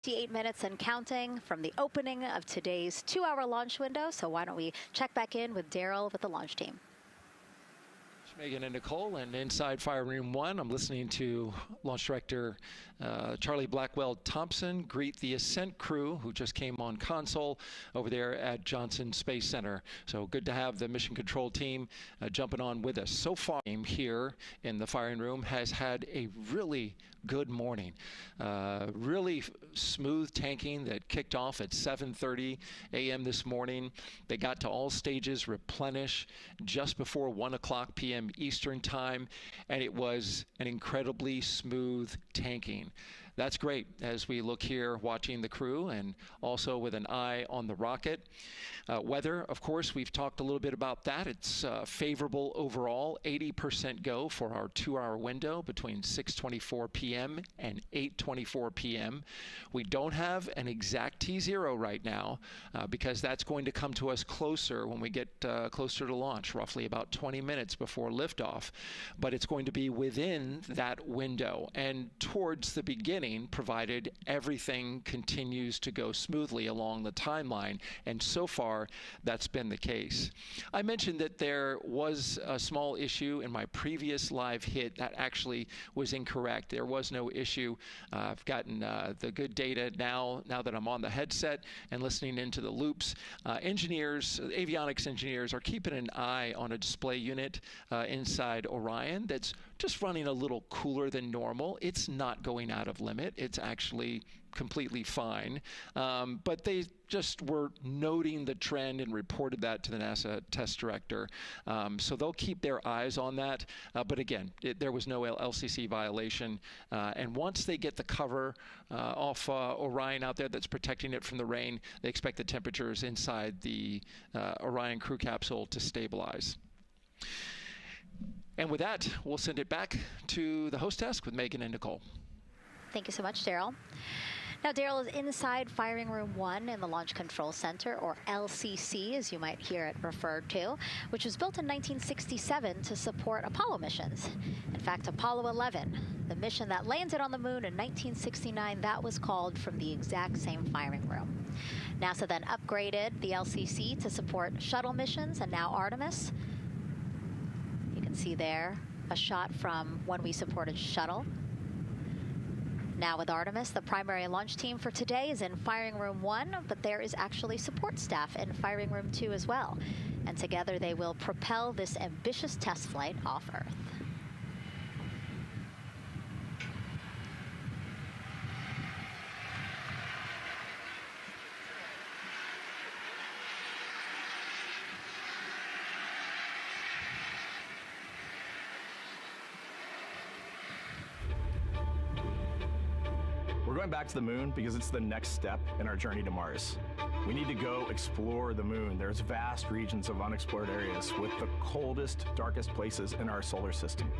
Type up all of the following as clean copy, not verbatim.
58 minutes and counting from the opening of today's 2-hour launch window. So why don't we check back in with Daryl with the launch team. Megan and Nicole, and inside Fire Room 1, I'm listening to Launch Director Charlie Blackwell-Thompson greet the Ascent crew who just came on console over there at Johnson Space Center. So good to have the Mission Control team jumping on with us. So far, here in the firing room has had a really good morning. Really smooth tanking that kicked off at 7:30 a.m. this morning. They got to all stages replenish just before 1 o'clock p.m. Eastern time, and it was an incredibly smooth tanking. That's great as we look here watching the crew and also with an eye on the rocket. Weather, of course, we've talked a little bit about that. It's favorable overall, 80% go for our 2-hour window between 6:24 p.m. and 8:24 p.m. We don't have an exact T0 right now because that's going to come to us closer when we get closer to launch, roughly about 20 minutes before liftoff. But it's going to be within that window and towards the beginning, provided everything continues to go smoothly along the timeline, and so far that's been the case. I mentioned that there was a small issue in my previous live hit. That actually was incorrect. There was no issue. I've gotten the good data now that I'm on the headset and listening into the loops. Engineers, avionics engineers, are keeping an eye on a display unit inside Orion that's just running a little cooler than normal. It's not going out of limit. It's actually completely fine. But they just were noting the trend and reported that to the NASA test director. So they'll keep their eyes on that. But again, there was no LCC violation. And once they get the cover off Orion out there that's protecting it from the rain, they expect the temperatures inside the Orion crew capsule to stabilize. And with that, we'll send it back to the host desk with Megan and Nicole. Thank you so much, Daryl. Now, Daryl is inside Firing Room 1 in the Launch Control Center, or LCC, as you might hear it referred to, which was built in 1967 to support Apollo missions. In fact, Apollo 11, the mission that landed on the moon in 1969, that was called from the exact same firing room. NASA then upgraded the LCC to support shuttle missions, and now Artemis. You can see there a shot from when we supported shuttle. Now with Artemis, the primary launch team for today is in Firing Room 1, but there is actually support staff in Firing Room 2 as well. And together they will propel this ambitious test flight off Earth. We're going back to the moon because it's the next step in our journey to Mars. We need to go explore the moon. There's vast regions of unexplored areas with the coldest, darkest places in our solar system.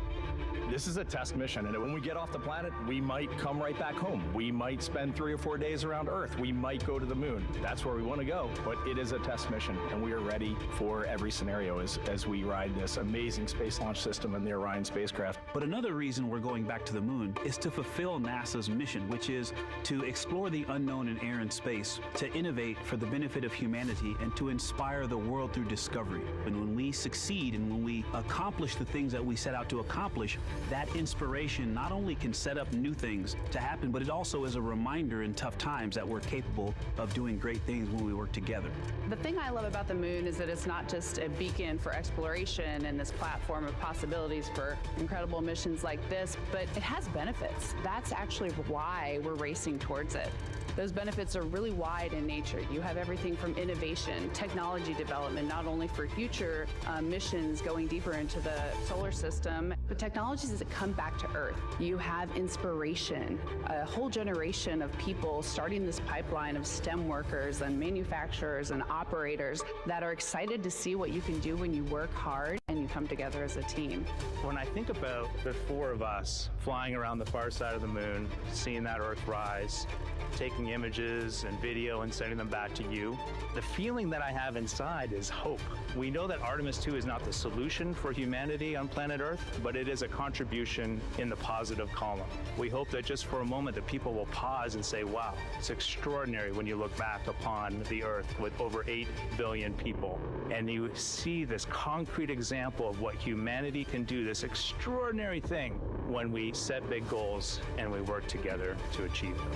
This is a test mission, and when we get off the planet, we might come right back home. We might spend 3 or 4 days around Earth. We might go to the moon. That's where we want to go, but it is a test mission, and we are ready for every scenario as we ride this amazing space launch system and the Orion spacecraft. But another reason we're going back to the moon is to fulfill NASA's mission, which is to explore the unknown in air and space, to innovate for the benefit of humanity, and to inspire the world through discovery. And when we succeed and when we accomplish the things that we set out to accomplish, that inspiration not only can set up new things to happen, but it also is a reminder in tough times that we're capable of doing great things when we work together. The thing I love about the moon is that it's not just a beacon for exploration and this platform of possibilities for incredible missions like this, but it has benefits. That's actually why we're racing towards it. Those benefits are really wide in nature. You have everything from innovation, technology development, not only for future missions going deeper into the solar system, but technologies that come back to Earth. You have inspiration, a whole generation of people starting this pipeline of STEM workers and manufacturers and operators that are excited to see what you can do when you work hard and you come together as a team. When I think about the 4 of us flying around the far side of the moon, seeing that Earth rise, taking images and video and sending them back to you. The feeling that I have inside is hope. We know that Artemis 2 is not the solution for humanity on planet Earth, but it is a contribution in the positive column. We hope that just for a moment that people will pause and say, wow, it's extraordinary when you look back upon the Earth with over 8 billion people, and you see this concrete example of what humanity can do, this extraordinary thing when we set big goals and we work together to achieve them.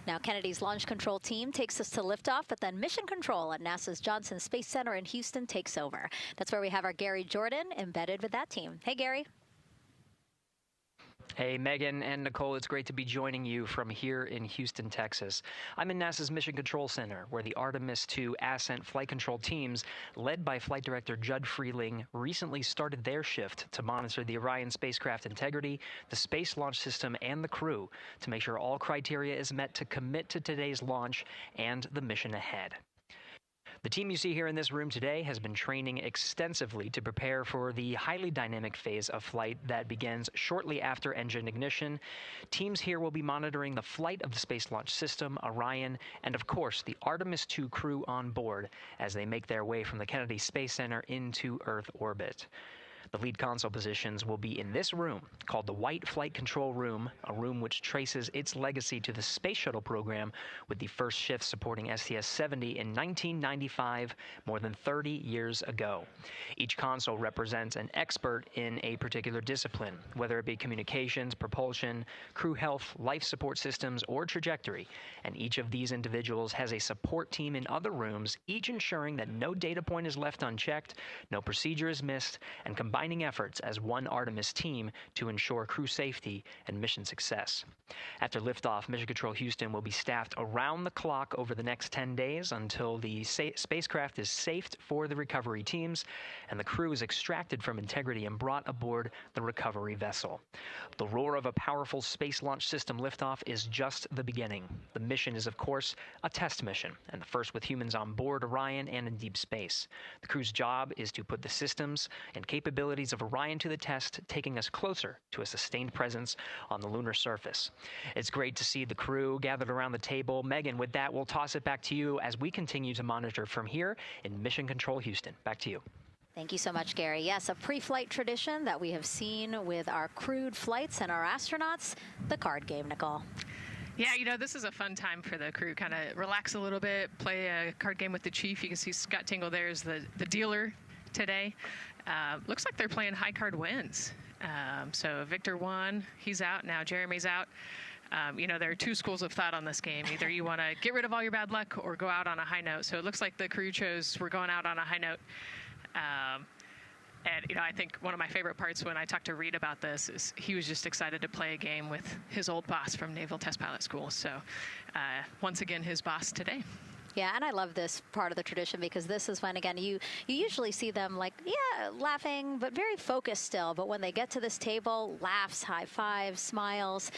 Now, Kennedy's launch control team takes us to liftoff, but then mission control at NASA's Johnson Space Center in Houston takes over. That's where we have our Gary Jordan embedded with that team. Hey, Gary. Hey, Megan and Nicole, it's great to be joining you from here in Houston, Texas. I'm in NASA's Mission Control Center, where the Artemis II Ascent flight control teams, led by Flight Director Judd Freeling, recently started their shift to monitor the Orion spacecraft integrity, the Space Launch System, and the crew to make sure all criteria is met to commit to today's launch and the mission ahead. The team you see here in this room today has been training extensively to prepare for the highly dynamic phase of flight that begins shortly after engine ignition. Teams here will be monitoring the flight of the Space Launch System, Orion, and of course the Artemis II crew on board as they make their way from the Kennedy Space Center into Earth orbit. The lead console positions will be in this room, called the White Flight Control Room, a room which traces its legacy to the Space Shuttle program, with the first shift supporting STS-70 in 1995, more than 30 years ago. Each console represents an expert in a particular discipline, whether it be communications, propulsion, crew health, life support systems, or trajectory. And each of these individuals has a support team in other rooms, each ensuring that no data point is left unchecked, no procedure is missed, and combining efforts as one Artemis team to ensure crew safety and mission success. After liftoff, Mission Control Houston will be staffed around the clock over the next 10 days until the spacecraft is safed for the recovery teams and the crew is extracted from integrity and brought aboard the recovery vessel. The roar of a powerful Space Launch System liftoff is just the beginning. The mission is, of course, a test mission, and the first with humans on board Orion and in deep space. The crew's job is to put the systems and capabilities of Orion to the test, taking us closer to a sustained presence on the lunar surface. It's great to see the crew gathered around the table. Megan, with that, we'll toss it back to you as we continue to monitor from here in Mission Control Houston. Back to you. Thank you so much, Gary. Yes, a pre-flight tradition that we have seen with our crewed flights and our astronauts, the card game, Nicole. Yeah, you know, this is a fun time for the crew. Kind of relax a little bit, play a card game with the chief. You can see Scott Tingle there is the dealer today. Looks like they're playing high card wins. So Victor won, he's out, now Jeremy's out. You know, there are two schools of thought on this game. Either you want to get rid of all your bad luck or go out on a high note. So it looks like the crew chose we're going out on a high note. And, you know, I think one of my favorite parts when I talked to Reed about this is he was just excited to play a game with his old boss from Naval Test Pilot School. So once again, his boss today. Yeah, and I love this part of the tradition because this is when, again, you usually see them like, yeah, laughing, but very focused still. But when they get to this table, laughs, high fives, smiles,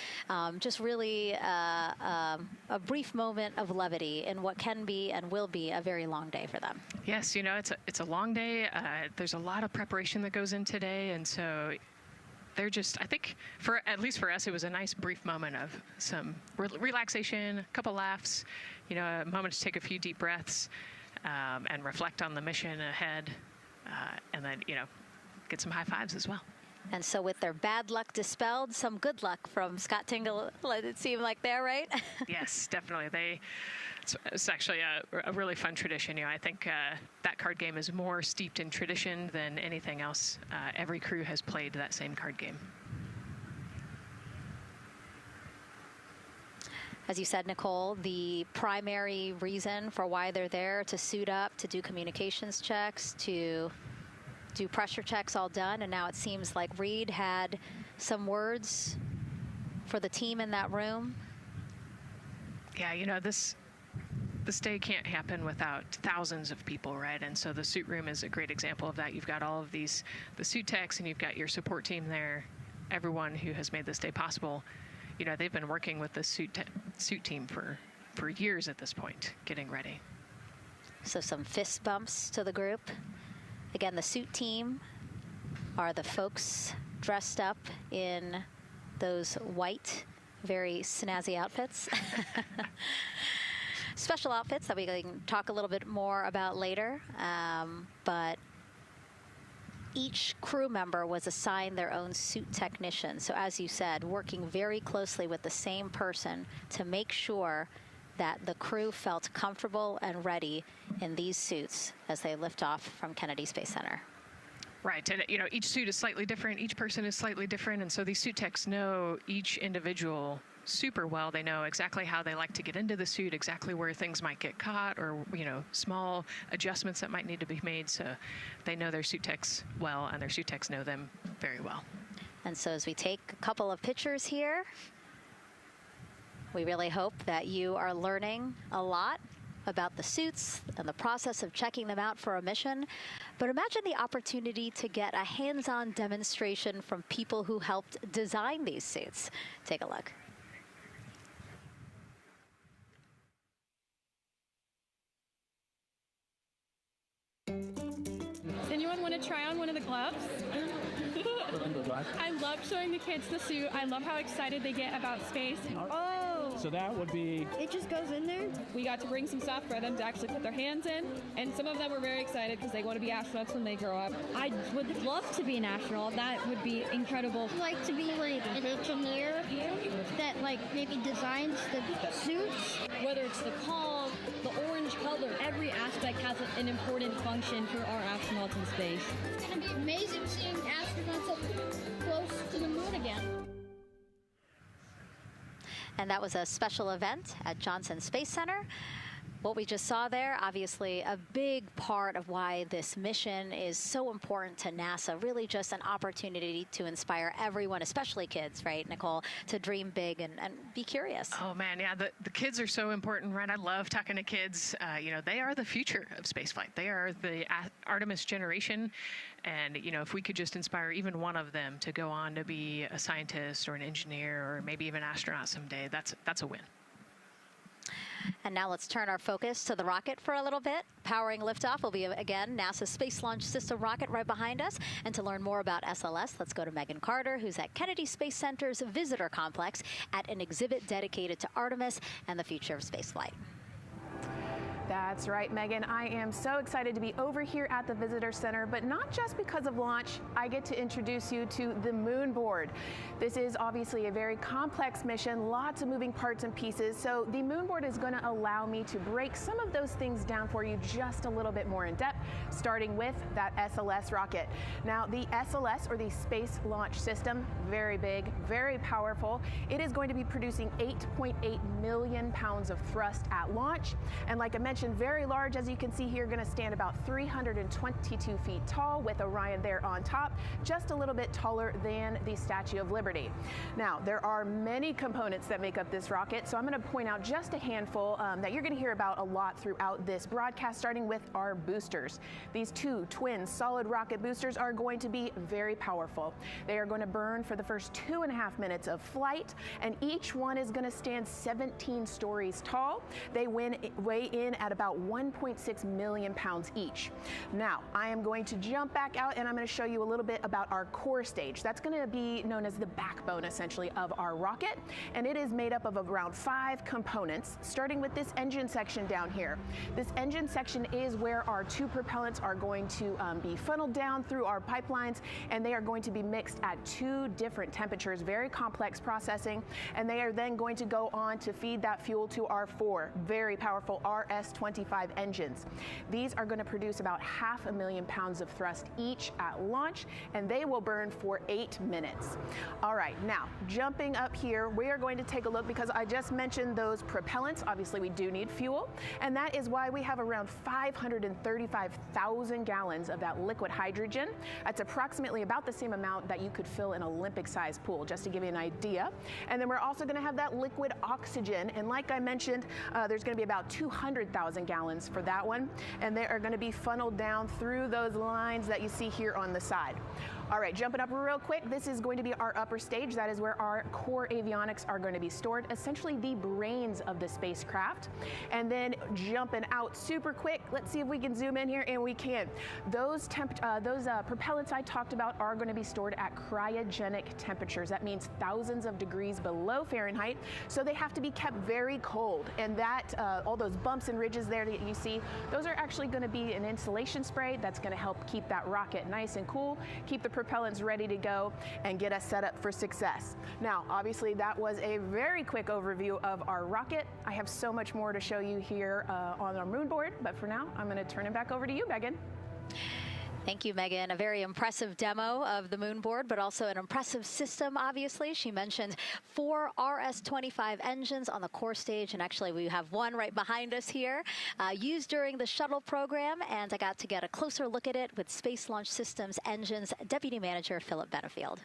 just really a brief moment of levity in what can be and will be a very long day for them. Yes, you know, it's a long day. There's a lot of preparation that goes in today, and so they're just, I think, at least for us, it was a nice brief moment of some relaxation, a couple laughs, you know, a moment to take a few deep breaths and reflect on the mission ahead, and then, you know, get some high fives as well. And so with their bad luck dispelled, some good luck from Scott Tingle, let it seem like there, right? Yes, definitely. It's actually a really fun tradition. You know, I think that card game is more steeped in tradition than anything else. Every crew has played that same card game. As you said, Nicole, the primary reason for why they're there to suit up, to do communications checks, to do pressure checks all done, and now it seems like Reed had some words for the team in that room. Yeah, you know, this day can't happen without thousands of people, right? And so the suit room is a great example of that. You've got all of the suit techs, and you've got your support team there, everyone who has made this day possible. You know, they've been working with the suit team for years at this point, getting ready. So some fist bumps to the group. Again, the suit team are the folks dressed up in those white, very snazzy outfits. Special outfits that we can talk a little bit more about later, but each crew member was assigned their own suit technician. So as you said, working very closely with the same person to make sure that the crew felt comfortable and ready in these suits as they lift off from Kennedy Space Center. Right, and you know, each suit is slightly different, each person is slightly different, and so these suit techs know each individual super well. They know exactly how they like to get into the suit, exactly where things might get caught, or you know, small adjustments that might need to be made. So they know their suit techs well, and their suit techs know them very well. And so as we take a couple of pictures here, we really hope that you are learning a lot about the suits and the process of checking them out for a mission. But imagine the opportunity to get a hands-on demonstration from people who helped design these suits. Take a look. Does anyone want to try on one of the gloves? I love showing the kids the suit. I love how excited they get about space. Oh! So that would be... It just goes in there? We got to bring some stuff for them to actually put their hands in, and some of them were very excited because they want to be astronauts when they grow up. I would love to be an astronaut. That would be incredible. I'd like to be like an engineer that like maybe designs the suits. Whether it's the calm, the orange color, every aspect has an important function for our astronauts in space. It's going to be amazing seeing astronauts up close to the moon again. And that was a special event at Johnson Space Center. What we just saw there, obviously a big part of why this mission is so important to NASA, really just an opportunity to inspire everyone, especially kids, right, Nicole, to dream big and be curious. Oh man, yeah, the kids are so important, right? I love talking to kids. You know, they are the future of spaceflight. They are the Artemis generation. And, you know, if we could just inspire even one of them to go on to be a scientist or an engineer or maybe even an astronaut someday, that's a win. And now let's turn our focus to the rocket for a little bit. Powering liftoff will be, again, NASA's Space Launch System rocket right behind us. And to learn more about SLS, let's go to Megan Carter, who's at Kennedy Space Center's Visitor Complex at an exhibit dedicated to Artemis and the future of spaceflight. That's right, Megan. I am so excited to be over here at the Visitor Center, but not just because of launch. I get to introduce you to the moon board. This is obviously a very complex mission, lots of moving parts and pieces. So the moon board is going to allow me to break some of those things down for you just a little bit more in depth, starting with that SLS rocket. Now, the SLS, or the Space Launch System, very big, very powerful. It is going to be producing 8.8 million pounds of thrust at launch. And like I mentioned, very large, as you can see here, going to stand about 322 feet tall with Orion there on top, just a little bit taller than the Statue of Liberty. Now, there are many components that make up this rocket, so I'm going to point out just a handful that you're going to hear about a lot throughout this broadcast, starting with our boosters. These two twin solid rocket boosters are going to be very powerful. They are going to burn for the first 2.5 minutes of flight, and each one is going to stand 17 stories tall. They weigh in at about 1.6 million pounds each. Now, I am going to jump back out and I'm going to show you a little bit about our core stage. That's going to be known as the backbone, essentially, of our rocket, and it is made up of around 5 components, starting with this engine section down here. This engine section is where our 2 propellants are going to be funneled down through our pipelines, and they are going to be mixed at 2 different temperatures, very complex processing, and they are then going to go on to feed that fuel to our 4 very powerful RS-25 engines. These are going to produce about 500,000 pounds of thrust each at launch, and they will burn for 8 minutes. All right, now jumping up here, we are going to take a look, because I just mentioned those propellants. Obviously, we do need fuel, and that is why we have around 535,000 gallons of that liquid hydrogen. That's approximately about the same amount that you could fill an Olympic-sized pool, just to give you an idea. And then we're also going to have that liquid oxygen, and like I mentioned, there's going to be about 200,000 gallons for that one, and they are going to be funneled down through those lines that you see here on the side. All right, jumping up real quick, this is going to be our upper stage. That is where our core avionics are going to be stored, essentially the brains of the spacecraft. And then jumping out super quick, let's see if we can zoom in here, and we can. Those propellants I talked about are going to be stored at cryogenic temperatures. That means thousands of degrees below Fahrenheit, so they have to be kept very cold. And that, all those bumps and ridges there that you see, those are actually going to be an insulation spray that's going to help keep that rocket nice and cool, keep the propellants ready to go, and get us set up for success. Now, obviously, that was a very quick overview of our rocket. I have so much more to show you here on our moon board, but for now, I'm going to turn it back over to you, Megan. Thank you, Megan. A very impressive demo of the moon board, but also an impressive system, obviously. She mentioned 4 RS-25 engines on the core stage, and actually we have one right behind us here, used during the shuttle program, and I got to get a closer look at it with Space Launch Systems Engines Deputy Manager Philip Benefield.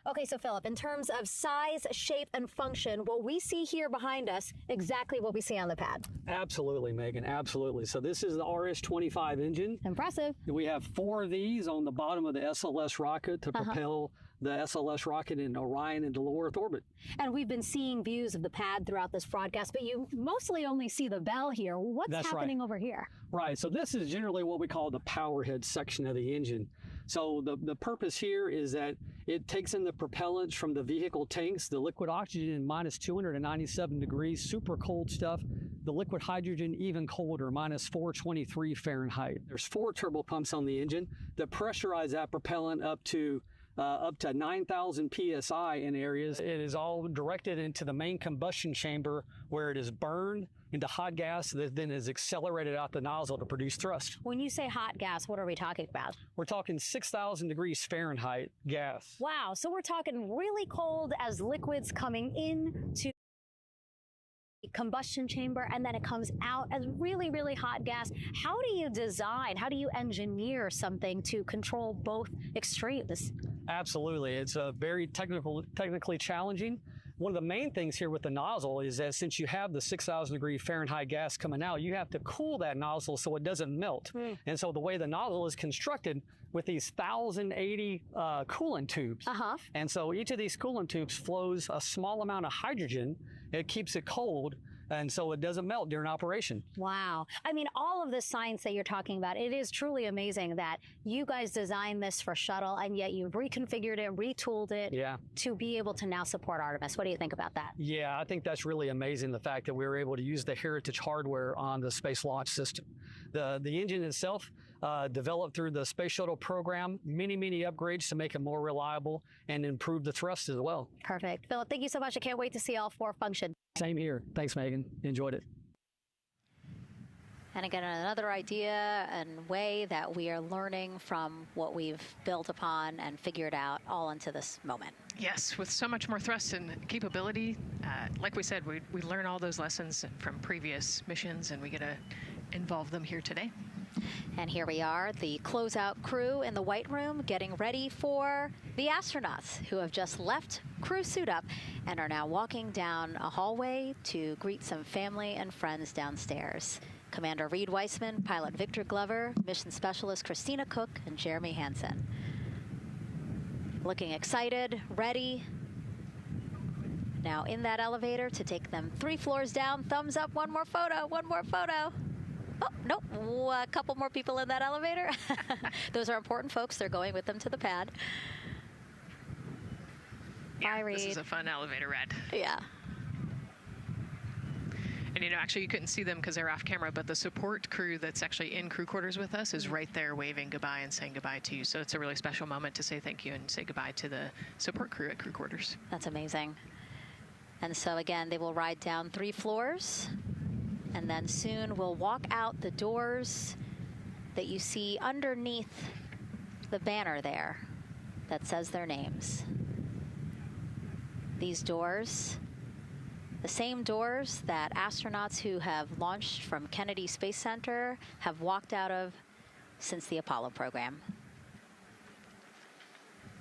Okay, so Philip, in terms of size, shape, and function, what we see here behind us, exactly what we see on the pad. Absolutely, Megan, absolutely. So this is the RS-25 engine. Impressive. We have 4 of these on the bottom of the SLS rocket to propel the SLS rocket in Orion into low Earth orbit. And we've been seeing views of the pad throughout this broadcast, but you mostly only see the bell here. What's happening over here? Right, so this is generally what we call the power head section of the engine. So the purpose here is that it takes in the propellants from the vehicle tanks, the liquid oxygen minus 297 degrees, super cold stuff. The liquid hydrogen even colder, minus 423 Fahrenheit. There's 4 turbo pumps on the engine that pressurize that propellant up to 9,000 psi in areas. It is all directed into the main combustion chamber where it is burned into hot gas that then is accelerated out the nozzle to produce thrust. When you say hot gas, what are we talking about? We're talking 6,000 degrees Fahrenheit gas. Wow, so we're talking really cold as liquids coming into combustion chamber, and then it comes out as really, really hot gas. How do you design, how do you engineer something to control both extremes? Absolutely. It's very technically challenging. One of the main things here with the nozzle is that since you have the 6,000 degree Fahrenheit gas coming out, you have to cool that nozzle so it doesn't melt. And so the way the nozzle is constructed with these 1,080 coolant tubes. And so each of these coolant tubes flows a small amount of hydrogen. It keeps it cold, and so it doesn't melt during operation. Wow. I mean, all of the science that you're talking about, it is truly amazing that you guys designed this for shuttle, and yet you've reconfigured it, retooled it to be able to now support Artemis. What do you think about that? Yeah, I think that's really amazing, the fact that we were able to use the heritage hardware on the Space Launch System. The engine itself, developed through the Space Shuttle program, many upgrades to make it more reliable and improve the thrust as well. Perfect. Philip, thank you so much. I can't wait to see all 4 function. Same here. Thanks, Megan. Enjoyed it. And again, another idea and way that we are learning from what we've built upon and figured out all into this moment. Yes, with so much more thrust and capability, like we said, we learn all those lessons from previous missions, and we get to involve them here today. And here we are, the closeout crew in the White Room getting ready for the astronauts who have just left crew suit up and are now walking down a hallway to greet some family and friends downstairs. Commander Reed Weissman, Pilot Victor Glover, Mission Specialist Christina Cook, and Jeremy Hansen. Looking excited, ready. Now in that elevator to take them 3 floors down. Thumbs up, one more photo, one more photo. Oh, nope, a couple more people in that elevator. Those are important folks. They're going with them to the pad. Yeah, Bye, Reed. This is a fun elevator ride. Yeah. And, you know, actually you couldn't see them because they're off camera, but the support crew that's actually in crew quarters with us is right there waving goodbye and saying goodbye to you. So it's a really special moment to say thank you and say goodbye to the support crew at crew quarters. That's amazing. And so, again, they will ride down 3 floors. And then soon we'll walk out the doors that you see underneath the banner there that says their names. These doors, the same doors that astronauts who have launched from Kennedy Space Center have walked out of since the Apollo program.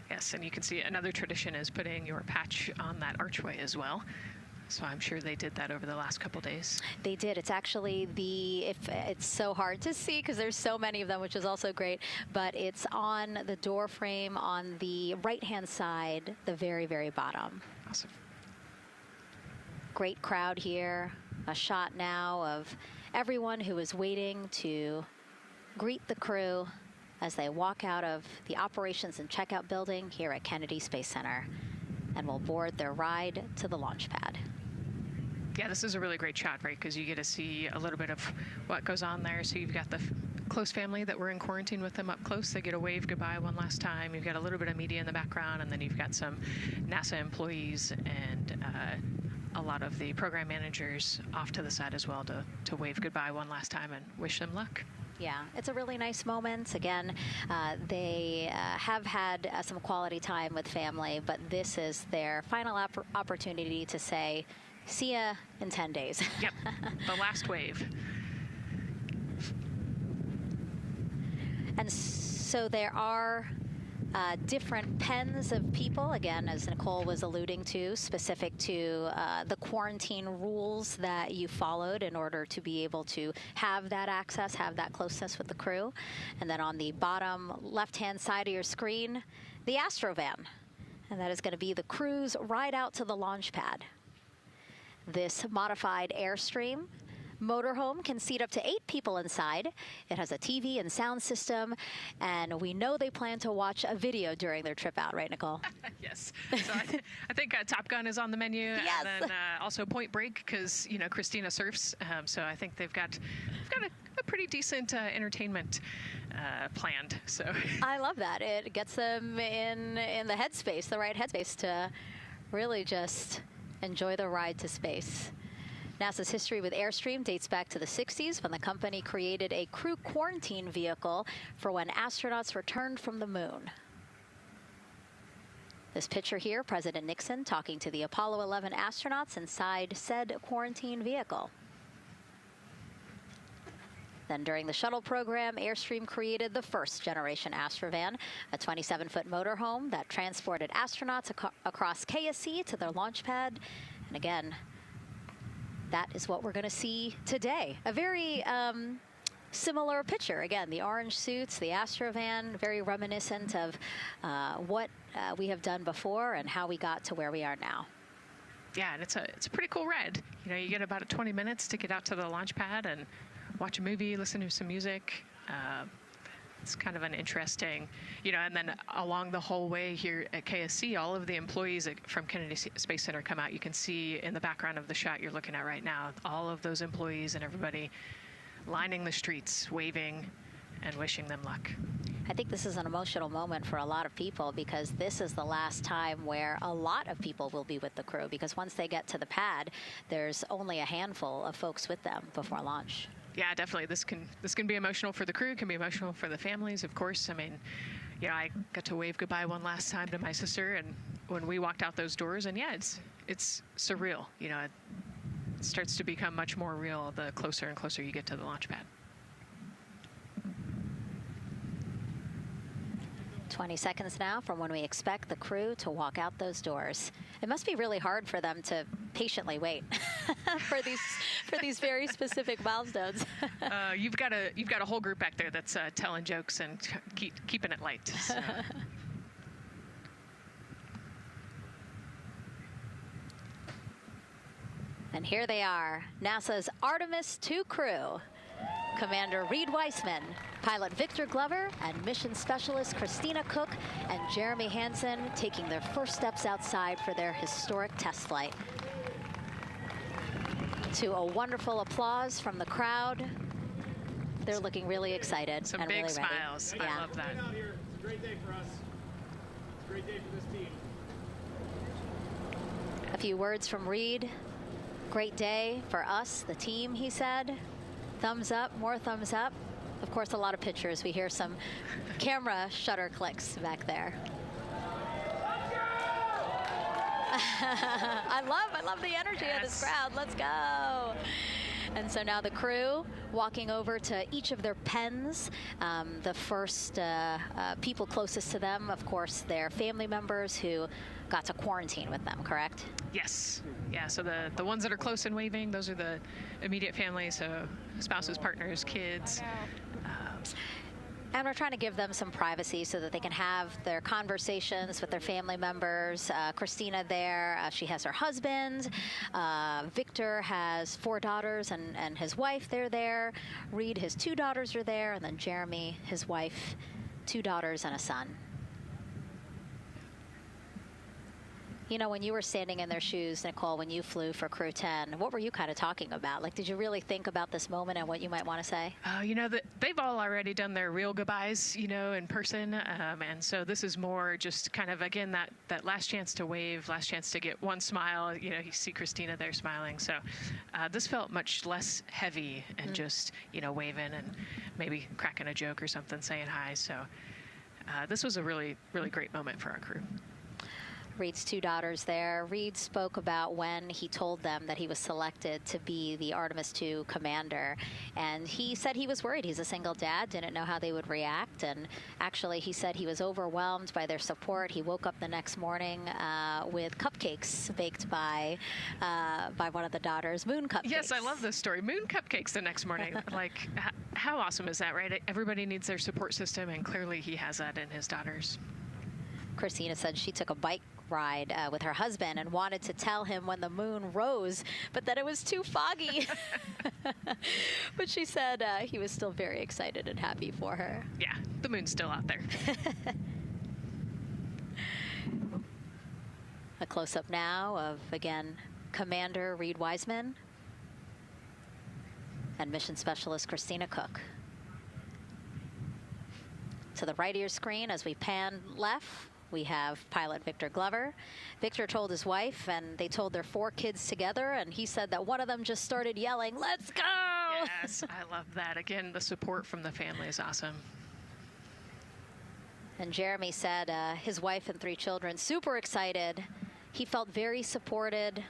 Yes, and you can see another tradition is putting your patch on that archway as well. So I'm sure they did that over the last couple days. They did. It's actually it's so hard to see because there's so many of them, which is also great, but it's on the door frame on the right-hand side, the very, very bottom. Awesome. Great crowd here. A shot now of everyone who is waiting to greet the crew as they walk out of the operations and checkout building here at Kennedy Space Center and will board their ride to the launch pad. Yeah, this is a really great shot, right? Because you get to see a little bit of what goes on there. So you've got the close family that were in quarantine with them up close. They get a wave goodbye one last time. You've got a little bit of media in the background, and then you've got some NASA employees and a lot of the program managers off to the side as well to wave goodbye one last time and wish them luck. Yeah, it's a really nice moment. Again, they have had some quality time with family, but this is their final opportunity to say, see ya in 10 days. Yep, the last wave. And so there are different pens of people, again, as Nicole was alluding to, specific to the quarantine rules that you followed in order to be able to have that access, have that closeness with the crew. And then on the bottom left-hand side of your screen, the Astrovan. And that is going to be the crew's ride out to the launch pad. This modified Airstream motorhome can seat up to 8 people inside. It has a TV and sound system, and we know they plan to watch a video during their trip out, right, Nicole? Yes. So I think Top Gun is on the menu, yes. And then also Point Break because Christina surfs. So I think they've got a pretty decent entertainment planned. So I love that. It gets them in the headspace, the right headspace, to really just enjoy the ride to space. NASA's history with Airstream dates back to the 60s when the company created a crew quarantine vehicle for when astronauts returned from the moon. This picture here, President Nixon talking to the Apollo 11 astronauts inside said quarantine vehicle. Then during the shuttle program, Airstream created the first generation Astrovan, a 27-foot motorhome that transported astronauts across KSC to their launch pad. And again, that is what we're going to see today. A very similar picture. Again, the orange suits, the Astrovan, very reminiscent of what we have done before and how we got to where we are now. Yeah, and it's a pretty cool ride. You get about 20 minutes to get out to the launch pad and watch a movie, listen to some music. It's kind of an interesting, and then along the whole way here at KSC, all of the employees from Kennedy Space Center come out. You can see in the background of the shot you're looking at right now, all of those employees and everybody lining the streets, waving and wishing them luck. I think this is an emotional moment for a lot of people because this is the last time where a lot of people will be with the crew, because once they get to the pad, there's only a handful of folks with them before launch. Yeah, definitely. This can be emotional for the crew, can be emotional for the families, of course. I mean, I got to wave goodbye one last time to my sister, and when we walked out those doors, and yeah, it's surreal. It starts to become much more real the closer and closer you get to the launch pad. 20 seconds now from when we expect the crew to walk out those doors. It must be really hard for them to patiently wait for these very specific milestones. You've got a whole group back there that's telling jokes and keeping it light. So. And here they are, NASA's Artemis II crew. Commander Reed Weissman, pilot Victor Glover, and mission specialist Christina Cook and Jeremy Hansen taking their first steps outside for their historic test flight. To a wonderful applause from the crowd. They're looking really excited. Some and big really smiles. Ready. I love that. It's a great day for us. It's a great day for this team. A few words from Reed. Great day for us, the team, he said. Thumbs up, more thumbs up. Of course, a lot of pictures. We hear some camera shutter clicks back there. I love the energy of this crowd. Let's go. And so now the crew walking over to each of their pens. The first people closest to them, of course, their family members who got to quarantine with them, correct? Yes. Yeah, so the ones that are close and waving, those are the immediate family, so spouses, partners, kids. And we're trying to give them some privacy so that they can have their conversations with their family members. Christina there, she has her husband. Victor has 4 daughters and his wife, they're there. Reed, his 2 daughters are there. And then Jeremy, his wife, 2 daughters and a son. You know, when you were standing in their shoes, Nicole, when you flew for Crew 10, what were you kind of talking about? Like, did you really think about this moment and what you might want to say? You know, they've all already done their real goodbyes, you know, in person. And so this is more just kind of, again, that last chance to wave, last chance to get one smile. You know, you see Christina there smiling. So this felt much less heavy and just, you know, waving and maybe cracking a joke or something, saying hi. So this was a really, really great moment for our crew. Reed's 2 daughters there. Reed spoke about when he told them that he was selected to be the Artemis II commander. And he said he was worried. He's a single dad, didn't know how they would react. And actually, he said he was overwhelmed by their support. He woke up the next morning with cupcakes baked by one of the daughters, moon cupcakes. Yes, I love this story. Moon cupcakes the next morning. Like, how awesome is that, right? Everybody needs their support system, and clearly he has that in his daughters. Christina said she took a bike ride with her husband and wanted to tell him when the moon rose, but that it was too foggy. But she said he was still very excited and happy for her. Yeah, the moon's still out there. A close-up now of, again, Commander Reed Wiseman and Mission Specialist Christina Cook. To the right of your screen, as we pan left, we have pilot Victor Glover. Victor told his wife, and they told their 4 kids together, and he said that one of them just started yelling, "Let's go!" Yes, I love that. Again, the support from the family is awesome. And Jeremy said his wife and 3 children, super excited. He felt very supported.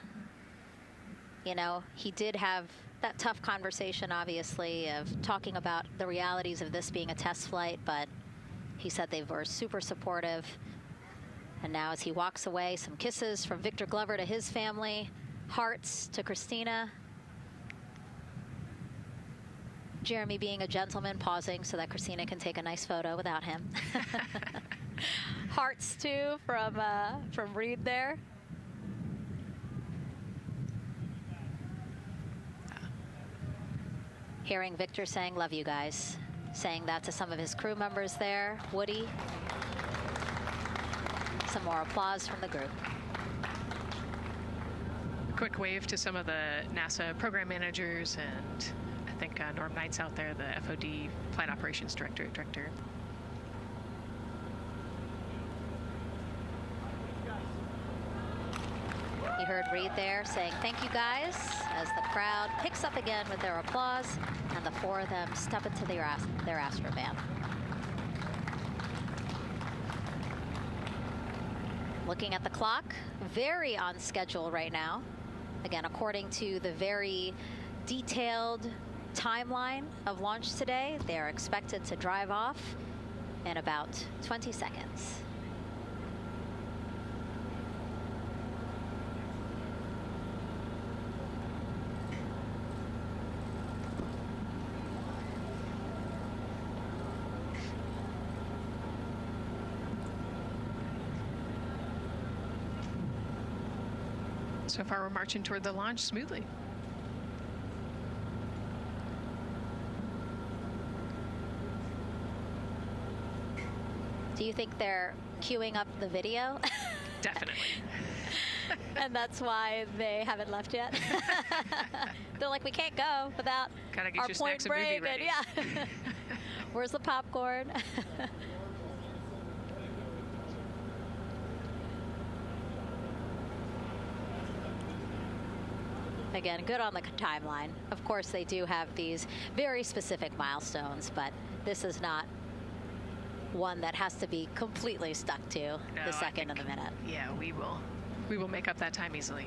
You know, he did have that tough conversation, obviously, of talking about the realities of this being a test flight, but he said they were super supportive. And now as he walks away, some kisses from Victor Glover to his family, hearts to Christina. Jeremy being a gentleman, pausing so that Christina can take a nice photo without him. Hearts too from Reed there. Hearing Victor saying, "Love you guys." Saying that to some of his crew members there. Woody. Some more applause from the group. Quick wave to some of the NASA program managers, and I think Norm Knight's out there, the FOD Flight Operations Director. You heard Reed there saying, "Thank you guys," as the crowd picks up again with their applause, and the 4 of them step into their Astrovan. Looking at the clock, very on schedule right now. Again, according to the very detailed timeline of launch today, they are expected to drive off in about 20 seconds. So far, we're marching toward the launch smoothly. Do you think they're queuing up the video? Definitely. And that's why they haven't left yet? They're like, we can't go without Gotta get our your point snacks and movie break. ready. Yeah. Where's the popcorn? Again, good on the timeline. Of course, they do have these very specific milestones, but this is not one that has to be completely stuck to the second and the minute. Yeah, we will make up that time easily.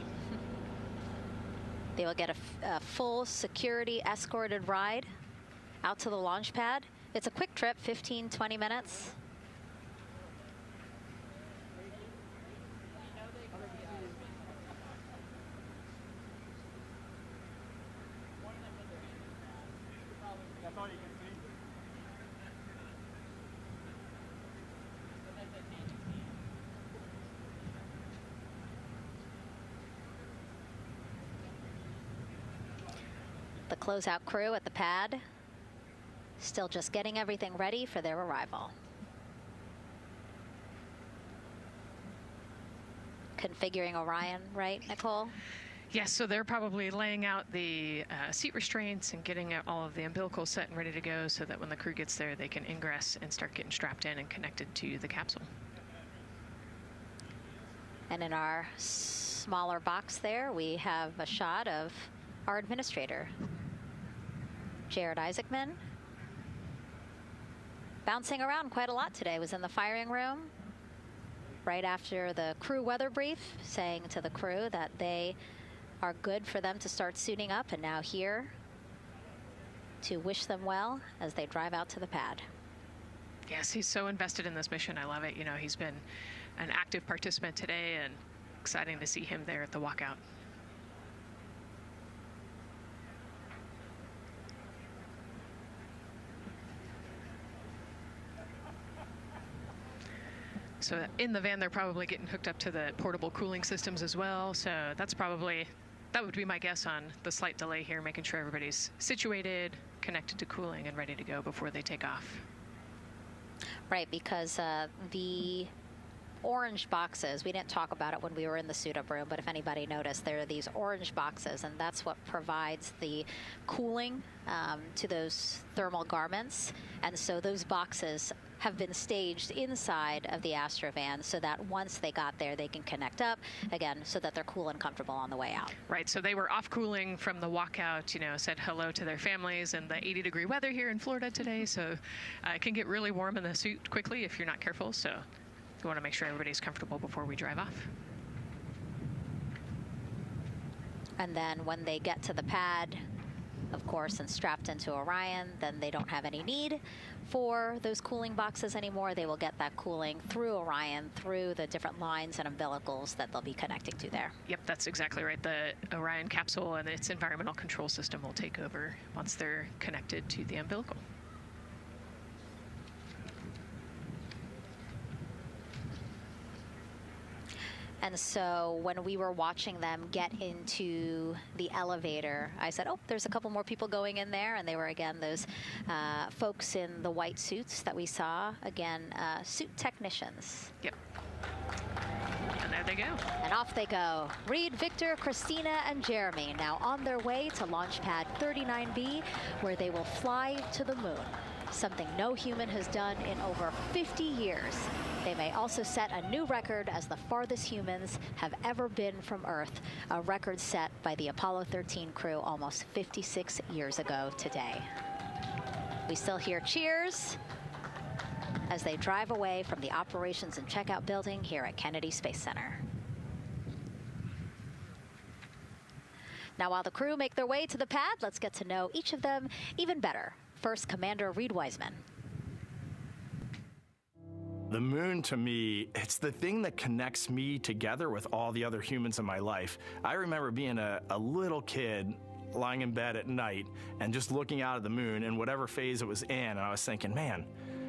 They will get a full security escorted ride out to the launch pad. It's a quick trip, 15, 20 minutes. The closeout crew at the pad still just getting everything ready for their arrival. Configuring Orion, right, Nicole? Yes, so they're probably laying out the seat restraints and getting all of the umbilicals set and ready to go so that when the crew gets there, they can ingress and start getting strapped in and connected to the capsule. And in our smaller box there, we have a shot of our administrator, Jared Isaacman, bouncing around quite a lot today. Was in the firing room right after the crew weather brief, saying to the crew that they are good for them to start suiting up, and now here to wish them well as they drive out to the pad. Yes, he's so invested in this mission. I love it. You know, he's been an active participant today, and exciting to see him there at the walkout. So in the van, they're probably getting hooked up to the portable cooling systems as well. So that would be my guess on the slight delay here, making sure everybody's situated, connected to cooling, and ready to go before they take off. Right, because the orange boxes, we didn't talk about it when we were in the suit-up room, but if anybody noticed, there are these orange boxes, and that's what provides the cooling to those thermal garments. And so those boxes have been staged inside of the Astrovan so that once they got there, they can connect up again so that they're cool and comfortable on the way out. Right, so they were off cooling from the walkout, you know, said hello to their families and the 80-degree weather here in Florida today. So it can get really warm in the suit quickly if you're not careful. So you want to make sure everybody's comfortable before we drive off. And then when they get to the pad, of course, and strapped into Orion, then they don't have any need for those cooling boxes anymore. They will get that cooling through Orion, through the different lines and umbilicals that they'll be connecting to there. Yep, that's exactly right. The Orion capsule and its environmental control system will take over once they're connected to the umbilical. And so when we were watching them get into the elevator, I said, oh, there's a couple more people going in there. And they were, again, those folks in the white suits that we saw. Again, suit technicians. Yep. And there they go. And off they go. Reed, Victor, Christina, and Jeremy now on their way to launch pad 39B, where they will fly to the moon. Something no human has done in over 50 years. They may also set a new record as the farthest humans have ever been from Earth, a record set by the Apollo 13 crew almost 56 years ago today. We still hear cheers as they drive away from the operations and checkout building here at Kennedy Space Center. Now, while the crew make their way to the pad, let's get to know each of them even better. First, Commander Reed Wiseman. The moon, to me, it's the thing that connects me together with all the other humans in my life. I remember being a little kid lying in bed at night and just looking out at the moon in whatever phase it was in, and I was thinking, man,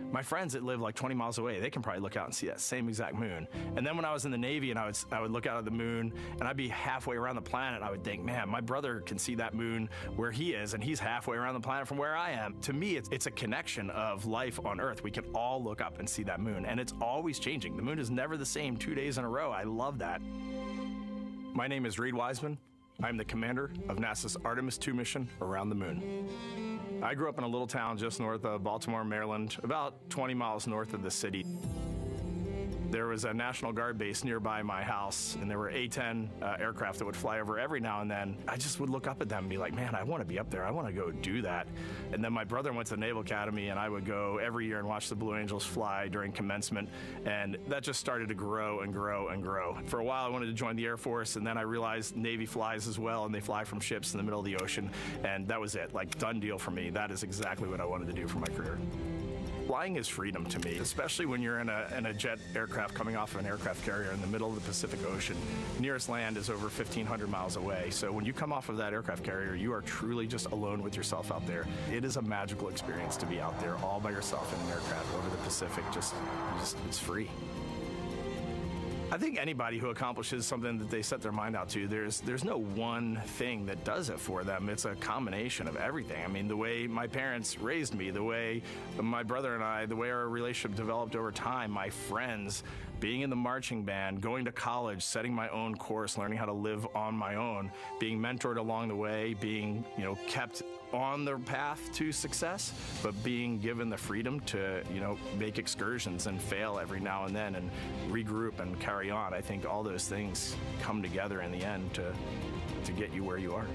my friends that live like 20 miles away, they can probably look out and see that same exact moon. And then when I was in the Navy and I would look out at the moon and I'd be halfway around the planet, I would think, man, my brother can see that moon where he is, and he's halfway around the planet from where I am. To me, it's a connection of life on Earth. We can all look up and see that moon, and it's always changing. The moon is never the same 2 days in a row. I love that. My name is Reed Wiseman. I'm the commander of NASA's Artemis II mission around the moon. I grew up in a little town just north of Baltimore, Maryland, about 20 miles north of the city. There was a National Guard base nearby my house, and there were A-10 aircraft that would fly over every now and then. I just would look up at them and be like, man, I want to be up there. I want to go do that. And then my brother went to the Naval Academy, and I would go every year and watch the Blue Angels fly during commencement, and that just started to grow and grow and grow. For a while, I wanted to join the Air Force, and then I realized Navy flies as well, and they fly from ships in the middle of the ocean, and that was it. Like, done deal for me. That is exactly what I wanted to do for my career. Flying is freedom to me, especially when you're in a jet aircraft coming off of an aircraft carrier in the middle of the Pacific Ocean. Nearest land is over 1,500 miles away. So when you come off of that aircraft carrier, you are truly just alone with yourself out there. It is a magical experience to be out there all by yourself in an aircraft over the Pacific. It's free. I think anybody who accomplishes something that they set their mind out to, there's no one thing that does it for them. It's a combination of everything. I mean, the way my parents raised me, the way my brother and I, the way our relationship developed over time, my friends, being in the marching band, going to college, setting my own course, learning how to live on my own, being mentored along the way, being, kept on the path to success, but being given the freedom to, make excursions and fail every now and then and regroup and carry on. I think all those things come together in the end to get you where you are.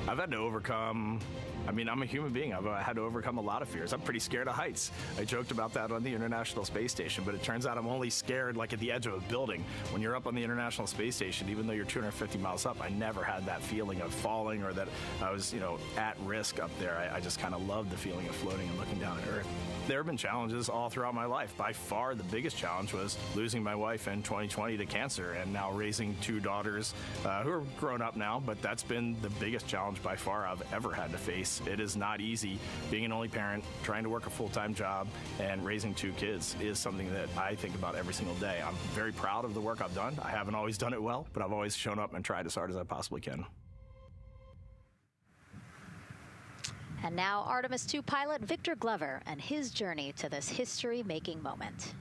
I've had to overcome, I'm a human being. I've had to overcome a lot of fears. I'm pretty scared of heights. I joked about that on the International Space Station, but it turns out I'm only scared like at the edge of a building. When you're up on the International Space Station, even though you're 250 miles up, I never had that feeling of falling or that I was, at risk up there. I just kind of loved the feeling of floating and looking down at Earth. There have been challenges all throughout my life. By far, the biggest challenge was losing my wife in 2020 to cancer and now raising two daughters who are grown up now, but that's been the biggest challenge by far I've ever had to face. It is not easy. Being an only parent, trying to work a full-time job, and raising two kids is something that I think about every single day. I'm very proud of the work I've done. I haven't always done it well, but I've always shown up and tried as hard as I possibly can. And now Artemis II pilot Victor Glover and his journey to this history-making moment.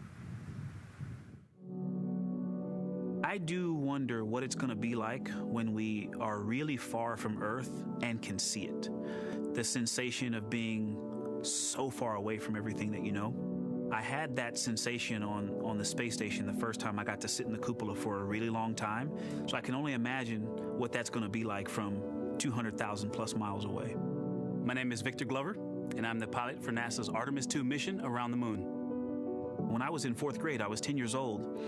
I do wonder what it's going to be like when we are really far from Earth and can see it. The sensation of being so far away from everything that you know. I had that sensation on the space station the first time I got to sit in the cupola for a really long time. So I can only imagine what that's going to be like from 200,000 plus miles away. My name is Victor Glover, and I'm the pilot for NASA's Artemis II mission around the moon. When I was in 4th grade, I was 10 years old,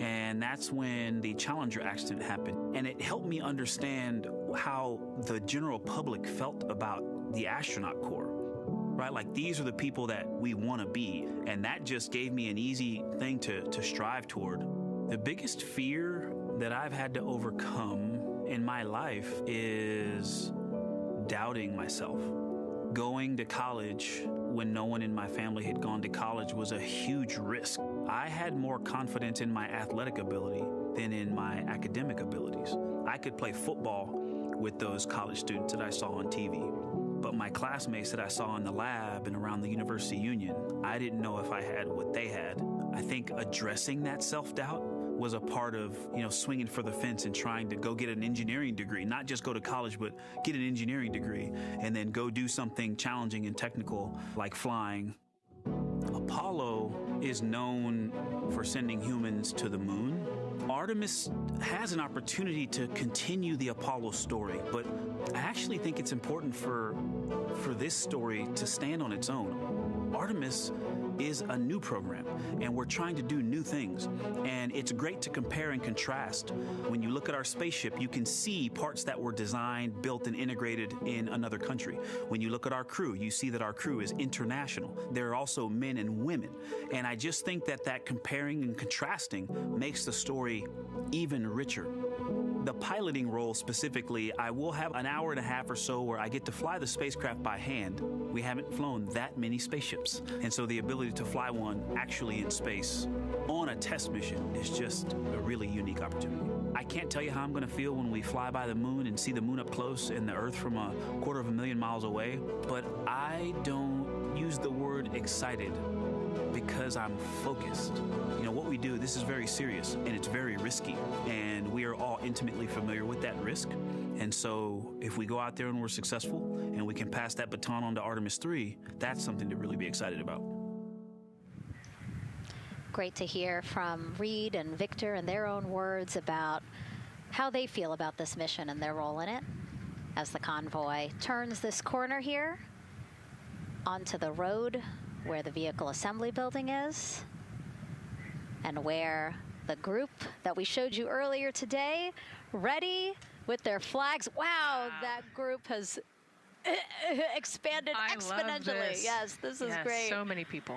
and that's when the Challenger accident happened. And it helped me understand how the general public felt about the astronaut corps, right? Like, these are the people that we want to be, and that just gave me an easy thing to strive toward. The biggest fear that I've had to overcome in my life is doubting myself. Going to college when no one in my family had gone to college was a huge risk. I had more confidence in my athletic ability than in my academic abilities. I could play football with those college students that I saw on TV, but my classmates that I saw in the lab and around the University Union, I didn't know if I had what they had. I think addressing that self-doubt was a part of, swinging for the fence and trying to go get an engineering degree, not just go to college, but get an engineering degree and then go do something challenging and technical like flying. Apollo is known for sending humans to the moon. Artemis has an opportunity to continue the Apollo story, but I actually think it's important for this story to stand on its own. Artemis is a new program, and we're trying to do new things. And it's great to compare and contrast. When you look at our spaceship, you can see parts that were designed, built, and integrated in another country. When you look at our crew, you see that our crew is international. There are also men and women. And I just think that comparing and contrasting makes the story even richer. The piloting role specifically, I will have an hour and a half or so where I get to fly the spacecraft by hand. We haven't flown that many spaceships. And so the ability to fly one actually in space on a test mission is just a really unique opportunity. I can't tell you how I'm going to feel when we fly by the moon and see the moon up close and the Earth from 250,000 miles away, but I don't use the word excited because I'm focused. What we do, this is very serious and it's very risky, and we are all intimately familiar with that risk. And so if we go out there and we're successful and we can pass that baton on to Artemis III, that's something to really be excited about. Great to hear from Reed and Victor in their own words about how they feel about this mission and their role in it as the convoy turns this corner here onto the road where the vehicle assembly building is and where the group that we showed you earlier today, ready with their flags. Wow, that group has expanded exponentially. Love this. Yes, this is great. So many people.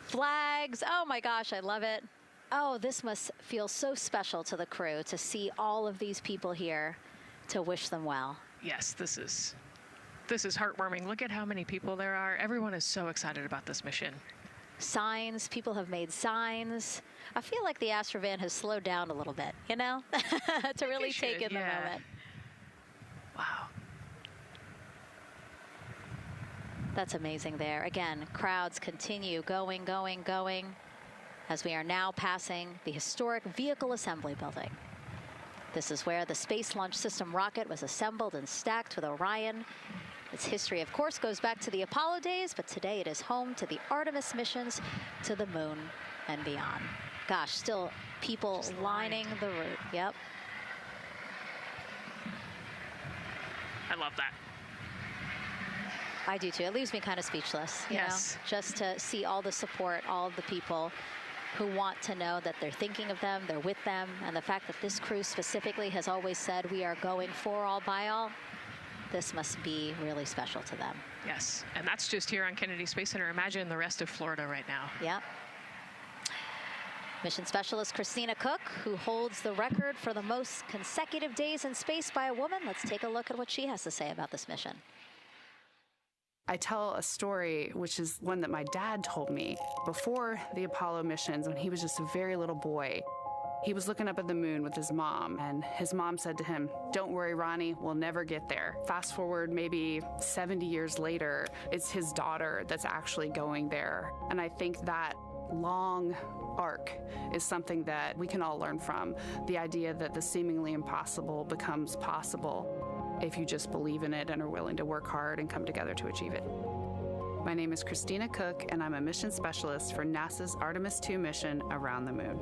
Flags. Oh my gosh, I love it. Oh, this must feel so special to the crew to see all of these people here to wish them well. Yes, this is heartwarming. Look at how many people there are. Everyone is so excited about this mission. Signs, people have made signs. I feel like the Astrovan has slowed down a little bit, you know, to really take in the moment. Wow. That's amazing there. Again, crowds continue going, going, going as we are now passing the historic vehicle assembly building. This is where the Space Launch System rocket was assembled and stacked with Orion. Its history, of course, goes back to the Apollo days, but today it is home to the Artemis missions to the moon and beyond. Gosh, still people lining the route. Yep. I love that. I do too. It leaves me kind of speechless, you know, just to see all the support, all of the people who want to know that they're thinking of them, they're with them, and the fact that this crew specifically has always said we are going for all by all. This must be really special to them. Yes, and that's just here on Kennedy Space Center. Imagine the rest of Florida right now. Yep. Mission specialist Christina Cook, who holds the record for the most consecutive days in space by a woman. Let's take a look at what she has to say about this mission. I tell a story, which is one that my dad told me before the Apollo missions when he was just a very little boy. He was looking up at the moon with his mom, and his mom said to him, "Don't worry, Ronnie, we'll never get there." Fast forward maybe 70 years later, it's his daughter that's actually going there. And I think that long arc is something that we can all learn from. The idea that the seemingly impossible becomes possible if you just believe in it and are willing to work hard and come together to achieve it. My name is Christina Cook, and I'm a mission specialist for NASA's Artemis II mission around the moon.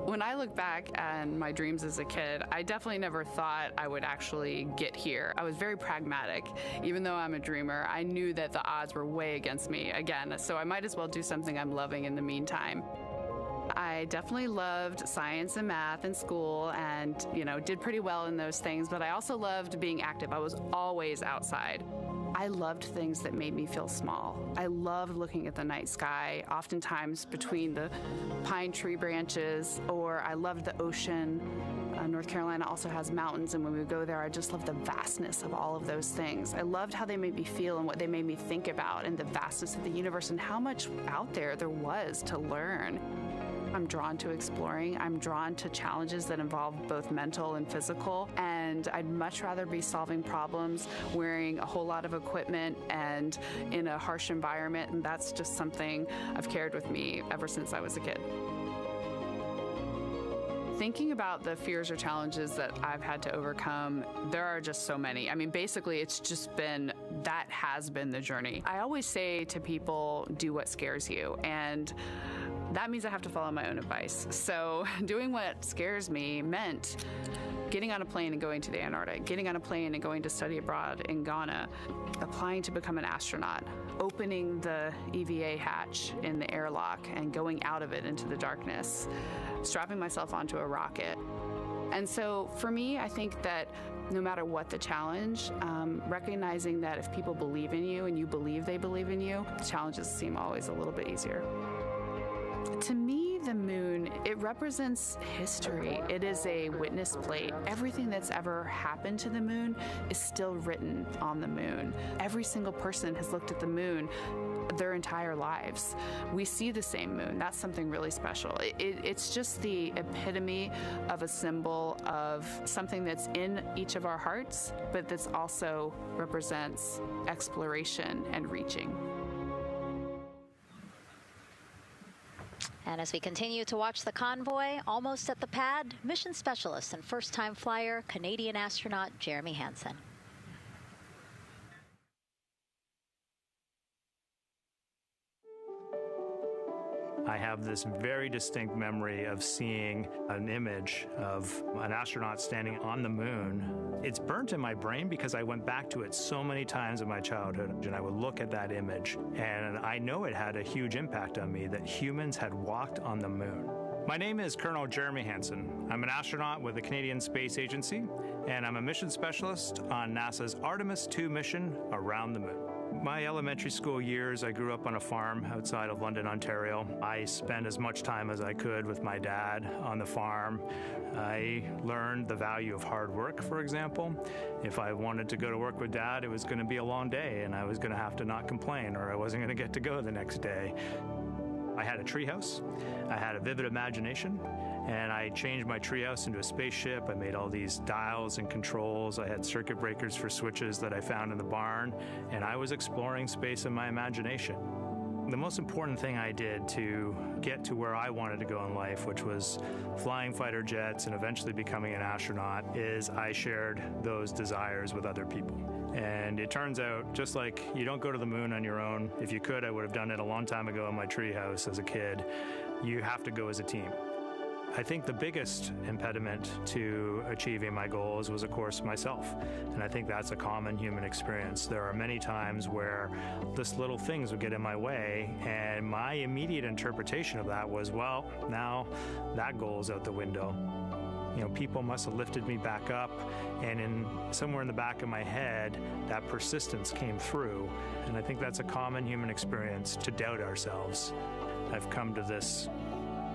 When I look back at my dreams as a kid, I definitely never thought I would actually get here. I was very pragmatic. Even though I'm a dreamer, I knew that the odds were way against me again, so I might as well do something I'm loving in the meantime. I definitely loved science and math in school and, did pretty well in those things, but I also loved being active. I was always outside. I loved things that made me feel small. I loved looking at the night sky, oftentimes between the pine tree branches, or I loved the ocean. North Carolina also has mountains, and when we go there, I just love the vastness of all of those things. I loved how they made me feel and what they made me think about, and the vastness of the universe and how much out there was to learn. I'm drawn to exploring. I'm drawn to challenges that involve both mental and physical, and I'd much rather be solving problems wearing a whole lot of equipment and in a harsh environment, and that's just something I've carried with me ever since I was a kid. Thinking about the fears or challenges that I've had to overcome, there are just so many. I mean, basically, it's just that has been the journey. I always say to people, do what scares you, and that means I have to follow my own advice. So doing what scares me meant getting on a plane and going to the Antarctic, getting on a plane and going to study abroad in Ghana, applying to become an astronaut, opening the EVA hatch in the airlock and going out of it into the darkness, strapping myself onto a rocket. And so for me, I think that no matter what the challenge, recognizing that if people believe in you and you believe they believe in you, the challenges seem always a little bit easier. To me, the moon, it represents history. It is a witness plate. Everything that's ever happened to the moon is still written on the moon. Every single person has looked at the moon their entire lives. We see the same moon. That's something really special. It's just the epitome of a symbol of something that's in each of our hearts, but that's also represents exploration and reaching. And as we continue to watch the convoy, almost at the pad, mission specialist and first-time flyer, Canadian astronaut Jeremy Hansen. I have this very distinct memory of seeing an image of an astronaut standing on the moon. It's burnt in my brain because I went back to it so many times in my childhood, and I would look at that image, and I know it had a huge impact on me that humans had walked on the moon. My name is Colonel Jeremy Hansen. I'm an astronaut with the Canadian Space Agency, and I'm a mission specialist on NASA's Artemis II mission around the moon. My elementary school years, I grew up on a farm outside of London, Ontario. I spent as much time as I could with my dad on the farm. I learned the value of hard work, for example. If I wanted to go to work with Dad, it was going to be a long day, and I was going to have to not complain, or I wasn't going to get to go the next day. I had a treehouse, I had a vivid imagination, and I changed my treehouse into a spaceship. I made all these dials and controls. I had circuit breakers for switches that I found in the barn, and I was exploring space in my imagination. The most important thing I did to get to where I wanted to go in life, which was flying fighter jets and eventually becoming an astronaut, is I shared those desires with other people. And it turns out, just like you don't go to the moon on your own, if you could, I would have done it a long time ago in my treehouse as a kid, you have to go as a team. I think the biggest impediment to achieving my goals was, of course, myself. And I think that's a common human experience. There are many times where just little things would get in my way, and my immediate interpretation of that was, well, now that goal's out the window. You know, people must have lifted me back up, and somewhere in the back of my head, that persistence came through. And I think that's a common human experience, to doubt ourselves. I've come to this,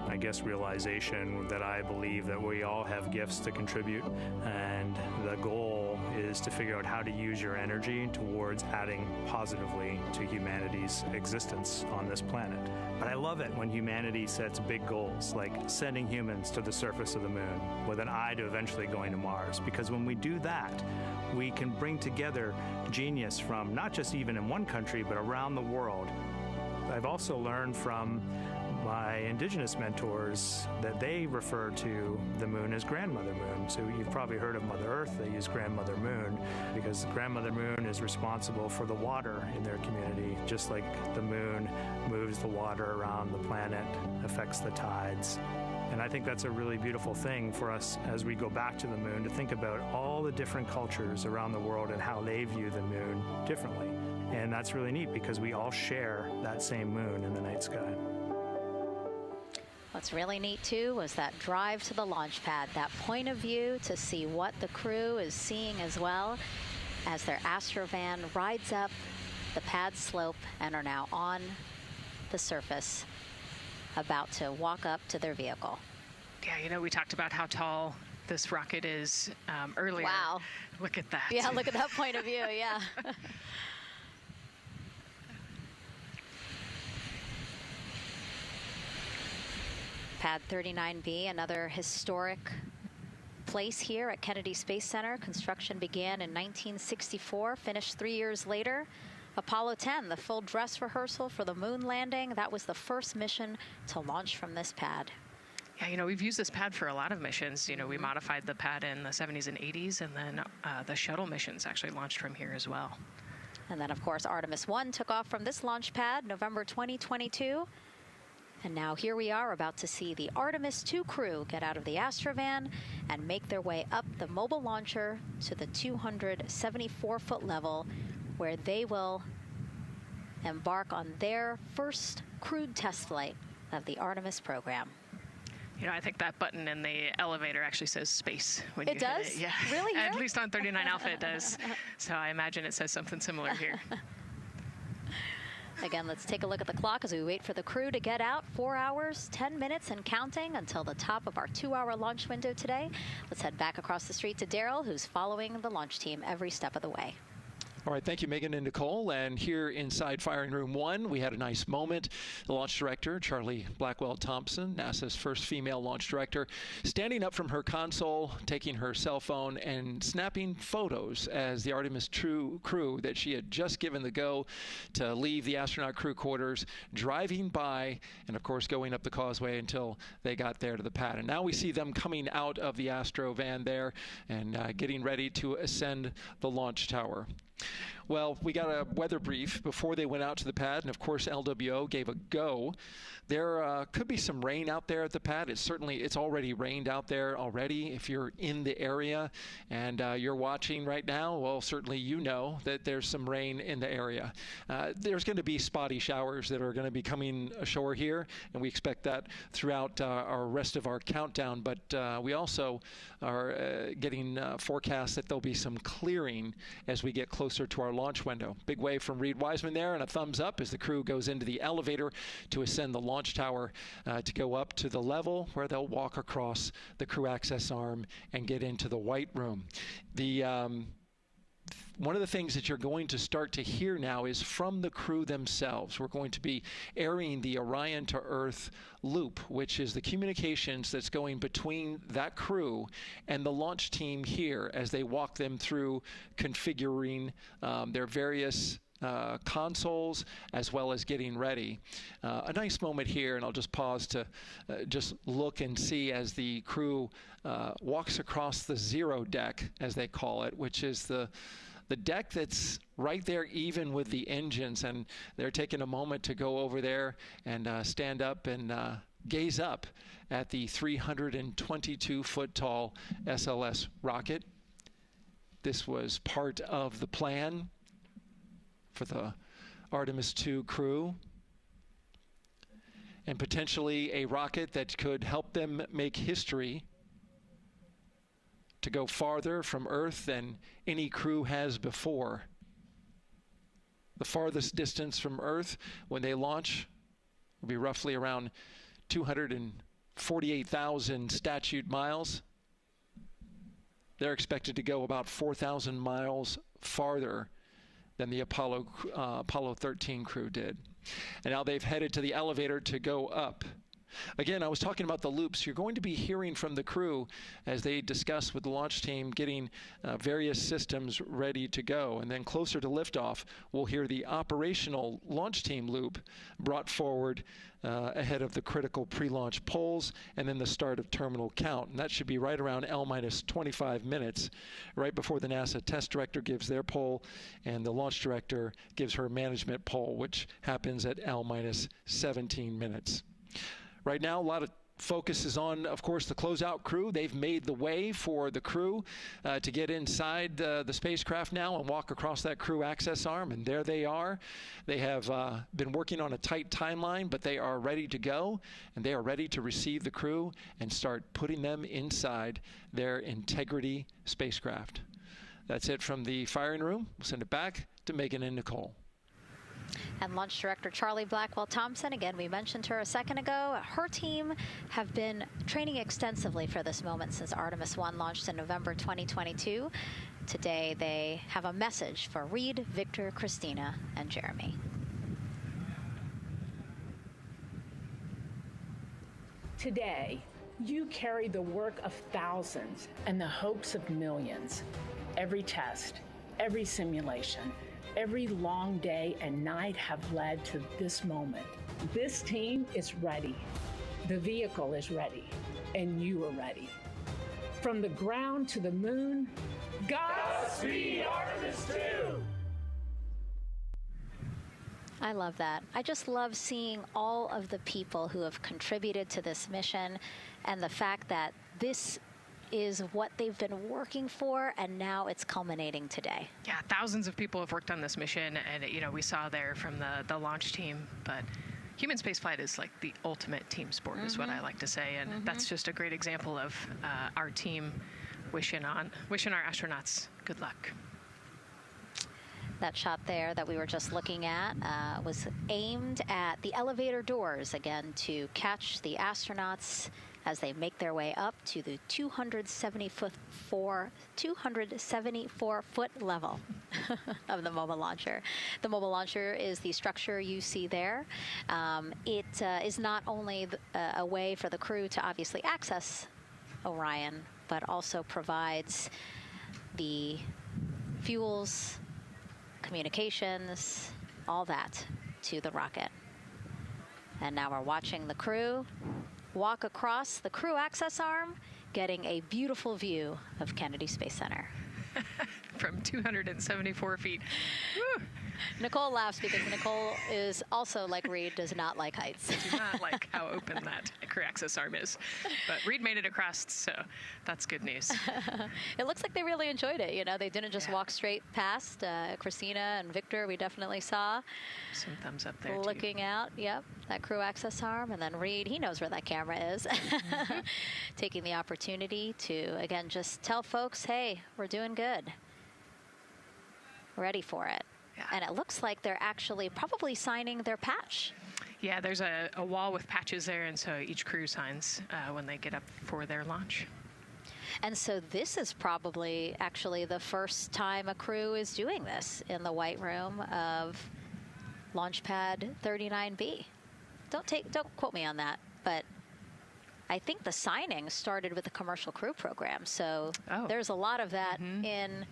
I guess, realization that I believe that we all have gifts to contribute, and the goal is to figure out how to use your energy towards adding positively to humanity's existence on this planet. But I love it when humanity sets big goals, like sending humans to the surface of the moon with an eye to eventually going to Mars, because when we do that, we can bring together genius from not just even in one country, but around the world. I've also learned from my indigenous mentors that they refer to the moon as Grandmother Moon. So you've probably heard of Mother Earth. They use Grandmother Moon because Grandmother Moon is responsible for the water in their community, just like the moon moves the water around the planet, affects the tides. And I think that's a really beautiful thing for us as we go back to the moon, to think about all the different cultures around the world and how they view the moon differently. And that's really neat because we all share that same moon in the night sky. What's really neat, too, was that drive to the launch pad, that point of view to see what the crew is seeing as well, as their Astrovan rides up the pad slope and are now on the surface, about to walk up to their vehicle. Yeah, you know, we talked about how tall this rocket is earlier. Wow. Look at that. Yeah, look at that point of view, yeah. Pad 39B, another historic place here at Kennedy Space Center. Construction began in 1964, finished 3 years later. Apollo 10, the full dress rehearsal for the moon landing. That was the first mission to launch from this pad. Yeah, you know, we've used this pad for a lot of missions. You know, we modified the pad in the 70s and 80s, and then the shuttle missions actually launched from here as well. And then, of course, Artemis 1 took off from this launch pad November 2022. And now here we are about to see the Artemis 2 crew get out of the Astrovan and make their way up the mobile launcher to the 274-foot level, where they will embark on their first crewed test flight of the Artemis program. You know, I think that button in the elevator actually says space when it you does? hit it. Yeah. Really? At least on 39 Alpha it does. So I imagine it says something similar here. Again, let's take a look at the clock as we wait for the crew to get out. 4 hours, 10 minutes and counting until the top of our 2-hour launch window today. Let's head back across the street to Daryl, who's following the launch team every step of the way. All right, thank you, Megan and Nicole. And here inside Firing Room 1, we had a nice moment. The launch director, Charlie Blackwell-Thompson, NASA's first female launch director, standing up from her console, taking her cell phone and snapping photos as the Artemis crew that she had just given the go to leave the astronaut crew quarters, driving by, and of course going up the causeway until they got there to the pad. And now we see them coming out of the Astro van there and getting ready to ascend the launch tower. Well, we got a weather brief before they went out to the pad, and of course LWO gave a go. There could be some rain out there at the pad. It's already rained out there already. If you're in the area and you're watching right now, well, certainly you know that there's some rain in the area. There's going to be spotty showers that are going to be coming ashore here, and we expect that throughout our rest of our countdown. But we also are getting forecasts that there'll be some clearing as we get closer to our launch window. Big wave from Reed Wiseman there, and a thumbs up as the crew goes into the elevator to ascend the launch tower to go up to the level where they'll walk across the crew access arm and get into the white room. One of the things that you're going to start to hear now is from the crew themselves. We're going to be airing the Orion to Earth loop, which is the communications that's going between that crew and the launch team here as they walk them through configuring their various consoles as well as getting ready. A nice moment here, and I'll just pause to just look and see as the crew walks across the zero deck, as they call it, which is the deck that's right there even with the engines, and they're taking a moment to go over there and stand up and gaze up at the 322-foot tall SLS rocket. This was part of the plan for the Artemis II crew, and potentially a rocket that could help them make history to go farther from Earth than any crew has before. The farthest distance from Earth when they launch will be roughly around 248,000 statute miles. They're expected to go about 4,000 miles farther than the Apollo 13 crew did. And now they've headed to the elevator to go up. Again, I was talking about the loops. You're going to be hearing from the crew as they discuss with the launch team getting various systems ready to go. And then closer to liftoff, we'll hear the operational launch team loop brought forward ahead of the critical pre-launch polls and then the start of terminal count. And that should be right around L-25 minutes, right before the NASA test director gives their poll and the launch director gives her management poll, which happens at L-17 minutes. Right now, a lot of focus is on, of course, the closeout crew. They've made the way for the crew to get inside the spacecraft now and walk across that crew access arm, and there they are. They have been working on a tight timeline, but they are ready to go, and they are ready to receive the crew and start putting them inside their Integrity spacecraft. That's it from the firing room. We'll send it back to Megan and Nicole. And Launch Director Charlie Blackwell-Thompson, again, we mentioned her a second ago. Her team have been training extensively for this moment since Artemis 1 launched in November 2022. Today, they have a message for Reed, Victor, Christina, and Jeremy. Today, you carry the work of thousands and the hopes of millions. Every test, every simulation, every long day and night have led to this moment. This team is ready. The vehicle is ready, and you are ready. From the ground to the moon, Godspeed, Artemis 2! I love that. I just love seeing all of the people who have contributed to this mission and the fact that this is what they've been working for, and now it's culminating today. Yeah, thousands of people have worked on this mission, and we saw there from the launch team, but human spaceflight is like the ultimate team sport, is what I like to say, and that's just a great example of our team wishing our astronauts good luck. That shot there that we were just looking at was aimed at the elevator doors, again, to catch the astronauts as they make their way up to the 274-foot level of the mobile launcher. The mobile launcher is the structure you see there. It is not only a way for the crew to obviously access Orion, but also provides the fuels, communications, all that to the rocket. And now we're watching the crew walk across the crew access arm, getting a beautiful view of Kennedy Space Center. from 274 feet. Woo. Nicole laughs because Nicole is also, like Reed, does not like heights. I do not like how open that crew access arm is. But Reed made it across, so that's good news. It looks like they really enjoyed it. You know, they didn't just walk straight past. Christina and Victor, we definitely saw. Some thumbs up there, looking too. out, yep, that crew access arm. And then Reed, he knows where that camera is. Taking the opportunity to, again, just tell folks, hey, we're doing good. Ready for it. Yeah. And it looks like they're actually probably signing their patch. Yeah, there's a wall with patches there, and so each crew signs when they get up for their launch. And so this is probably actually the first time a crew is doing this in the White Room of Launch Pad 39B. Don't quote me on that, but I think the signing started with the commercial crew program. So there's a lot of that in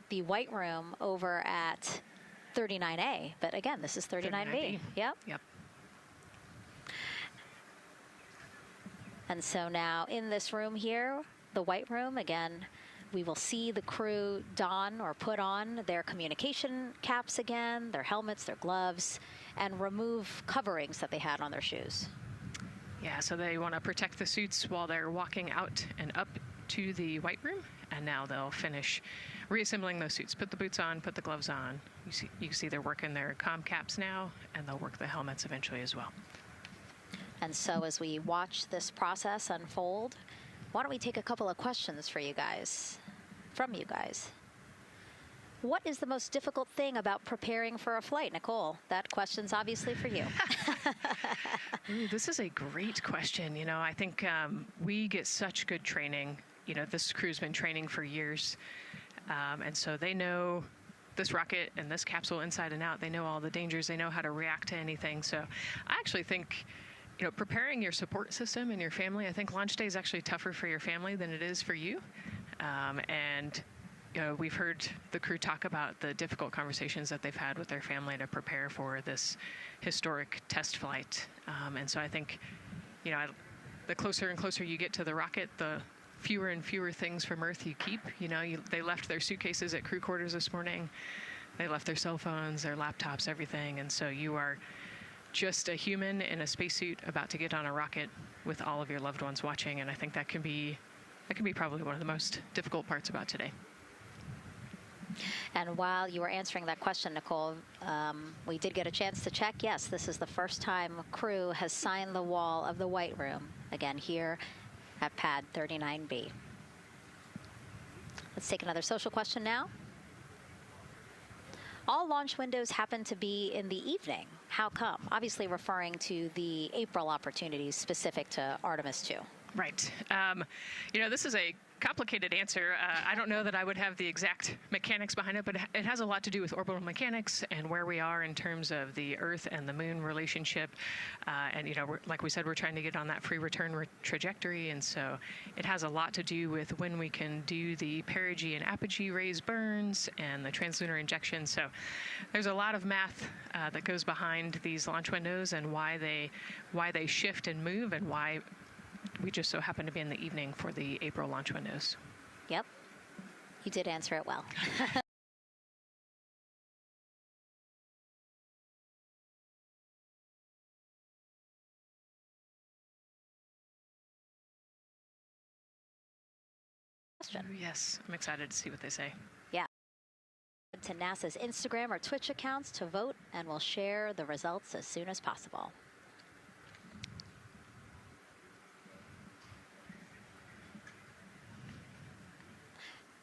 the White Room over at 39A. But again, this is 39B. Yep. And so now in this room here, the White Room, again, we will see the crew don or put on their communication caps again, their helmets, their gloves, and remove coverings that they had on their shoes. Yeah, so they want to protect the suits while they're walking out and up to the White Room, and now they'll finish reassembling those suits. Put the boots on, put the gloves on. You see they're working their comm caps now, and they'll work the helmets eventually as well. And so as we watch this process unfold, why don't we take a couple of questions from you guys? What is the most difficult thing about preparing for a flight? Nicole, that question's obviously for you. Ooh, this is a great question. You know, I think we get such good training. You know, this crew's been training for years. And so they know this rocket and this capsule inside and out. They know all the dangers. They know how to react to anything. So I actually think, you know, preparing your support system and your family, I think launch day is actually tougher for your family than it is for you. And you know, we've heard the crew talk about the difficult conversations that they've had with their family to prepare for this historic test flight. And so I think, you know, the closer and closer you get to the rocket, the fewer and fewer things from Earth you keep. You know, they left their suitcases at crew quarters this morning. They left their cell phones, their laptops, everything. And so you are just a human in a spacesuit about to get on a rocket with all of your loved ones watching. And I think that can be probably one of the most difficult parts about today. And while you were answering that question, Nicole, we did get a chance to check. Yes, this is the first time crew has signed the wall of the White Room, again here at Pad 39B. Let's take another social question now. All launch windows happen to be in the evening. How come? Obviously referring to the April opportunities specific to Artemis 2. Right. You know, this is a complicated answer. I don't know that I would have the exact mechanics behind it, but it has a lot to do with orbital mechanics and where we are in terms of the Earth and the Moon relationship. And, you know, like we said, we're trying to get on that free return trajectory. And so it has a lot to do with when we can do the perigee and apogee raised burns and the translunar injection. So there's a lot of math that goes behind these launch windows and why they shift and move and why we just so happen to be in the evening for the April launch windows. Yep. You did answer it well. Yes, I'm excited to see what they say. Yeah. To NASA's Instagram or Twitch accounts to vote, and we'll share the results as soon as possible.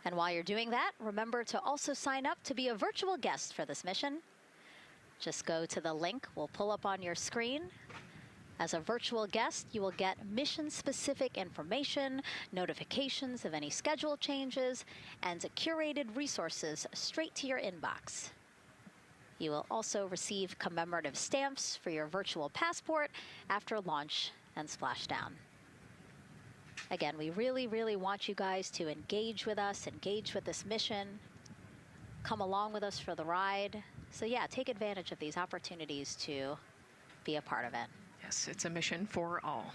And while you're doing that, remember to also sign up to be a virtual guest for this mission. Just go to the link we'll pull up on your screen. As a virtual guest, you will get mission-specific information, notifications of any schedule changes, and curated resources straight to your inbox. You will also receive commemorative stamps for your virtual passport after launch and splashdown. Again, we really, really want you guys to engage with us, engage with this mission, come along with us for the ride. So yeah, take advantage of these opportunities to be a part of it. Yes, it's a mission for all.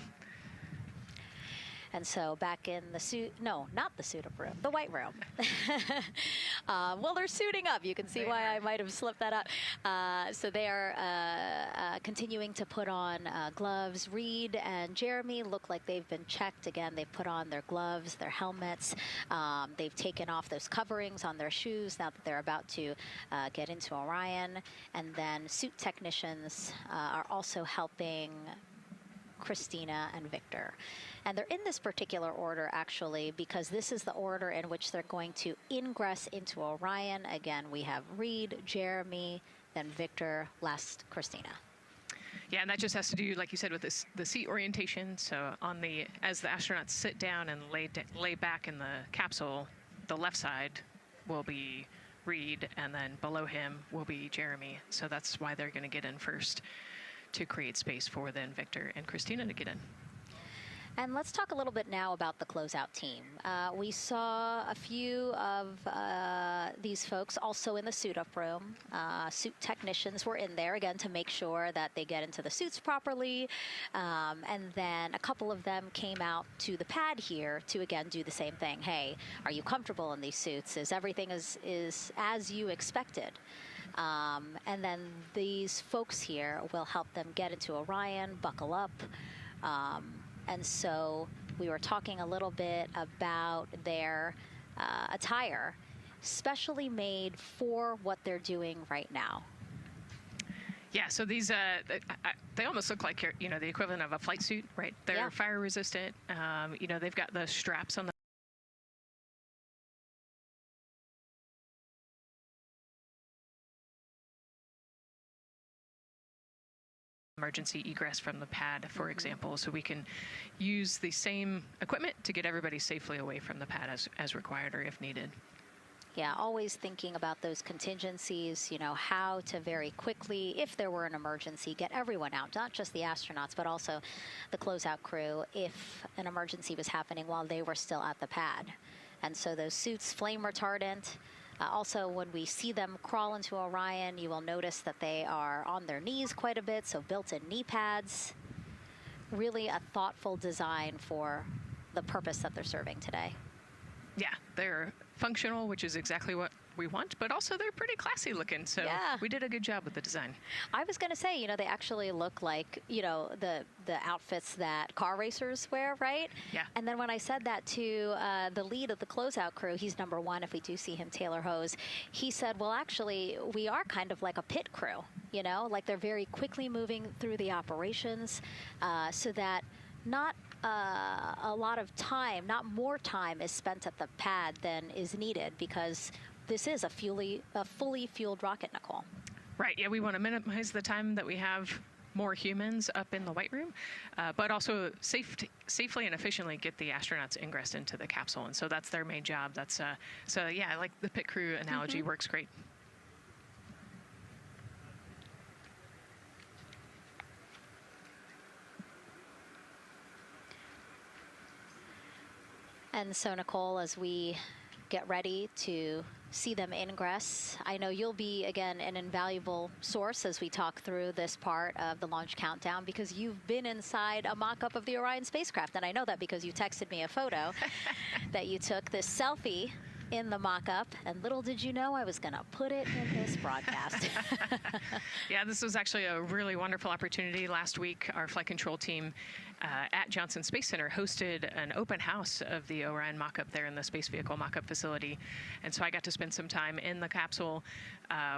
And so back in the suit, no, not the suit up room, the white room. Well, they're suiting up. You can see why I might have slipped that up. So they are continuing to put on gloves. Reed and Jeremy look like they've been checked. Again, they've put on their gloves, their helmets. They've taken off those coverings on their shoes now that they're about to get into Orion. And then suit technicians are also helping Christina and Victor. And they're in this particular order, actually, because this is the order in which they're going to ingress into Orion. Again, we have Reed, Jeremy, then Victor, last Christina. Yeah, and that just has to do, like you said, with the seat orientation. So as the astronauts sit down and lay back in the capsule, the left side will be Reed, and then below him will be Jeremy. So that's why they're going to get in first, to create space for then Victor and Christina to get in. And let's talk a little bit now about the closeout team. We saw a few of these folks also in the suit up room. Suit technicians were in there, again, to make sure that they get into the suits properly. And then a couple of them came out to the pad here to, again, do the same thing. Hey, are you comfortable in these suits? Is everything is as you expected? And then these folks here will help them get into Orion, buckle up. And so we were talking a little bit about their attire, specially made for what they're doing right now. Yeah, so these, they almost look like, you know, the equivalent of a flight suit, right? They're fire resistant. You know, they've got the straps on the emergency egress from the pad, for example, so we can use the same equipment to get everybody safely away from the pad as required or if needed. Yeah, always thinking about those contingencies, you know, how to very quickly, if there were an emergency, get everyone out, not just the astronauts, but also the closeout crew if an emergency was happening while they were still at the pad. And so those suits, flame retardant. Also, when we see them crawl into Orion, you will notice that they are on their knees quite a bit, so built-in knee pads. Really a thoughtful design for the purpose that they're serving today. Yeah, they're functional, which is exactly what we want, but also they're pretty classy looking, so we did a good job with the design. I was going to say, you know, they actually look like, you know, the outfits that car racers wear, right? Yeah. And then when I said that to the lead of the closeout crew, he's #1 if we do see him, Taylor Hose, he said, well, actually, we are kind of like a pit crew, you know, like they're very quickly moving through the operations so that not a lot of time, not more time is spent at the pad than is needed, because this is a fully fueled rocket, Nicole. Right, yeah, we want to minimize the time that we have more humans up in the white room, but also safely and efficiently get the astronauts ingressed into the capsule. And so that's their main job. That's so yeah, I like the pit crew analogy, works great. And so, Nicole, as we get ready to see them ingress, I know you'll be, again, an invaluable source as we talk through this part of the launch countdown, because you've been inside a mock-up of the Orion spacecraft. And I know that because you texted me a photo that you took, this selfie in the mock-up, and little did you know I was going to put it in this broadcast. Yeah, this was actually a really wonderful opportunity. Last week, our flight control team at Johnson Space Center hosted an open house of the Orion mock-up there in the space vehicle mock-up facility. And so I got to spend some time in the capsule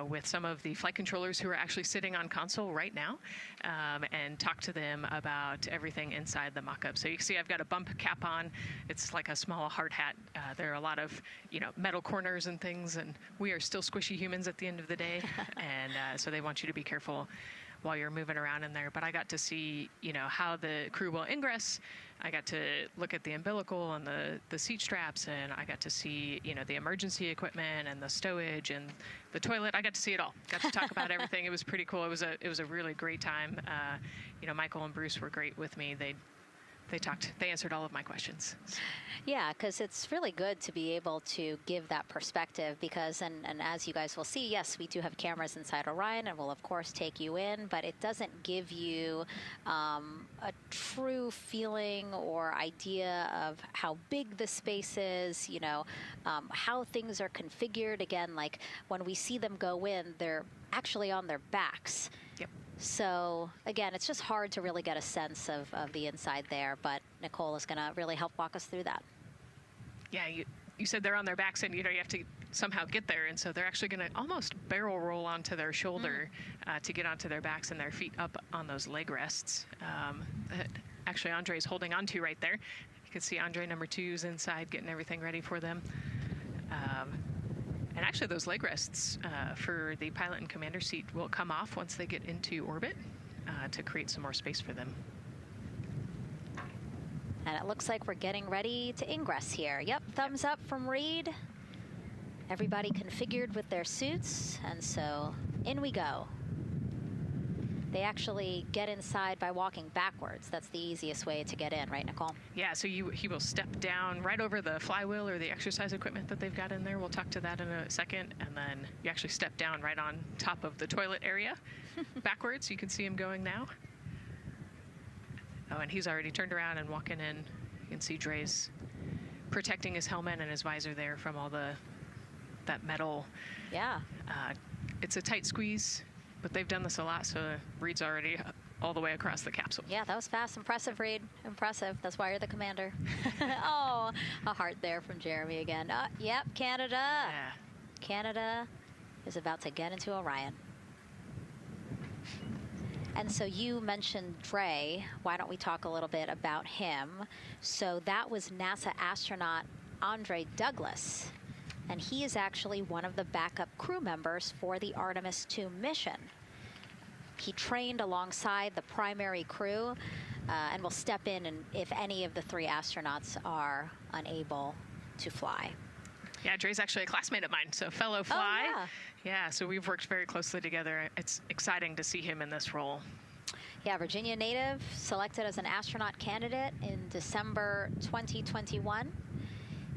with some of the flight controllers who are actually sitting on console right now and talk to them about everything inside the mock-up. So you can see I've got a bump cap on. It's like a small hard hat. There are a lot of, you know, metal corners and things, and we are still squishy humans at the end of the day. And so they want you to be careful while you're moving around in there. But I got to see, you know, how the crew will ingress. I got to look at the umbilical and the seat straps, and I got to see, you know, the emergency equipment and the stowage and the toilet. I got to see it all. Got to talk about everything. It was pretty cool. It was a really great time. You know, Michael and Bruce were great with me. They answered all of my questions. Yeah, because it's really good to be able to give that perspective because, and as you guys will see, yes, we do have cameras inside Orion and we'll, of course, take you in, but it doesn't give you a true feeling or idea of how big the space is, you know, how things are configured. Again, like when we see them go in, they're actually on their backs. Yep. So, again, it's just hard to really get a sense of the inside there, but Nicole is going to really help walk us through that. Yeah, you said they're on their backs, and, you know, you have to somehow get there, and so they're actually going to almost barrel roll onto their shoulder to get onto their backs and their feet up on those leg rests that actually Andre's holding onto right there. You can see Andre number 2's inside getting everything ready for them. And actually those leg rests for the pilot and commander seat will come off once they get into orbit to create some more space for them. And it looks like we're getting ready to ingress here. Yep, thumbs up from Reed. Everybody configured with their suits, and so in we go. They actually get inside by walking backwards. That's the easiest way to get in, right, Nicole? Yeah, so he will step down right over the flywheel or the exercise equipment that they've got in there. We'll talk to that in a second. And then you actually step down right on top of the toilet area backwards. You can see him going now. Oh, and he's already turned around and walking in. You can see Dre's protecting his helmet and his visor there from all that metal. Yeah. It's a tight squeeze, but they've done this a lot, so Reed's already all the way across the capsule. Yeah, that was fast. Impressive, Reed. Impressive. That's why you're the commander. Oh, a heart there from Jeremy again. Yep, Canada. Yeah. Canada is about to get into Orion. And so you mentioned Dre. Why don't we talk a little bit about him? So that was NASA astronaut Andre Douglas. And he is actually one of the backup crew members for the Artemis 2 mission. He trained alongside the primary crew and will step in and if any of the 3 astronauts are unable to fly. Yeah, Dre's actually a classmate of mine, so fellow fly. Oh, yeah, so we've worked very closely together. It's exciting to see him in this role. Yeah, Virginia native, selected as an astronaut candidate in December 2021.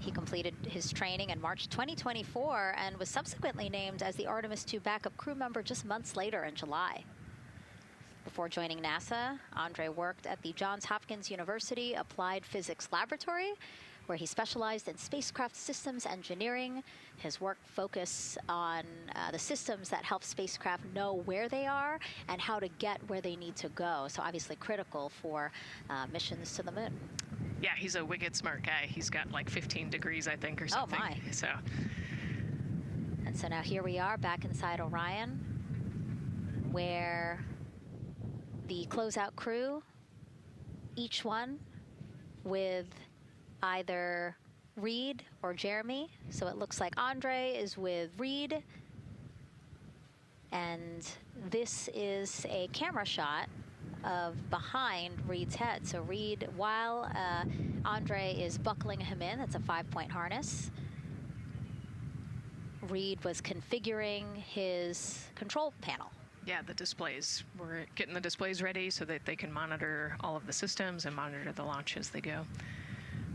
He completed his training in March 2024 and was subsequently named as the Artemis 2 backup crew member just months later in July. Before joining NASA, Andre worked at the Johns Hopkins University Applied Physics Laboratory, where he specialized in spacecraft systems engineering. His work focused on the systems that help spacecraft know where they are and how to get where they need to go. So obviously critical for missions to the moon. Yeah, he's a wicked smart guy. He's got like 15 degrees, I think, or something. Oh, my. So. And so now here we are back inside Orion, where the closeout crew, each one with either Reed or Jeremy. So it looks like Andre is with Reed. And this is a camera shot of behind Reed's head. So Reed, while Andre is buckling him in, that's a 5-point harness, Reed was configuring his control panel. Yeah, the displays. We're getting the displays ready so that they can monitor all of the systems and monitor the launch as they go.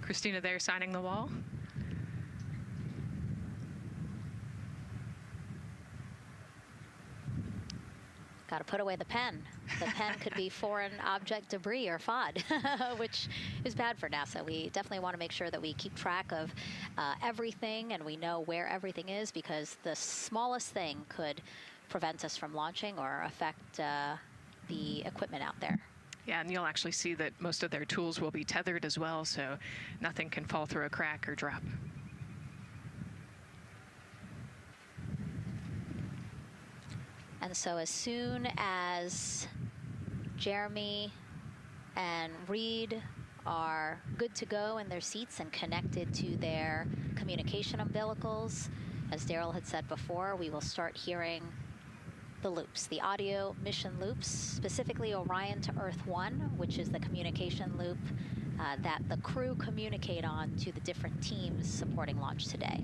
Christina there signing the wall. Got to put away the pen. The pen could be foreign object debris or FOD, which is bad for NASA. We definitely want to make sure that we keep track of everything and we know where everything is, because the smallest thing could prevent us from launching or affect the equipment out there. Yeah, and you'll actually see that most of their tools will be tethered as well, so nothing can fall through a crack or drop. And so as soon as Jeremy and Reed are good to go in their seats and connected to their communication umbilicals, as Daryl had said before, we will start hearing the loops, the audio mission loops, specifically Orion to Earth 1, which is the communication loop that the crew communicate on to the different teams supporting launch today.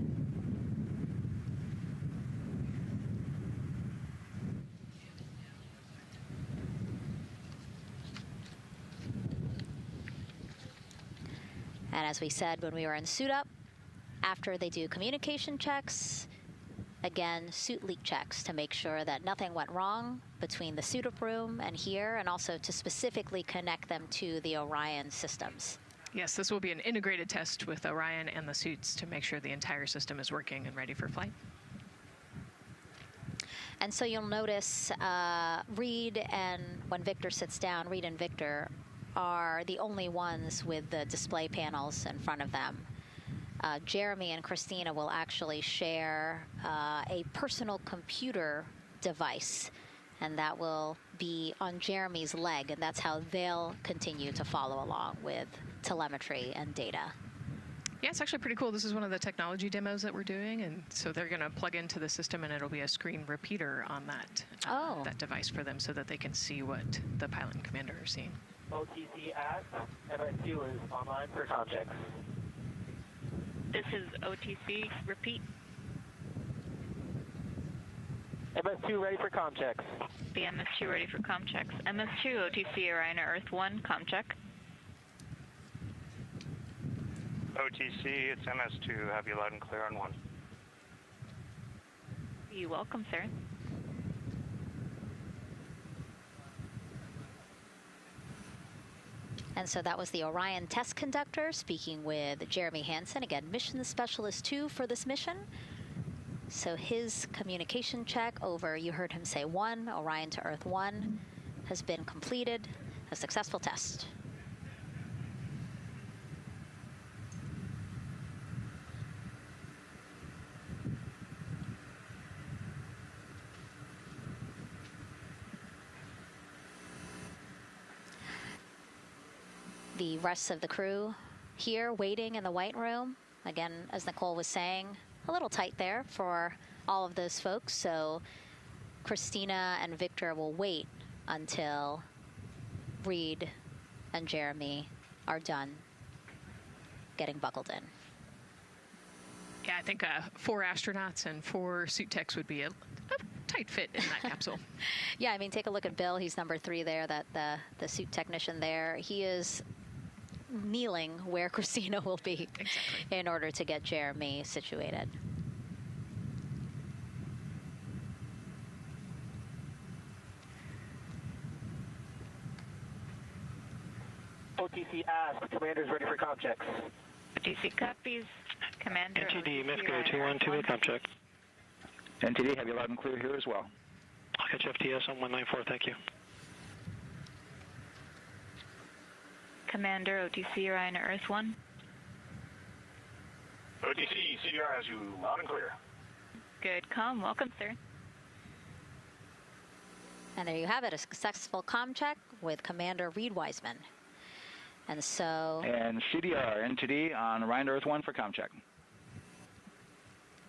as we said when we were in suit up, after they do communication checks, again, suit leak checks to make sure that nothing went wrong between the suit up room and here, and also to specifically connect them to the Orion systems. Yes, this will be an integrated test with Orion and the suits to make sure the entire system is working and ready for flight. And so you'll notice Reed and when Victor sits down, Reed and Victor are the only ones with the display panels in front of them. Jeremy and Christina will actually share a personal computer device, and that will be on Jeremy's leg, and that's how they'll continue to follow along with telemetry and data. Yeah, it's actually pretty cool. This is one of the technology demos that we're doing, and so they're going to plug into the system, and it'll be a screen repeater on that that device for them, so that they can see what the pilot and commander are seeing. OTC at MS2 is online for comm checks. This is OTC. Repeat. MS2 ready for comm checks. The MS2 ready for comm checks. MS2, OTC Orion Earth 1, comm check. OTC, it's MS2. Have you loud and clear on 1. You're welcome, sir. And so that was the Orion test conductor speaking with Jeremy Hansen, again, mission specialist 2 for this mission. So his communication check over, you heard him say 1, Orion to Earth 1, has been completed, a successful test. The rest of the crew here waiting in the white room. Again, as Nicole was saying, a little tight there for all of those folks. So Christina and Victor will wait until Reed and Jeremy are done getting buckled in. Yeah, I think 4 astronauts and 4 suit techs would be a tight fit in that capsule. Yeah, I mean, take a look at Bill. He's number 3 there, that the suit technician there. He is kneeling where Christina will be in order to get Jeremy situated. OTC ask, commander's ready for comm checks. OTC copies. Commander. NTD, MIFCO 212, comm check. NTD, have you loud and clear here as well. I'll catch FTS on 194, thank you. Commander, OTC Orion Earth 1. OTC, CDR has you loud and clear. Good comm. Welcome, sir. And there you have it, a successful comm check with Commander Reed Wiseman. And so... And CDR, NTD on Orion Earth 1 for comm check.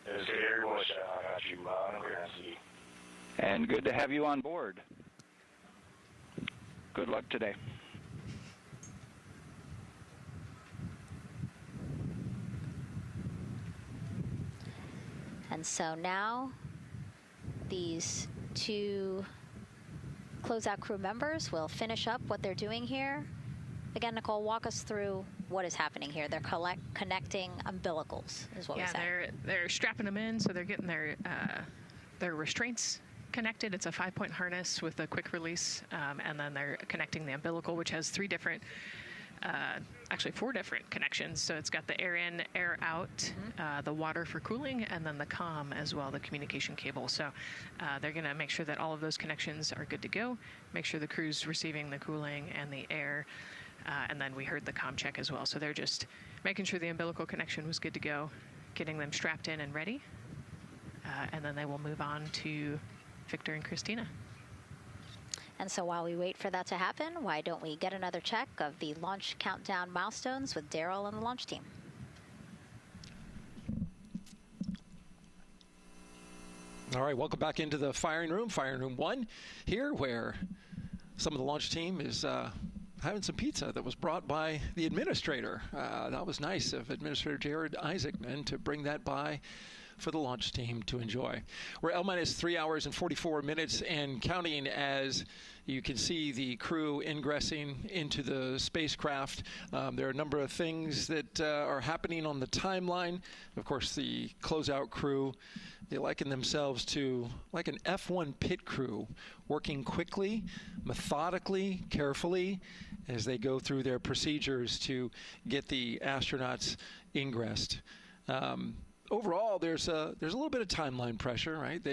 This is Gary Bush, I got you loud and clear, NTD. And good to have you on board. Good luck today. And so now these 2 closeout crew members will finish up what they're doing here. Again, Nicole, walk us through what is happening here. They're connecting umbilicals, is what we said. Yeah, they're strapping them in, so they're getting their restraints connected. It's a 5-point harness with a quick release, and then they're connecting the umbilical, which has 3 different, actually 4 different connections. So it's got the air in, air out, the water for cooling, and then the comm as well, the communication cable. So they're going to make sure that all of those connections are good to go, make sure the crew's receiving the cooling and the air, and then we heard the comm check as well. So they're just making sure the umbilical connection was good to go, getting them strapped in and ready, and then they will move on to Victor and Christina. And so while we wait for that to happen, why don't we get another check of the launch countdown milestones with Daryl and the launch team. All right, welcome back into the firing room 1 here, where some of the launch team is having some pizza that was brought by the administrator. That was nice of Administrator Jared Isaacman to bring that by for the launch team to enjoy. We're L-minus 3 hours and 44 minutes and counting as you can see the crew ingressing into the spacecraft. There are a number of things that are happening on the timeline. Of course, the closeout crew, they liken themselves to like an F1 pit crew, working quickly, methodically, carefully, as they go through their procedures to get the astronauts ingressed. Overall, there's a little bit of timeline pressure, right?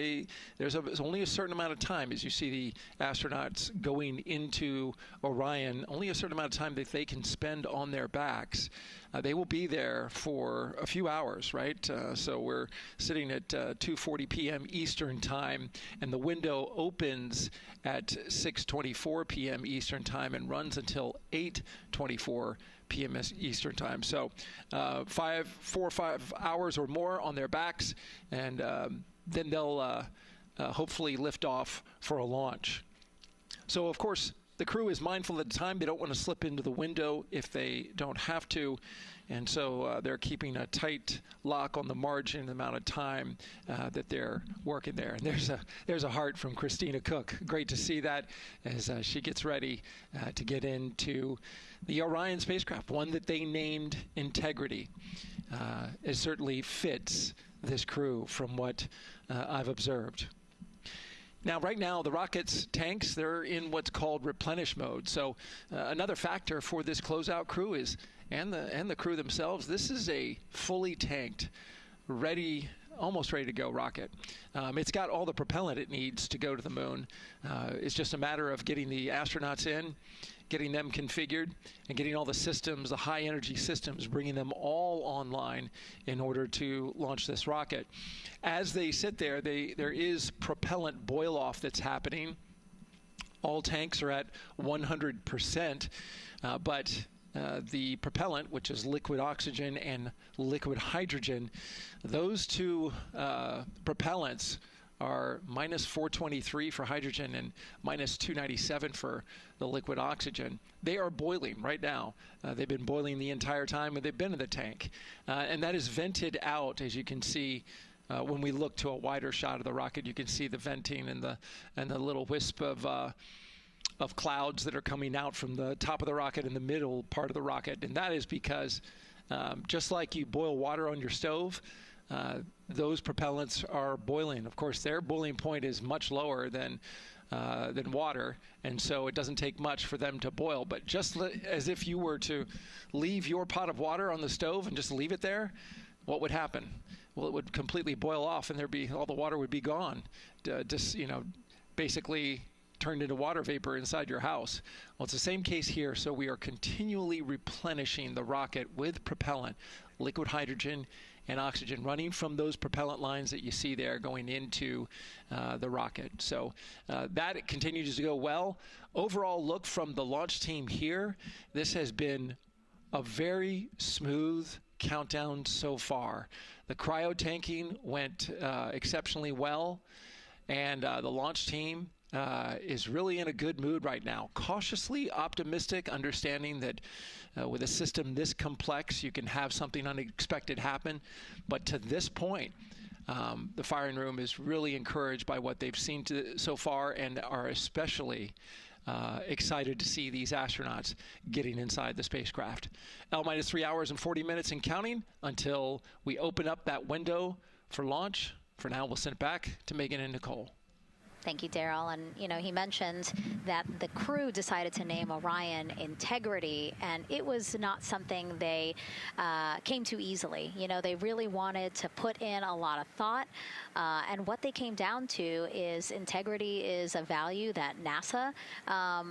There's only a certain amount of time as you see the astronauts going into Orion, only a certain amount of time that they can spend on their backs. They will be there for a few hours, right? So we're sitting at 2:40 p.m. Eastern time, and the window opens at 6:24 p.m. Eastern time and runs until 8:24 p.m. Eastern time. So 4 or 5 hours or more on their backs, and then they'll hopefully lift off for a launch. So, of course, the crew is mindful of the time. They don't want to slip into the window if they don't have to. And so they're keeping a tight lock on the margin, the amount of time that they're working there. And there's a heart from Christina Cook. Great to see that as she gets ready to get into the Orion spacecraft, one that they named Integrity. It certainly fits this crew from what I've observed. Now, right now, the rocket's tanks, they're in what's called replenish mode. So another factor for this closeout crew is, and the crew themselves, this is a fully tanked, almost ready to go rocket. It's got all the propellant it needs to go to the moon. It's just a matter of getting the astronauts in, getting them configured, and getting all the systems, the high energy systems, bringing them all online in order to launch this rocket. As they sit there, there is propellant boil off that's happening. All tanks are at 100%, but the propellant, which is liquid oxygen and liquid hydrogen, those two propellants are minus 423 for hydrogen and minus 297 for the liquid oxygen. They are boiling right now. They've been boiling the entire time when they've been in the tank. And that is vented out, as you can see. When we look to a wider shot of the rocket, you can see the venting and the little wisp of clouds that are coming out from the top of the rocket in the middle part of the rocket. And that is because just like you boil water on your stove, those propellants are boiling. Of course, their boiling point is much lower than water, and so it doesn't take much for them to boil. But just as if you were to leave your pot of water on the stove and just leave it there, what would happen? Well, it would completely boil off, and all the water would be gone. Basically turned into water vapor inside your house. Well, it's the same case here. So we are continually replenishing the rocket with propellant, liquid hydrogen and oxygen, running from those propellant lines that you see there going into the rocket. So that continues to go well. Overall look from the launch team here, this has been a very smooth countdown so far. The cryo tanking went exceptionally well, and the launch team is really in a good mood right now. Cautiously optimistic, understanding that with a system this complex, you can have something unexpected happen. But to this point, the firing room is really encouraged by what they've seen so far, and are especially excited to see these astronauts getting inside the spacecraft. L-minus 3 hours and 40 minutes and counting until we open up that window for launch. For now, we'll send it back to Megan and Nicole. Thank you, Daryl. And, he mentioned that the crew decided to name Orion Integrity, and it was not something they came to easily. They really wanted to put in a lot of thought, and what they came down to is integrity is a value that NASA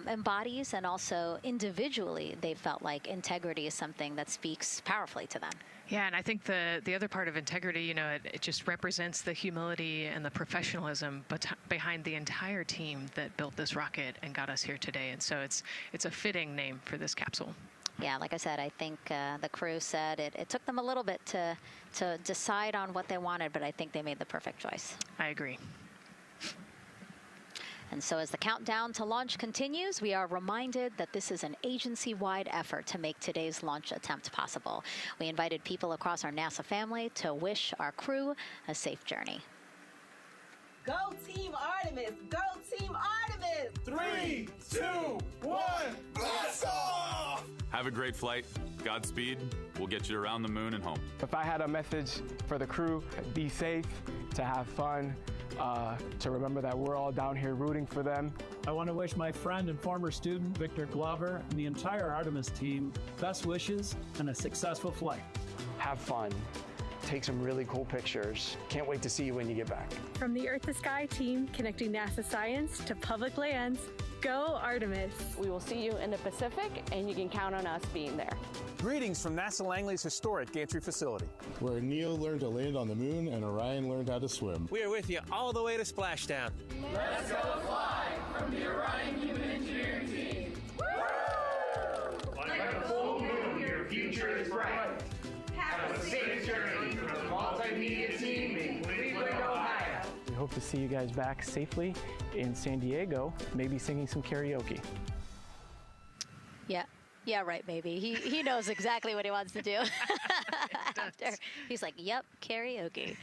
embodies, and also individually they felt like integrity is something that speaks powerfully to them. Yeah, and I think the other part of integrity, it just represents the humility and the professionalism behind the entire team that built this rocket and got us here today. And so it's a fitting name for this capsule. Yeah, like I said, I think the crew said it took them a little bit to decide on what they wanted, but I think they made the perfect choice. I agree. And so as the countdown to launch continues, we are reminded that this is an agency-wide effort to make today's launch attempt possible. We invited people across our NASA family to wish our crew a safe journey. Go Team Artemis! Go Team Artemis! 3, 2, 1, blast off! Have a great flight. Godspeed. We'll get you around the moon and home. If I had a message for the crew, be safe, to have fun, to remember that we're all down here rooting for them. I want to wish my friend and former student, Victor Glover, and the entire Artemis team best wishes and a successful flight. Have fun. Take some really cool pictures. Can't wait to see you when you get back. From the Earth to Sky team, connecting NASA science to public lands, go Artemis. We will see you in the Pacific, and you can count on us being there. Greetings from NASA Langley's historic gantry facility, where Neil learned to land on the moon and Orion learned how to swim. We are with you all the way to splashdown. Let's go fly from the Orion Human Engineering team. Woo! Like a full moon, your future is bright. Have a safe journey from the multimedia team in Cleveland, Ohio. We hope to see you guys back safely in San Diego, maybe singing some karaoke. Yeah, right, maybe. He knows exactly what he wants to do. After. He's like, yep, karaoke.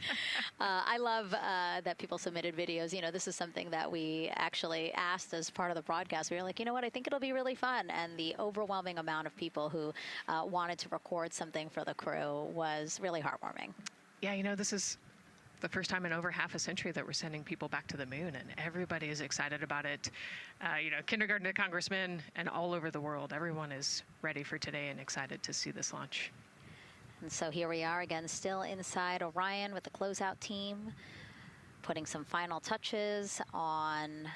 I love that people submitted videos. You know, this is something that we actually asked as part of the broadcast. We were like, you know what, I think it'll be really fun. And the overwhelming amount of people who wanted to record something for the crew was really heartwarming. Yeah, you know, this is the first time in over half a century that we're sending people back to the moon, and everybody is excited about it. You know, kindergarten to congressmen and all over the world, everyone is ready for today and excited to see this launch. And so here we are again, still inside Orion with the closeout team, putting some final touches on,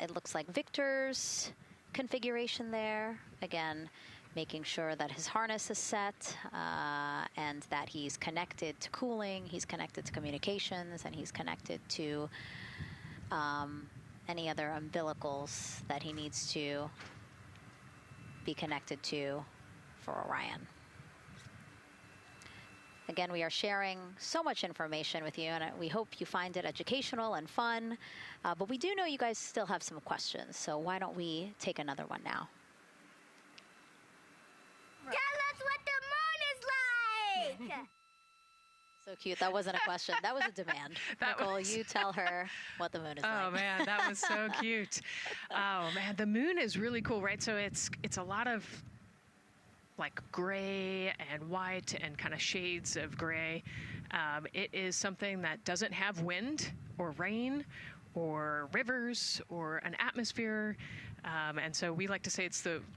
it looks like Victor's configuration there. Again, making sure that his harness is set and that he's connected to cooling, he's connected to communications, and he's connected to any other umbilicals that he needs to be connected to for Orion. Again, we are sharing so much information with you, and we hope you find it educational and fun. But we do know you guys still have some questions, so why don't we take another one now? Tell us what the moon is like! So cute. That wasn't a question. That was a demand. Nicole, you tell her what the moon is like. Oh, man, that was so cute. Oh, man, the moon is really cool, right? So it's a lot of like gray and white and kind of shades of gray. It is something that doesn't have wind or rain or rivers or an atmosphere. And so we like to say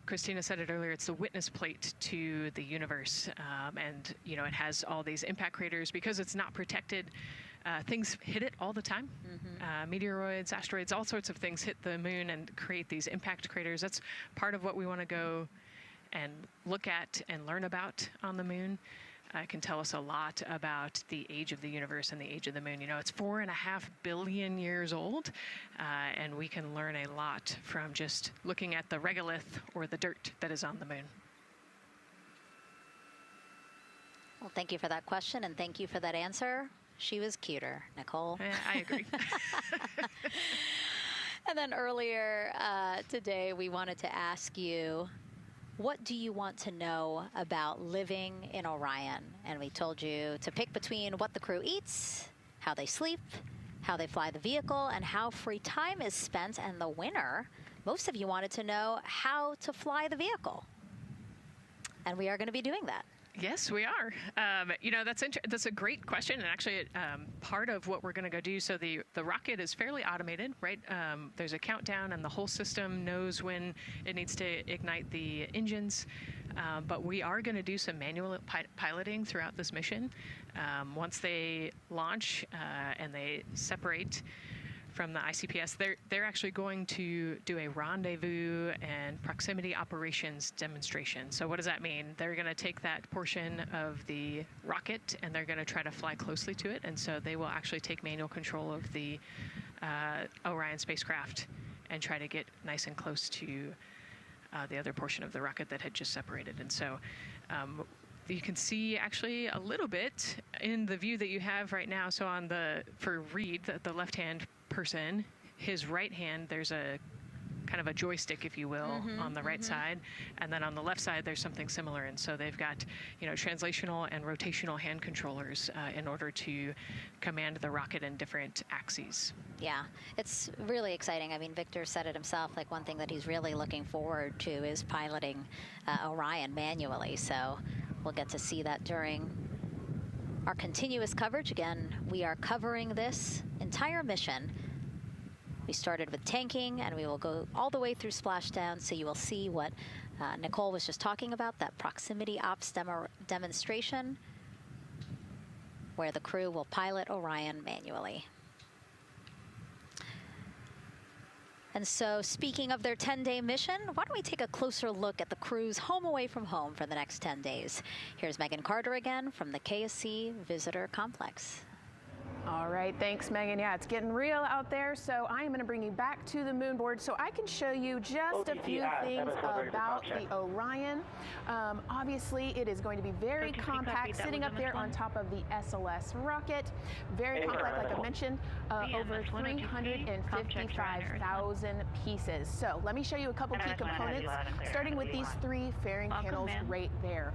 Christina said it earlier, it's the witness plate to the universe. And, you know, it has all these impact craters because it's not protected. Things hit it all the time. Mm-hmm. Meteoroids, asteroids, all sorts of things hit the moon and create these impact craters. That's part of what we want to go and look at and learn about on the moon. Can tell us a lot about the age of the universe and the age of the moon. You know, it's 4.5 billion years old, and we can learn a lot from just looking at the regolith or the dirt that is on the moon. Well, thank you for that question, and thank you for that answer. She was cuter, Nicole. I agree. And then earlier today, we wanted to ask you, what do you want to know about living in Orion? And we told you to pick between what the crew eats, how they sleep, how they fly the vehicle, and how free time is spent. And the winner, most of you wanted to know how to fly the vehicle. And we are going to be doing that. Yes, we are. You know, that's a great question, and actually part of what we're going to go do, so the rocket is fairly automated, right? There's a countdown, and the whole system knows when it needs to ignite the engines, but we are going to do some manual piloting throughout this mission. Once they launch and they separate from the ICPS, they're actually going to do a rendezvous and proximity operations demonstration. So what does that mean? They're going to take that portion of the rocket and they're going to try to fly closely to it. And so they will actually take manual control of the Orion spacecraft and try to get nice and close to the other portion of the rocket that had just separated. And so you can see actually a little bit in the view that you have right now. So for Reed, the left-hand person, his right hand, there's a kind of a joystick, if you will, on the right side, and then on the left side there's something similar. And so they've got, you know, translational and rotational hand controllers in order to command the rocket in different axes. Yeah, it's really exciting. I mean, Victor said it himself, like one thing that he's really looking forward to is piloting Orion manually. So we'll get to see that during our continuous coverage. Again, we are covering this entire mission. We started with tanking, and we will go all the way through splashdown, so you will see what Nicole was just talking about, that proximity ops demonstration, where the crew will pilot Orion manually. And so, speaking of their 10-day mission, why don't we take a closer look at the crew's home away from home for the next 10 days. Here's Megan Carter again from the KSC Visitor Complex. All right, thanks, Megan. Yeah, it's getting real out there, so I am going to bring you back to the moon board so I can show you just a few things about the Orion. Obviously, it is going to be very compact, sitting up there on top of the SLS rocket. Very compact, like I mentioned, over 355,000 pieces. So let me show you a couple key components, starting with these three fairing panels right there.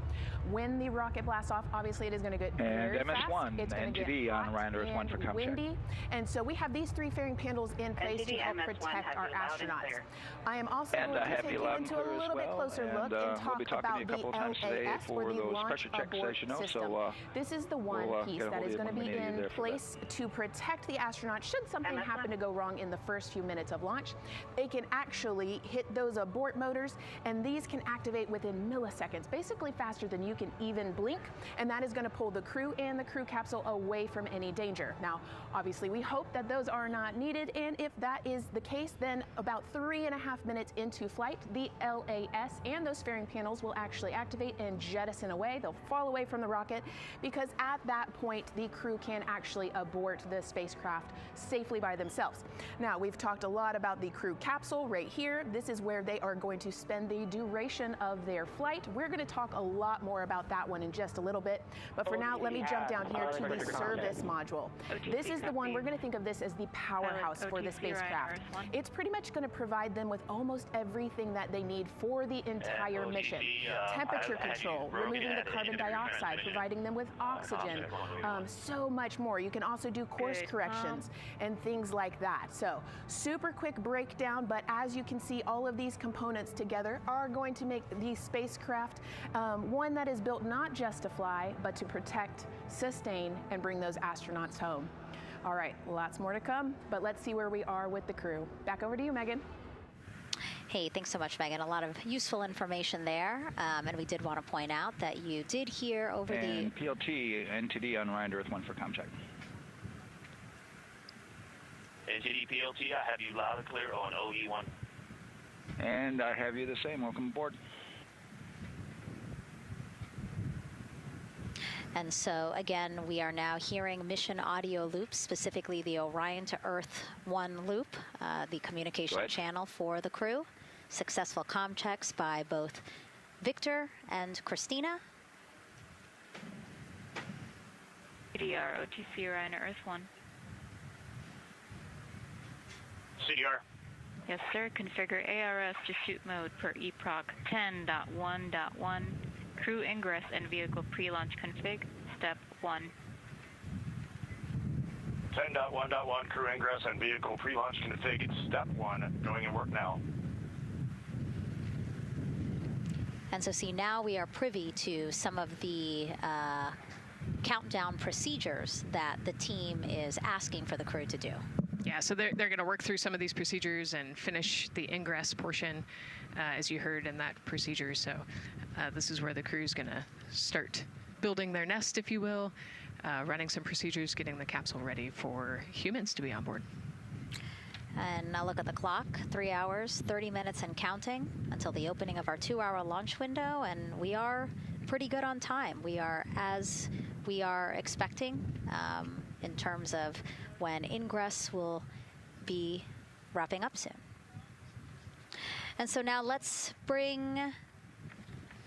When the rocket blasts off, obviously it is going to get very fast. MS1, it's going to NTD get on Ryan Earth 1 for ComCheck. windy, and so we have these three fairing panels in place to help protect our astronauts. I am also going to take you into a little bit closer look and talk about the LAS, or the Launch Abort System. This is the one piece that is going to be in place to protect the astronauts should something happen to go wrong in the first few minutes of launch. They can actually hit those abort motors, and these can activate within milliseconds, basically faster than you can even blink, and that is going to pull the crew and the crew capsule away from any danger. Now, obviously, we hope that those are not needed, and if that is the case, then about 3.5 minutes into flight, the LAS and those fairing panels will actually activate and jettison away. They'll fall away from the rocket, because at that point, the crew can actually abort the spacecraft safely by themselves. Now, we've talked a lot about the crew capsule right here. This is where they are going to spend the duration of their flight. We're going to talk a lot more about that one in just a little bit, but for now, let me jump down here to the service module. This is the one, we're going to think of this as the powerhouse for the spacecraft. It's pretty much going to provide them with almost everything that they need for the entire mission. Temperature control, removing the carbon dioxide, providing them with oxygen, so much more. You can also do course corrections and things like that. So, super quick breakdown, but as you can see, all of these components together are going to make the spacecraft one that is built not just to fly, but to protect, sustain, and bring those astronauts home. All right, lots more to come, but let's see where we are with the crew. Back over to you, Megan. Hey, thanks so much, Megan. A lot of useful information there, and we did want to point out that you did hear over and the PLT NTD on Ryan Earth 1 for ComCheck. NTD PLT, I have you loud and clear on OE1. And I have you the same. Welcome aboard. And so, again, we are now hearing mission audio loops, specifically the Orion to Earth 1 loop, the communication channel for the crew. Successful comm checks by both Victor and Christina. CDR, OTC Orion Earth 1. CDR. Yes, sir. Configure ARS to shoot mode per EPROC 10.1.1. Crew ingress and vehicle pre-launch config, step 1. 10.1.1 crew ingress and vehicle pre-launch config, step 1. Going in work now. And so see, now we are privy to some of the countdown procedures that the team is asking for the crew to do. Yeah, so they're going to work through some of these procedures and finish the ingress portion, as you heard in that procedure. So this is where the crew is going to start building their nest, if you will, running some procedures, getting the capsule ready for humans to be on board. And now look at the clock, 3 hours, 30 minutes and counting until the opening of our 2-hour launch window, and we are pretty good on time. We are as we are expecting in terms of when ingress will be wrapping up soon. And so now let's bring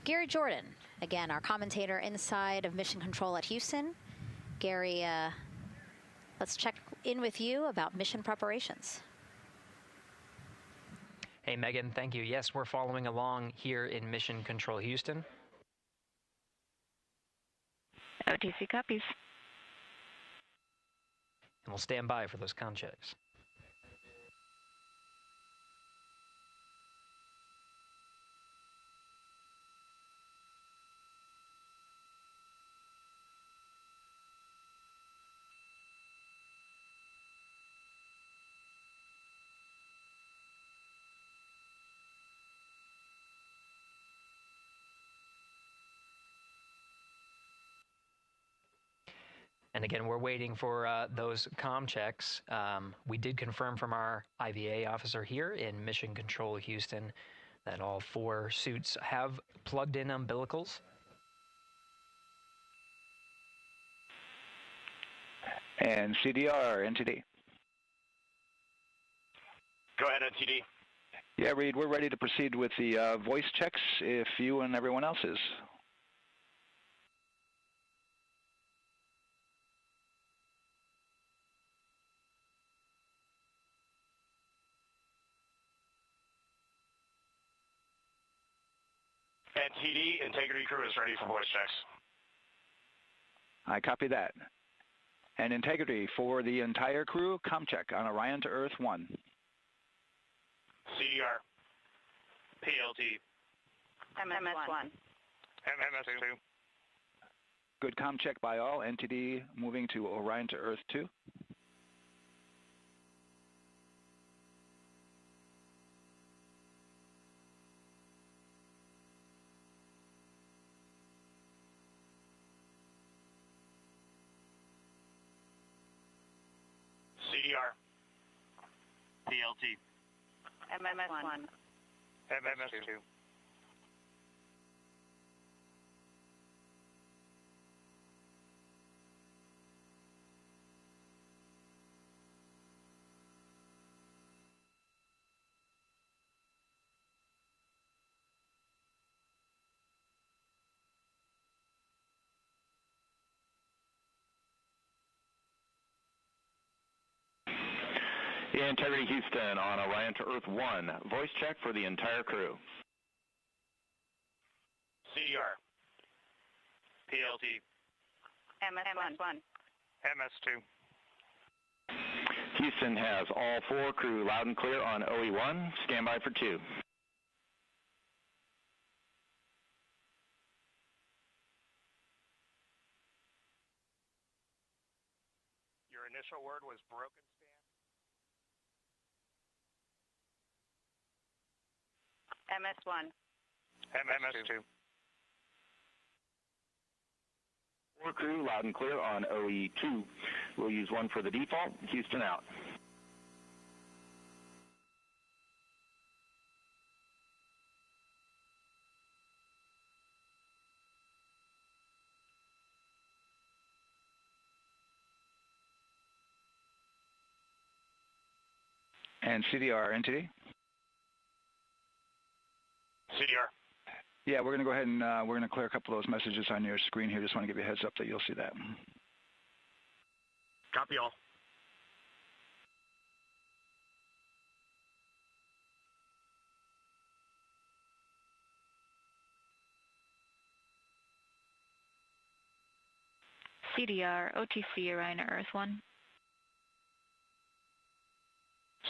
Gary Jordan, again, our commentator inside of Mission Control at Houston. Gary, let's check in with you about mission preparations. Hey, Megan, thank you. Yes, we're following along here in Mission Control Houston. OTC copies. And we'll stand by for those comm checks. And again, we're waiting for those comm checks. We did confirm from our IVA officer here in Mission Control Houston that all 4 suits have plugged in umbilicals. And CDR, NTD. Go ahead, NTD. Yeah, Reed, we're ready to proceed with the voice checks if you and everyone else is. NTD, Integrity Crew is ready for voice checks. I copy that. And Integrity for the entire crew, comm check on Orion to Earth 1. CDR. PLT. MS1. MS2. Good comm check by all. NTD moving to Orion to Earth 2. CDR. PLT. MS1. MS2. Integrity Houston on Orion to Earth 1. Voice check for the entire crew. CDR. PLT. MS1. MS2. Houston has all 4 crew loud and clear on OE1. Stand by for 2. Your initial word was broken. MS1. MS2. 4 crew loud and clear on OE2. We'll use 1 for the default. Houston out. And CDR, NTD? CDR. Yeah, we're going to go ahead and we're going to clear a couple of those messages on your screen here. Just want to give you a heads up that you'll see that. Copy all. CDR, OTC, Orion to Earth 1.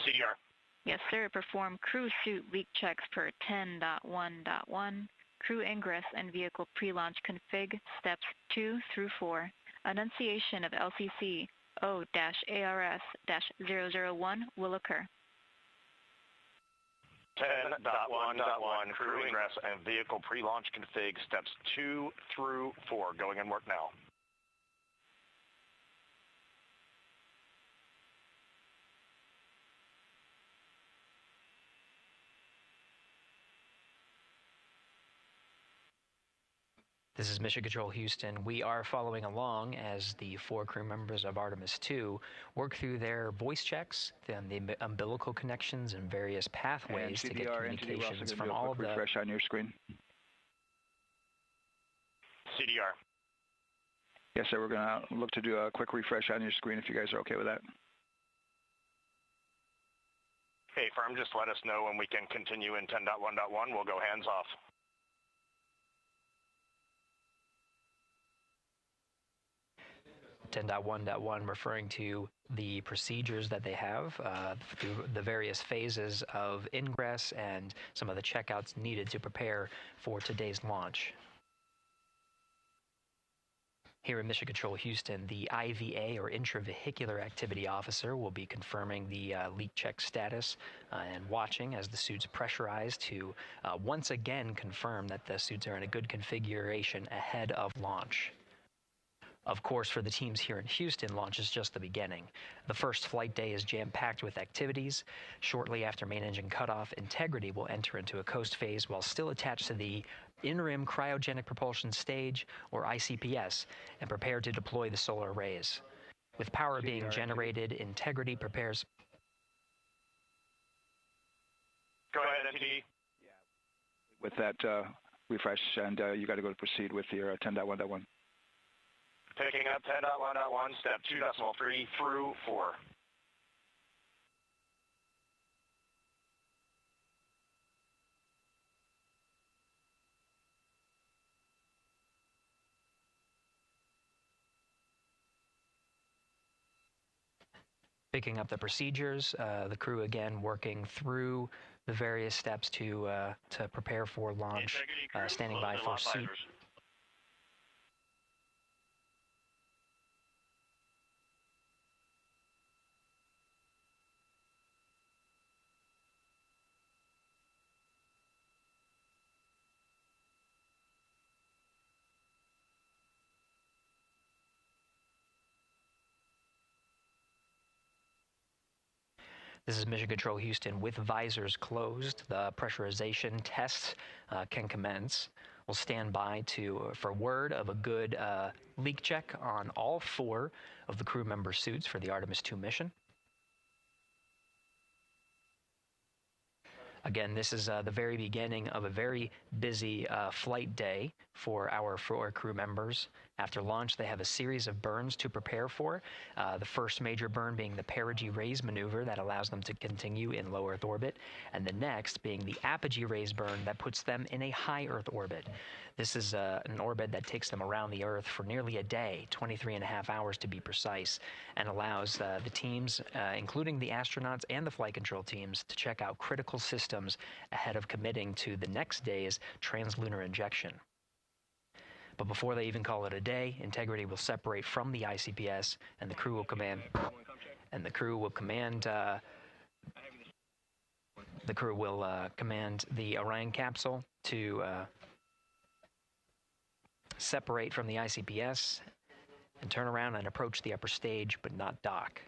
CDR. Yes, sir. Perform crew suit leak checks per 10.1.1. Crew ingress and vehicle pre-launch config steps 2 through 4. Annunciation of LCC O-ARS-001 will occur. 10.1.1 crew ingress and vehicle pre-launch config steps 2 through 4 going in work now. This is Mission Control Houston. We are following along as the 4 crew members of Artemis 2 work through their voice checks, then the umbilical connections and various pathways to get communications from all of the... refresh on your screen. CDR. Yes, sir. We're going to look to do a quick refresh on your screen if you guys are okay with that. Okay, firm, just let us know when we can continue in 10.1.1. We'll go hands off. (10.1.1) referring to the procedures that they have through the various phases of ingress and some of the checkouts needed to prepare for today's launch. Here in Mission Control Houston, the IVA, or Intravehicular Activity Officer, will be confirming the leak check status and watching as the suits pressurize to once again confirm that the suits are in a good configuration ahead of launch. Of course, for the teams here in Houston, launch is just the beginning. The first flight day is jam-packed with activities. Shortly after main engine cutoff, Integrity will enter into a coast phase while still attached to the in-rim cryogenic propulsion stage, or ICPS, and prepare to deploy the solar arrays. With power being generated, Integrity prepares. Go ahead, NT. With that refresh, and you got to go to proceed with your 10.1.1. Picking up 10.1.1, step 2.3 through 4. Picking up the procedures, the crew again working through the various steps to prepare for launch, standing by for seat. This is Mission Control Houston with visors closed. The pressurization tests can commence. We'll stand by for word of a good leak check on all 4 of the crew member suits for the Artemis 2 mission. Again, this is the very beginning of a very busy flight day for our 4 crew members. After launch, they have a series of burns to prepare for. The first major burn being the perigee raise maneuver that allows them to continue in low Earth orbit, and the next being the apogee raise burn that puts them in a high Earth orbit. This is an orbit that takes them around the Earth for nearly a day, 23.5 hours to be precise, and allows the teams, including the astronauts and the flight control teams, to check out critical systems ahead of committing to the next day's translunar injection. But before they even call it a day, Integrity will separate from the ICPS, and the crew will command. Command the Orion capsule to separate from the ICPS and turn around and approach the upper stage, but not dock.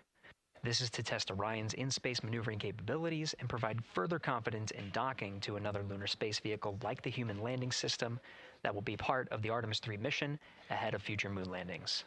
This is to test Orion's in-space maneuvering capabilities and provide further confidence in docking to another lunar space vehicle like the Human Landing System that will be part of the Artemis 3 mission ahead of future moon landings.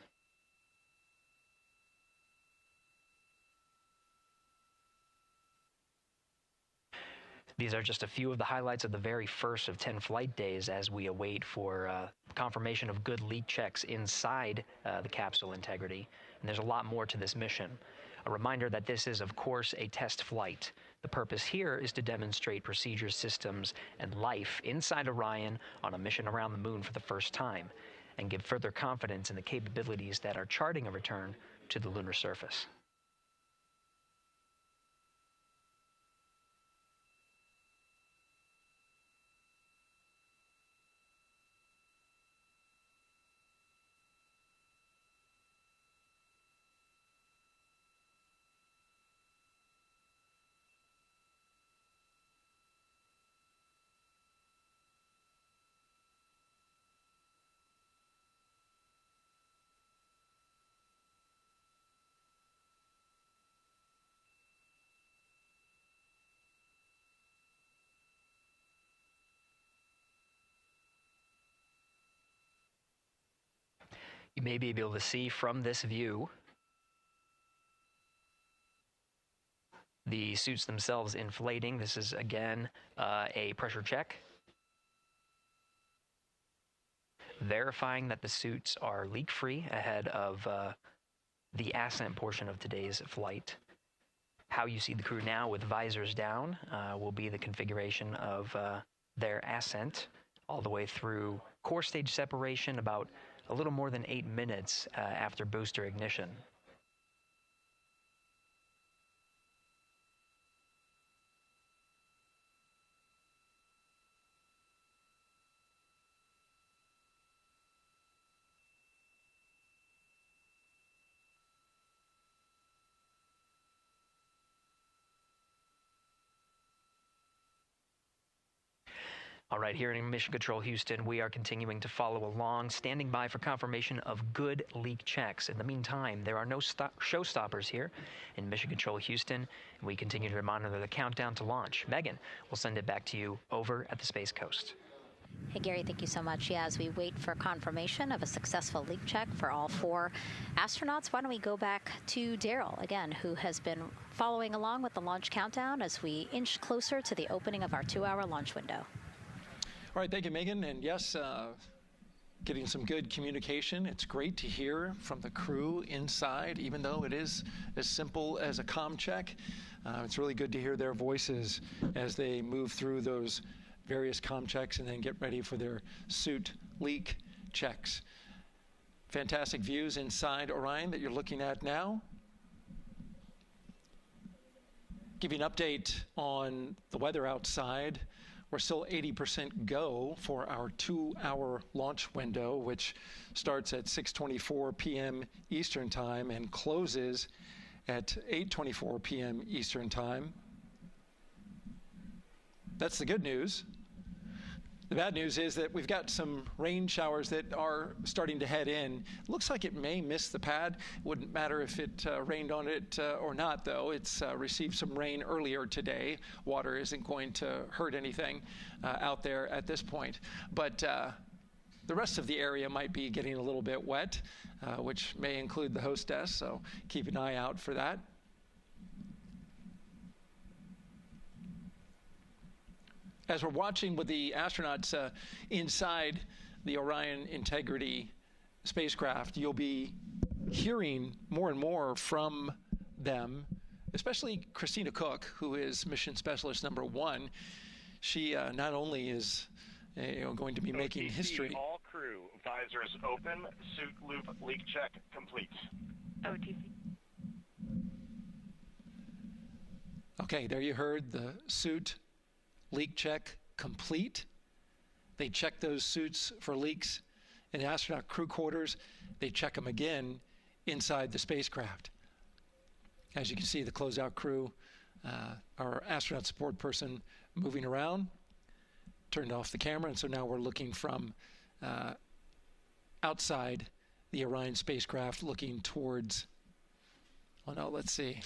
These are just a few of the highlights of the very first of 10 flight days as we await for confirmation of good leak checks inside the capsule Integrity. And there's a lot more to this mission. A reminder that this is, of course, a test flight. The purpose here is to demonstrate procedures, systems, and life inside Orion on a mission around the moon for the first time, and give further confidence in the capabilities that are charting a return to the lunar surface. You may be able to see from this view the suits themselves inflating. This is, again, a pressure check, verifying that the suits are leak-free ahead of the ascent portion of today's flight. How you see the crew now with visors down will be the configuration of their ascent all the way through core stage separation about a little more than 8 minutes after booster ignition. All right, here in Mission Control Houston, we are continuing to follow along, standing by for confirmation of good leak checks. In the meantime, there are no showstoppers here in Mission Control Houston, and we continue to monitor the countdown to launch. Megan, we'll send it back to you over at the Space Coast. Hey, Gary, thank you so much. Yeah, as we wait for confirmation of a successful leak check for all 4 astronauts, why don't we go back to Daryl again, who has been following along with the launch countdown as we inch closer to the opening of our 2-hour launch window. All right, thank you, Megan. And yes, getting some good communication. It's great to hear from the crew inside, even though it is as simple as a comm check. It's really good to hear their voices as they move through those various comm checks and then get ready for their suit leak checks. Fantastic views inside Orion that you're looking at now. Give you an update on the weather outside. We're still 80% go for our 2-hour launch window, which starts at 6:24 p.m. Eastern Time and closes at 8:24 p.m. Eastern Time. That's the good news. The bad news is that we've got some rain showers that are starting to head in. Looks like it may miss the pad. Wouldn't matter if it rained on it or not, though. It's received some rain earlier today. Water isn't going to hurt anything out there at this point. But the rest of the area might be getting a little bit wet, which may include the hostess, so keep an eye out for that. As we're watching with the astronauts inside the Orion Integrity spacecraft, you'll be hearing more and more from them, especially Christina Cook, who is Mission Specialist number 1. She not only is going to be making history. All crew, visors open, suit loop leak check complete. OTC. Okay, there you heard the suit leak check complete. They check those suits for leaks in astronaut crew quarters. They check them again inside the spacecraft. As you can see, the closeout crew, our astronaut support person moving around, turned off the camera, and so now we're looking from outside the Orion spacecraft looking towards, oh no, let's see,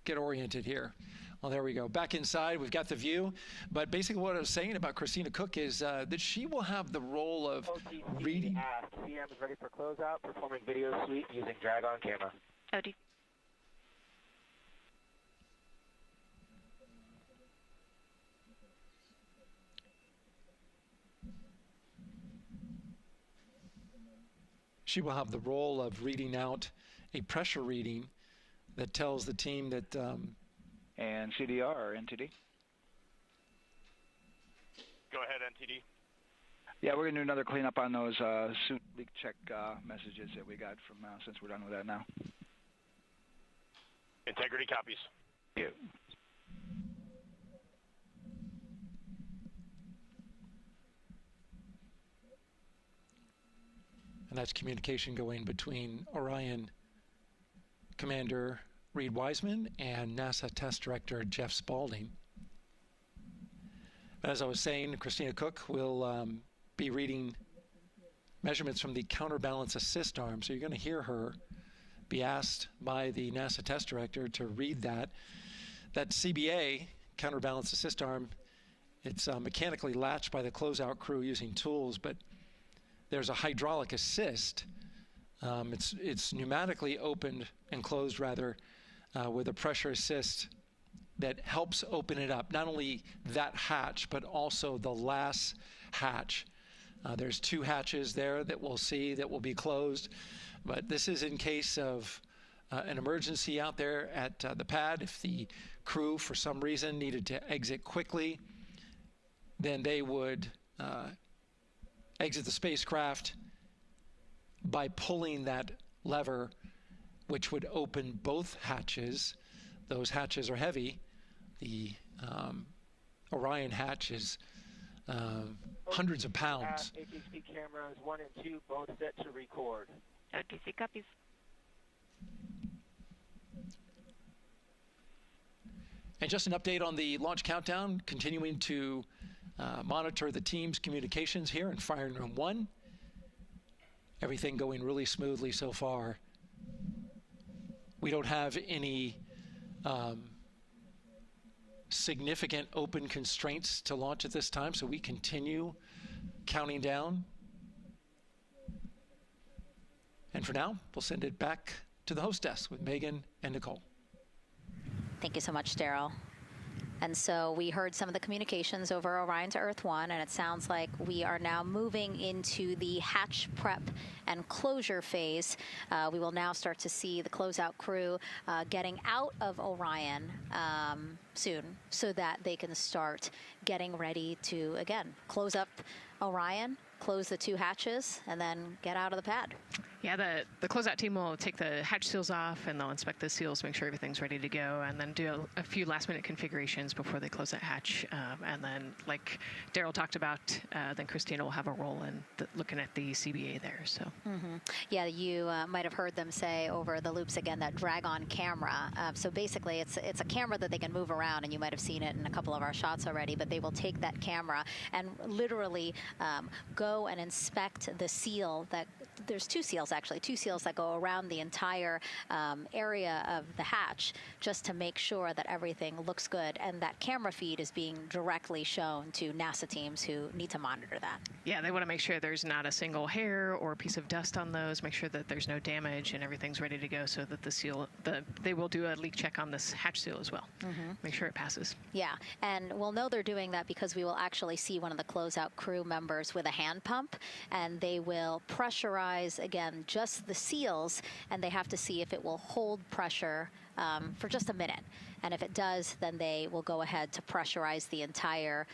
get oriented here. Well, there we go. Back inside, we've got the view. But basically what I was saying about Christina Cook is that she will have the role of reading. CM is ready for closeout, performing video sweep using drag-on camera. OD. She will have the role of reading out a pressure reading that tells the team that and CDR or NTD? Go ahead, NTD. Yeah, we're going to do another cleanup on those suit leak check messages that we got from since we're done with that now. Integrity copies. Yeah. And that's communication going between Orion Commander Reed Wiseman and NASA Test Director Jeff Spaulding. As I was saying, Christina Cook will be reading measurements from the counterbalance assist arm. So you're going to hear her be asked by the NASA Test Director to read that. That CBA, counterbalance assist arm, it's mechanically latched by the closeout crew using tools, but there's a hydraulic assist. It's pneumatically opened and closed, rather, with a pressure assist that helps open it up. Not only that hatch, but also the last hatch. There's 2 hatches there that we'll see that will be closed, but this is in case of an emergency out there at the pad. If the crew, for some reason, needed to exit quickly, then they would exit the spacecraft by pulling that lever, which would open both hatches. Those hatches are heavy. The Orion hatch is hundreds of pounds. ATC cameras 1 and 2 both set to record. OTC copies. And just an update on the launch countdown, continuing to monitor the team's communications here in Firing Room 1. Everything going really smoothly so far. We don't have any significant open constraints to launch at this time, so we continue counting down. And for now, we'll send it back to the host desk with Megan and Nicole. Thank you so much, Daryl. And so we heard some of the communications over Orion to Earth 1, and it sounds like we are now moving into the hatch prep and closure phase. We will now start to see the closeout crew getting out of Orion soon so that they can start getting ready to, again, close up Orion, close the 2 hatches, and then get out of the pad. Yeah, the closeout team will take the hatch seals off, and they'll inspect the seals, make sure everything's ready to go, and then do a few last-minute configurations before they close that hatch. And then, like Daryl talked about, then Christina will have a role in looking at the CBA there. So. Yeah, you might have heard them say over the loops again that drag-on camera. So basically, it's a camera that they can move around, and you might have seen it in a couple of our shots already. But they will take that camera and literally go and inspect the seal that. There's 2 seals, actually, 2 seals that go around the entire area of the hatch just to make sure that everything looks good. And that camera feed is being directly shown to NASA teams who need to monitor that. Yeah, they want to make sure there's not a single hair or piece of dust on those, make sure that there's no damage and everything's ready to go so that the seal, they will do a leak check on this hatch seal as well. Make sure it passes. Yeah, and we'll know they're doing that because we will actually see one of the closeout crew members with a hand pump, and they will pressurize, again, just the seals, and they have to see if it will hold pressure for just a minute. And if it does, then they will go ahead to pressurize the entire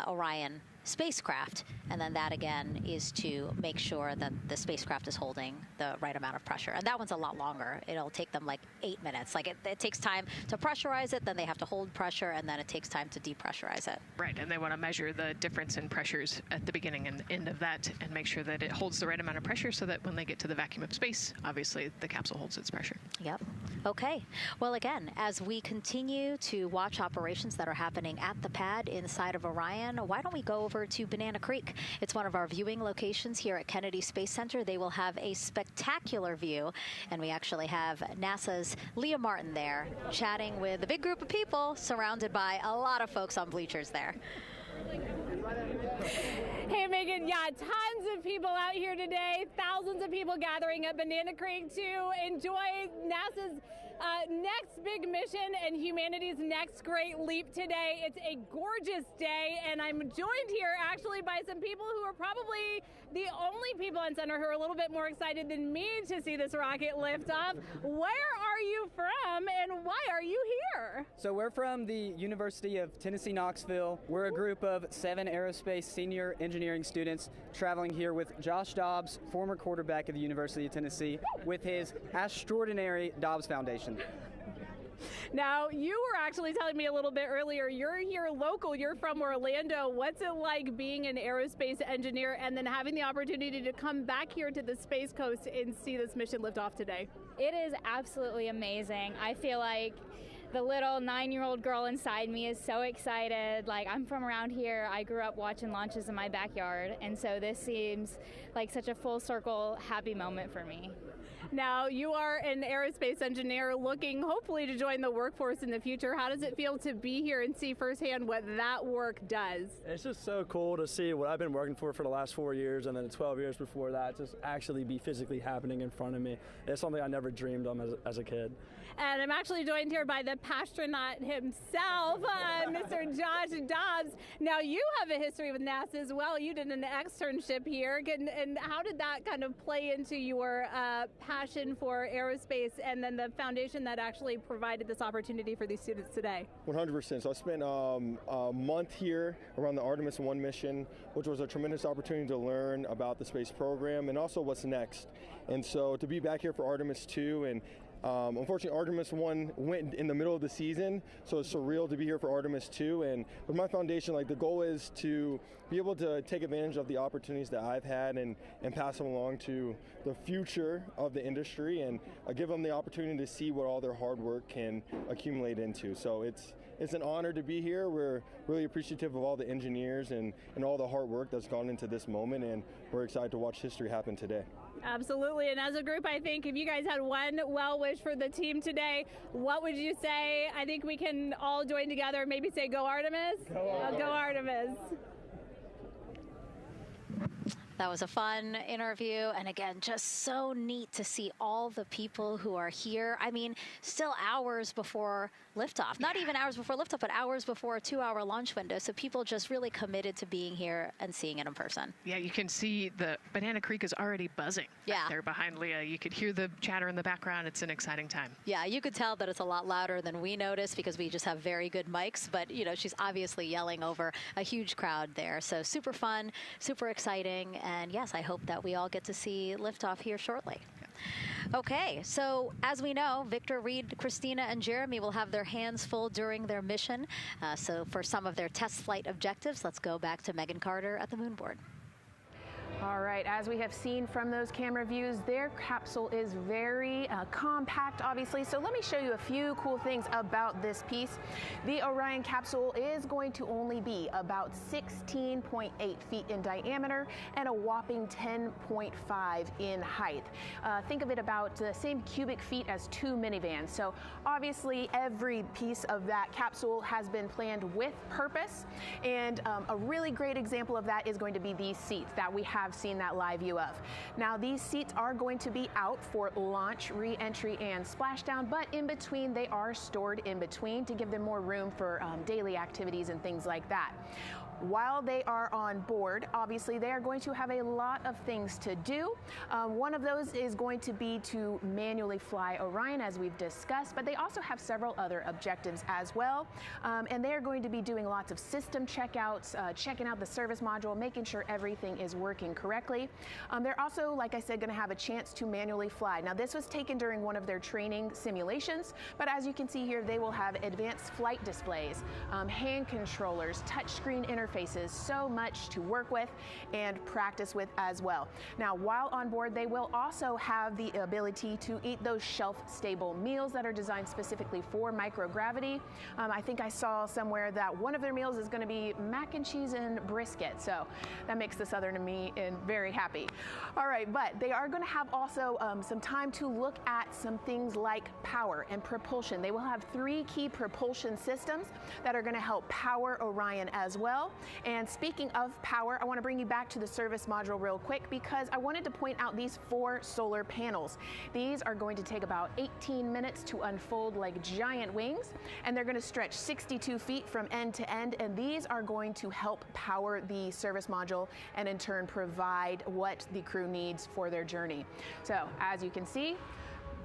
Orion spacecraft. And then that, again, is to make sure that the spacecraft is holding the right amount of pressure. And that one's a lot longer. It'll take them like 8 minutes. Like it takes time to pressurize it, then they have to hold pressure, and then it takes time to depressurize it. Right, and they want to measure the difference in pressures at the beginning and end of that and make sure that it holds the right amount of pressure so that when they get to the vacuum of space, obviously the capsule holds its pressure. Yep. Okay. Well, again, as we continue to watch operations that are happening at the pad inside of Orion, why don't we go over to Banana Creek? It's one of our viewing locations here at Kennedy Space Center. They will have a spectacular view, and we actually have NASA's Leah Martin there chatting with a big group of people surrounded by a lot of folks on bleachers there. Hey, Megan, yeah, tons of people out here today, thousands of people gathering at Banana Creek to enjoy NASA's next big mission and humanity's next great leap today. It's a gorgeous day, and I'm joined here actually by some people who are probably the only people on center who are a little bit more excited than me to see this rocket lift off. Where are you from, and why are you here? So we're from the University of Tennessee, Knoxville. We're a group of 7 aerospace senior engineering students traveling here with Josh Dobbs, former quarterback of the University of Tennessee, with his extraordinary Dobbs Foundation. Now, you were actually telling me a little bit earlier, you're here local, you're from Orlando. What's it like being an aerospace engineer and then having the opportunity to come back here to the Space Coast and see this mission lift off today? It is absolutely amazing. I feel like the little 9-year-old girl inside me is so excited. Like, I'm from around here. I grew up watching launches in my backyard, and so this seems like such a full circle happy moment for me. Now, you are an aerospace engineer looking hopefully to join the workforce in the future. How does it feel to be here and see firsthand what that work does? It's just so cool to see what I've been working for the last 4 years and then the 12 years before that just actually be physically happening in front of me. It's something I never dreamed of as a kid. And I'm actually joined here by the pastronaut himself, Mr. Josh Dobbs. Now, you have a history with NASA as well. You did an externship here. And how did that kind of play into your past passion for aerospace and then the foundation that actually provided this opportunity for these students today? 100%. So I spent a month here around the Artemis 1 mission, which was a tremendous opportunity to learn about the space program and also what's next. And so to be back here for Artemis 2, and unfortunately Artemis 1 went in the middle of the season, so it's surreal to be here for Artemis 2. And with my foundation, like, the goal is to be able to take advantage of the opportunities that I've had and pass them along to the future of the industry, and give them the opportunity to see what all their hard work can accumulate into. So it's an honor to be here. We're really appreciative of all the engineers and all the hard work that's gone into this moment, and we're excited to watch history happen today. Absolutely, and as a group, I think if you guys had one well wish for the team today, what would you say? I think we can all join together and maybe say, go Artemis. Go Artemis. That was a fun interview, and again, just so neat to see all the people who are here. I mean, still hours before liftoff. Not even hours before liftoff, but hours before a 2-hour launch window. So people just really committed to being here and seeing it in person. Yeah, you can see the Banana Creek is already buzzing. Yeah. There behind Leah. You could hear the chatter in the background. It's an exciting time. Yeah, you could tell that it's a lot louder than we noticed because we just have very good mics. But, you know, she's obviously yelling over a huge crowd there. So super fun, super exciting. And yes, I hope that we all get to see liftoff here shortly. Okay, so as we know, Victor, Reed, Christina, and Jeremy will have their hands full during their mission. So for some of their test flight objectives, let's go back to Megan Carter at the moon board. All right, as we have seen from those camera views, their capsule is very compact, obviously. So let me show you a few cool things about this piece. The Orion capsule is going to only be about 16.8 feet in diameter and a whopping 10.5 in height. Think of it about the same cubic feet as 2 minivans. So obviously every piece of that capsule has been planned with purpose. And a really great example of that is going to be these seats that we have seen that live view of. Now these seats are going to be out for launch, re-entry, and splashdown, but in between they are stored in between to give them more room for daily activities and things like that. While they are on board, obviously they are going to have a lot of things to do. One of those is going to be to manually fly Orion, as we've discussed, but they also have several other objectives as well. And they are going to be doing lots of system checkouts, checking out the service module, making sure everything is working correctly. They're also, like I said, going to have a chance to manually fly. Now this was taken during one of their training simulations, but as you can see here, they will have advanced flight displays, hand controllers, touchscreen interfaces, so much to work with and practice with as well. Now, while on board, they will also have the ability to eat those shelf-stable meals that are designed specifically for microgravity. I think I saw somewhere that one of their meals is going to be mac and cheese and brisket, so that makes the Southern in me very happy. All right, but they are going to have also some time to look at some things like power and propulsion. They will have 3 key propulsion systems that are going to help power Orion as well. And speaking of power, I want to bring you back to the service module real quick because I wanted to point out these 4 solar panels. These are going to take about 18 minutes to unfold like giant wings, and they're going to stretch 62 feet from end to end, and these are going to help power the service module and in turn provide what the crew needs for their journey. So as you can see,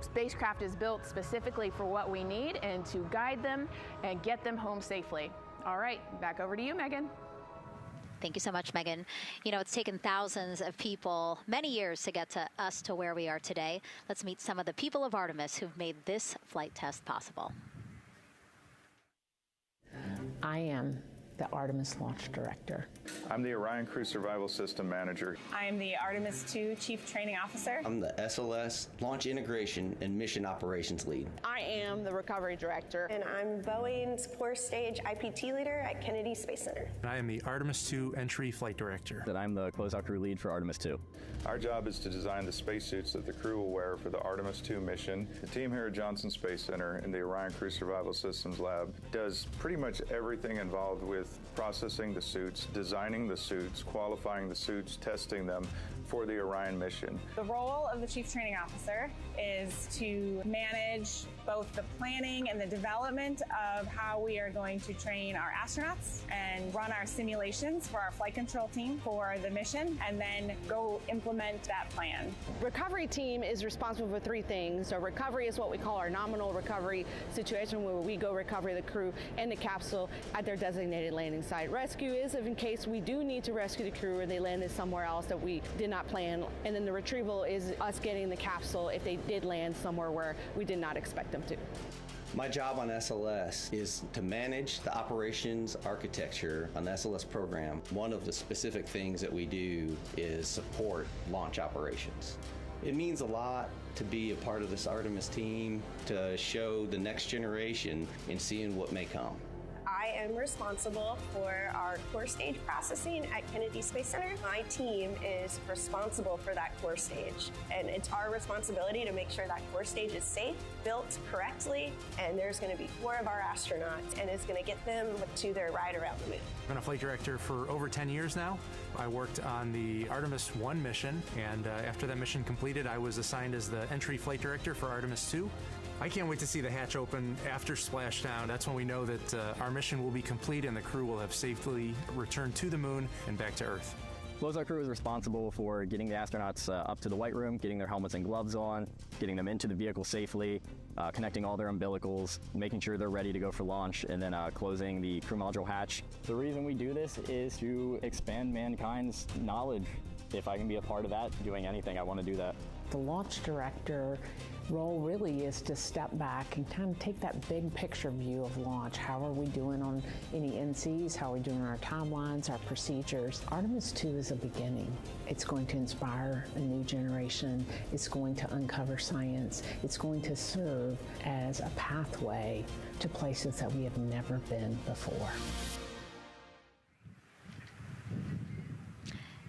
spacecraft is built specifically for what we need and to guide them and get them home safely. All right, back over to you, Megan. Thank you so much, Megan. You know, it's taken thousands of people many years to get to us to where we are today. Let's meet some of the people of Artemis who've made this flight test possible. I am the Artemis Launch Director. I'm the Orion Crew Survival System Manager. I am the Artemis 2 Chief Training Officer. I'm the SLS Launch Integration and Mission Operations Lead. I am the Recovery Director. And I'm Boeing's Core Stage IPT Leader at Kennedy Space Center. And I am the Artemis 2 Entry Flight Director. And I'm the Closeout Crew Lead for Artemis 2. Our job is to design the spacesuits that the crew will wear for the Artemis 2 mission. The team here at Johnson Space Center in the Orion Crew Survival Systems Lab does pretty much everything involved with processing the suits, designing the suits, qualifying the suits, testing them for the Orion mission. The role of the Chief Training Officer is to manage both the planning and the development of how we are going to train our astronauts and run our simulations for our flight control team for the mission, and then go implement that plan. Recovery team is responsible for three things. So recovery is what we call our nominal recovery situation, where we go recover the crew and the capsule at their designated landing site. Rescue is in case we do need to rescue the crew or they landed somewhere else that we did not plan. And then the retrieval is us getting the capsule if they did land somewhere where we did not expect them to. My job on SLS is to manage the operations architecture on the SLS program. One of the specific things that we do is support launch operations. It means a lot to be a part of this Artemis team, to show the next generation in seeing what may come. I am responsible for our core stage processing at Kennedy Space Center. My team is responsible for that core stage, and it's our responsibility to make sure that core stage is safe, built correctly, and there's going to be 4 of our astronauts, and it's going to get them to their ride around the moon. I've been a flight director for over 10 years now. I worked on the Artemis 1 mission, and after that mission completed, I was assigned as the entry flight director for Artemis 2. I can't wait to see the hatch open after splashdown. That's when we know that our mission will be complete and the crew will have safely returned to the moon and back to Earth. Closeout crew is responsible for getting the astronauts up to the white room, getting their helmets and gloves on, getting them into the vehicle safely, connecting all their umbilicals, making sure they're ready to go for launch, and then closing the crew module hatch. The reason we do this is to expand mankind's knowledge. If I can be a part of that, doing anything, I want to do that. The launch director role really is to step back and kind of take that big picture view of launch. How are we doing on any NCs? How are we doing on our timelines, our procedures? Artemis 2 is a beginning. It's going to inspire a new generation. It's going to uncover science. It's going to serve as a pathway to places that we have never been before.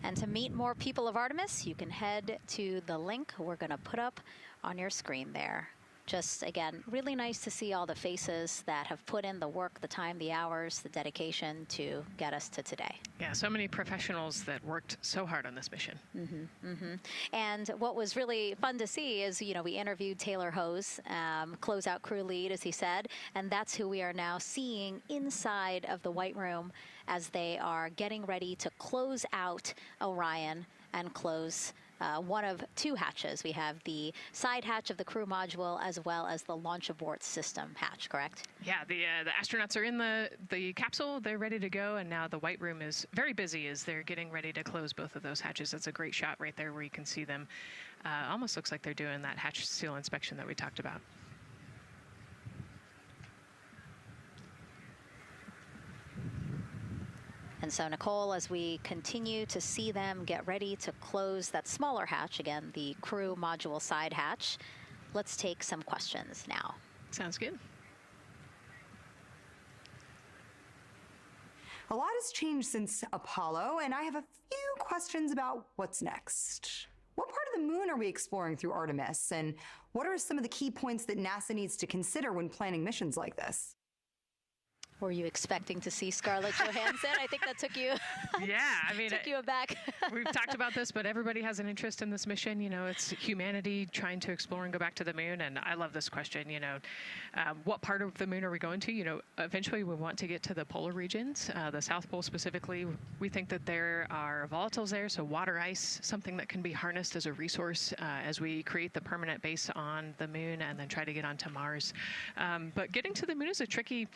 And to meet more people of Artemis, you can head to the link we're going to put up on your screen there. Just, again, really nice to see all the faces that have put in the work, the time, the hours, the dedication to get us to today. Yeah, so many professionals that worked so hard on this mission. And what was really fun to see is, you know, we interviewed Taylor Hose, closeout crew lead, as he said, and that's who we are now seeing inside of the White Room as they are getting ready to close out Orion and close one of 2 hatches. We have the side hatch of the crew module as well as the launch abort system hatch, correct? Yeah, the astronauts are in the capsule. They're ready to go, and now the White Room is very busy as they're getting ready to close both of those hatches. That's a great shot right there where you can see them. Almost looks like they're doing that hatch seal inspection that we talked about. And so, Nicole, as we continue to see them get ready to close that smaller hatch, again, the crew module side hatch, let's take some questions now. Sounds good. A lot has changed since Apollo, and I have a few questions about what's next. What part of the moon are we exploring through Artemis, and what are some of the key points that NASA needs to consider when planning missions like this? Were you expecting to see Scarlett Johansson? I think that took you. Yeah, I mean, took you aback. We've talked about this, but everybody has an interest in this mission. You know, it's humanity trying to explore and go back to the moon. And I love this question. You know, what part of the moon are we going to? You know, eventually we want to get to the polar regions, the South Pole specifically. We think that there are volatiles there, so water ice, something that can be harnessed as a resource as we create the permanent base on the moon and then try to get onto Mars. But getting to the moon is a tricky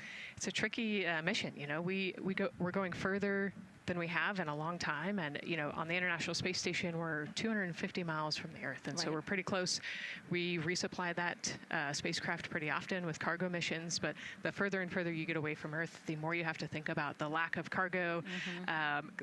mission. You know, we're going further than we have in a long time. And, you know, on the International Space Station, we're 250 miles from the Earth. And so we're pretty close. We resupply that spacecraft pretty often with cargo missions. But the further and further you get away from Earth, the more you have to think about the lack of cargo,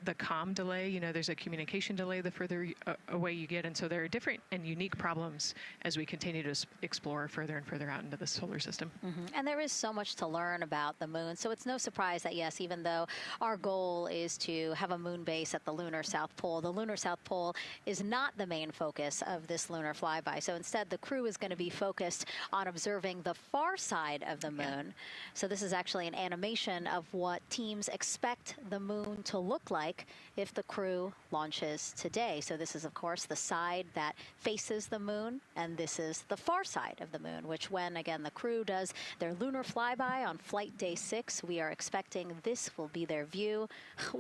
the comm delay. You know, there's a communication delay the further away you get. And so there are different and unique problems as we continue to explore further and further out into the solar system. And there is so much to learn about the moon. So it's no surprise that, yes, even though our goal is to to have a moon base at the lunar South Pole. The lunar South Pole is not the main focus of this lunar flyby. So instead, the crew is going to be focused on observing the far side of the moon. So this is actually an animation of what teams expect the moon to look like if the crew launches today. So this is, of course, the side that faces the moon, and this is the far side of the moon, which when, again, the crew does their lunar flyby on flight day 6, we are expecting this will be their view.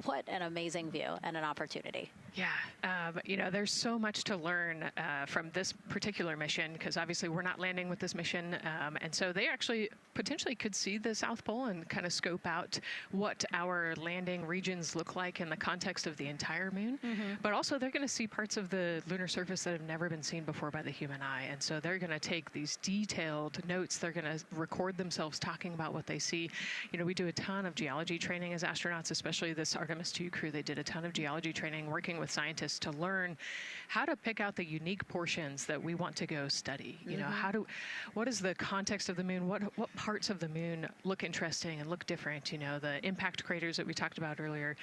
What an amazing view and an opportunity. Yeah, you know, there's so much to learn from this particular mission, because obviously we're not landing with this mission. And so they actually potentially could see the South Pole and kind of scope out what our landing regions look like in the context of the entire moon. But also they're going to see parts of the lunar surface that have never been seen before by the human eye. And so they're going to take these detailed notes. They're going to record themselves talking about what they see. You know, we do a ton of geology training as astronauts, especially this Artemis 2 crew. They did a ton of geology training working with scientists to learn how to pick out the unique portions that we want to go study. You know, what is the context of the moon? What parts of the moon look interesting and look different? You know, the impact craters that we talked about earlier.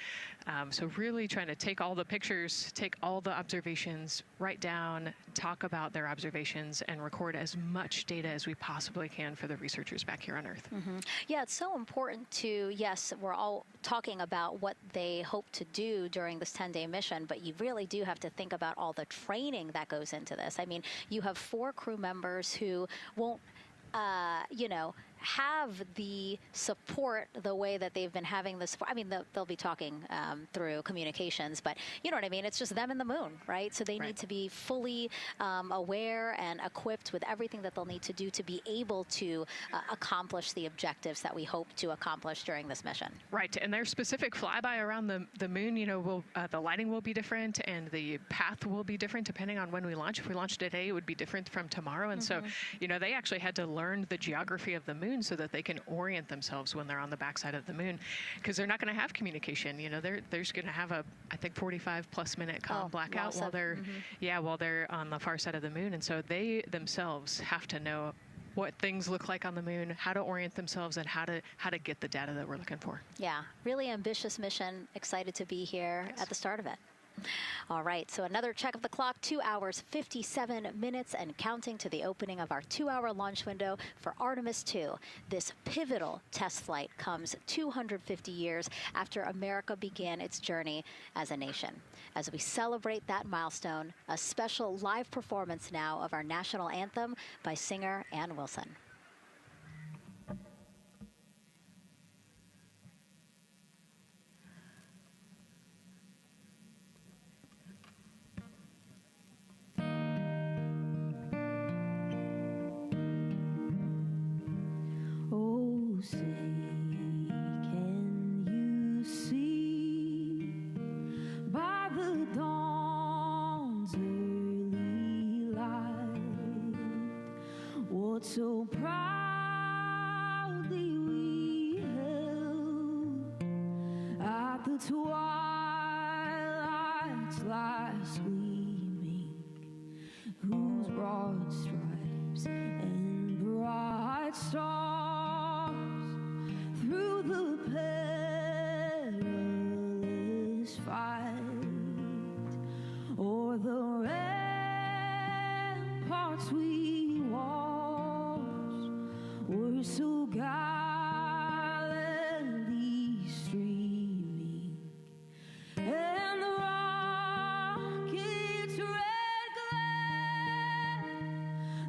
So really trying to take all the pictures, take all the observations, write down, talk about their observations, and record as much data as we possibly can for the researchers back here on Earth. Yeah, it's so important to, yes, we're all talking about what they hope to do during this 10-day mission, but you really do have to think about all the training that goes into this. I mean, you have 4 crew members who won't, you know, have the support the way that they've been having the support. I mean, they'll be talking through communications, but you know what I mean? It's just them and the moon, right? So they need to be fully aware and equipped with everything that they'll need to do to be able to accomplish the objectives that we hope to accomplish during this mission. Right, and their specific flyby around the moon, you know, the lighting will be different and the path will be different depending on when we launch. If we launch today, it would be different from tomorrow. And so, you know, they actually had to learn the geography of the moon so that they can orient themselves when they're on the backside of the moon, because they're not going to have communication. You know, they're just going to have a, I think, 45+ minute blackout while they're while they're on the far side of the moon. And so they themselves have to know what things look like on the moon, how to orient themselves, and how to get the data that we're looking for. Yeah, really ambitious mission. Excited to be here at the start of it. All right, so another check of the clock, 2 hours, 57 minutes and counting to the opening of our 2-hour launch window for Artemis 2. This pivotal test flight comes 250 years after America began its journey as a nation. As we celebrate that milestone, a special live performance now of our national anthem by singer Ann Wilson. Say, can you see by the dawn's early light what so proudly we held at the twilight's last gleaming, whose broad stripes and bright stars through the perilous fight, o'er the ramparts we watched, were so gallantly streaming, and the rocket's red glare,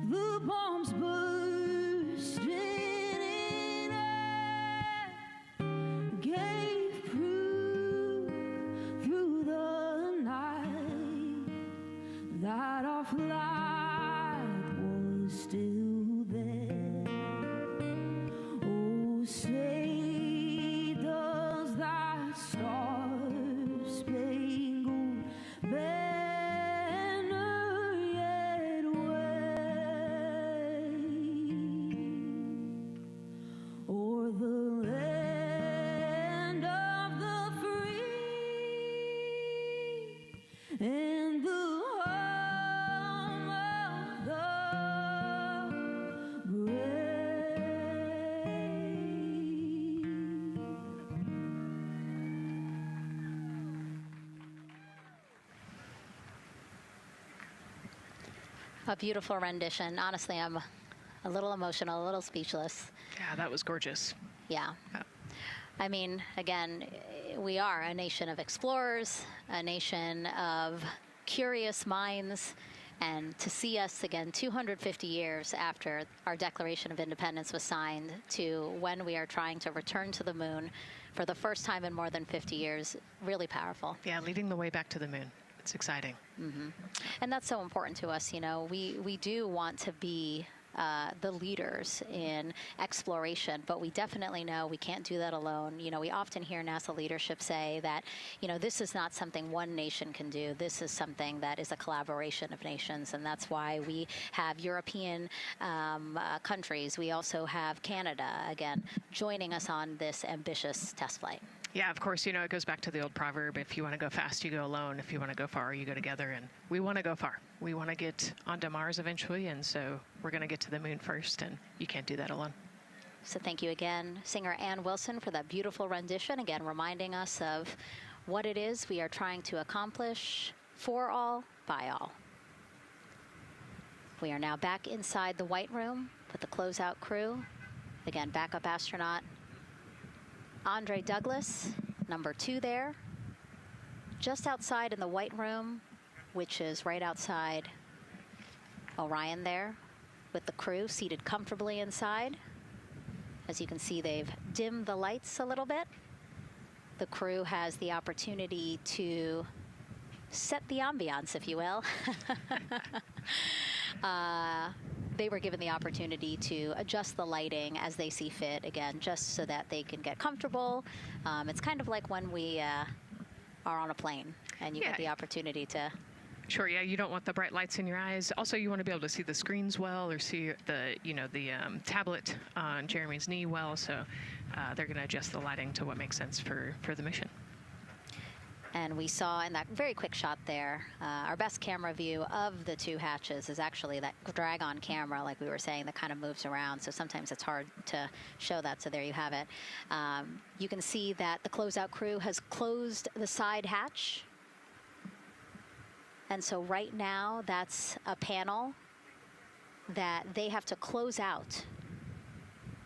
the bombs bursting A beautiful rendition. Honestly, I'm a little emotional, a little speechless. Yeah, that was gorgeous. Yeah. I mean, again, we are a nation of explorers, a nation of curious minds, and to see us again 250 years after our Declaration of Independence was signed to when we are trying to return to the moon for the first time in more than 50 years, really powerful. Yeah, leading the way back to the moon. It's exciting. Mm-hmm. And that's so important to us. You know, we do want to be the leaders in exploration, but we definitely know we can't do that alone. You know, we often hear NASA leadership say that, you know, this is not something one nation can do. This is something that is a collaboration of nations, and that's why we have European countries. We also have Canada, again, joining us on this ambitious test flight. Yeah, of course, you know, it goes back to the old proverb, if you want to go fast, you go alone. If you want to go far, you go together. And we want to go far. We want to get onto Mars eventually, and so we're going to get to the moon first, and you can't do that alone. So thank you again, singer Ann Wilson, for that beautiful rendition, again reminding us of what it is we are trying to accomplish for all, by all. We are now back inside the White Room with the closeout crew. Again, backup astronaut Andre Douglas, number 2 there, just outside in the White Room, which is right outside Orion there, with the crew seated comfortably inside. As you can see, they've dimmed the lights a little bit. The crew has the opportunity to set the ambiance, if you will. They were given the opportunity to adjust the lighting as they see fit, again, just so that they can get comfortable. It's kind of like when we are on a plane and you get the opportunity to... Sure, yeah, you don't want the bright lights in your eyes. Also, you want to be able to see the screens well, or see the, you know, the tablet on Jeremy's knee well, so they're going to adjust the lighting to what makes sense for the mission. And we saw in that very quick shot there, our best camera view of the 2 hatches is actually that drag-on camera, like we were saying, that kind of moves around. So sometimes it's hard to show that. So there you have it. You can see that the closeout crew has closed the side hatch. And so right now, that's a panel that they have to close out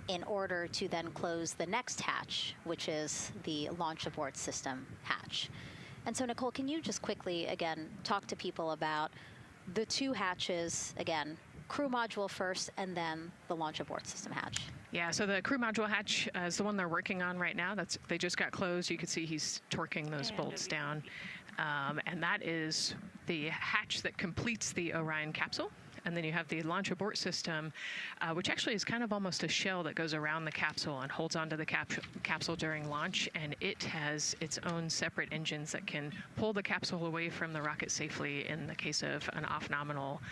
in order to then close the next hatch, which is the launch abort system hatch. And so, Nicole, can you just quickly, again, talk to people about the 2 hatches, again, crew module first, and then the launch abort system hatch? Yeah, so the crew module hatch is the one they're working on right now. They just got closed. You can see he's torquing those bolts down. And that is the hatch that completes the Orion capsule. And then you have the launch abort system, which actually is kind of almost a shell that goes around the capsule and holds onto the capsule during launch. And it has its own separate engines that can pull the capsule away from the rocket safely in the case of an off-nominal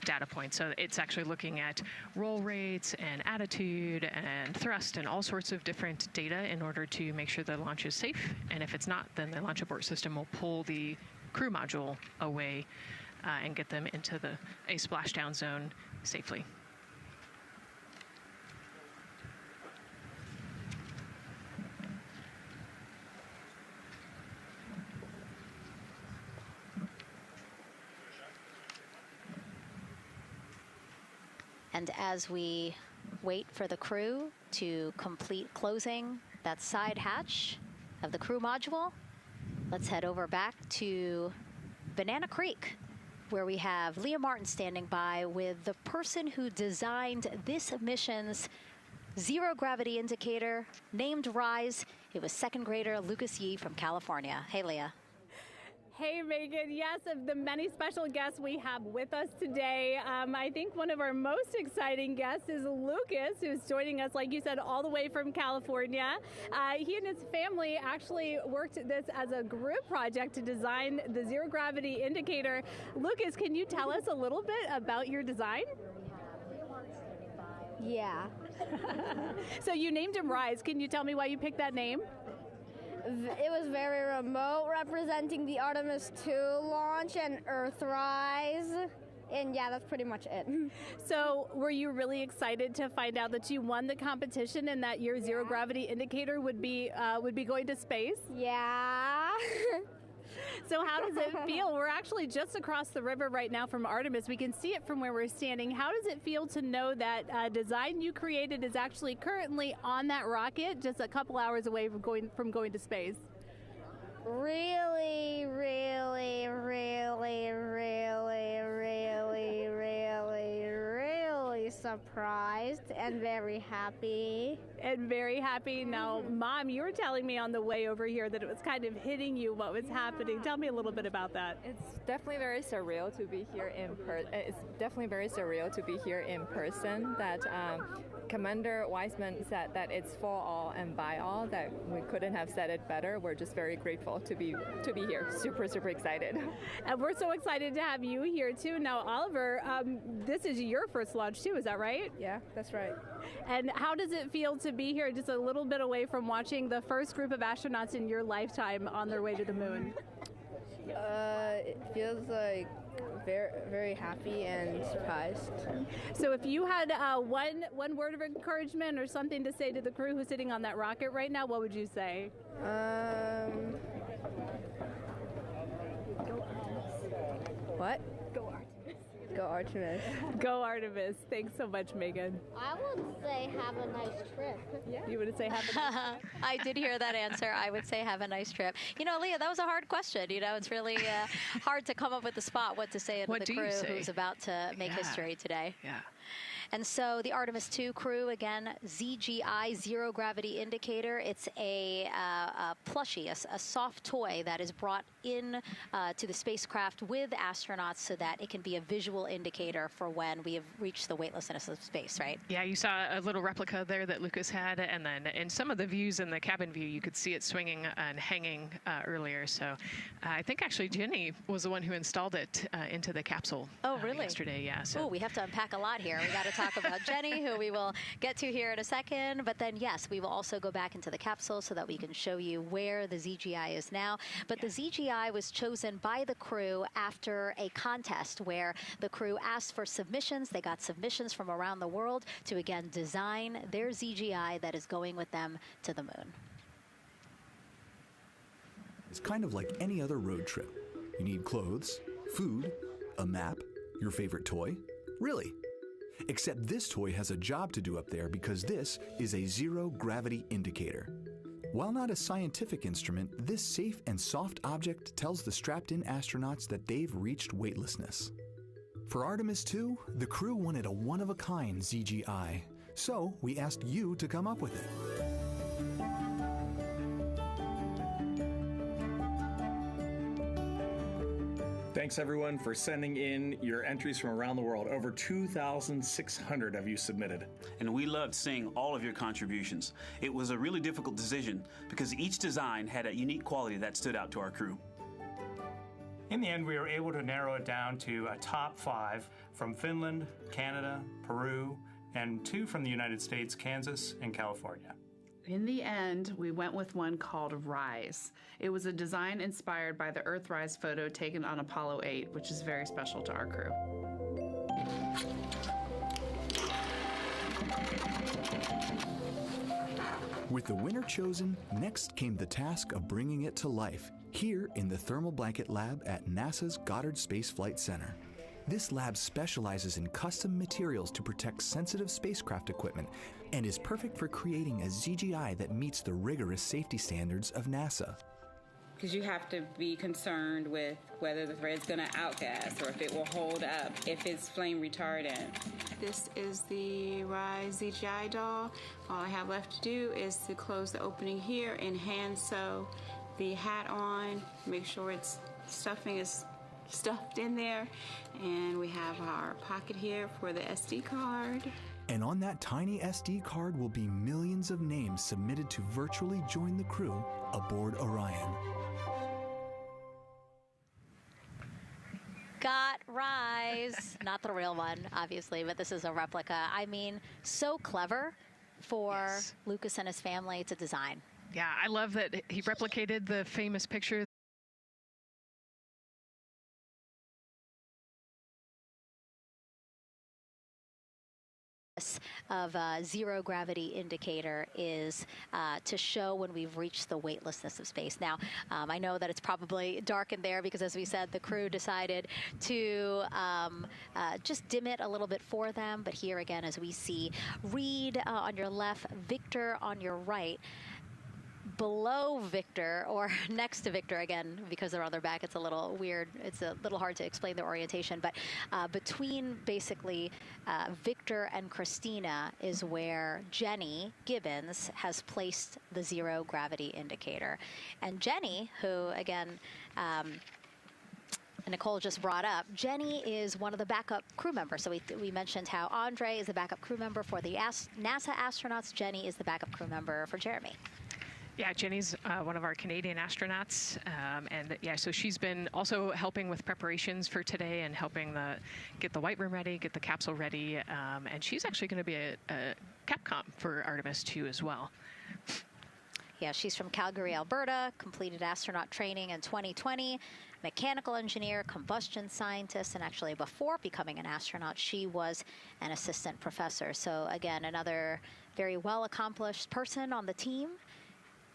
data point. So it's actually looking at roll rates and attitude and thrust and all sorts of different data in order to make sure the launch is safe. And if it's not, then the launch abort system will pull the crew module away and get them into a splashdown zone safely. And as we wait for the crew to complete closing that side hatch of the crew module, let's head over back to Banana Creek, where we have Leah Martin standing by with the person who designed this mission's zero gravity indicator, named RISE. It was 2nd grader Lucas Yee from California. Hey, Leah. Hey, Megan. Yes, of the many special guests we have with us today, I think one of our most exciting guests is Lucas, who's joining us, like you said, all the way from California. He and his family actually worked this as a group project to design the zero gravity indicator. Lucas, can you tell us a little bit about your design? Yeah. So you named him RISE. Can you tell me why you picked that name? It was very remote, representing the Artemis 2 launch and Earthrise. And yeah, that's pretty much it. So were you really excited to find out that you won the competition and that your zero gravity indicator would be going to space? Yeah. So how does it feel? We're actually just across the river right now from Artemis. We can see it from where we're standing. How does it feel to know that design you created is actually currently on that rocket just a couple hours away from going to space? Really, really, really, really, really, really, really surprised and very happy. And very happy. Now, Mom, you were telling me on the way over here that it was kind of hitting you what was happening. Tell me a little bit about that. It's definitely very surreal to be here in person. That Commander Weissman said that it's for all and by all. That we couldn't have said it better. We're just very grateful to be here. Super, super excited. And we're so excited to have you here too. Now, Oliver, this is your first launch too. Is that right? Yeah, that's right. And how does it feel to be here just a little bit away from watching the first group of astronauts in your lifetime on their way to the moon? It feels like very, very happy and surprised. So if you had one word of encouragement or something to say to the crew who's sitting on that rocket right now, what would you say? What? Go Artemis. Go Artemis. Go Artemis. Thanks so much, Megan. I would say have a nice trip. Yeah. You would say have a nice trip? I did hear that answer. I would say have a nice trip. You know, Leah, that was a hard question. You know, it's really hard to come up with the spot what to say to the crew who's about to make history today. Yeah. And so the Artemis 2 crew, again, ZGI, Zero Gravity Indicator. It's a plushie, a soft toy that is brought in to the spacecraft with astronauts so that it can be a visual indicator for when we have reached the weightlessness of space, right? Yeah, you saw a little replica there that Lucas had, and then in some of the views in the cabin view, you could see it swinging and hanging earlier. So I think actually Jenny was the one who installed it into the capsule. Oh, really? Yesterday, yeah. So. Oh, we have to unpack a lot here. We got to talk about Jenny, who we will get to here in a second. But then, yes, we will also go back into the capsule so that we can show you where the ZGI is now. But the ZGI was chosen by the crew after a contest where the crew asked for submissions. They got submissions from around the world to, again, design their ZGI that is going with them to the moon. It's kind of like any other road trip. You need clothes, food, a map, your favorite toy. Really. Except this toy has a job to do up there because this is a zero-gravity indicator. While not a scientific instrument, this safe and soft object tells the strapped-in astronauts that they've reached weightlessness. For Artemis 2, the crew wanted a one-of-a-kind ZGI, so we asked you to come up with it. Thanks everyone for sending in your entries from around the world. Over 2,600 of you submitted. And we loved seeing all of your contributions. It was a really difficult decision because each design had a unique quality that stood out to our crew. In the end, we were able to narrow it down to a top 5 from Finland, Canada, Peru, and 2 from the United States, Kansas, and California. In the end, we went with one called Rise. It was a design inspired by the Earthrise photo taken on Apollo 8, which is very special to our crew. With the winner chosen, next came the task of bringing it to life here in the Thermal Blanket Lab at NASA's Goddard Space Flight Center. This lab specializes in custom materials to protect sensitive spacecraft equipment and is perfect for creating a ZGI that meets the rigorous safety standards of NASA. Because you have to be concerned with whether the thread's going to outgas or if it will hold up, if it's flame retardant. This is the Rise ZGI doll. All I have left to do is to close the opening here and hand sew the hat on, make sure its stuffing is stuffed in there, and we have our pocket here for the SD card. And on that tiny SD card will be millions of names submitted to virtually join the crew aboard Orion. Got Rise. Not the real one, obviously, but this is a replica. I mean, so clever for Lucas and his family to design. Yeah, I love that he replicated the famous picture. of zero gravity indicator is to show when we've reached the weightlessness of space. Now, I know that it's probably dark in there because, as we said, the crew decided to just dim it a little bit for them. But here again, as we see Reed on your left, Victor on your right. Below Victor, or next to Victor, again, because they're on their back, it's a little weird. It's a little hard to explain their orientation. But between basically Victor and Christina is where Jenny Gibbons has placed the zero gravity indicator. And Jenny, who, again, Nicole just brought up, Jenny is one of the backup crew members. So we mentioned how Andre is the backup crew member for the NASA astronauts. Jenny is the backup crew member for Jeremy. Yeah, Jenny's one of our Canadian astronauts, and yeah, so she's been also helping with preparations for today and helping get the White Room ready, get the capsule ready, and she's actually going to be a Capcom for Artemis 2 as well. Yeah, she's from Calgary, Alberta, completed astronaut training in 2020, mechanical engineer, combustion scientist, and actually before becoming an astronaut, she was an assistant professor. So again, another very well-accomplished person on the team.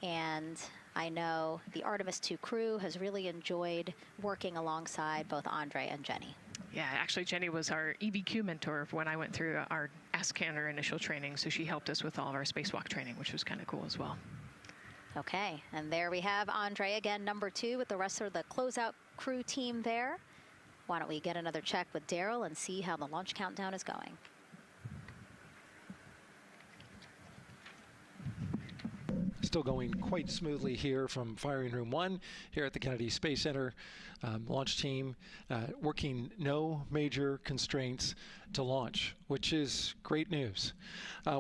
And I know the Artemis 2 crew has really enjoyed working alongside both Andre and Jenny. Yeah, actually, Jenny was our EBQ mentor when I went through our AskCanner initial training, so she helped us with all of our spacewalk training, which was kind of cool as well. Okay, and there we have Andre again, number 2, with the rest of the closeout crew team there. Why don't we get another check with Daryl and see how the launch countdown is going. Still going quite smoothly here from Firing Room 1 here at the Kennedy Space Center. Launch team working no major constraints to launch, which is great news.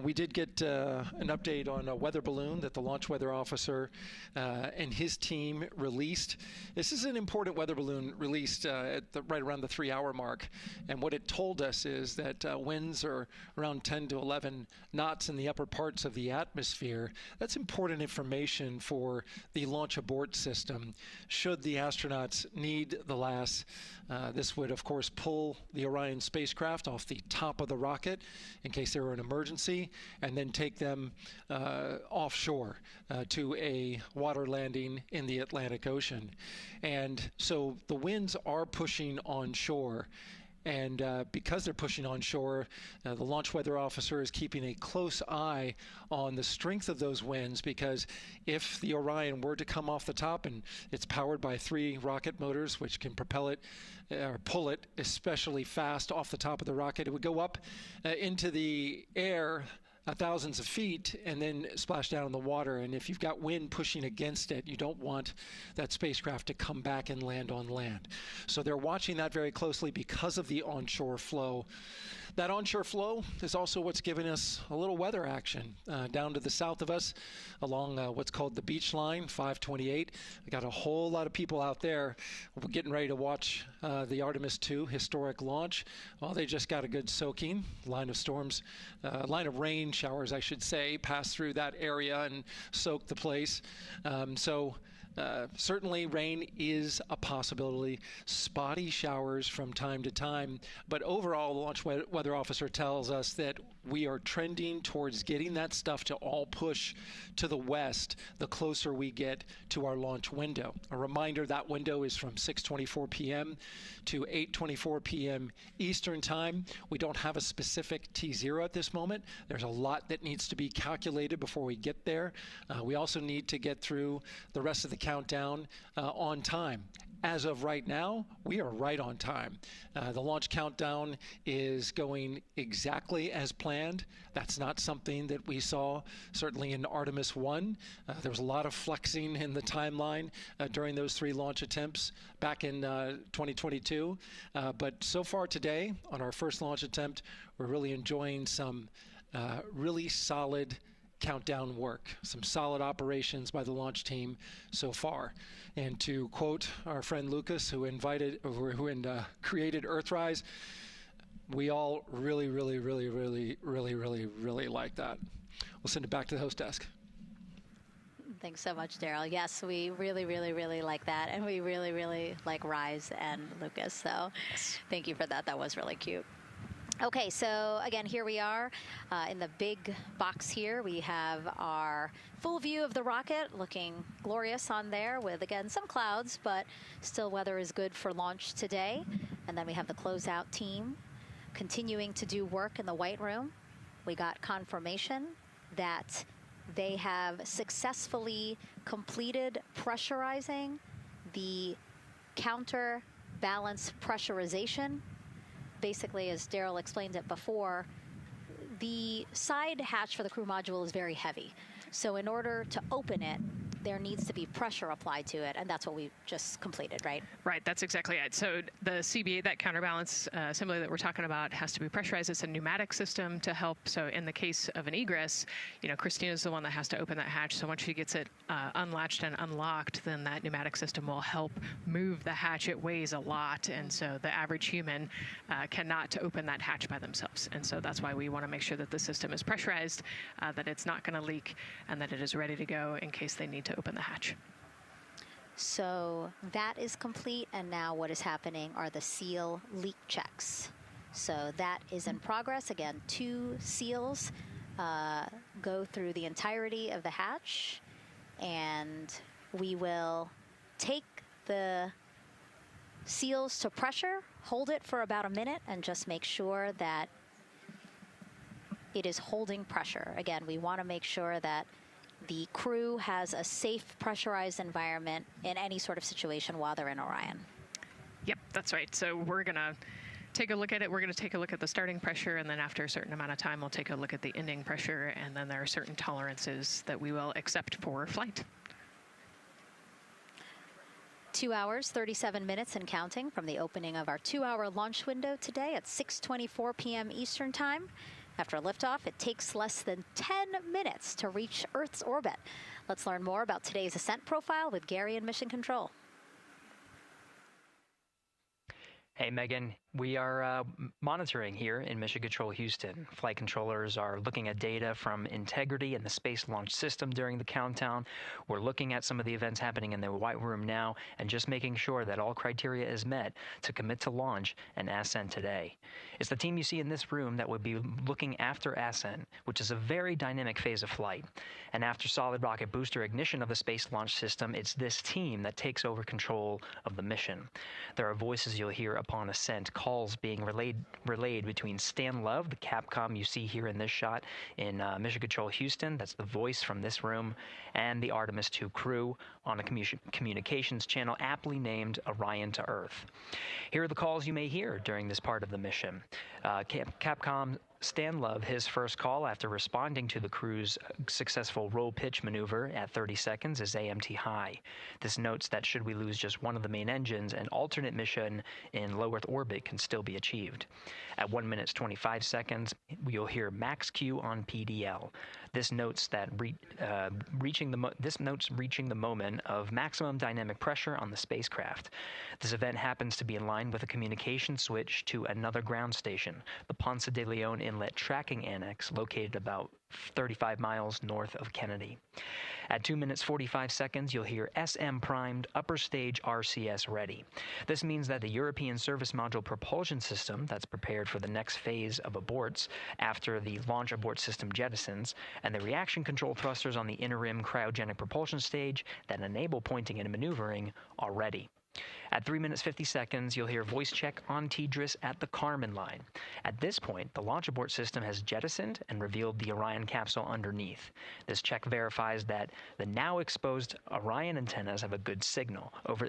We did get an update on a weather balloon that the launch weather officer and his team released. This is an important weather balloon released right around the 3-hour mark. And what it told us is that winds are around 10 to 11 knots in the upper parts of the atmosphere. That's important information for the launch abort system should the astronauts need the LAS. This would, of course, pull the Orion spacecraft off the top of the rocket in case there were an emergency, and then take them offshore to a water landing in the Atlantic Ocean. And so the winds are pushing onshore. And because they're pushing onshore, the launch weather officer is keeping a close eye on the strength of those winds, because if the Orion were to come off the top, and it's powered by 3 rocket motors, which can propel it or pull it especially fast off the top of the rocket, it would go up into the air thousands of feet and then splash down in the water. And if you've got wind pushing against it, you don't want that spacecraft to come back and land on land. So they're watching that very closely because of the onshore flow. That onshore flow is also what's giving us a little weather action down to the south of us along what's called the beach line, 528. We got a whole lot of people out there. We're getting ready to watch the Artemis 2 historic launch. Well, they just got a good soaking. Line of rain showers, I should say, passed through that area and soaked the place. Certainly rain is a possibility, spotty showers from time to time, but overall the launch weather officer tells us that we are trending towards getting that stuff to all push to the west the closer we get to our launch window. A reminder, that window is from 6:24 p.m. to 8:24 p.m. Eastern Time. We don't have a specific T0 at this moment. There's a lot that needs to be calculated before we get there. We also need to get through the rest of the countdown on time. As of right now, we are right on time. The launch countdown is going exactly as planned. That's not something that we saw certainly in Artemis 1. There was a lot of flexing in the timeline during those 3 launch attempts back in 2022. But so far today, on our first launch attempt, we're really enjoying some really solid countdown work, some solid operations by the launch team so far. And to quote our friend Lucas, who created Earthrise, we all really like that. We'll send it back to the host desk. Thanks so much, Daryl. Yes, we really like that, and we really like Rise and Lucas. So thank you for that. That was really cute. Okay, so again, here we are in the big box here. We have our full view of the rocket looking glorious on there with, again, some clouds, but still weather is good for launch today. And then we have the closeout team continuing to do work in the White Room. We got confirmation that they have successfully completed pressurizing the counterbalance pressurization. Basically, as Daryl explained it before, the side hatch for the crew module is very heavy. So in order to open it, there needs to be pressure applied to it, and that's what we just completed, right? Right, that's exactly it. So the CB8, that counterbalance assembly that we're talking about, has to be pressurized. It's a pneumatic system to help. So in the case of an egress, you know, Christina's the one that has to open that hatch. So once she gets it unlatched and unlocked, then that pneumatic system will help move the hatch. It weighs a lot, and so the average human cannot open that hatch by themselves. And so that's why we want to make sure that the system is pressurized, that it's not going to leak, and that it is ready to go in case they need to open the hatch. So that is complete, and now what is happening are the seal leak checks. So that is in progress. Again, 2 seals go through the entirety of the hatch, and we will take the seals to pressure, hold it for about a minute, and just make sure that it is holding pressure. Again, we want to make sure that the crew has a safe, pressurized environment in any sort of situation while they're in Orion. Yep, that's right. So we're going to take a look at it. We're going to take a look at the starting pressure, and then after a certain amount of time, we'll take a look at the ending pressure, and then there are certain tolerances that we will accept for flight. 2 hours, 37 minutes and counting from the opening of our 2-hour launch window today at 6:24 p.m. Eastern Time. After liftoff, it takes less than 10 minutes to reach Earth's orbit. Let's learn more about today's ascent profile with Gary in Mission Control. Hey, Megan. We are monitoring here in Mission Control Houston. Flight controllers are looking at data from integrity in the Space Launch System during the countdown. We're looking at some of the events happening in the White Room now and just making sure that all criteria is met to commit to launch and ascent today. It's the team you see in this room that would be looking after ascent, which is a very dynamic phase of flight. And after solid rocket booster ignition of the Space Launch System, it's this team that takes over control of the mission. There are voices you'll hear upon ascent, calls being relayed between Stan Love, the Capcom you see here in this shot in Mission Control Houston, that's the voice from this room, and the Artemis 2 crew on a communications channel aptly named Orion to Earth. Here are the calls you may hear during this part of the mission. Capcom Stan Love, his first call after responding to the crew's successful roll pitch maneuver at 30 seconds is AMT high. This notes that should we lose just one of the main engines, an alternate mission in low Earth orbit can still be achieved. At 1 minute 25 seconds, you'll hear max Q on PDL. This notes that reaching the moment of maximum dynamic pressure on the spacecraft. This event happens to be in line with a communication switch to another ground station, the Ponce de Leon Inlet Tracking Annex, located about 35 miles north of Kennedy. At 2 minutes 45 seconds, you'll hear SM primed, upper stage RCS ready. This means that the European Service Module propulsion system that's prepared for the next phase of aborts after the launch abort system jettisons, and the reaction control thrusters on the inner rim cryogenic propulsion stage that enable pointing and maneuvering are ready. At 3 minutes 50 seconds, you'll hear voice check on TDRS at the Kármán line. At this point, the launch abort system has jettisoned and revealed the Orion capsule underneath. This check verifies that the now exposed Orion antennas have a good signal over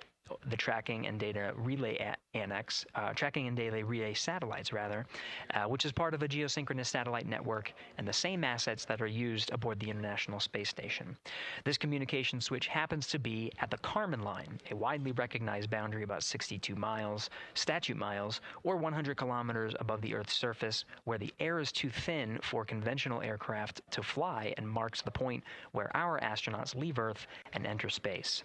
the tracking and data relay annex, tracking and data relay satellites which is part of a geosynchronous satellite network and the same assets that are used aboard the International Space Station. This communication switch happens to be at the Kármán line, a widely recognized boundary about 62 miles, statute miles, or 100 kilometers above the Earth's surface, where the air is too thin for conventional aircraft to fly and marks the point where our astronauts leave Earth and enter space.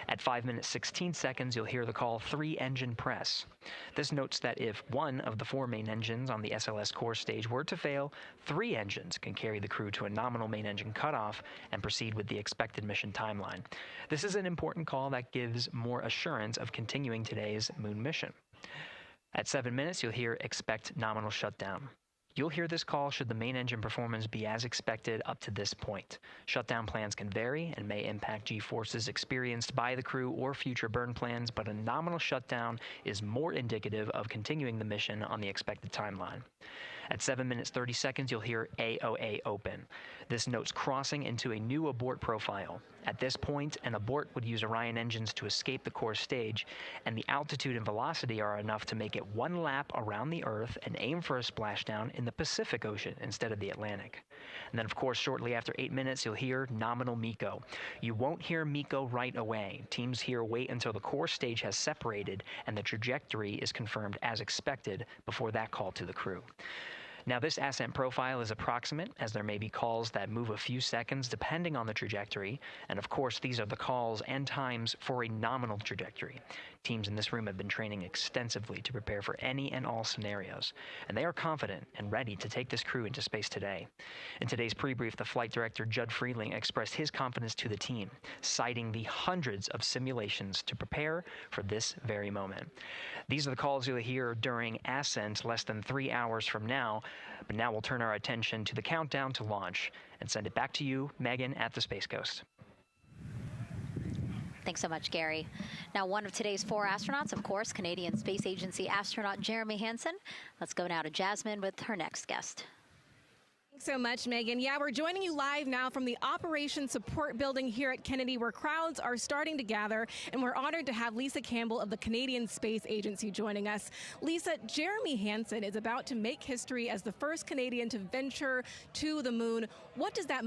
At 5 minutes 16 seconds, you'll hear the call 3-engine press. This notes that if one of the 4 main engines on the SLS core stage were to fail, 3 engines can carry the crew to a nominal main engine cutoff and proceed with the expected mission timeline. This is an important call that gives more assurance of continuing today's moon mission. At 7 minutes, you'll hear expect nominal shutdown. You'll hear this call should the main engine performance be as expected up to this point. Shutdown plans can vary and may impact G-forces experienced by the crew or future burn plans, but a nominal shutdown is more indicative of continuing the mission on the expected timeline. At 7 minutes 30 seconds, you'll hear AOA open. This notes crossing into a new abort profile. At this point, an abort would use Orion engines to escape the core stage, and the altitude and velocity are enough to make it one lap around the Earth and aim for a splashdown in the Pacific Ocean instead of the Atlantic. And then, of course, shortly after 8 minutes, you'll hear nominal MECO. You won't hear MECO right away. Teams here wait until the core stage has separated and the trajectory is confirmed as expected before that call to the crew. Now, this ascent profile is approximate, as there may be calls that move a few seconds depending on the trajectory, and of course these are the calls and times for a nominal trajectory. Teams in this room have been training extensively to prepare for any and all scenarios, and they are confident and ready to take this crew into space today. In today's pre-brief, the flight director, Judd Freeling, expressed his confidence to the team, citing the hundreds of simulations to prepare for this very moment. These are the calls you'll hear during ascent less than 3 hours from now, but now we'll turn our attention to the countdown to launch and send it back to you, Megan, at the Space Coast. Thanks so much, Gary. Now, one of today's 4 astronauts, of course, Canadian Space Agency astronaut Jeremy Hansen. Let's go now to Jasmine with her next guest. Thanks so much, Megan. Yeah, we're joining you live now from the Operations Support Building here at Kennedy, where crowds are starting to gather, and we're honored to have Lisa Campbell of the Canadian Space Agency joining us. Lisa, Jeremy Hansen is about to make history as the first Canadian to venture to the moon. What does that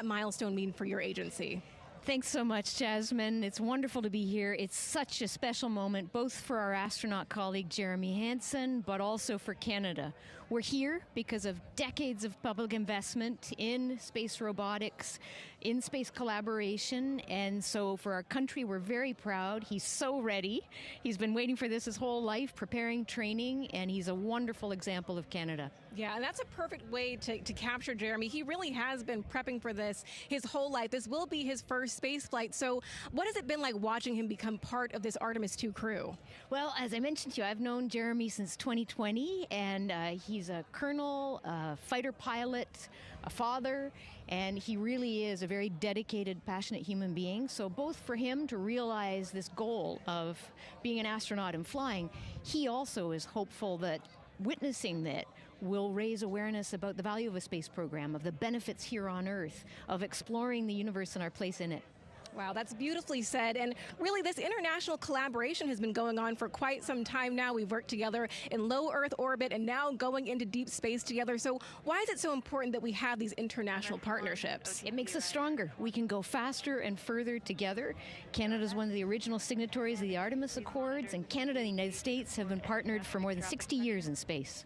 milestone mean for your agency? Thanks so much, Jasmine. It's wonderful to be here. It's such a special moment, both for our astronaut colleague Jeremy Hansen, but also for Canada. We're here because of decades of public investment in space robotics, in space collaboration, and so for our country, we're very proud. He's so ready. He's been waiting for this his whole life, preparing, training, and he's a wonderful example of Canada. Yeah, and that's a perfect way to capture Jeremy. He really has been prepping for this his whole life. This will be his first space flight. So what has it been like watching him become part of this Artemis 2 crew? Well, as I mentioned to you, I've known Jeremy since 2020, and he's a colonel, a fighter pilot, a father, and he really is a very dedicated, passionate human being. So both for him to realize this goal of being an astronaut and flying, he also is hopeful that witnessing that will raise awareness about the value of a space program, of the benefits here on Earth, of exploring the universe and our place in it. Wow, that's beautifully said. And really, this international collaboration has been going on for quite some time now. We've worked together in low Earth orbit and now going into deep space together. So why is it so important that we have these international partnerships? It makes us stronger. We can go faster and further together. Canada is one of the original signatories of the Artemis Accords, and Canada and the United States have been partnered for more than 60 years in space.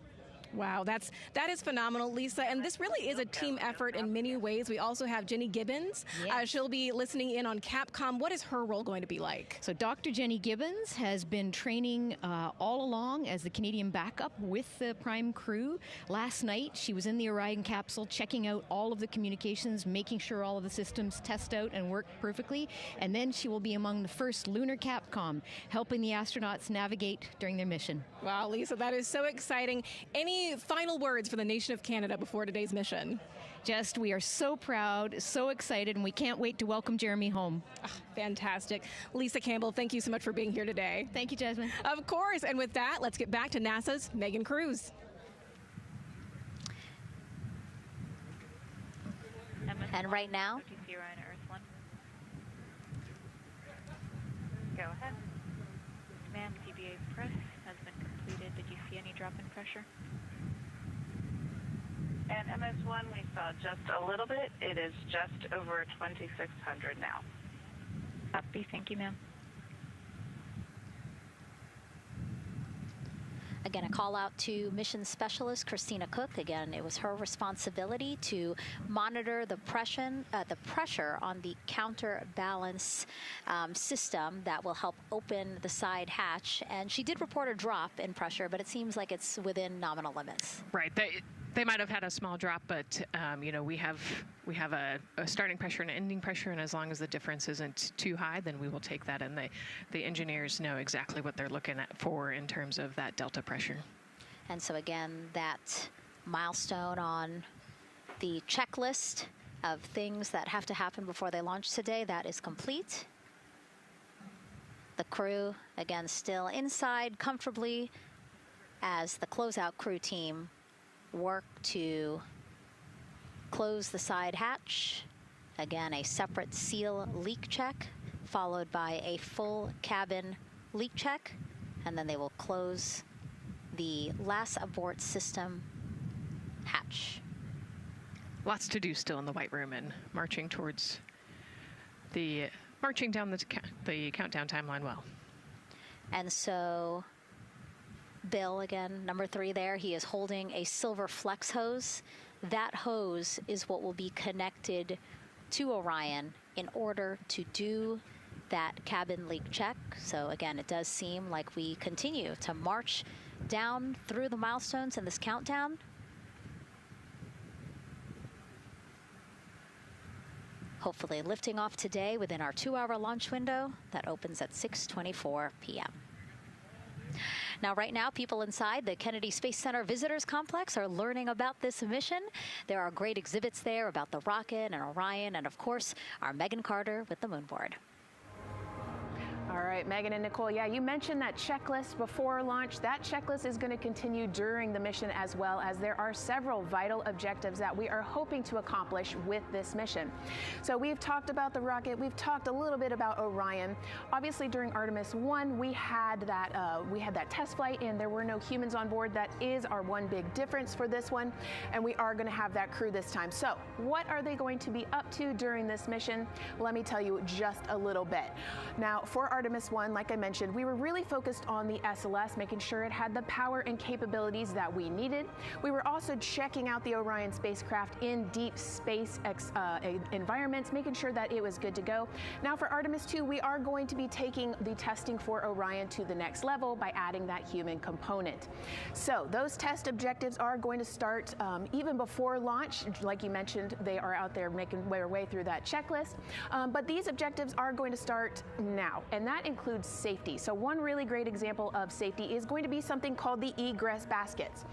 Wow, that is phenomenal, Lisa. And this really is a team effort in many ways. We also have Jenny Gibbons. Yes. She'll be listening in on Capcom. What is her role going to be like? So Dr. Jenny Gibbons has been training all along as the Canadian backup with the Prime crew. Last night, she was in the Orion capsule checking out all of the communications, making sure all of the systems test out and work perfectly. And then she will be among the first lunar Capcom, helping the astronauts navigate during their mission. Wow, Lisa, that is so exciting. Any final words for the nation of Canada before today's mission? Just, we are so proud, so excited, and we can't wait to welcome Jeremy home. Fantastic. Lisa Campbell, thank you so much for being here today. Thank you, Jasmine. Of course. And with that, let's get back to NASA's Megan Cruz. And right now, go ahead. Ma'am, CBA press has been completed. Did you see any drop in pressure? And MS1, we saw just a little bit. It is just over 2,600 now. Copy. Thank you, ma'am. again, a call out to mission specialist Christina Cook. Again, it was her responsibility to monitor the pressure on the counterbalance system that will help open the side hatch. And she did report a drop in pressure, but it seems like it's within nominal limits. Right. They might have had a small drop, but we have a starting pressure and an ending pressure, and as long as the difference isn't too high, then we will take that, and the engineers know exactly what they're looking for in terms of that delta pressure. And so again, that milestone on the checklist of things that have to happen before they launch today, that is complete. The crew, again, still inside comfortably as the closeout crew team work to close the side hatch. Again, a separate seal leak check, followed by a full cabin leak check, and then they will close the last abort system hatch. Lots to do still in the White Room and marching down the countdown timeline well. And so Bill, again, number 3 there, he is holding a silver flex hose. That hose is what will be connected to Orion in order to do that cabin leak check. So again, it does seem like we continue to march down through the milestones in this countdown. Hopefully lifting off today within our 2-hour launch window that opens at 6:24 p.m. Now, right now, people inside the Kennedy Space Center Visitors Complex are learning about this mission. There are great exhibits there about the rocket and Orion, and of course, our Megan Carter with the moon board. All right, Megan and Nicole, yeah, you mentioned that checklist before launch. That checklist is going to continue during the mission, as well as there are several vital objectives that we are hoping to accomplish with this mission. So we've talked about the rocket. We've talked a little bit about Orion. Obviously, during Artemis 1, we had that test flight, and there were no humans on board. That is our one big difference for this one, and we are going to have that crew this time. So what are they going to be up to during this mission? Let me tell you just a little bit. Now, for Artemis 1, like I mentioned, we were really focused on the SLS, making sure it had the power and capabilities that we needed. We were also checking out the Orion spacecraft in deep space environments, making sure that it was good to go. Now for Artemis 2, we are going to be taking the testing for Orion to the next level by adding that human component. So those test objectives are going to start even before launch. Like you mentioned, they are out there making their way through that checklist. But these objectives are going to start now, and that includes safety. So one really great example of safety is going to be something called the egress baskets.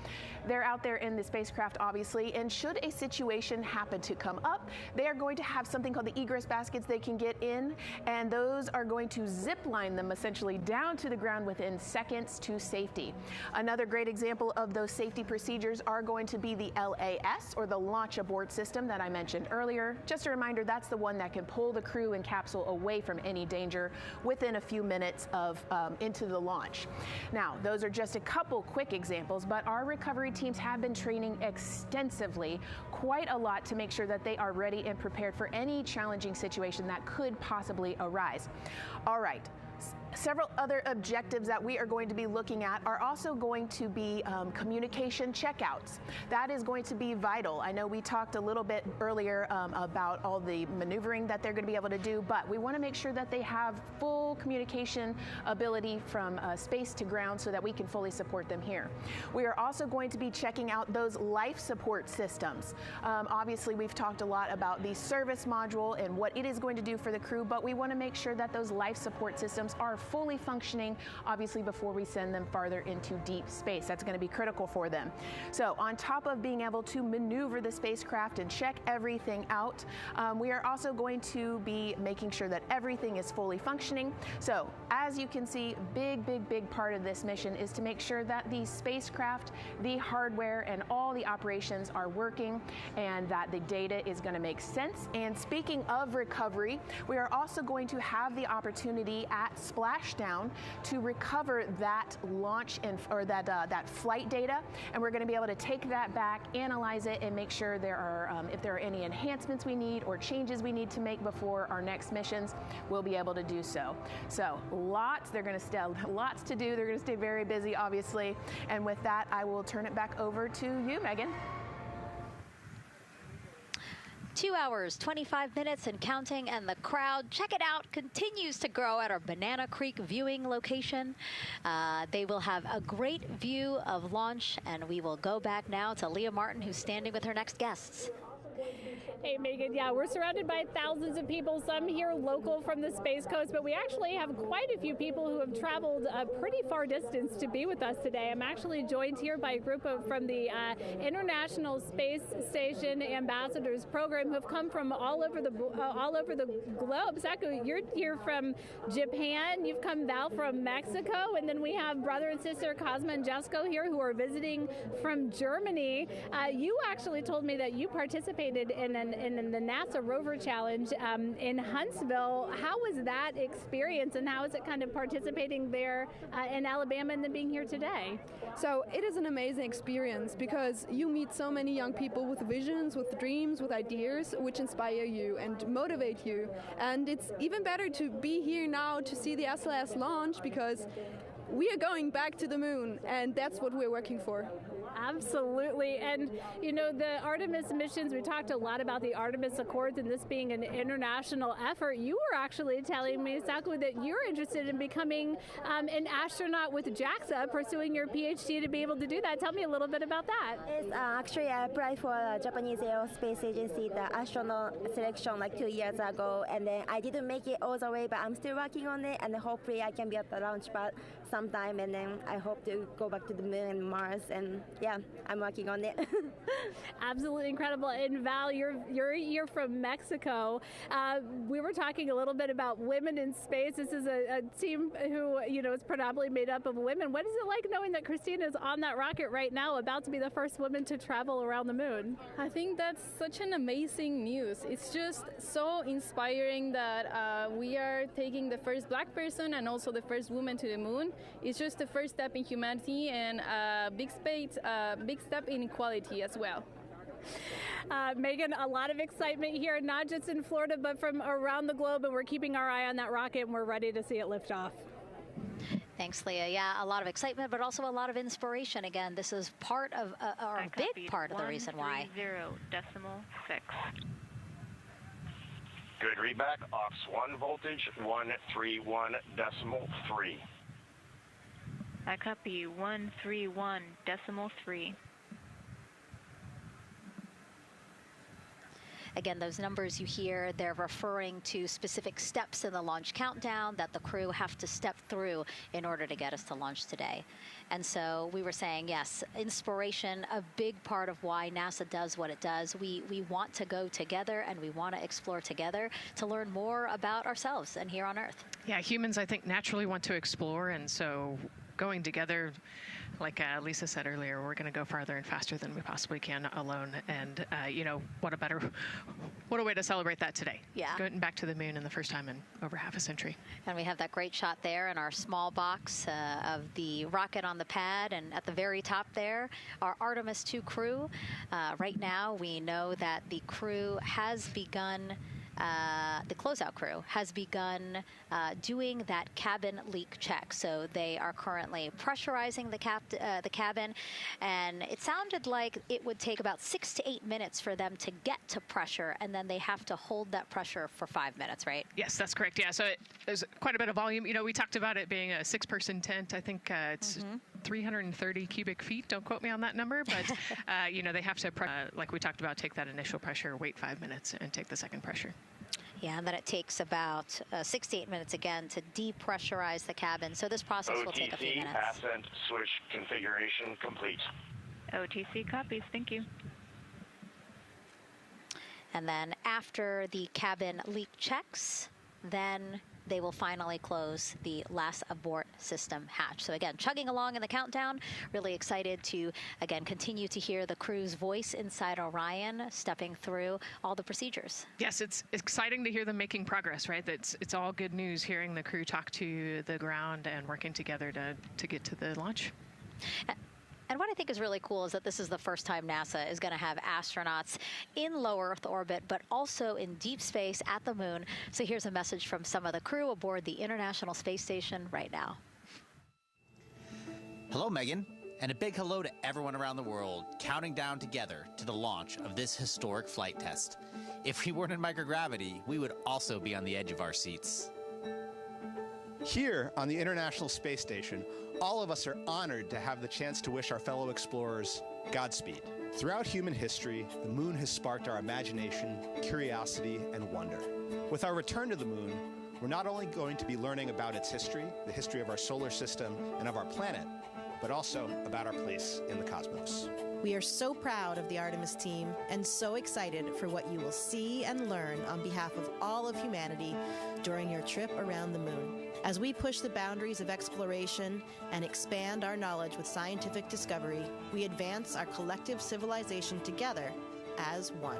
They're out there in the spacecraft, obviously, and should a situation happen to come up, they are going to have something called the egress baskets they can get in, and those are going to zip line them essentially down to the ground within seconds to safety. Another great example of those safety procedures are going to be the LAS, or the launch abort system that I mentioned earlier. Just a reminder, that's the one that can pull the crew and capsule away from any danger within a few minutes of into the launch. Now, those are just a couple quick examples, but our recovery teams have been training extensively, quite a lot, to make sure that they are ready and prepared for any challenging situation that could possibly arise. All right. Several other objectives that we are going to be looking at are also going to be communication checkouts. That is going to be vital. I know we talked a little bit earlier about all the maneuvering that they're going to be able to do, but we want to make sure that they have full communication ability from space to ground so that we can fully support them here. We are also going to be checking out those life support systems. Obviously, we've talked a lot about the service module and what it is going to do for the crew, but we want to make sure that those life support systems are fully functioning, obviously, before we send them farther into deep space. That's going to be critical for them. So on top of being able to maneuver the spacecraft and check everything out, we are also going to be making sure that everything is fully functioning. So as you can see, big part of this mission is to make sure that the spacecraft, the hardware, and all the operations are working, and that the data is going to make sense. And speaking of recovery, we are also going to have the opportunity at Splashdown to recover that launch or that flight data, and we're going to be able to take that back, analyze it, and make sure there are if there are any enhancements we need or changes we need to make before our next missions, we'll be able to do so. So lots to do. They're going to stay very busy, obviously. And with that, I will turn it back over to you, Megan. 2 hours, 25 minutes and counting, and the crowd, check it out, continues to grow at our Banana Creek viewing location. They will have a great view of launch, and we will go back now to Leah Martin, who's standing with her next guests. Hey, Megan. Yeah, we're surrounded by thousands of people, some here local from the Space Coast, but we actually have quite a few people who have traveled a pretty far distance to be with us today. I'm actually joined here by a group from the International Space Station Ambassadors Program who have come from all over the globe. Saku, you're here from Japan. You've come now from Mexico, and then we have brother and sister Cosma and Jesco here who are visiting from Germany. You actually told me that you participated in the NASA Rover Challenge in Huntsville. How was that experience, and how is it kind of participating there in Alabama and then being here today? So it is an amazing experience because you meet so many young people with visions, with dreams, with ideas which inspire you and motivate you. And it's even better to be here now to see the SLS launch because we are going back to the moon, and that's what we're working for. Absolutely. And, you know, the Artemis missions, we talked a lot about the Artemis Accords and this being an international effort. You were actually telling me, Saku, that you're interested in becoming an astronaut with JAXA, pursuing your PhD to be able to do that. Tell me a little bit about that. Yes, actually, I applied for the Japanese Aerospace Agency, the astronaut selection like 2 years ago, and then I didn't make it all the way, but I'm still working on it, and hopefully I can be at the launch pad sometime, and then I hope to go back to the moon and Mars, and yeah, I'm working on it. Absolutely incredible. And Val, you're from Mexico. We were talking a little bit about women in space. This is a team who, you know, is predominantly made up of women. What is it like knowing that Christina is on that rocket right now, about to be the first woman to travel around the moon? I think that's such an amazing news. It's just so inspiring that we are taking the first black person and also the first woman to the moon. It's just the first step in humanity and a big step in equality as well. Megan, a lot of excitement here, not just in Florida, but from around the globe, and we're keeping our eye on that rocket, and we're ready to see it lift off. Thanks, Leah. Yeah, a lot of excitement, but also a lot of inspiration. Again, this is part of, or a big part of the reason why. 130.6. Good readback. Ops 1 voltage, 131.3. I copy 131.3. Again, those numbers you hear, they're referring to specific steps in the launch countdown that the crew have to step through in order to get us to launch today. And so we were saying, yes, inspiration, a big part of why NASA does what it does. We want to go together, and we want to explore together to learn more about ourselves and here on Earth. Yeah, humans, I think, naturally want to explore, and so going together, like Lisa said earlier, we're going to go farther and faster than we possibly can alone. And, you know, what a way to celebrate that today. Yeah. Going back to the moon in the first time in over half a century. And we have that great shot there in our small box of the rocket on the pad. And at the very top there, our Artemis 2 crew. Right now, we know that the crew has begun the closeout crew has begun doing that cabin leak check. So they are currently pressurizing the cabin, and it sounded like it would take about 6 to 8 minutes for them to get to pressure, and then they have to hold that pressure for 5 minutes, right? Yes, that's correct. Yeah, so there's quite a bit of volume. You know, we talked about it being a 6-person tent. I think it's 330 cubic feet. Don't quote me on that number, but you know, they have to, like we talked about, take that initial pressure, wait 5 minutes, and take the second pressure. Yeah, and then it takes about 6 to 8 minutes again to depressurize the cabin. So this process will take a few minutes. OTC ascent switch configuration complete. OTC copies. Thank you. And then after the cabin leak checks, then they will finally close the last abort system hatch. So again, chugging along in the countdown, really excited to, again, continue to hear the crew's voice inside Orion, stepping through all the procedures. Yes, it's exciting to hear them making progress, right? It's all good news hearing the crew talk to the ground and working together to get to the launch. And what I think is really cool is that this is the first time NASA is going to have astronauts in low Earth orbit, but also in deep space at the moon. So here's a message from some of the crew aboard the International Space Station right now. Hello, Megan. And a big hello to everyone around the world counting down together to the launch of this historic flight test. If we weren't in microgravity, we would also be on the edge of our seats. Here on the International Space Station, all of us are honored to have the chance to wish our fellow explorers Godspeed. Throughout human history, the moon has sparked our imagination, curiosity, and wonder. With our return to the moon, we're not only going to be learning about its history, the history of our solar system and of our planet, but also about our place in the cosmos. We are so proud of the Artemis team and so excited for what you will see and learn on behalf of all of humanity during your trip around the moon. As we push the boundaries of exploration and expand our knowledge with scientific discovery, we advance our collective civilization together as one.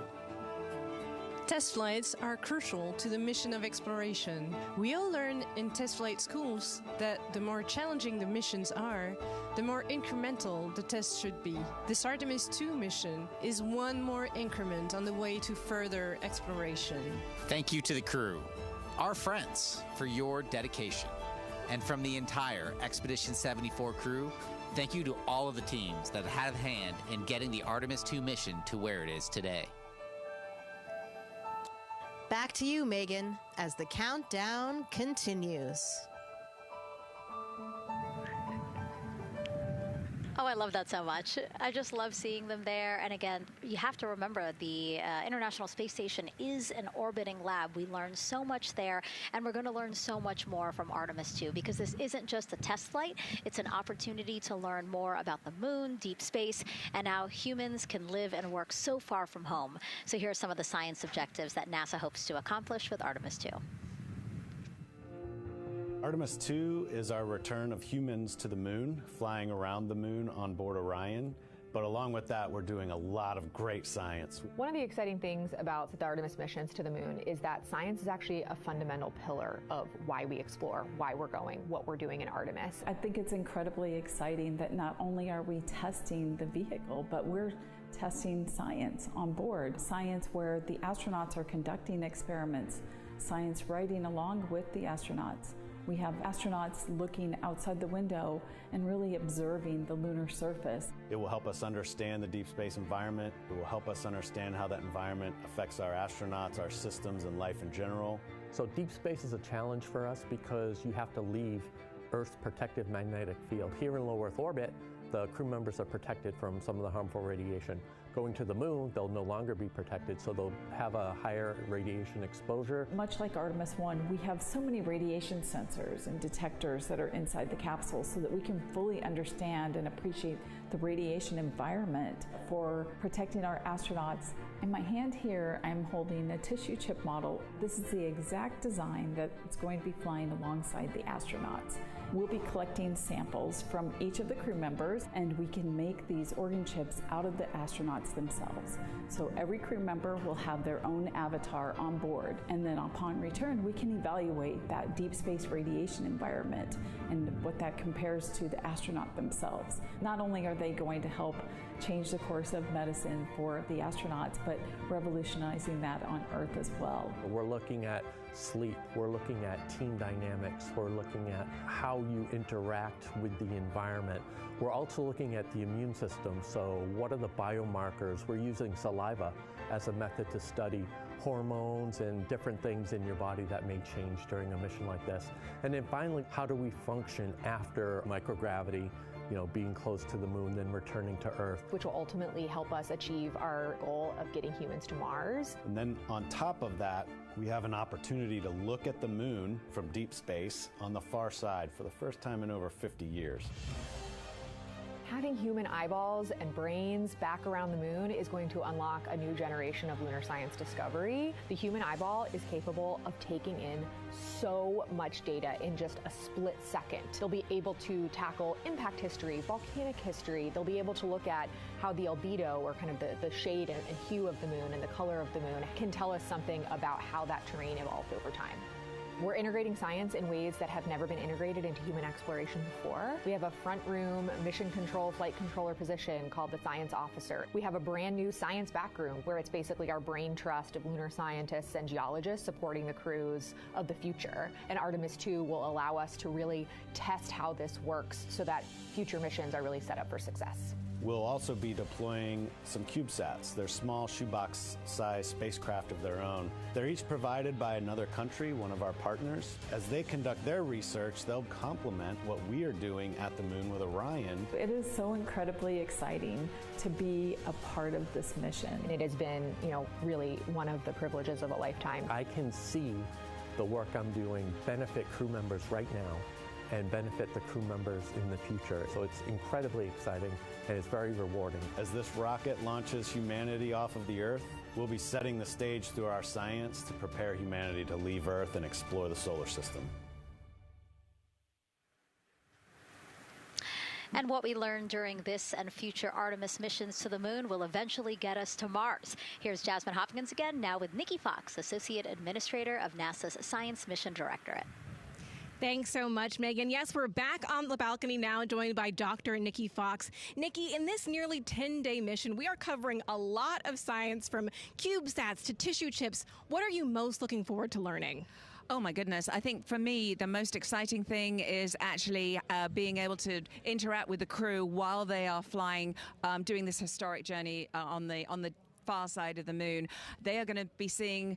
Test flights are crucial to the mission of exploration. We all learn in test flight schools that the more challenging the missions are, the more incremental the tests should be. This Artemis 2 mission is one more increment on the way to further exploration. Thank you to the crew, our friends, for your dedication. And from the entire Expedition 74 crew, thank you to all of the teams that had a hand in getting the Artemis 2 mission to where it is today. Back to you, Megan, as the countdown continues. Oh, I love that so much. I just love seeing them there. And again, you have to remember the International Space Station is an orbiting lab. We learn so much there, and we're going to learn so much more from Artemis 2, because this isn't just a test flight. It's an opportunity to learn more about the moon, deep space, and how humans can live and work so far from home. So here are some of the science objectives that NASA hopes to accomplish with Artemis 2. Artemis 2 is our return of humans to the moon, flying around the moon on board Orion. But along with that, we're doing a lot of great science. One of the exciting things about the Artemis missions to the moon is that science is actually a fundamental pillar of why we explore, why we're going, what we're doing in Artemis. I think it's incredibly exciting that not only are we testing the vehicle, but we're testing science on board. Science where the astronauts are conducting experiments, science riding along with the astronauts. We have astronauts looking outside the window and really observing the lunar surface. It will help us understand the deep space environment. It will help us understand how that environment affects our astronauts, our systems, and life in general. So deep space is a challenge for us because you have to leave Earth's protective magnetic field. Here in low Earth orbit, the crew members are protected from some of the harmful radiation. Going to the moon, they'll no longer be protected, so they'll have a higher radiation exposure. Much like Artemis 1, we have so many radiation sensors and detectors that are inside the capsule so that we can fully understand and appreciate the radiation environment for protecting our astronauts. In my hand here, I'm holding a tissue chip model. This is the exact design that's going to be flying alongside the astronauts. We'll be collecting samples from each of the crew members, and we can make these organ chips out of the astronauts themselves. So every crew member will have their own avatar on board, and then upon return, we can evaluate that deep space radiation environment and what that compares to the astronaut themselves. Not only are they going to help change the course of medicine for the astronauts, but revolutionizing that on Earth as well. We're looking at sleep, we're looking at team dynamics, we're looking at how you interact with the environment. We're also looking at the immune system, so what are the biomarkers? We're using saliva as a method to study hormones and different things in your body that may change during a mission like this. And then finally, how do we function after microgravity? Being close to the moon, then returning to Earth. Which will ultimately help us achieve our goal of getting humans to Mars. And then on top of that, we have an opportunity to look at the moon from deep space on the far side for the first time in over 50 years. Having human eyeballs and brains back around the moon is going to unlock a new generation of lunar science discovery. The human eyeball is capable of taking in so much data in just a split second. They'll be able to tackle impact history, volcanic history. They'll be able to look at how the albedo, or kind of the shade and hue of the moon and the color of the moon, can tell us something about how that terrain evolved over time. We're integrating science in ways that have never been integrated into human exploration before. We have a front room mission control flight controller position called the Science Officer. We have a brand new science back room where it's basically our brain trust of lunar scientists and geologists supporting the crews of the future. And Artemis 2 will allow us to really test how this works so that future missions are really set up for success. We'll also be deploying some CubeSats. They're small shoebox-sized spacecraft of their own. They're each provided by another country, one of our partners. As they conduct their research, they'll complement what we are doing at the moon with Orion. It is so incredibly exciting to be a part of this mission. And it has been, really one of the privileges of a lifetime. I can see the work I'm doing benefit crew members right now and benefit the crew members in the future. So it's incredibly exciting and it's very rewarding. As this rocket launches humanity off of the Earth, we'll be setting the stage through our science to prepare humanity to leave Earth and explore the solar system. And what we learn during this and future Artemis missions to the moon will eventually get us to Mars. Here's Jasmine Hopkins again, now with Nikki Fox, Associate Administrator of NASA's Science Mission Directorate. Thanks so much, Megan. Yes, we're back on the balcony now, joined by Dr. Nikki Fox. Nikki, in this nearly 10-day mission, we are covering a lot of science from CubeSats to tissue chips. What are you most looking forward to learning? Oh my goodness. I think for me, the most exciting thing is actually being able to interact with the crew while they are flying, doing this historic journey on the far side of the moon. They are going to be seeing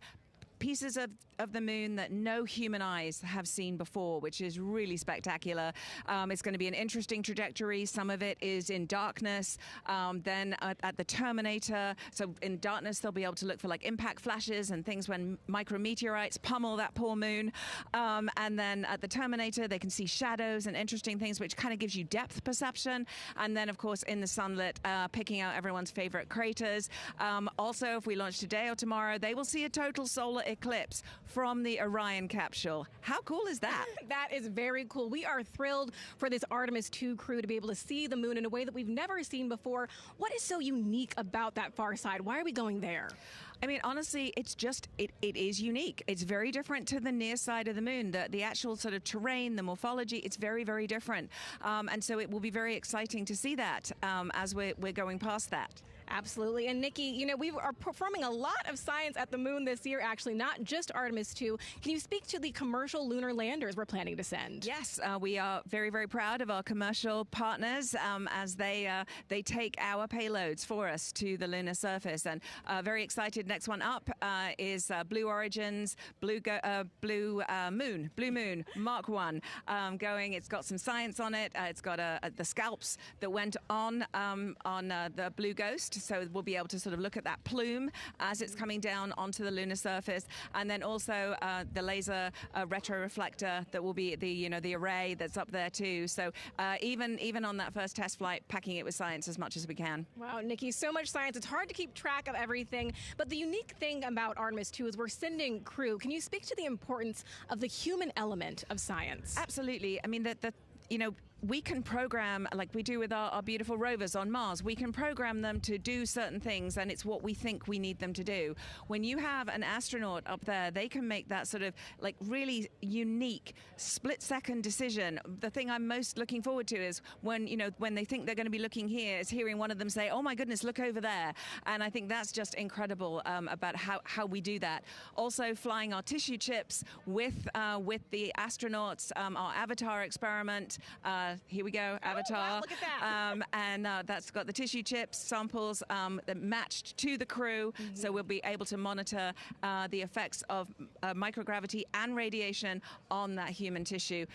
pieces of the moon that no human eyes have seen before, which is really spectacular. It's going to be an interesting trajectory. Some of it is in darkness. Then at the Terminator, so in darkness, they'll be able to look for like impact flashes and things when micrometeorites pummel that poor moon. And then at the Terminator, they can see shadows and interesting things, which kind of gives you depth perception. And then, of course, in the sunlit, picking out everyone's favorite craters. Also, if we launch today or tomorrow, they will see a total solar eclipse from the Orion capsule. How cool is that? That is very cool. We are thrilled for this Artemis 2 crew to be able to see the moon in a way that we've never seen before. What is so unique about that far side? Why are we going there? I mean, honestly, it's just, it is unique. It's very different to the near side of the moon. The actual sort of terrain, the morphology, it's very, very different. And so it will be very exciting to see that as we're going past that. Absolutely. And Nikki, we are performing a lot of science at the moon this year, actually, not just Artemis 2. Can you speak to the commercial lunar landers we're planning to send? Yes, we are very, very proud of our commercial partners as they take our payloads for us to the lunar surface. And very excited. Next one up is Blue Origin's Blue Moon Mark 1 going. It's got some science on it. It's got the scalps that went on the Blue Ghost. So we'll be able to sort of look at that plume as it's coming down onto the lunar surface, and then also the laser retroreflector that will be the array that's up there too. So even on that first test flight, packing it with science as much as we can. Wow, Nikki, so much science. It's hard to keep track of everything. But the unique thing about Artemis 2 is we're sending crew. Can you speak to the importance of the human element of science? Absolutely. I mean, we can program, like we do with our beautiful rovers on Mars, we can program them to do certain things, and it's what we think we need them to do. When you have an astronaut up there, they can make that sort of like really unique split-second decision. The thing I'm most looking forward to is when they think they're going to be looking here, is hearing one of them say, "Oh my goodness, look over there." And I think that's just incredible about how we do that. Also, flying our tissue chips with the astronauts, our Avatar experiment. Here we go, Avatar. Wow, look at that. And that's got the tissue chips samples matched to the crew, so we'll be able to monitor the effects of microgravity and radiation on that human tissue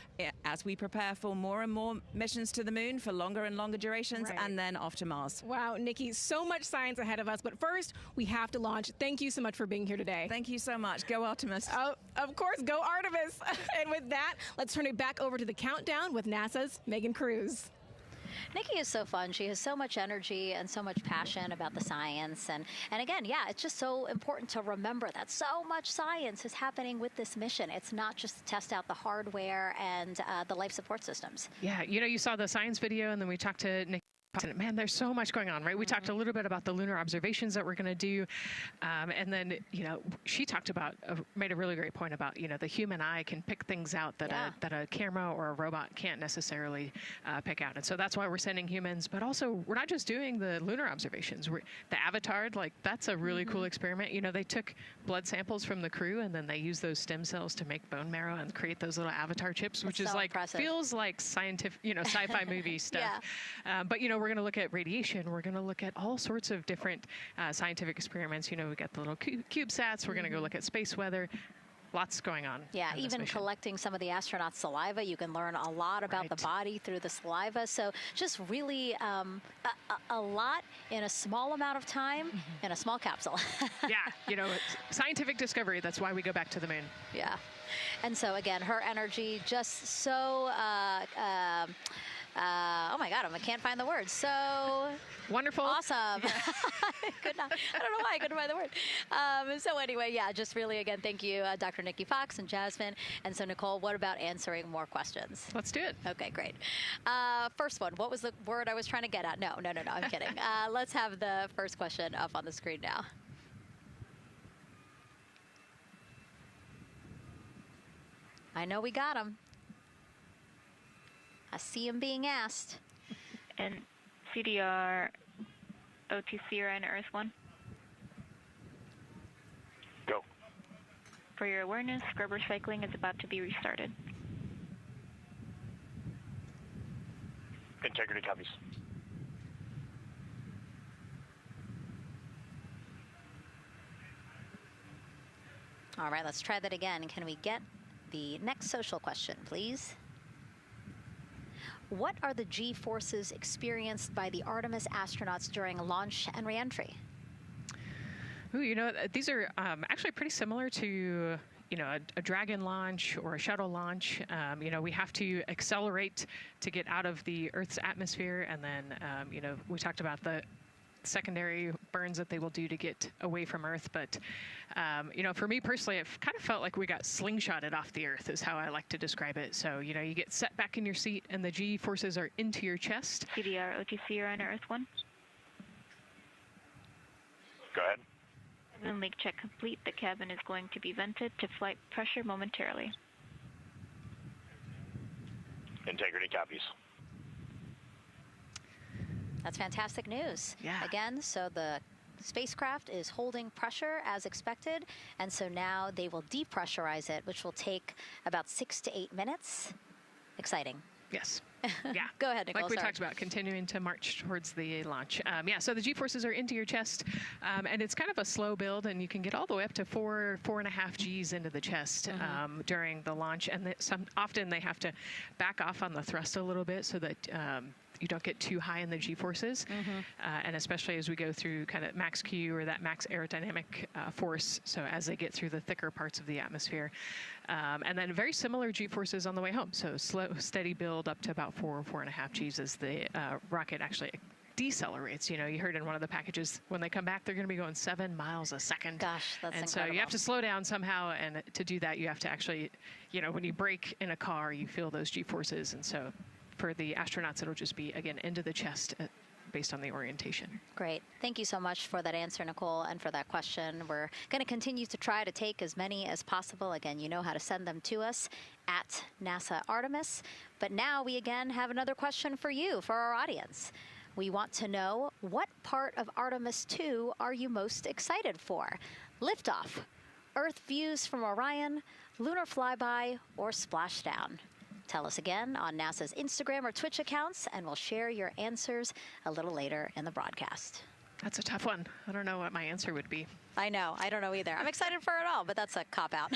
as we prepare for more and more missions to the moon for longer and longer durations, and then off to Mars. Wow, Nikki, so much science ahead of us, but first we have to launch. Thank you so much for being here today. Thank you so much. Go Artemis. Oh, of course, go Artemis. And with that, let's turn it back over to the countdown with NASA's Megan Cruz. Nikki is so fun. She has so much energy and so much passion about the science. And again, yeah, it's just so important to remember that so much science is happening with this mission. It's not just to test out the hardware and the life support systems. Yeah, you saw the science video, and then we talked to Nikki Man, there's so much going on, right? We talked a little bit about the lunar observations that we're going to do. And then, she talked about, made a really great point about, the human eye can pick things out that, that a camera or a robot can't necessarily pick out. And so that's why we're sending humans. But also, we're not just doing the lunar observations. The Avatar, that's a really cool experiment. They took blood samples from the crew, and then they used those stem cells to make bone marrow and create those little Avatar chips, which is impressive. Feels like scientific, sci-fi movie stuff. But, we're going to look at radiation. We're going to look at all sorts of different scientific experiments. We got the little CubeSats. We're going to go look at space weather. Lots going on. Yeah, even collecting some of the astronauts' saliva, you can learn a lot about the body through the saliva. So just really a lot in a small amount of time in a small capsule. Yeah, scientific discovery. That's why we go back to the moon. Yeah. And so, again, her energy just so... oh my God, I can't find the word. So wonderful, awesome. I don't know why I couldn't find the word. So anyway, just really again, thank you, Dr. Nikki Fox and Jasmine. And so Nicole, what about answering more questions? Let's do it. Okay, great. First one. What was the word I was trying to get at? No, I'm kidding. Let's have the first question up on the screen now. I know we got him. I see him being asked. And CDR OTC Rhino Earth 1. Go. For your awareness, scrubber cycling is about to be restarted. Integrity copies. All right, let's try that again. Can we get the next social question, please? What are the G-forces experienced by the Artemis astronauts during launch and reentry? Ooh, these are actually pretty similar to, a Dragon launch or a shuttle launch. We have to accelerate to get out of the Earth's atmosphere. And then, we talked about the secondary burns that they will do to get away from Earth. But, for me personally, it kind of felt like we got slingshotted off the Earth is how I like to describe it. So, you get set back in your seat and the G forces are into your chest. CDR OTC Rhino Earth 1. Go ahead. Moon leak check complete. The cabin is going to be vented to flight pressure momentarily. Integrity copies. That's fantastic news. Yeah. Again, so the spacecraft is holding pressure as expected, and so now they will depressurize it, which will take about 6 to 8 minutes. Exciting. Yes. Yeah. Go ahead, Nicole. Like we talked about, continuing to march towards the launch. So the G-forces are into your chest, and it's kind of a slow build, and you can get all the way up to 4.5 Gs into the chest during the launch. And often they have to back off on the thrust a little bit so that you don't get too high in the G-forces. And especially as we go through kind of max Q or that max aerodynamic force, so as they get through the thicker parts of the atmosphere. And then very similar G-forces on the way home. So slow, steady build up to about 4.5 Gs as the rocket actually decelerates. You heard in one of the packages, when they come back, they're going to be going 7 miles a second. Gosh, that's incredible. So you have to slow down somehow, and to do that, you have to actually, when you brake in a car, you feel those G-forces. And so for the astronauts, it'll just be, again, into the chest based on the orientation. Great. Thank you so much for that answer, Nicole, and for that question. We're going to continue to try to take as many as possible. Again, you know how to send them to us at NASA Artemis. But now we again have another question for you, for our audience. We want to know, what part of Artemis 2 are you most excited for? Liftoff, Earth views from Orion, lunar flyby, or splashdown? Tell us again on NASA's Instagram or Twitch accounts, and we'll share your answers a little later in the broadcast. That's a tough one. I don't know what my answer would be. I know. I don't know either. I'm excited for it all, but that's a cop-out.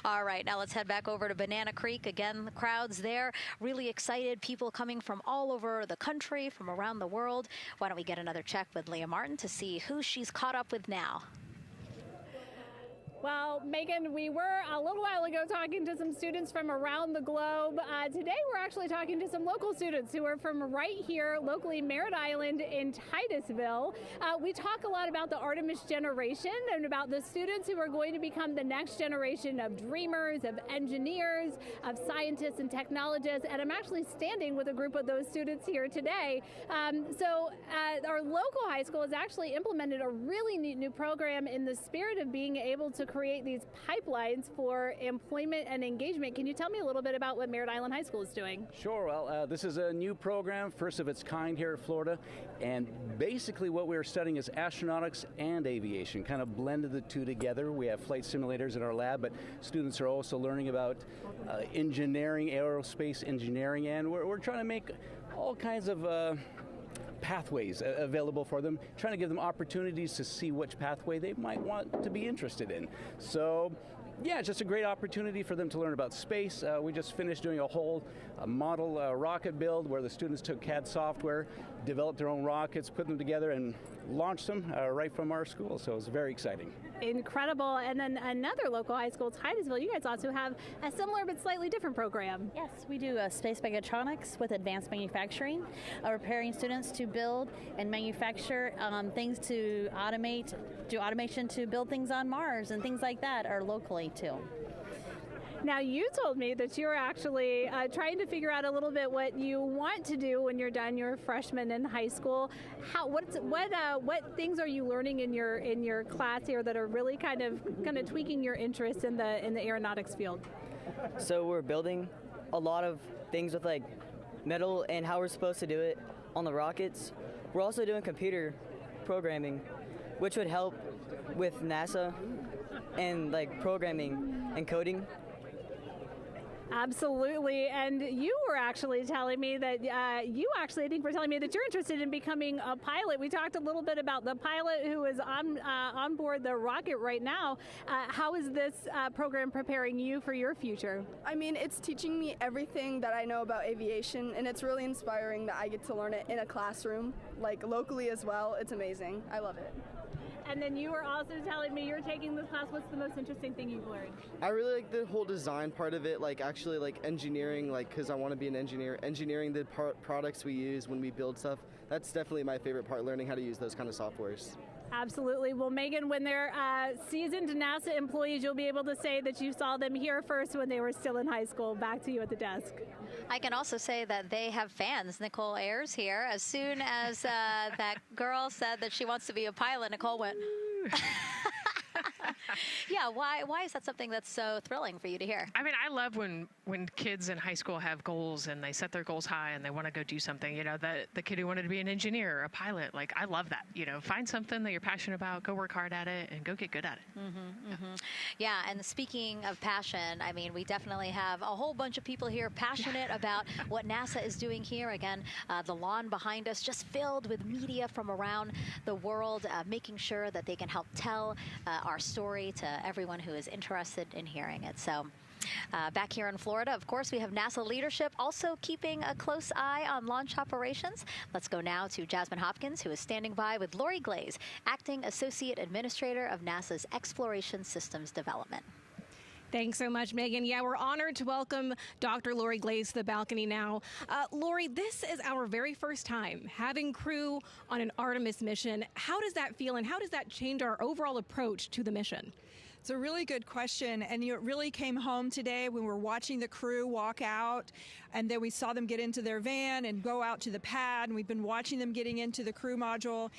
All right, now let's head back over to Banana Creek. Again, the crowd's there, really excited. People coming from all over the country, from around the world. Why don't we get another check with Leah Martin to see who she's caught up with now? Well, Megan, we were a little while ago talking to some students from around the globe. Today we're actually talking to some local students who are from right here, locally Merritt Island in Titusville. We talk a lot about the Artemis generation and about the students who are going to become the next generation of dreamers, of engineers, of scientists and technologists. And I'm actually standing with a group of those students here today. Our local high school has actually implemented a really neat new program in the spirit of being able to create these pipelines for employment and engagement. Can you tell me a little bit about what Merritt Island High School is doing? Sure. Well, this is a new program, first of its kind here at Florida, and basically what we're studying is astronautics and aviation, kind of blended the two together. We have flight simulators in our lab, but students are also learning about engineering, aerospace engineering, and we're trying to make all kinds of pathways available for them, trying to give them opportunities to see which pathway they might want to be interested in. So, yeah, it's just a great opportunity for them to learn about space. We just finished doing a whole model rocket build where the students took CAD software, developed their own rockets, put them together, and launched them right from our school. So it was very exciting. Incredible. And then another local high school, Titusville, you guys also have a similar but slightly different program. Yes, we do space mechatronics with advanced manufacturing, preparing students to build and manufacture things to automate, do automation to build things on Mars and things like that, or locally too. Now, you told me that you're actually trying to figure out a little bit what you want to do when you're done your freshman in high school. What things are you learning in your class here that are really kind of tweaking your interest in the aeronautics field? So we're building a lot of things with like metal and how we're supposed to do it on the rockets. We're also doing computer programming, which would help with NASA and like programming and coding. Absolutely. And you were actually telling me that I think were telling me that you're interested in becoming a pilot. We talked a little bit about the pilot who is on board the rocket right now. How is this program preparing you for your future? I mean, it's teaching me everything that I know about aviation, and it's really inspiring that I get to learn it in a classroom, like locally as well. It's amazing. I love it. And then you were also telling me you're taking this class. What's the most interesting thing you've learned? I really like the whole design part of it, like actually like engineering, like because I want to be an engineer. Engineering the products we use when we build stuff, that's definitely my favorite part, learning how to use those kind of softwares. Absolutely. Well, Megan, when they're seasoned NASA employees, you'll be able to say that you saw them here first when they were still in high school. Back to you at the desk. I can also say that they have fans. Nicole Ayers here. As soon as that girl said that she wants to be a pilot, Nicole went, yeah, why is that something that's so thrilling for you to hear? I mean, I love when kids in high school have goals and they set their goals high and they want to go do something. You know, the kid who wanted to be an engineer or a pilot, like, I love that. You know, find something that you're passionate about, go work hard at it, and go get good at it. Yeah, and speaking of passion, I mean, we definitely have a whole bunch of people here passionate about what NASA is doing here. Again, the lawn behind us just filled with media from around the world, making sure that they can help tell our story to everyone who is interested in hearing it. So back here in Florida, of course, we have NASA leadership also keeping a close eye on launch operations. Let's go now to Jasmine Hopkins, who is standing by with Lori Glaze, Acting Associate Administrator of NASA's Exploration Systems Development. Thanks so much, Megan. Yeah, we're honored to welcome Dr. Lori Glaze to the balcony now. Lori, this is our very first time having crew on an Artemis mission. How does that feel, and how does that change our overall approach to the mission? It's a really good question, and it really came home today when we were watching the crew walk out, and then we saw them get into their van and go out to the pad, and we've been watching them getting into the crew module.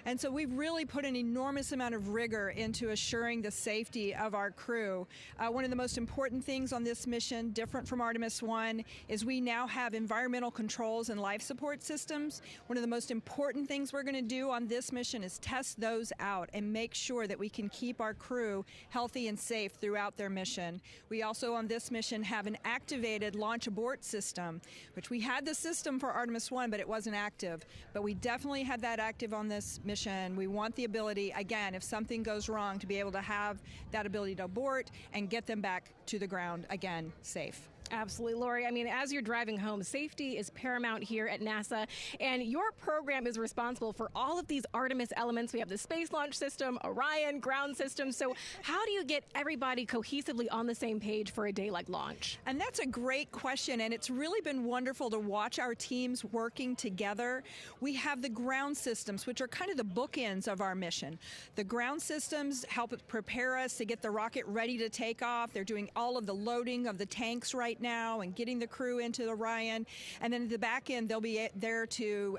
And so we've really put an enormous amount of rigor into assuring the safety of our crew. One of the most important things on this mission, different from Artemis 1, is we now have environmental controls and life support systems. One of the most important things we're going to do on this mission is test those out and make sure that we can keep our crew healthy and safe throughout their mission. We also on this mission have an activated launch abort system, which we had the system for Artemis 1, but it wasn't active. But we definitely had that active on this mission. We want the ability, again, if something goes wrong, to be able to have that ability to abort and get them back to the ground again safe. Absolutely, Lori. I mean, as you're driving home, safety is paramount here at NASA, and your program is responsible for all of these Artemis elements. We have the Space Launch System, Orion, ground system. So how do you get everybody cohesively on the same page for a day like launch? And that's a great question, and it's really been wonderful to watch our teams working together. We have the ground systems, which are kind of the bookends of our mission. The ground systems help prepare us to get the rocket ready to take off. They're doing all of the loading of the tanks right now and getting the crew into Orion. And then at the back end, they'll be there to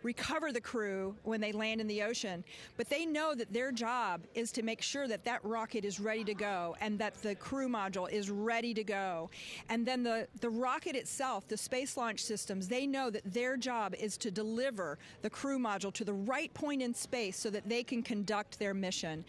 recover the crew when they land in the ocean. But they know that their job is to make sure that that rocket is ready to go and that the crew module is ready to go. And then the rocket itself, the space launch systems, they know that their job is to deliver the crew module to the right point in space so that they can conduct their mission.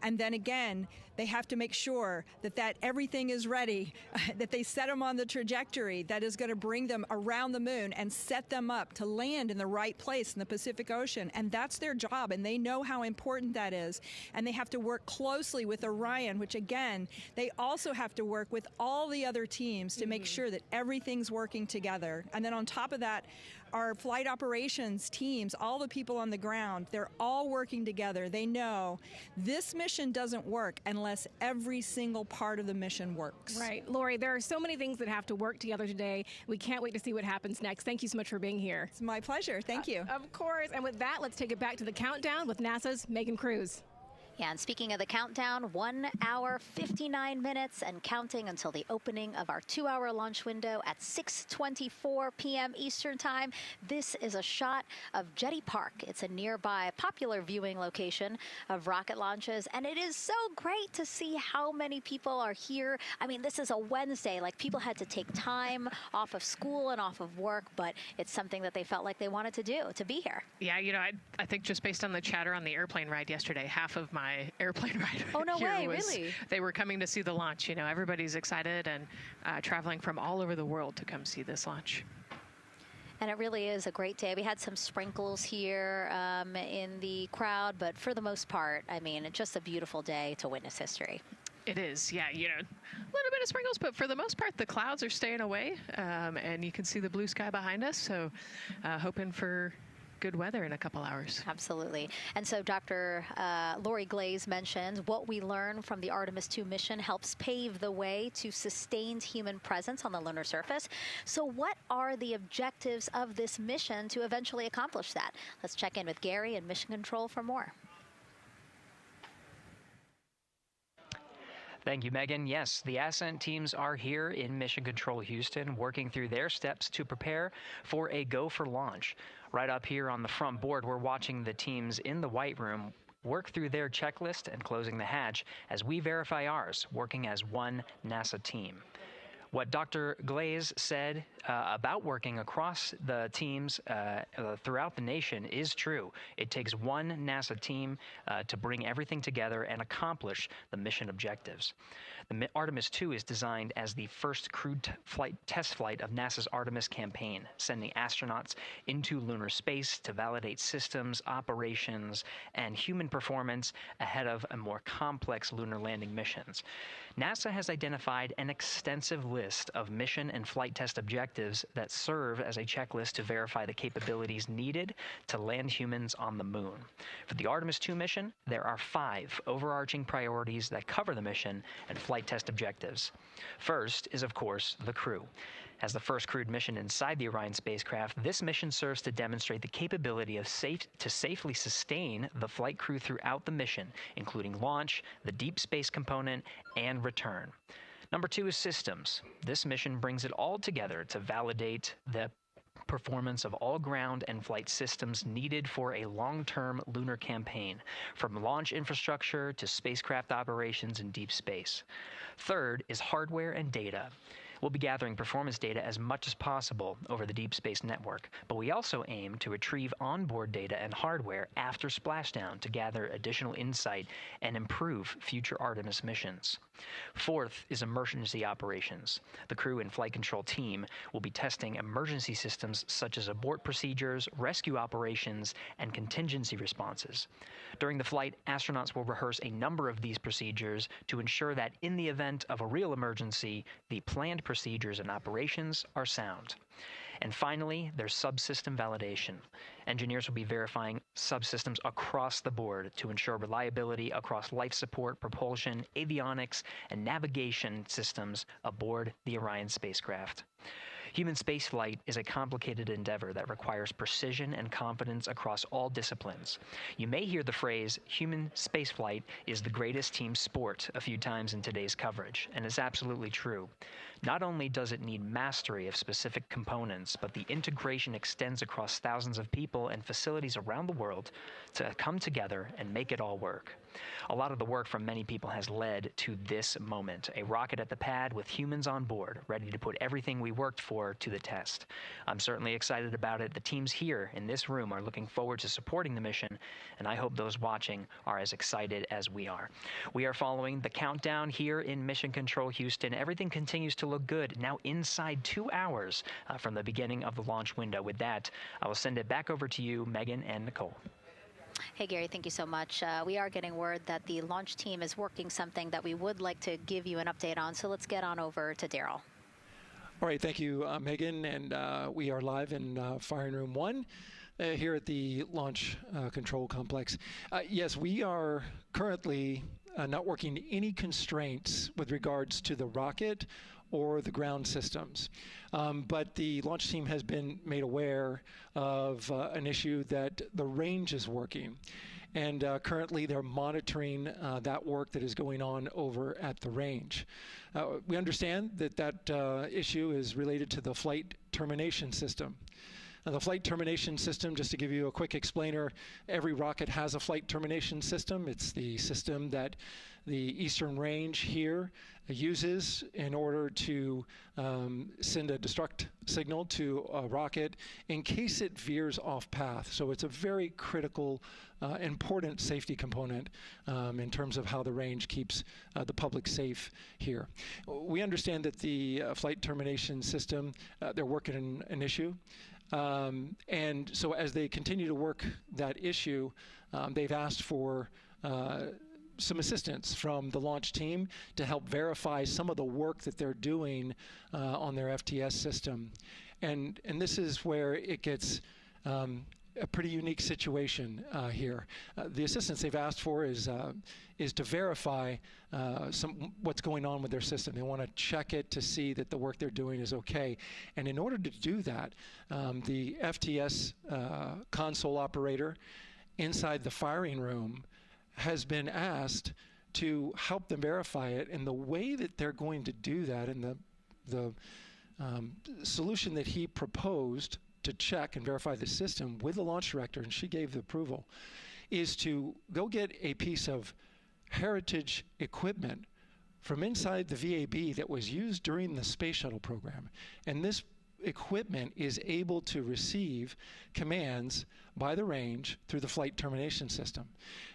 And then again, they have to make sure that everything is ready, that they set them on the trajectory that is going to bring them around the moon and set them up to land in the right place in the Pacific Ocean. And that's their job, and they know how important that is. And they have to work closely with Orion, which again, they also have to work with all the other teams to make sure that everything's working together. And then on top of that, our flight operations teams, all the people on the ground, they're all working together. They know this mission doesn't work unless every single part of the mission works. Right. Lori, there are so many things that have to work together today. We can't wait to see what happens next. Thank you so much for being here. It's my pleasure. Thank you. Of course. And with that, let's take it back to the countdown with NASA's Megan Cruz. Yeah, and speaking of the countdown, 1 hour, 59 minutes and counting until the opening of our 2-hour launch window at 6:24 p.m. Eastern Time. This is a shot of Jetty Park. It's a nearby popular viewing location of rocket launches, and it is so great to see how many people are here. I mean, this is a Wednesday. Like, people had to take time off of school and off of work, but it's something that they felt like they wanted to do, to be here. Yeah, you know, I think just based on the chatter on the airplane ride yesterday, half of my airplane ride here was they were coming to see the launch. You know, everybody's excited and traveling from all over the world to come see this launch. And it really is a great day. We had some sprinkles here in the crowd, but for the most part, I mean, it's just a beautiful day to witness history. It is, yeah, you know, a little bit of sprinkles, but for the most part, the clouds are staying away, and you can see the blue sky behind us, so hoping for good weather in a couple hours. Absolutely. And so Dr. Lori Glaze mentioned what we learned from the Artemis 2 mission helps pave the way to sustained human presence on the lunar surface. So what are the objectives of this mission to eventually accomplish that? Let's check in with Gary in Mission Control for more. Thank you, Megan. Yes, the Ascent teams are here in Mission Control Houston, working through their steps to prepare for a go for launch. Right up here on the front board, we're watching the teams in the White Room work through their checklist and closing the hatch as we verify ours, working as one NASA team. What Dr. Glaze said about working across the teams throughout the nation is true. It takes one NASA team to bring everything together and accomplish the mission objectives. The Artemis 2 is designed as the first crewed test flight of NASA's Artemis campaign, sending astronauts into lunar space to validate systems, operations, and human performance ahead of a more complex lunar landing missions. NASA has identified an extensive list of mission and flight test objectives that serve as a checklist to verify the capabilities needed to land humans on the moon. For the Artemis 2 mission, there are 5 overarching priorities that cover the mission and flight test objectives. First is, of course, the crew. As the first crewed mission inside the Orion spacecraft, this mission serves to demonstrate the capability of safely sustain the flight crew throughout the mission, including launch, the deep space component, and return. Number 2 is systems. This mission brings it all together to validate the performance of all ground and flight systems needed for a long-term lunar campaign, from launch infrastructure to spacecraft operations in deep space. Third is hardware and data. We'll be gathering performance data as much as possible over the Deep Space Network, but we also aim to retrieve onboard data and hardware after splashdown to gather additional insight and improve future Artemis missions. Fourth is emergency operations. The crew and flight control team will be testing emergency systems such as abort procedures, rescue operations, and contingency responses. During the flight, astronauts will rehearse a number of these procedures to ensure that in the event of a real emergency, the planned procedures, and operations are sound. And finally, there's subsystem validation. Engineers will be verifying subsystems across the board to ensure reliability across life support, propulsion, avionics, and navigation systems aboard the Orion spacecraft. Human spaceflight is a complicated endeavor that requires precision and confidence across all disciplines. You may hear the phrase, human spaceflight is the greatest team sport, a few times in today's coverage, and it's absolutely true. Not only does it need mastery of specific components, but the integration extends across thousands of people and facilities around the world to come together and make it all work. A lot of the work from many people has led to this moment, a rocket at the pad with humans on board, ready to put everything we worked for to the test. I'm certainly excited about it. The teams here in this room are looking forward to supporting the mission, and I hope those watching are as excited as we are. We are following the countdown here in Mission Control Houston. Everything continues to look good, now inside 2 hours from the beginning of the launch window. With that, I will send it back over to you, Megan and Nicole. Hey, Gary, thank you so much. We are getting word that the launch team is working something that we would like to give you an update on, so let's get on over to Daryl. All right, thank you, Megan, and we are live in Firing Room 1 here at the Launch Control Complex. Yes, we are currently not working any constraints with regards to the rocket or the ground systems. But the launch team has been made aware of an issue that the range is working. And currently they're monitoring that work that is going on over at the range. We understand that that issue is related to the flight termination system. Now, the flight termination system, just to give you a quick explainer, every rocket has a flight termination system. It's the system that the Eastern Range here uses in order to send a destruct signal to a rocket in case it veers off path. So it's a very critical, important safety component in terms of how the range keeps the public safe here. We understand that the flight termination system, they're working an issue. And so as they continue to work that issue, they've asked for some assistance from the launch team to help verify some of the work that they're doing on their FTS system. And this is where it gets a pretty unique situation here. The assistance they've asked for is to verify what's going on with their system. They want to check it to see that the work they're doing is okay. And in order to do that, the FTS console operator inside the firing room has been asked to help them verify it. And the way that they're going to do that, and the solution that he proposed to check and verify the system with the launch director, and she gave the approval, is to go get a piece of heritage equipment from inside the VAB that was used during the space shuttle program. And this equipment is able to receive commands by the range through the flight termination system.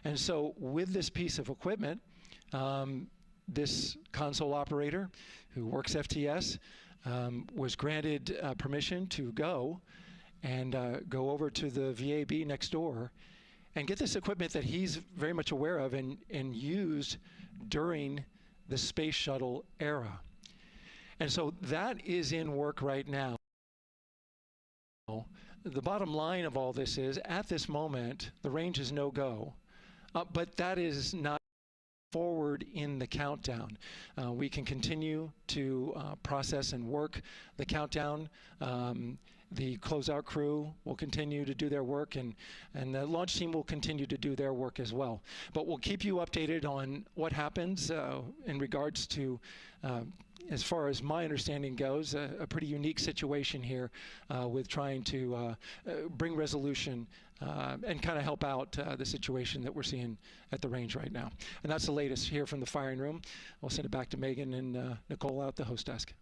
And so with this piece of equipment, this console operator who works FTS was granted permission to go go over to the VAB next door and get this equipment that he's very much aware of and used during the space shuttle era. And so that is in work right now. The bottom line of all this is, at this moment, the range is no go, but that is not forward in the countdown. We can continue to process and work the countdown. The closeout crew will continue to do their work, and the launch team will continue to do their work as well. But we'll keep you updated on what happens in regards to, as far as my understanding goes, a pretty unique situation here with trying to bring resolution and kind of help out the situation that we're seeing at the range right now. And that's the latest here from the firing room. We'll send it back to Megan and Nicole out the host desk.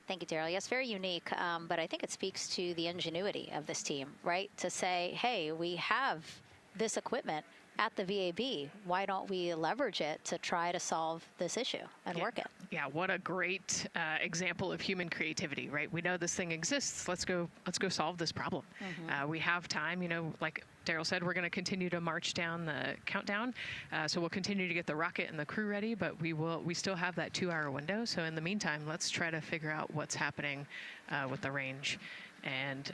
Thank you, Daryl. Yes, very unique, but I think it speaks to the ingenuity of this team, right? To say, hey, we have this equipment at the VAB. Why don't we leverage it to try to solve this issue and work it? Yeah, what a great example of human creativity, right? We know this thing exists. Let's go solve this problem. We have time, you know, like Daryl said, we're going to continue to march down the countdown. So we'll continue to get the rocket and the crew ready, but we still have that 2-hour window. So in the meantime, let's try to figure out what's happening with the range. And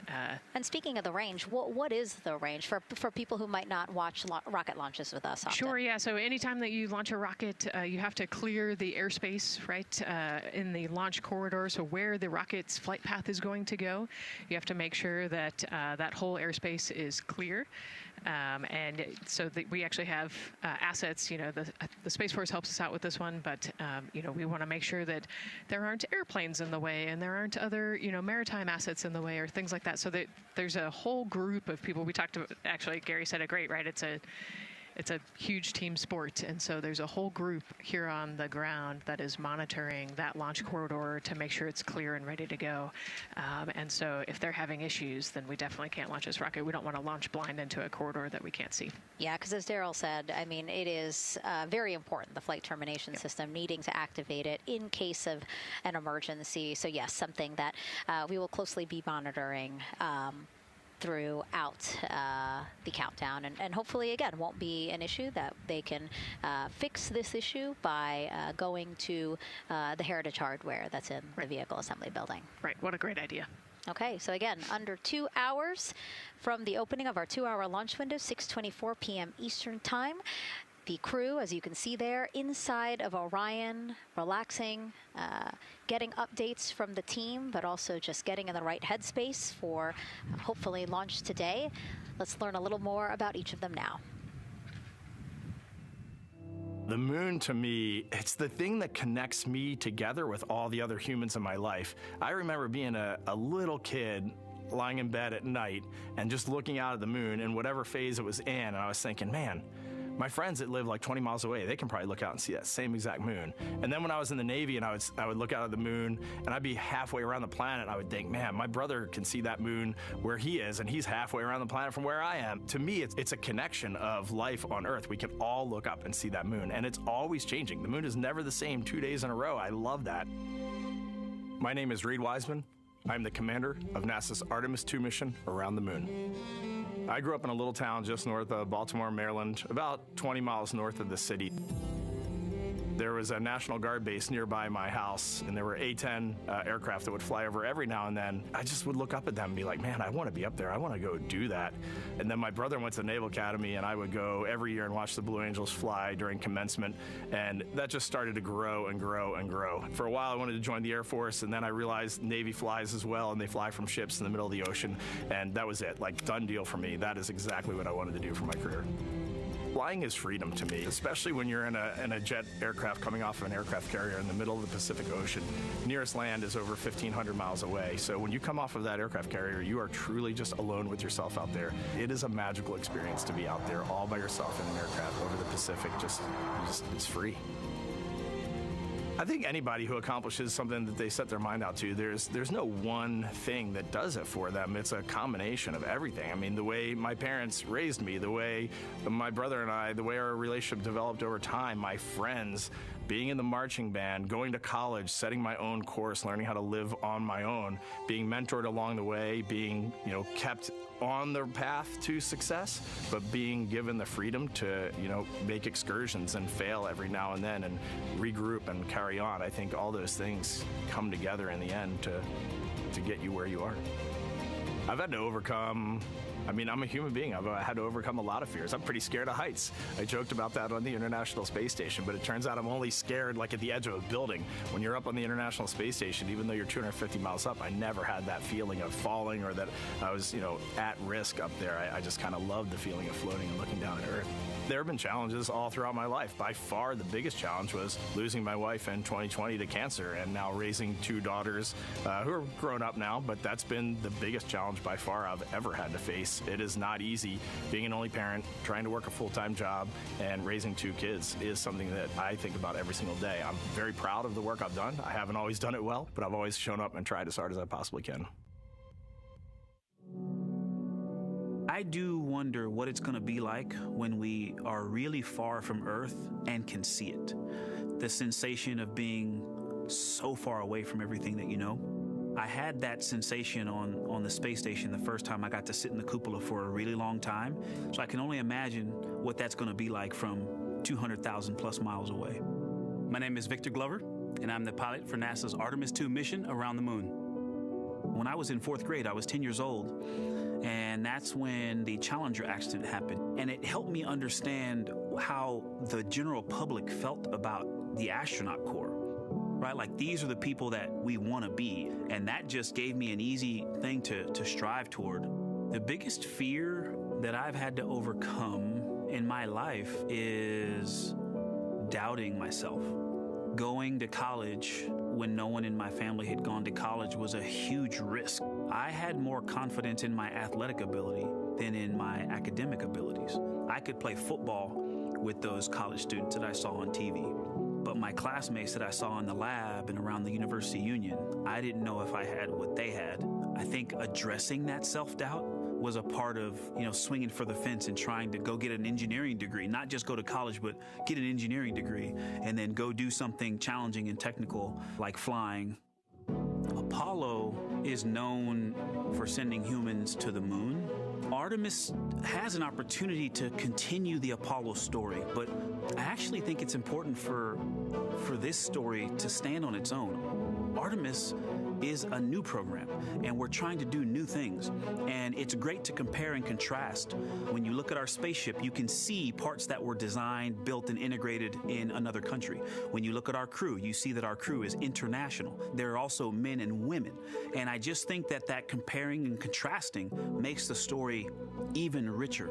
speaking of the range, what is the range for people who might not watch rocket launches with us often? Sure, yeah. So anytime that you launch a rocket, you have to clear the airspace, right, in the launch corridor. So where the rocket's flight path is going to go, you have to make sure that that whole airspace is clear. And so we actually have assets. You know, the Space Force helps us out with this one, but you know, we want to make sure that there aren't airplanes in the way and there aren't other, you know, maritime assets in the way or things like that. So that there's a whole group of people. We talked about, actually, Gary said it great, right? It's a huge team sport, and so there's a whole group here on the ground that is monitoring that launch corridor to make sure it's clear and ready to go. And so if they're having issues, then we definitely can't launch this rocket. We don't want to launch blind into a corridor that we can't see. Yeah, because as Daryl said, I mean, it is very important, the flight termination system, needing to activate it in case of an emergency. So yes, something that we will closely be monitoring throughout the countdown, and hopefully again won't be an issue, that they can fix this issue by going to the heritage hardware that's in the vehicle assembly building. Right, what a great idea. Okay, so again, under 2 hours from the opening of our 2-hour launch window, 6:24 p.m. Eastern Time. The crew, as you can see there, inside of Orion, relaxing, getting updates from the team, but also just getting in the right headspace for hopefully launch today. Let's learn a little more about each of them now. The moon, to me, it's the thing that connects me together with all the other humans in my life. I remember being a little kid lying in bed at night and just looking out at the moon in whatever phase it was in, and I was thinking, man, my friends that live like 20 miles away, they can probably look out and see that same exact moon. And then when I was in the Navy and I would look out at the moon and I'd be halfway around the planet, and I would think, man, my brother can see that moon where he is, and he's halfway around the planet from where I am. To me, it's a connection of life on Earth. We can all look up and see that moon, and it's always changing. The moon is never the same 2 days in a row. I love that. My name is Reed Wiseman. I'm the commander of NASA's Artemis II mission around the moon. I grew up in a little town just north of Baltimore, Maryland, about 20 miles north of the city. There was a National Guard base nearby my house, and there were A-10 aircraft that would fly over every now and then. I just would look up at them and be like, man, I want to be up there. I want to go do that. And then my brother went to the Naval Academy, and I would go every year and watch the Blue Angels fly during commencement, and that just started to grow and grow and grow. For a while, I wanted to join the Air Force, and then I realized Navy flies as well, and they fly from ships in the middle of the ocean, and that was it. Like, done deal for me. That is exactly what I wanted to do for my career. Flying is freedom to me, especially when you're in a jet aircraft coming off of an aircraft carrier in the middle of the Pacific Ocean. Nearest land is over 1,500 miles away. So when you come off of that aircraft carrier, you are truly just alone with yourself out there. It is a magical experience to be out there all by yourself in an aircraft over the Pacific. It's free. I think anybody who accomplishes something that they set their mind out to, there's no one thing that does it for them. It's a combination of everything. I mean, the way my parents raised me, the way my brother and I, the way our relationship developed over time, my friends, being in the marching band, going to college, setting my own course, learning how to live on my own, being mentored along the way, being, kept on the path to success, but being given the freedom to, make excursions and fail every now and then and regroup and carry on. I think all those things come together in the end to get you where you are. I've had to overcome, I'm a human being. I've had to overcome a lot of fears. I'm pretty scared of heights. I joked about that on the International Space Station, but it turns out I'm only scared like at the edge of a building. When you're up on the International Space Station, even though you're 250 miles up, I never had that feeling of falling or that I was, at risk up there. I just kind of loved the feeling of floating and looking down at Earth. There have been challenges all throughout my life. By far, the biggest challenge was losing my wife in 2020 to cancer and now raising 2 daughters who are grown up now, but that's been the biggest challenge by far I've ever had to face. It is not easy. Being an only parent, trying to work a full-time job, and raising 2 kids is something that I think about every single day. I'm very proud of the work I've done. I haven't always done it well, but I've always shown up and tried as hard as I possibly can. I do wonder what it's going to be like when we are really far from Earth and can see it. The sensation of being so far away from everything that you know. I had that sensation on the space station the first time I got to sit in the cupola for a really long time. So I can only imagine what that's going to be like from 200,000 plus miles away. My name is Victor Glover, and I'm the pilot for NASA's Artemis II mission around the moon. When I was in 4th grade, I was 10 years old, and that's when the Challenger accident happened. And it helped me understand how the general public felt about the astronaut corps. Right? Like, these are the people that we want to be. And that just gave me an easy thing to strive toward. The biggest fear that I've had to overcome in my life is doubting myself. Going to college when no one in my family had gone to college was a huge risk. I had more confidence in my athletic ability than in my academic abilities. I could play football with those college students that I saw on TV. But my classmates that I saw in the lab and around the University Union, I didn't know if I had what they had. I think addressing that self-doubt was a part of, swinging for the fence and trying to go get an engineering degree, not just go to college, but get an engineering degree and then go do something challenging and technical like flying. Apollo is known for sending humans to the moon. Artemis has an opportunity to continue the Apollo story, but I actually think it's important for this story to stand on its own. Artemis is a new program, and we're trying to do new things. And it's great to compare and contrast. When you look at our spaceship, you can see parts that were designed, built, and integrated in another country. When you look at our crew, you see that our crew is international. There are also men and women. And I just think that comparing and contrasting makes the story even richer.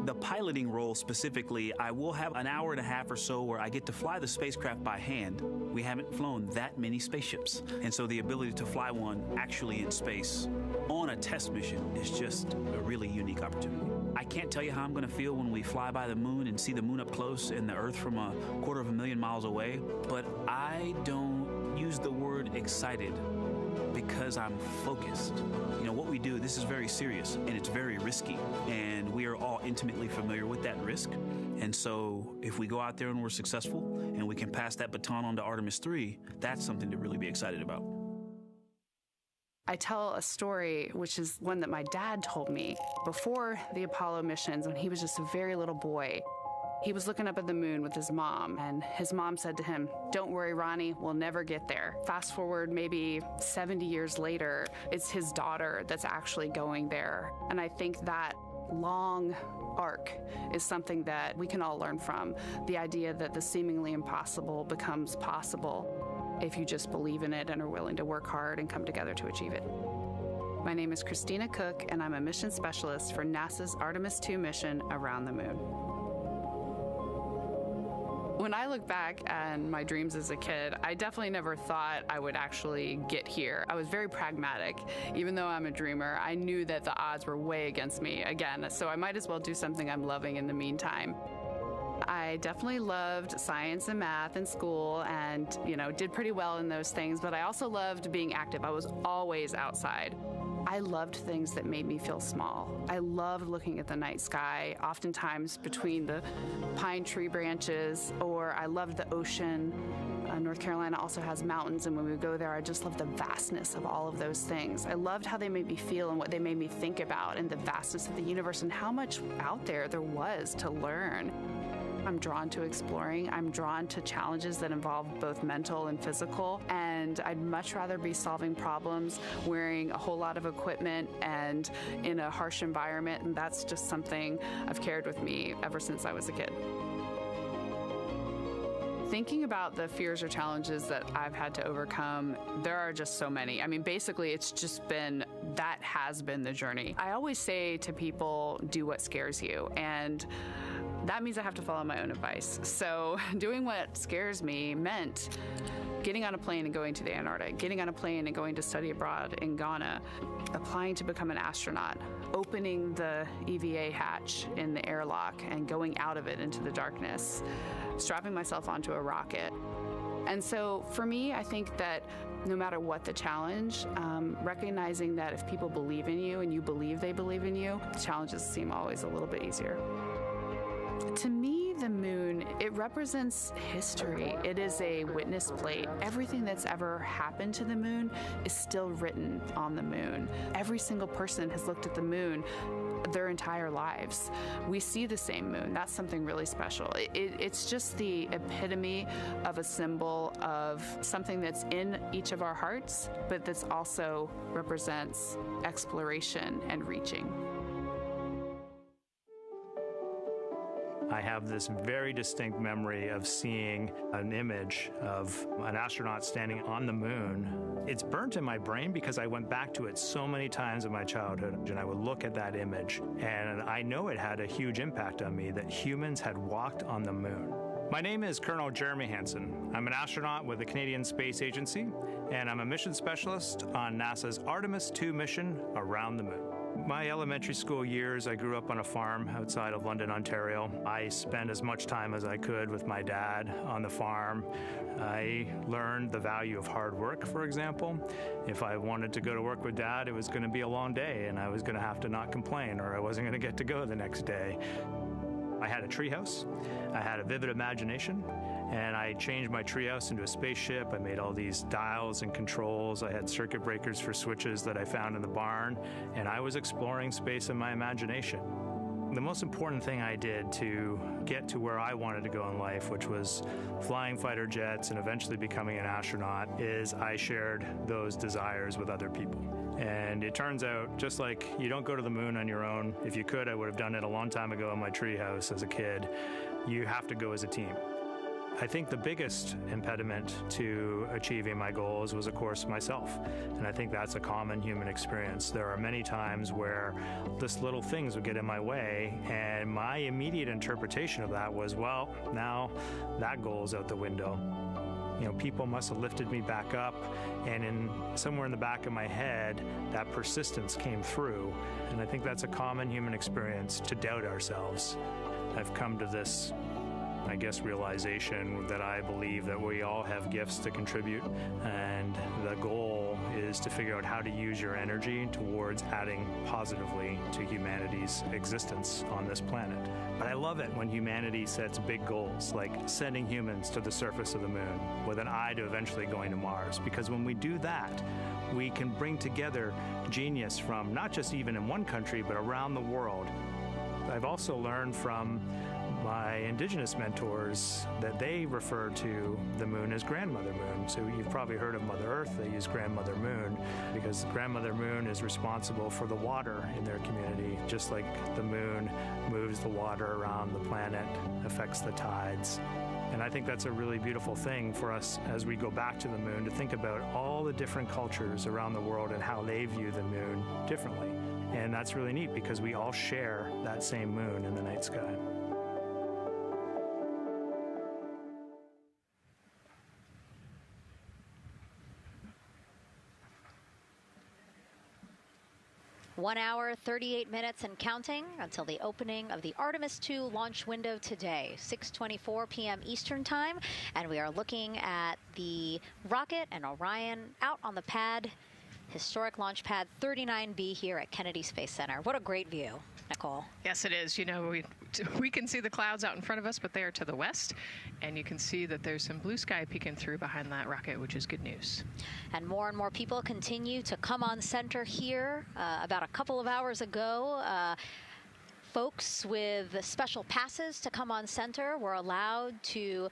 The piloting role specifically, I will have an hour and a half or so where I get to fly the spacecraft by hand. We haven't flown that many spaceships. And so the ability to fly one actually in space on a test mission is just a really unique opportunity. I can't tell you how I'm going to feel when we fly by the moon and see the moon up close and the Earth from 250,000 miles away, but I don't use the word excited because I'm focused. What we do, this is very serious and it's very risky, and we are all intimately familiar with that risk. And so if we go out there and we're successful and we can pass that baton on to Artemis 3, that's something to really be excited about. I tell a story, which is one that my dad told me before the Apollo missions when he was just a very little boy. He was looking up at the moon with his mom, and his mom said to him, "Don't worry, Ronnie, we'll never get there." Fast forward maybe 70 years later, it's his daughter that's actually going there. And I think that long arc is something that we can all learn from. The idea that the seemingly impossible becomes possible if you just believe in it and are willing to work hard and come together to achieve it. My name is Christina Cook, and I'm a mission specialist for NASA's Artemis II mission around the moon. When I look back at my dreams as a kid, I definitely never thought I would actually get here. I was very pragmatic. Even though I'm a dreamer, I knew that the odds were way against me again, so I might as well do something I'm loving in the meantime. I definitely loved science and math in school and, did pretty well in those things, but I also loved being active. I was always outside. I loved things that made me feel small. I loved looking at the night sky, oftentimes between the pine tree branches, or I loved the ocean. North Carolina also has mountains, and when we go there, I just loved the vastness of all of those things. I loved how they made me feel and what they made me think about, and the vastness of the universe and how much out there was to learn. I'm drawn to exploring. I'm drawn to challenges that involve both mental and physical, and I'd much rather be solving problems wearing a whole lot of equipment and in a harsh environment, and that's just something I've carried with me ever since I was a kid. Thinking about the fears or challenges that I've had to overcome, there are just so many. I mean, basically, it's just been, that has been the journey. I always say to people, do what scares you, and that means I have to follow my own advice. So doing what scares me meant getting on a plane and going to the Antarctic, getting on a plane and going to study abroad in Ghana, applying to become an astronaut, opening the EVA hatch in the airlock and going out of it into the darkness, strapping myself onto a rocket. And so for me, I think that no matter what the challenge, recognizing that if people believe in you and you believe they believe in you, the challenges seem always a little bit easier. To me, me, the moon, it represents history. It is a witness plate. Everything that's ever happened to the moon is still written on the moon. Every single person has looked at the moon their entire lives. We see the same moon. That's something really special. It's just the epitome of a symbol of something that's in each of our hearts, but that's also represents exploration and reaching. I have this very distinct memory of seeing an image of an astronaut standing on the moon. It's burnt in my brain because I went back to it so many times in my childhood, and I would look at that image, and I know it had a huge impact on me that humans had walked on the moon. My name is Colonel Jeremy Hansen. I'm an astronaut with the Canadian Space Agency, and I'm a mission specialist on NASA's Artemis II mission around the moon. My elementary school years, I grew up on a farm outside of London, Ontario. I spent as much time as I could with my dad on the farm. I learned the value of hard work, for example. If I wanted to go to work with Dad, it was going to be a long day, and I was going to have to not complain, or I wasn't going to get to go the next day. I had a treehouse. I had a vivid imagination, and I changed my treehouse into a spaceship. I made all these dials and controls. I had circuit breakers for switches that I found in the barn, and I was exploring space in my imagination. The most important thing I did to get to where I wanted to go in life, which was flying fighter jets and eventually becoming an astronaut, is I shared those desires with other people. And it turns out, just like you don't go to the moon on your own, if you could, I would have done it a long time ago in my treehouse as a kid. You have to go as a team. I think the biggest impediment to achieving my goals was, of course, myself. And I think that's a common human experience. There are many times where just little things would get in my way, and my immediate interpretation of that was, well, now that goal's out the window. You know, people must have lifted me back up, and somewhere in the back of my head, that persistence came through. And I think that's a common human experience, to doubt ourselves. I've come to this, I guess, realization that I believe that we all have gifts to contribute, and the goal is to figure out how to use your energy towards adding positively to humanity's existence on this planet. But I love it when humanity sets big goals, like sending humans to the surface of the moon with an eye to eventually going to Mars, because when we do that, we can bring together genius from not just even in one country, but around the world. I've also learned from my indigenous mentors that they refer to the moon as Grandmother Moon. So you've probably heard of Mother Earth. They use Grandmother Moon because Grandmother Moon is responsible for the water in their community, just like the moon moves the water around the planet, affects the tides. And I think that's a really beautiful thing for us as we go back to the moon, to think about all the different cultures around the world and how they view the moon differently. And that's really neat because we all share that same moon in the night sky. One hour, 38 minutes and counting until the opening of the Artemis II launch window today, 6:24 p.m. Eastern Time. And we are looking at the rocket and Orion out on the pad, historic launch pad 39B here at Kennedy Space Center. What a great view, Nicole. Yes, it is. You know, we can see the clouds out in front of us, but they are to the west. And you can see that there's some blue sky peeking through behind that rocket, which is good news. And more people continue to come on center here. About a couple of hours ago, folks with special passes to come on center were allowed to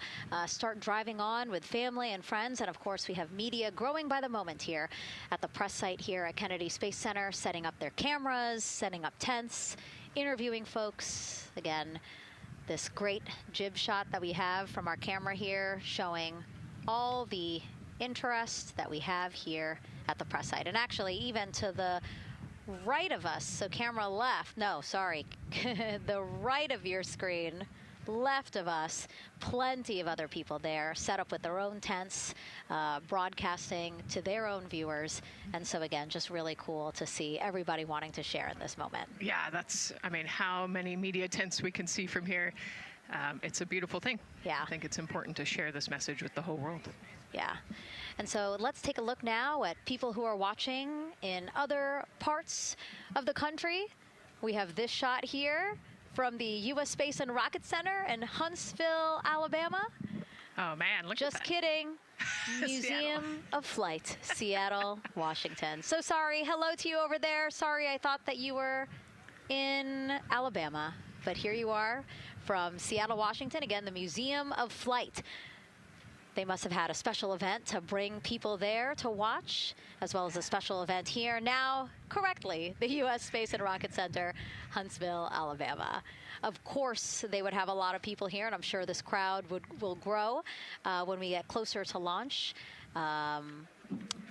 start driving on with family and friends. And of course, we have media growing by the moment here at the press site here at Kennedy Space Center, setting up their cameras, setting up tents, interviewing folks. Again, this great jib shot that we have from our camera here showing all the interest that we have here at the press site. And actually, even to the right of us, so camera left, no, sorry, the right of your screen, left of us, plenty of other people there, set up with their own tents, broadcasting to their own viewers. And so again, just really cool to see everybody wanting to share in this moment. Yeah, that's, I mean, how many media tents we can see from here. It's a beautiful thing. Yeah. I think it's important to share this message with the whole world. Yeah. And so let's take a look now at people who are watching in other parts of the country. We have this shot here from the U.S. Space and Rocket Center in Huntsville, Alabama. Oh, man, look Just at that. kidding. Museum of Flight, Seattle, Washington. So sorry. Hello to you over there. Sorry, I thought that you were in Alabama. But here you are from Seattle, Washington. Again, the Museum of Flight. They must have had a special event to bring people there to watch, as well as a special event here. Now, correctly, the U.S. Space and Rocket Center, Huntsville, Alabama. Of course, they would have a lot of people here, and I'm sure this crowd will grow when we get closer to launch.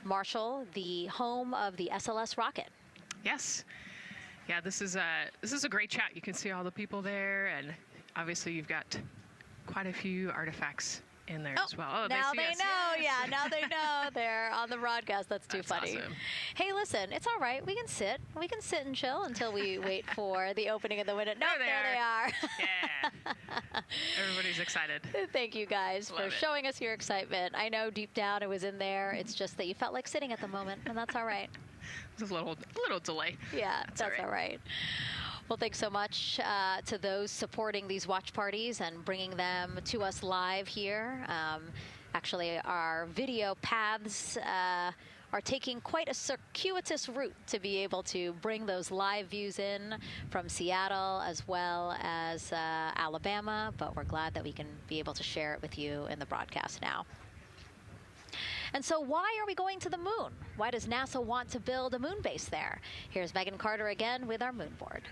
Marshall, the home of the SLS rocket. Yes. Yeah, this is a great chat. You can see all the people there, and obviously you've got quite a few artifacts in there as well. Oh, now they us. know. Yes. Yeah, now they know. They're on the broadcast. That's funny. Awesome. Hey, listen, it's all right. We can sit. We can sit and chill until we wait for the opening of the window. No, there they are. Yeah. Everybody's excited. Thank you guys for showing us your excitement. I know deep down it was in there. It's just that you felt like sitting at the moment, and that's all right. There's a little delay. Yeah, that's all right. Well, thanks so much to those supporting these watch parties and bringing them to us live here. Actually, our video paths are taking quite a circuitous route to be able to bring those live views in from Seattle as well as Alabama, but we're glad that we can be able to share it with you in the broadcast now. And so why are we going to the moon? Why does NASA want to build a moon base there? Here's Megan Carter again with our moon board.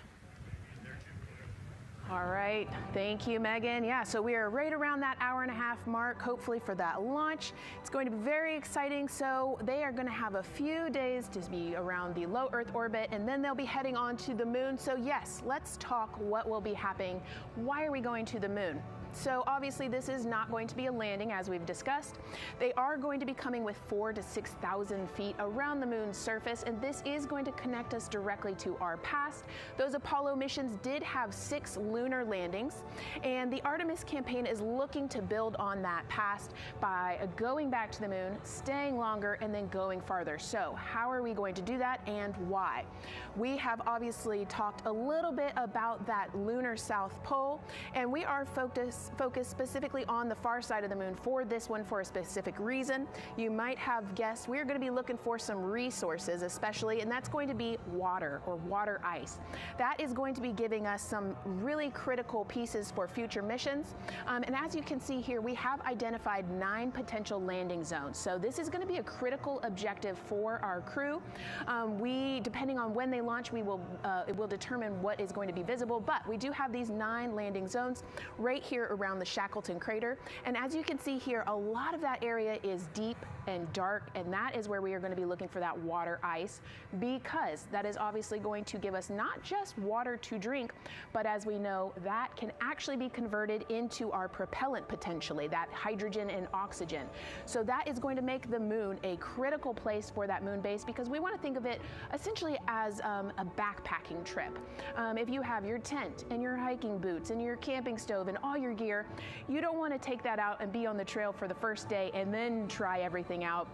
All right, thank you, Megan. Yeah, so we are right around that hour-and-a-half mark, hopefully for that launch. It's going to be very exciting. So they are going to have a few days to be around the low Earth orbit, and then they'll be heading on to the moon. So yes, let's talk what will be happening. Why are we going to the moon? So obviously this is not going to be a landing, as we've discussed. They are going to be coming with 4,000 to 6,000 feet around the moon's surface, and this is going to connect us directly to our past. Those Apollo missions did have 6 lunar landings, and the Artemis campaign is looking to build on that past by going back to the moon, staying longer, and then going farther. So how are we going to do that, and why? We have obviously talked a little bit about that lunar South Pole, and we are focused specifically on the far side of the moon for this one for a specific reason. You might have guessed we're going to be looking for some resources especially, and that's going to be water or water ice. That is going to be giving us some really critical pieces for future missions. And as you can see here, we have identified 9 potential landing zones. So this is going to be a critical objective for our crew. Depending on when they launch, it will determine what is going to be visible, but we do have these 9 landing zones right here around the Shackleton crater. And as you can see here, a lot of that area is deep and dark, and that is where we are going to be looking for that water ice, because that is obviously going to give us not just water to drink, but as we know, that can actually be converted into our propellant potentially, that hydrogen and oxygen. So that is going to make the moon a critical place for that moon base, because we want to think of it essentially as a backpacking trip. If you have your tent and your hiking boots and your camping stove and all your gear, you don't want to take that out and be on the trail for the first day and then try everything out.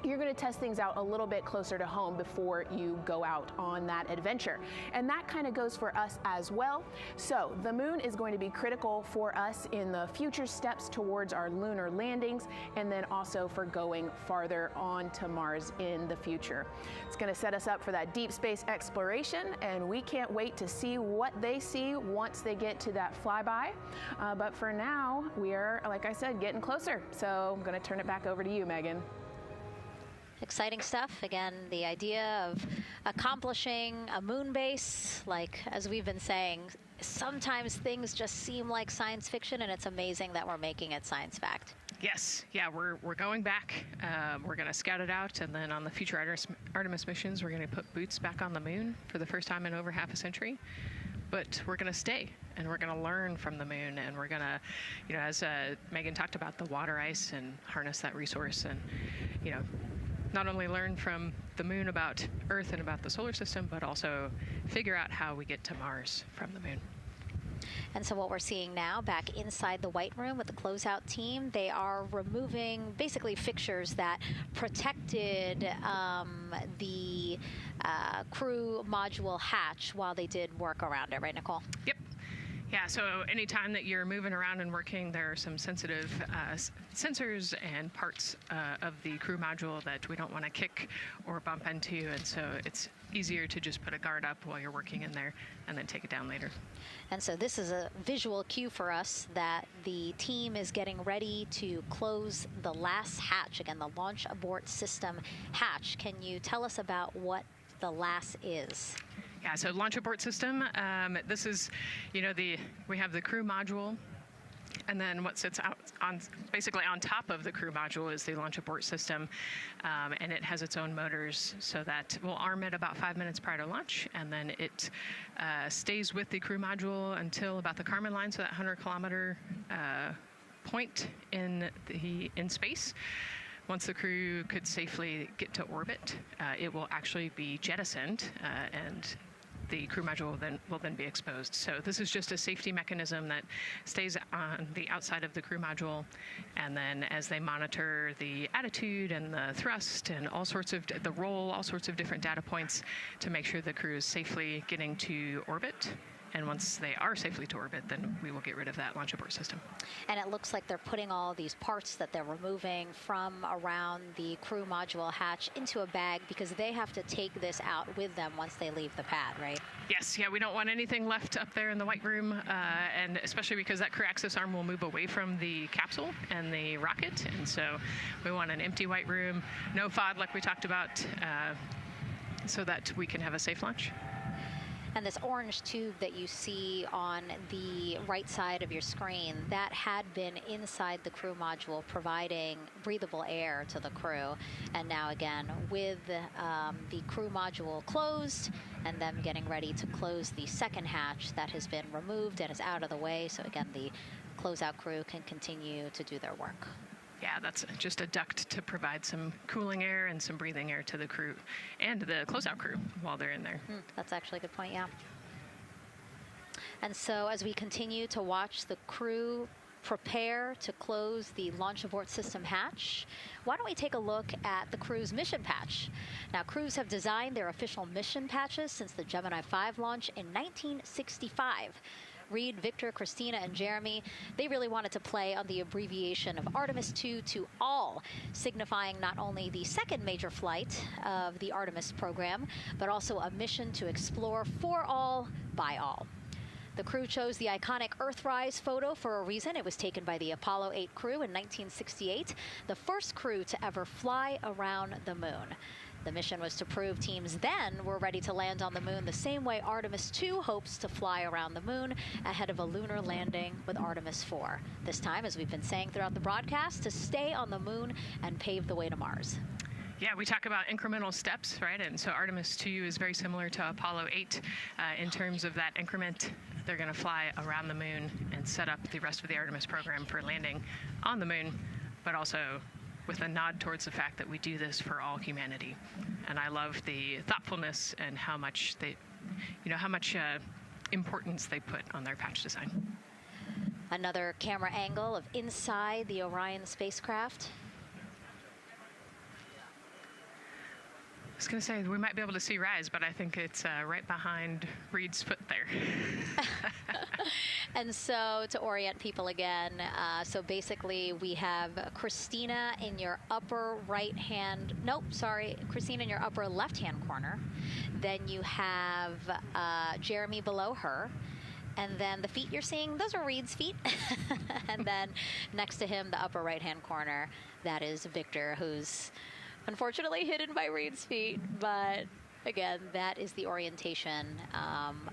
You're going to test things out a little bit closer to home before you go out on that adventure. And that kind of goes for us as well. So the moon is going to be critical for us in the future steps towards our lunar landings, and then also for going farther on to Mars in the future. It's going to set us up for that deep space exploration, and we can't wait to see what they see once they get to that flyby. But for now, we are, like I said, getting closer. So I'm going to turn it back over to you, Megan. Exciting stuff. Again, the idea of accomplishing a moon base, like as we've been saying, sometimes things just seem like science fiction, and it's amazing that we're making it science fact. Yes, yeah, we're going back. We're going to scout it out, and then on the future Artemis missions, we're going to put boots back on the moon for the first time in over half a century. But we're going to stay, and we're going to learn from the moon, and we're going to, as Megan talked about, the water ice, and harness that resource, and, not only learn from the moon about Earth and about the solar system, but also figure out how we get to Mars from the moon. And so what we're seeing now back inside the White Room with the closeout team, they are removing basically fixtures that protected the crew module hatch while they did work around it, right, Nicole? Yep. Yeah, so anytime that you're moving around and working, there are some sensitive sensors and parts of the crew module that we don't want to kick or bump into, and so it's easier to just put a guard up while you're working in there and then take it down later. And so this is a visual cue for us that the team is getting ready to close the last hatch. Again, the launch abort system hatch. Can you tell us about what the LAS is? Yeah, so launch abort system, this is, we have the crew module, and then what sits out basically on top of the crew module is the launch abort system, and it has its own motors, so that we'll arm it about 5 minutes prior to launch, and then it stays with the crew module until about the Kármán line, so that 100-kilometer point in space. Once the crew could safely get to orbit, it will actually be jettisoned, and the crew module will then be exposed. So this is just a safety mechanism that stays on the outside of the crew module, and then as they monitor the attitude and the thrust and all sorts of the roll, all sorts of different data points to make sure the crew is safely getting to orbit. And once they are safely to orbit, then we will get rid of that launch abort system. And it looks like they're putting all these parts that they're removing from around the crew module hatch into a bag, because they have to take this out with them once they leave the pad, right? Yes, yeah, we don't want anything left up there in the white room, and especially because that crew access arm will move away from the capsule and the rocket, and so we want an empty white room, no FOD like we talked about, so that we can have a safe launch. And this orange tube that you see on the right side of your screen, that had been inside the crew module providing breathable air to the crew. And now again, with the crew module closed and them getting ready to close the second hatch, that has been removed and is out of the way. So again, the closeout crew can continue to do their work. Yeah, that's just a duct to provide some cooling air and some breathing air to the crew and the closeout crew while they're in there. That's actually a good point, yeah. And so as we continue to watch the crew prepare to close the launch abort system hatch, why don't we take a look at the crew's mission patch? Now, crews have designed their official mission patches since the Gemini 5 launch in 1965. Reed, Victor, Christina, and Jeremy, they really wanted to play on the abbreviation of Artemis 2 to all, signifying not only the second major flight of the Artemis program, but also a mission to explore for all, by all. The crew chose the iconic Earthrise photo for a reason. It was taken by the Apollo 8 crew in 1968, the first crew to ever fly around the moon. The mission was to prove teams then were ready to land on the moon the same way Artemis 2 hopes to fly around the moon ahead of a lunar landing with Artemis 4. This time, as we've been saying throughout the broadcast, to stay on the moon and pave the way to Mars. Yeah, we talk about incremental steps, right? And so Artemis 2 is very similar to Apollo 8 in terms of that increment. They're going to fly around the moon and set up the rest of the Artemis program for landing on the moon, but also with a nod towards the fact that we do this for all humanity. And I love the thoughtfulness and how much importance they put on their patch design. Another camera angle of inside the Orion spacecraft. I was going to say, we might be able to see Rise, but I think it's right behind Reed's foot there. And so to orient people again, so basically we have Christina in your upper right hand, Christina in your upper left hand corner. Then you have Jeremy below her. And then the feet you're seeing, those are Reed's feet. And then next to him, the upper right hand corner, that is Victor, who's unfortunately hidden by Reed's feet, but again, that is the orientation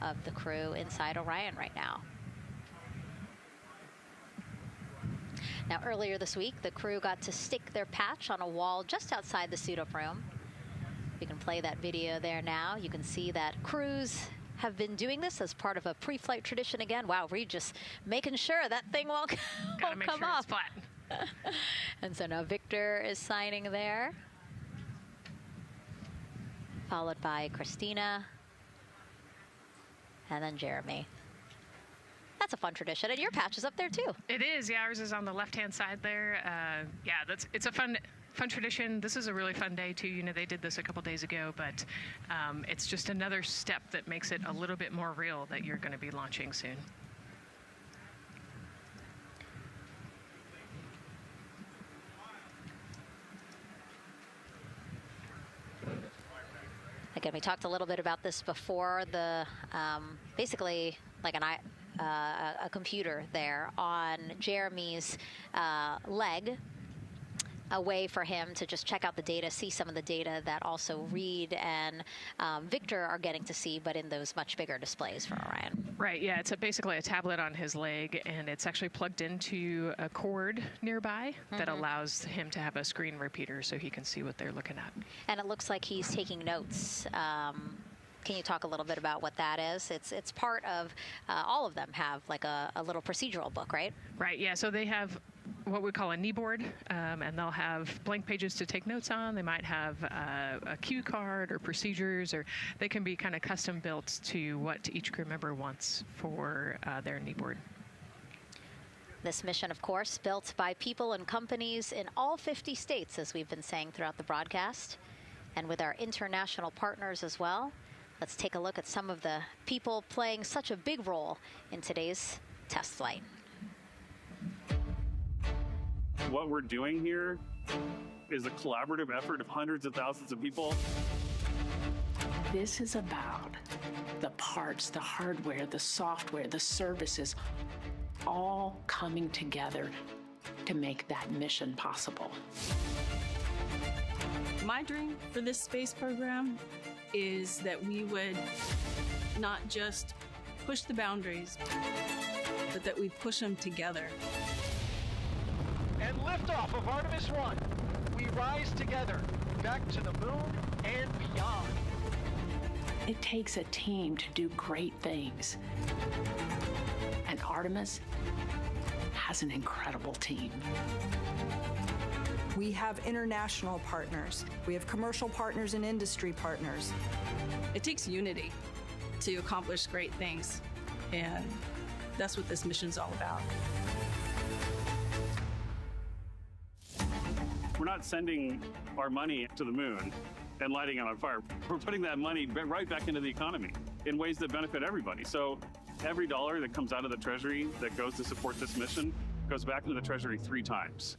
of the crew inside Orion right now. Now, earlier this week, the crew got to stick their patch on a wall just outside the suit-up room. You can play that video there now. You can see that crews have been doing this as part of a pre-flight tradition again. Wow, Reed just making sure that thing won't come sure off. It's flat. And so now Victor is signing there, followed by Christina, and then Jeremy. That's a fun tradition, and your patch is up there too. It is, yeah, ours is on the left-hand side there. It's a fun tradition. This is a really fun day too. You know, they did this a couple days ago, but it's just another step that makes it a little bit more real that you're going to be launching soon. Again, we talked a little bit about this before. The basically like a computer there on Jeremy's leg, a way for him to just check out the data, see some of the data that also Reed and Victor are getting to see, but in those much bigger displays for Orion. Right, yeah, it's basically a tablet on his leg, and it's actually plugged into a cord nearby that allows him to have a screen repeater so he can see what they're looking at. And it looks like he's taking notes. Can you talk a little bit about what that is? It's part of, all of them have like a little procedural book, right? Right, yeah, so they have what we call a knee board, and they'll have blank pages to take notes on. They might have a cue card or procedures, or they can be kind of custom built to what each crew member wants for their knee board. This mission, of course, built by people and companies in all 50 states, as we've been saying throughout the broadcast, and with our international partners as well. Let's take a look at some of the people playing such a big role in today's test flight. What we're doing here is a collaborative effort of hundreds of thousands of people. This is about the parts, the hardware, the software, the services, all coming together to make that mission possible. My dream for this space program is that we would not just push the boundaries, but that we push them together. And liftoff of Artemis 1. We rise together, back to the moon and beyond. It takes a team to do great things. And Artemis has an incredible team. We have international partners. We have commercial partners and industry partners. It takes unity to accomplish great things, and that's what this mission's all about. We're not sending our money to the moon and lighting it on fire. We're putting that money right back into the economy in ways that benefit everybody. So every dollar that comes out of the Treasury that goes to support this mission goes back into the Treasury 3 times.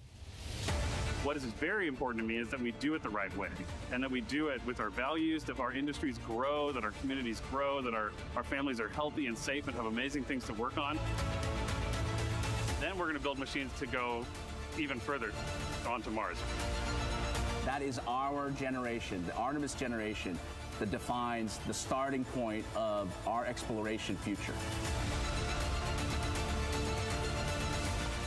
What is very important to me is that we do it the right way, and that we do it with our values, that our industries grow, that our communities grow, that our families are healthy and safe and have amazing things to work on. Then we're going to build machines to go even further onto Mars. That is our generation, the Artemis generation, that defines the starting point of our exploration future.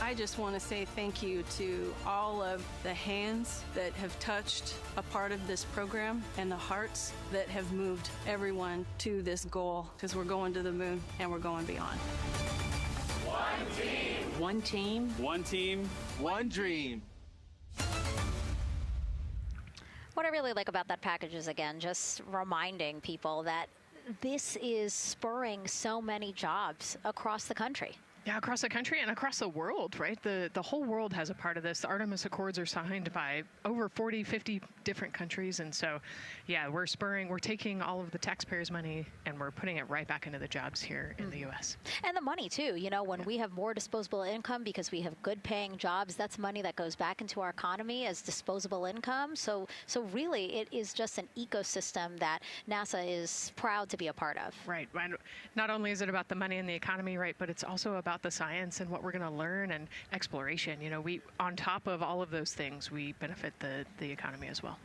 I just want to say thank you to all of the hands that have touched a part of this program and the hearts that have moved everyone to this goal, because we're going to the moon and we're going beyond. One team. One team. One team. One dream. What I really like about that package is, again, just reminding people that this is spurring so many jobs across the country. Yeah, across the country and across the world, right? The whole world has a part of this. The Artemis Accords are signed by over 40, 50 different countries. And so, yeah, we're taking all of the taxpayers' money and we're putting it right back into the jobs here in the U.S. And the money, too. You know, when we have more disposable income because we have good paying jobs, that's money that goes back into our economy as disposable income. So really, it is just an ecosystem that NASA is proud to be a part of. Right. Not only is it about the money and the economy, right, but it's also about the science and what we're going to learn and exploration. You know, on top of all of those things, we benefit the economy as well.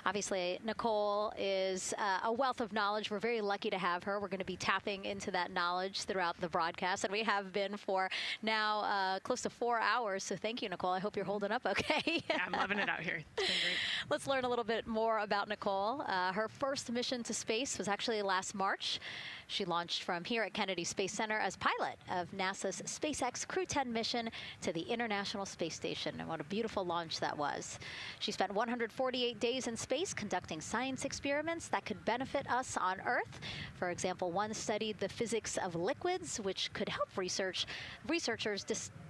Obviously, Nicole is a wealth of knowledge. We're very lucky to have her. We're going to be tapping into that knowledge throughout the broadcast, and we have been for now close to 4 hours. So thank you, Nicole. I hope you're holding up okay. Yeah, I'm loving it out here. It's been great. Let's learn a little bit more about Nicole. Her first mission to space was actually last March. She launched from here at Kennedy Space Center as pilot of NASA's SpaceX Crew 10 mission to the International Space Station. And what a beautiful launch that was. She spent 148 days in space conducting science experiments that could benefit us on Earth. For example, one studied the physics of liquids, which could help researchers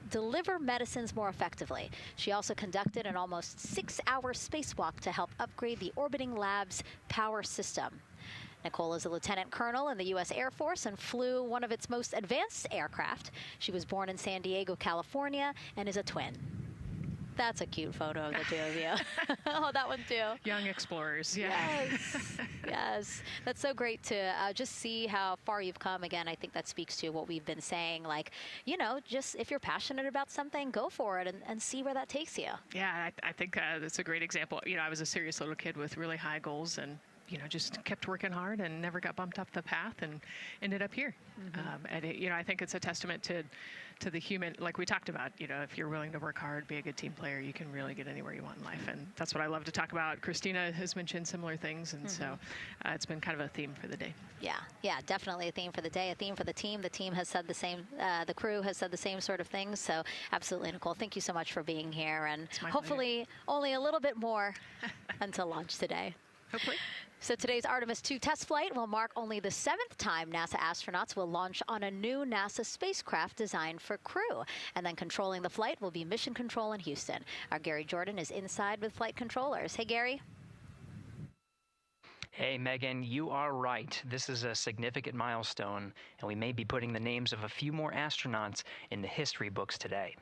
deliver medicines more effectively. She also conducted an almost 6-hour spacewalk to help upgrade the orbiting lab's power system. Nicole is a lieutenant colonel in the U.S. Air Force and flew one of its most advanced aircraft. She was born in San Diego, California, and is a twin. That's a cute photo of the two of you. Oh, that one too. Young explorers, yeah. Yes, yes. That's so great to just see how far you've come. Again, I think that speaks to what we've been saying. Like, you know, just if you're passionate about something, go for it and see where that takes you. Yeah, I think that's a great example. You know, I was a serious little kid with really high goals and, you know, just kept working hard and never got bumped off the path and ended up here. And, you know, I think it's a testament to the human, like we talked about, you know, if you're willing to work hard, be a good team player, you can really get anywhere you want in life. And that's what I love to talk about. Christina has mentioned similar things. And so it's been kind of a theme for the day. Yeah, definitely a theme for the day, a theme for the team. The team has said the same, the crew has said the same sort of things. So absolutely, Nicole, thank you so much for being here. And hopefully only a little bit more until launch today. Hopefully. So today's Artemis 2 test flight will mark only the 7th time NASA astronauts will launch on a new NASA spacecraft designed for crew. And then controlling the flight will be Mission Control in Houston. Our Gary Jordan is inside with flight controllers. Hey, Gary. Hey, Megan, you are right. This is a significant milestone, and we may be putting the names of a few more astronauts in the history books today.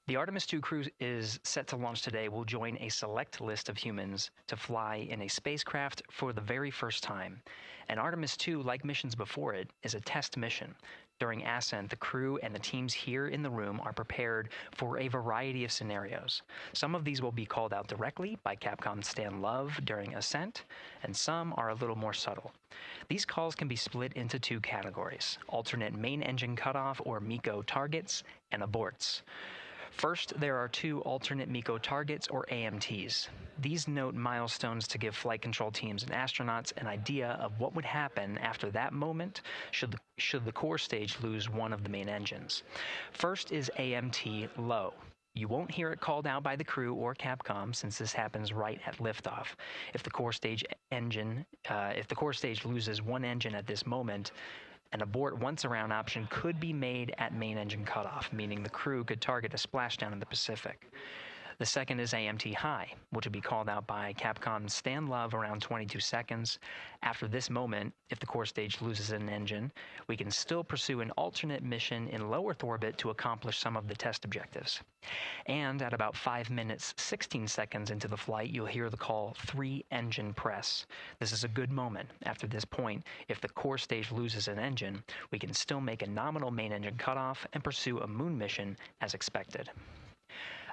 The Artemis 2 crew is set to launch today will join a select list of humans to fly in a spacecraft for the very first time. And Artemis 2, like missions before it, is a test mission. During ascent, the crew and the teams here in the room are prepared for a variety of scenarios. Some of these will be called out directly by Capcom's Stan Love during ascent, and some are a little more subtle. These calls can be split into two categories: alternate main engine cutoff or MECO targets, and aborts. First, there are two alternate MECO targets, or AMTs. These note milestones to give flight control teams and astronauts an idea of what would happen after that moment should the core stage lose one of the main engines. First is AMT low. You won't hear it called out by the crew or Capcom since this happens right at liftoff. If the core stage loses one engine at this moment, an abort once around option could be made at main engine cutoff, meaning the crew could target a splashdown in the Pacific. The second is AMT high, which would be called out by Capcom's Stan Love around 22 seconds. After this moment, if the core stage loses an engine, we can still pursue an alternate mission in low Earth orbit to accomplish some of the test objectives. And at about 5 minutes, 16 seconds into the flight, you'll hear the call 3-engine press. This is a good moment. After this point, if the core stage loses an engine, we can still make a nominal main engine cutoff and pursue a moon mission as expected.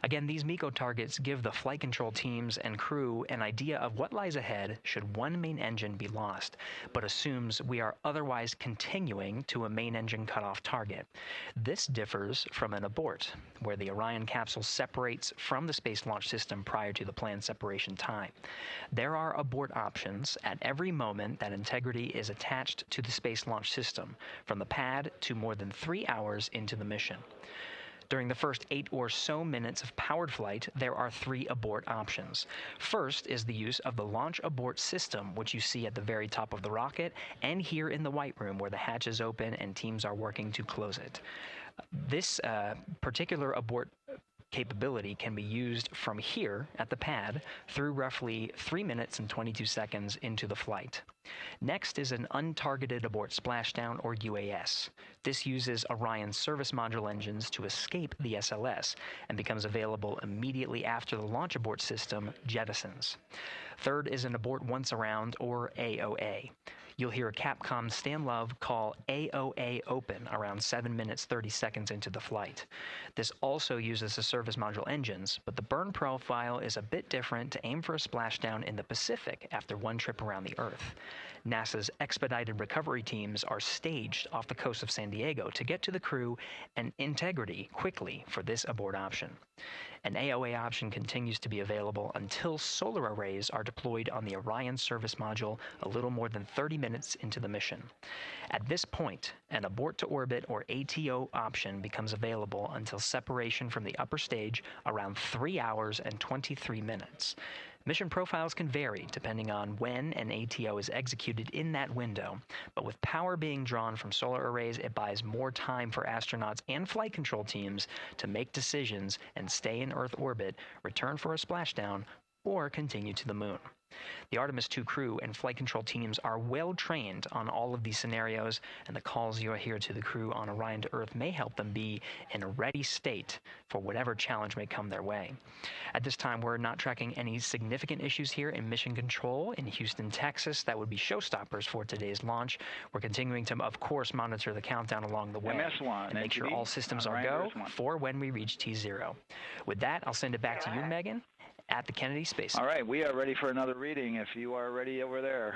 Again, these MECO targets give the flight control teams and crew an idea of what lies ahead should one main engine be lost, but assumes we are otherwise continuing to a main engine cutoff target. This differs from an abort, where the Orion capsule separates from the Space Launch System prior to the planned separation time. There are abort options at every moment that integrity is attached to the Space Launch System, from the pad to more than 3 hours into the mission. During the first 8 or so minutes of powered flight, there are 3 abort options. First is the use of the launch abort system, which you see at the very top of the rocket, and here in the White Room where the hatch is open and teams are working to close it. This particular abort capability can be used from here at the pad through roughly 3 minutes and 22 seconds into the flight. Next is an untargeted abort splashdown, or UAS. This uses Orion's service module engines to escape the SLS and becomes available immediately after the launch abort system jettisons. Third is an abort once around, or AOA. You'll hear Capcom Stan Love call AOA open around 7 minutes 30 seconds into the flight. This also uses the service module engines, but the burn profile is a bit different to aim for a splashdown in the Pacific after one trip around the Earth. NASA's expedited recovery teams are staged off the coast of San Diego to get to the crew and integrity quickly for this abort option. An AOA option continues to be available until solar arrays are deployed on the Orion service module a little more than 30 minutes into the mission. At this point, an abort to orbit, or ATO option, becomes available until separation from the upper stage around 3 hours and 23 minutes. Mission profiles can vary depending on when an ATO is executed in that window, but with power being drawn from solar arrays, it buys more time for astronauts and flight control teams to make decisions and stay in Earth orbit, return for a splashdown, or continue to the moon. The Artemis 2 crew and flight control teams are well trained on all of these scenarios, and the calls you'll hear to the crew on Orion to Earth may help them be in a ready state for whatever challenge may come their way. At this time, we're not tracking any significant issues here in Mission Control in Houston, Texas. That would be showstoppers for today's launch. We're continuing to, of course, monitor the countdown along the way MS1, and make sure all systems are go for when we reach T0. With that, I'll send it back to you, Megan, at the Kennedy Space Center. All right, we are ready for another reading if you are ready over there.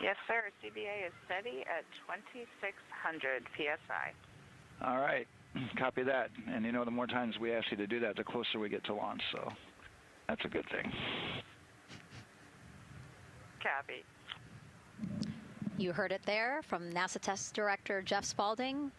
Yes, sir. CBA is steady at 2,600 PSI. All right, copy that. And you know, the more times we ask you to do that, the closer we get to launch, so that's a good thing. Copy. You heard it there from NASA Test Director Jeff Spaulding.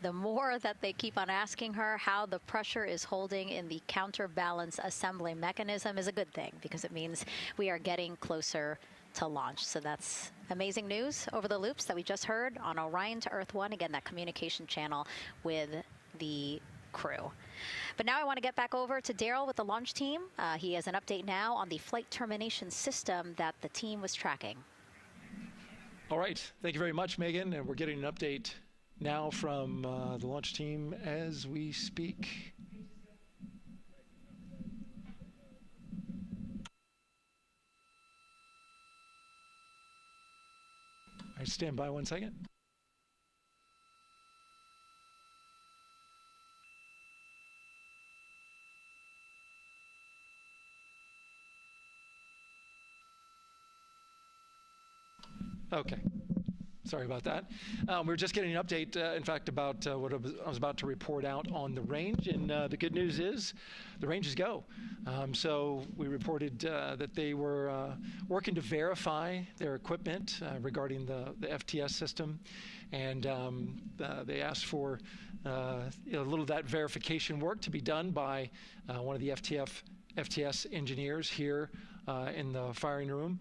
The more that they keep on asking her how the pressure is holding in the counterbalance assembly mechanism is a good thing, because it means we are getting closer to launch. So that's amazing news over the loops that we just heard on Orion to Earth 1. Again, that communication channel with the crew. But now I want to get back over to Daryl with the launch team. He has an update now on the flight termination system that the team was tracking. All right. Thank you very much, Megan. And we're getting an update now from the launch team as we speak. All right, stand by 1 second. Okay. Sorry about that. We're just getting an update, in fact, about what I was about to report out on the range. And the good news is the range is go. So we reported that they were working to verify their equipment regarding the FTS system. And they asked for a little of that verification work to be done by one of the FTS engineers here in the firing room.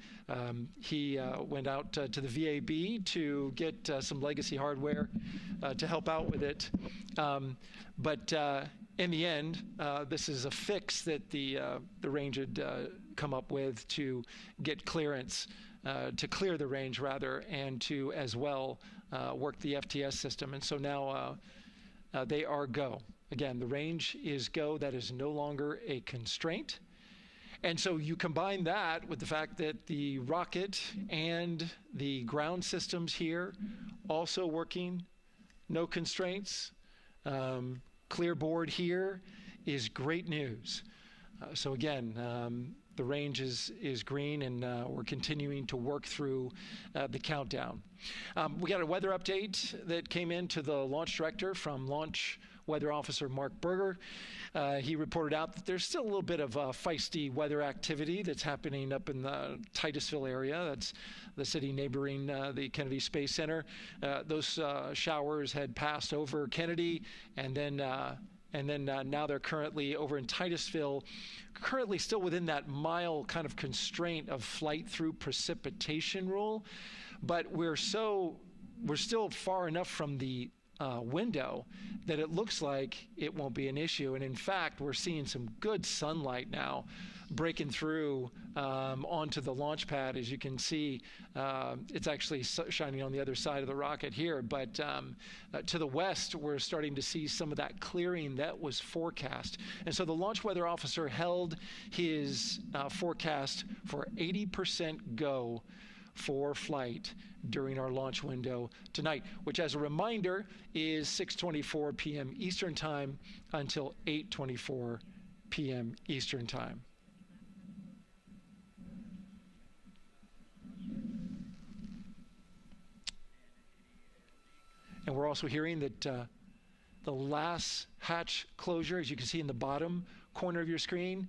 He went out to the VAB to get some legacy hardware to help out with it. But in the end, this is a fix that the range had come up with to get clearance, to clear the range rather, and to as well work the FTS system. And so now they are go. Again, the range is go. That is no longer a constraint. And so you combine that with the fact that the rocket and the ground systems here also working, no constraints, clear board here is great news. So again, the range is green, and we're continuing to work through the countdown. We got a weather update that came in to the launch director from Launch Weather Officer Mark Berger. He reported out that there's still a little bit of feisty weather activity that's happening up in the Titusville area. That's the city neighboring the Kennedy Space Center. Those showers had passed over Kennedy, and then now they're currently over in Titusville, currently still within that mile kind of constraint of flight through precipitation rule. But we're still far enough from the window that it looks like it won't be an issue. And in fact, we're seeing some good sunlight now breaking through onto the launch pad. As you can see, it's actually shining on the other side of the rocket here. But to the west, we're starting to see some of that clearing that was forecast. And so the launch weather officer held his forecast for 80% go for flight during our launch window tonight, which, as a reminder, is 6:24 p.m. Eastern Time until 8:24 p.m. Eastern Time. And we're also hearing that the last hatch closure, as you can see in the bottom corner of your screen,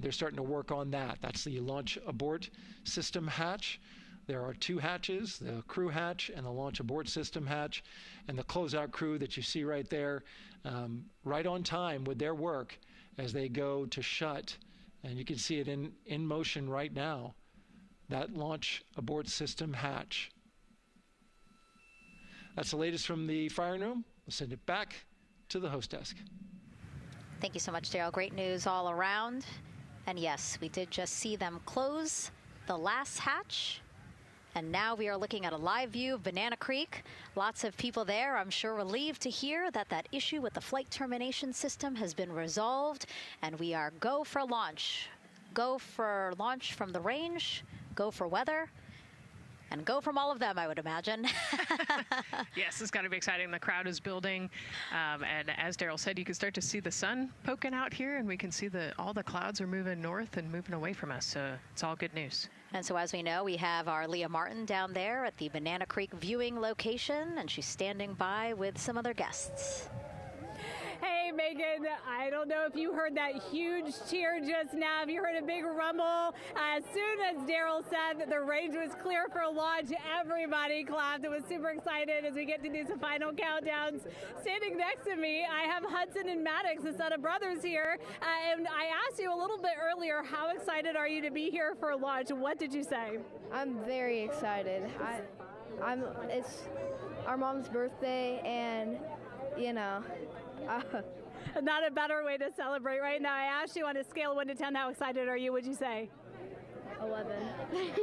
they're starting to work on that. That's the launch abort system hatch. There are two hatches, the crew hatch and the launch abort system hatch, and the closeout crew that you see right there, right on time with their work as they go to shut. And you can see it in motion right now, that launch abort system hatch. That's the latest from the firing room. We'll send it back to the host desk. Thank you so much, Daryl. Great news all around. And yes, we did just see them close the last hatch. And now we are looking at a live view of Banana Creek. Lots of people there, I'm sure, relieved to hear that that issue with the flight termination system has been resolved. And we are go for launch. Go for launch from the range, go for weather, and go from all of them, I would imagine. Yes, it's got to be exciting. The crowd is building. And as Daryl said, you can start to see the sun poking out here, and we can see all the clouds are moving north and moving away from us. So it's all good news. And so as we know, we have our Leah Martin down there at the Banana Creek viewing location, and she's standing by with some other guests. Hey, Megan, I don't know if you heard that huge cheer just now. If you heard a big rumble, as soon as Daryl said that the range was clear for launch, everybody clapped. It was super excited as we get to these final countdowns. Standing next to me, I have Hudson and Maddox, the son of brothers here. And I asked you a little bit earlier, how excited are you to be here for launch? What did you say? I'm very excited. It's our mom's birthday, and, you know, not a better way to celebrate right now. I asked you on a scale of 1 to 10, how excited are you? Would you say? 11.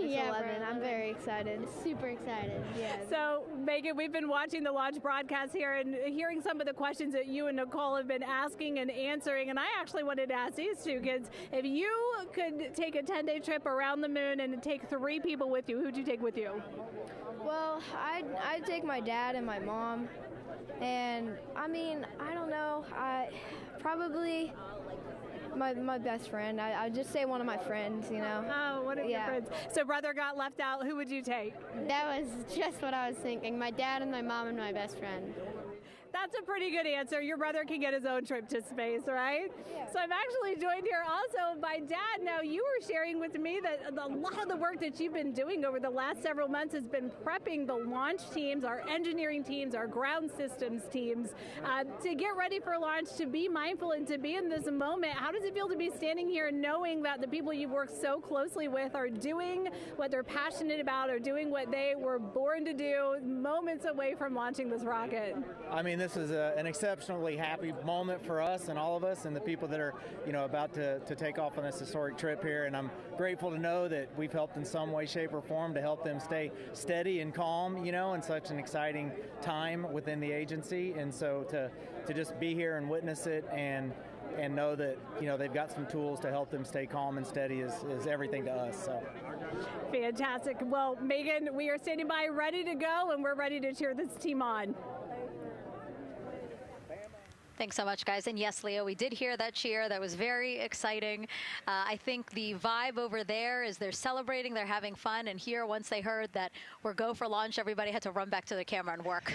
Yeah, 11. I'm very excited. Super excited. Yeah. So, Megan, we've been watching the launch broadcast here and hearing some of the questions that you and Nicole have been asking and answering. And I actually wanted to ask these two kids, if you could take a 10-day trip around the moon and take 3 people with you, who'd you take with you? Well, I'd take my dad and my mom. And I mean, I don't know. Probably my best friend. I'd just say one of my friends, you know. Oh, one of your friends. So brother got left out. Who would you take? That was just what I was thinking. My dad and my mom and my best friend. That's a pretty good answer. Your brother can get his own trip to space, right? Yeah. So I'm actually joined here also by Dad. Now, you were sharing with me that a lot of the work that you've been doing over the last several months has been prepping the launch teams, our engineering teams, our ground systems teams to get ready for launch, to be mindful and to be in this moment. How does it feel to be standing here knowing that the people you've worked so closely with are doing what they're passionate about, or doing what they were born to do, moments away from launching this rocket? I mean, this is an exceptionally happy moment for us and all of us and the people that are, you know, about to take off on this historic trip here. And I'm grateful to know that we've helped in some way, shape, or form to help them stay steady and calm, you know, in such an exciting time within the agency. And so to just be here and witness it and know that, you know, they've got some tools to help them stay calm and steady is everything to us. So. Fantastic. Well, Megan, we are standing by ready to go, and we're ready to cheer this team on. Thanks so much, guys. And yes, Leo, we did hear that cheer. That was very exciting. I think the vibe over there is they're celebrating, they're having fun. And here, once they heard that we're go for launch, everybody had to run back to the camera and work.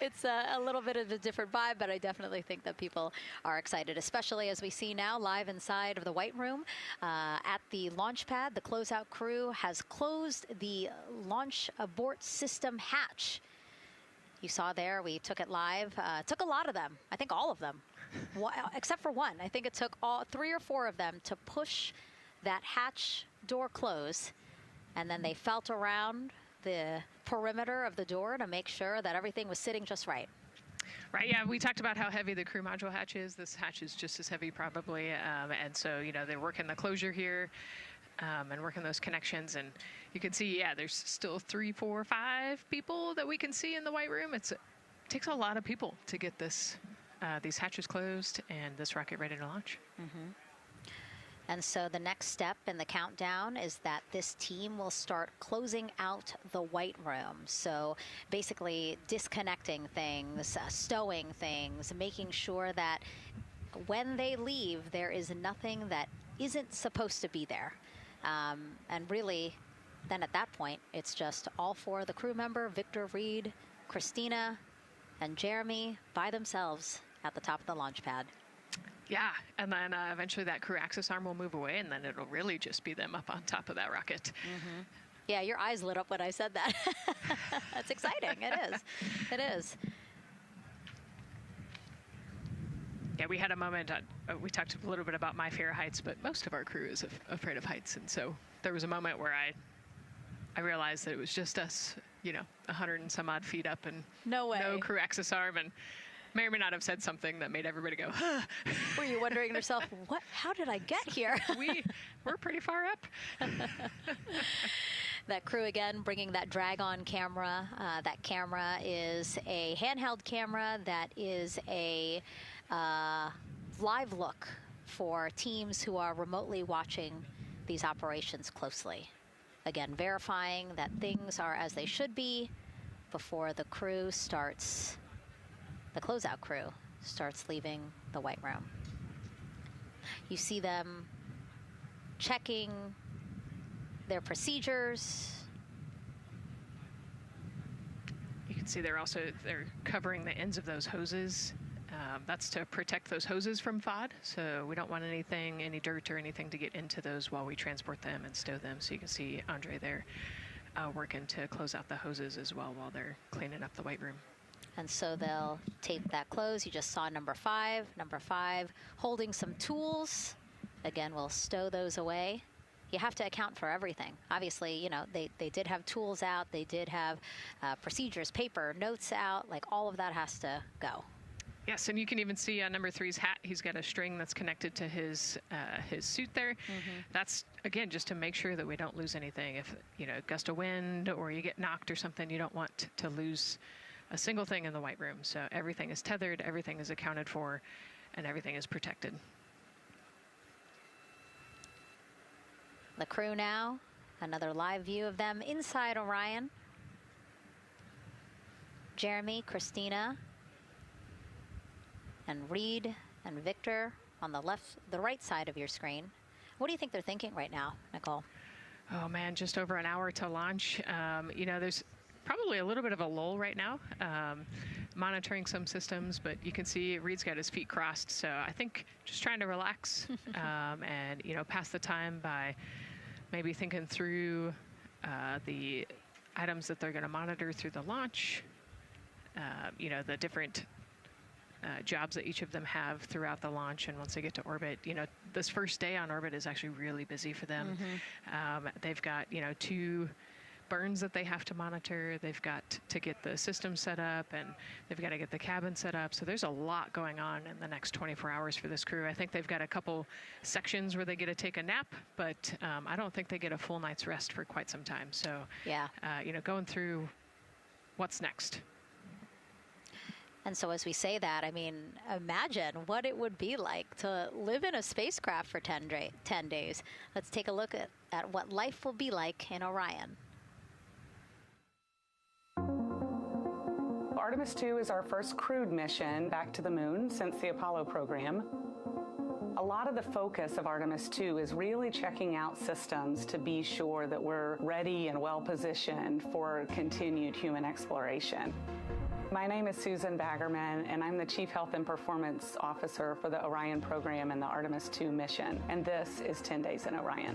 It's a little bit of a different vibe, but I definitely think that people are excited, especially as we see now live inside of the White Room at the launch pad. The closeout crew has closed the launch abort system hatch. You saw there, we took it live. Took a lot of them, I think all of them, except for one. I think it took 3 or 4 of them to push that hatch door close. And then they felt around the perimeter of the door to make sure that everything was sitting just right. Right, yeah, we talked about how heavy the crew module hatch is. This hatch is just as heavy probably. And so, you know, they're working the closure here. And working those connections, and you can see, yeah, there's still 3, 4, 5 people that we can see in the White Room. It takes a lot of people to get these hatches closed and this rocket ready to launch. Mm-hmm. And so the next step in the countdown is that this team will start closing out the White Room. So basically disconnecting things, stowing things, making sure that when they leave, there is nothing that isn't supposed to be there. And really, then at that point, it's just all 4 of the crew member, Victor, Reed, Christina, and Jeremy by themselves at the top of the launch pad. Yeah, and then eventually that crew access arm will move away, and then it'll really just be them up on top of that rocket. Mm-hmm. Yeah, your eyes lit up when I said that. That's exciting. It is. It is. Yeah, we had a moment, we talked a little bit about my fear of heights, but most of our crew is afraid of heights. And so there was a moment where I realized that it was just us, you know, 100 and some odd feet up and no way, no crew access arm. And may or may not have said something that made everybody go, huh. Were you wondering to yourself, how did I get here? We're pretty far up. That crew again bringing that drag-on camera. That camera is a handheld camera that is a live look for teams who are remotely watching these operations closely. Again, verifying that things are as they should be before the crew starts, the closeout crew starts leaving the White Room. You see them checking their procedures. You can see they're covering the ends of those hoses. That's to protect those hoses from FOD. So we don't want any dirt or anything to get into those while we transport them and stow them. So you can see Andre there working to close out the hoses as well while they're cleaning up the White Room. And so they'll tape that close. You just saw number 5. Number 5 holding some tools. Again, we'll stow those away. You have to account for everything. Obviously, you know, they did have tools out. They did have procedures, paper, notes out. Like, all of that has to go. Yes, and you can even see on number 3's hat, he's got a string that's connected to his suit there. Mm-hmm. That's, again, just to make sure that we don't lose anything. If, you know, gust of wind or you get knocked or something, you don't want to lose a single thing in the White Room. So everything is tethered, everything is accounted for, and everything is protected. The crew now, another live view of them inside Orion. Jeremy, Christina, and Reed and Victor on the right side of your screen. What do you think they're thinking right now, Nicole? Oh man, just over an hour to launch. You know, there's probably a little bit of a lull right now, monitoring some systems, but you can see Reed's got his feet crossed. So I think just trying to relax and, you know, pass the time by maybe thinking through the items that they're going to monitor through the launch, you know, the different jobs that each of them have throughout the launch. And once they get to orbit, you know, this first day on orbit is actually really busy for them. Mm-hmm. They've got, you know, 2 burns that they have to monitor. They've got to get the system set up, and they've got to get the cabin set up. So there's a lot going on in the next 24 hours for this crew. I think they've got a couple sections where they get to take a nap, but I don't think they get a full night's rest for quite some time. So, yeah, you know, going through what's next. And so as we say that, I mean, imagine what it would be like to live in a spacecraft for 10 days. Let's take a look at what life will be like in Orion. Artemis 2 is our first crewed mission back to the moon since the Apollo program. A lot of the focus of Artemis 2 is really checking out systems to be sure that we're ready and well positioned for continued human exploration. My name is Susan Baggerman, and I'm the Chief Health and Performance Officer for the Orion program and the Artemis 2 mission. And this is 10 Days in Orion.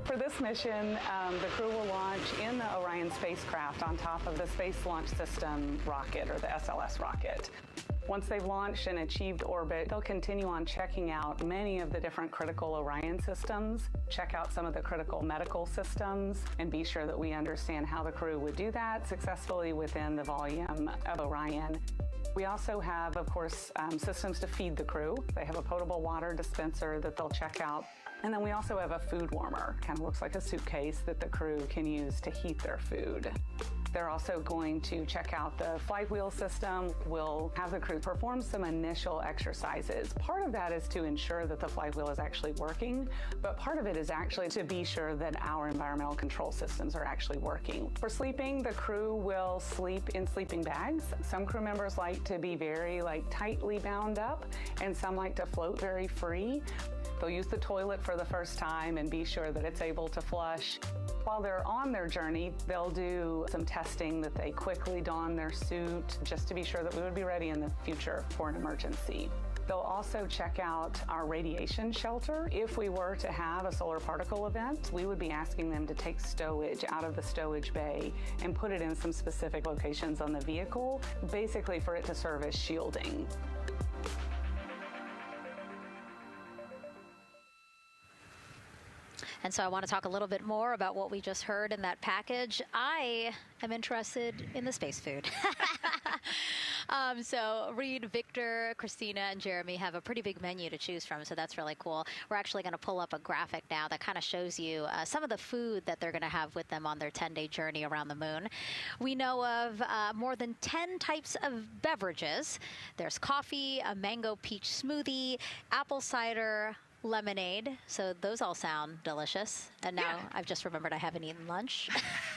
For this mission, the crew will launch in the Orion spacecraft on top of the Space Launch System rocket, or the SLS rocket. Once they've launched and achieved orbit, they'll continue on checking out many of the different critical Orion systems, check out some of the critical medical systems, and be sure that we understand how the crew would do that successfully within the volume of Orion. We also have, of course, systems to feed the crew. They have a potable water dispenser that they'll check out. And then we also have a food warmer, kind of looks like a suitcase that the crew can use to heat their food. They're also going to check out the flight wheel system. We'll have the crew perform some initial exercises. Part of that is to ensure that the flight wheel is actually working, but part of it is actually to be sure that our environmental control systems are actually working. For sleeping, the crew will sleep in sleeping bags. Some crew members like to be very tightly bound up, and some like to float very free. They'll use the toilet for the first time and be sure that it's able to flush. While they're on their journey, they'll do some testing that they quickly don their suit just to be sure that we would be ready in the future for an emergency. They'll also check out our radiation shelter. If we were to have a solar particle event, we would be asking them to take stowage out of the stowage bay and put it in some specific locations on the vehicle, basically for it to serve as shielding. And so I want to talk a little bit more about what we just heard in that package. I am interested in the space food. So Reed, Victor, Christina, and Jeremy have a pretty big menu to choose from, so that's really cool. We're actually going to pull up a graphic now that kind of shows you some of the food that they're going to have with them on their 10-day journey around the moon. We know of more than 10 types of beverages. There's coffee, a mango peach smoothie, apple cider, lemonade. So those all sound delicious. And now I've just remembered I haven't eaten lunch.